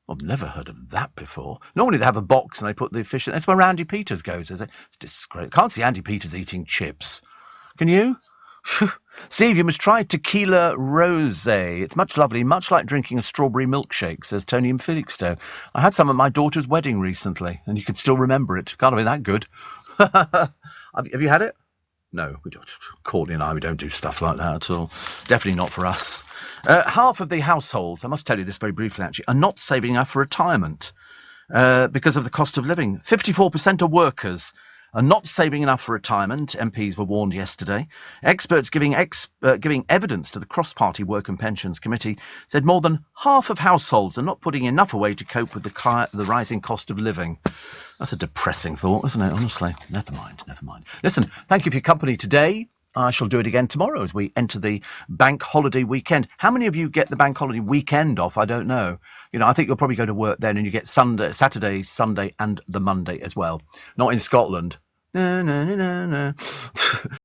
I've never heard of that before. Normally they have a box and they put the fish in. That's where Andy Peters goes, is it? It's disgrace. Can't see Andy Peters eating chips. Can you? Steve, you must try tequila rosé. It's much like drinking a strawberry milkshake, says Tony in Felixstowe. I had some at my daughter's wedding recently, and you can still remember it. Can't be that good. Have you had it? No, we don't. Courtney and I, we don't do stuff like that at all. Definitely not for us. Half of the households, I must tell you this very briefly actually, are not saving up for retirement because of the cost of living. 54% of workers are not saving enough for retirement, MPs were warned yesterday. Experts giving evidence to the Cross-Party Work and Pensions Committee said more than half of households are not putting enough away to cope with the rising cost of living. That's a depressing thought, isn't it, honestly? Never mind. Listen, thank you for your company today. I shall do it again tomorrow as we enter the bank holiday weekend. How many of you get the bank holiday weekend off? I don't know. You know, I think you'll probably go to work then and you get Saturday, Sunday and the Monday as well. Not in Scotland. No.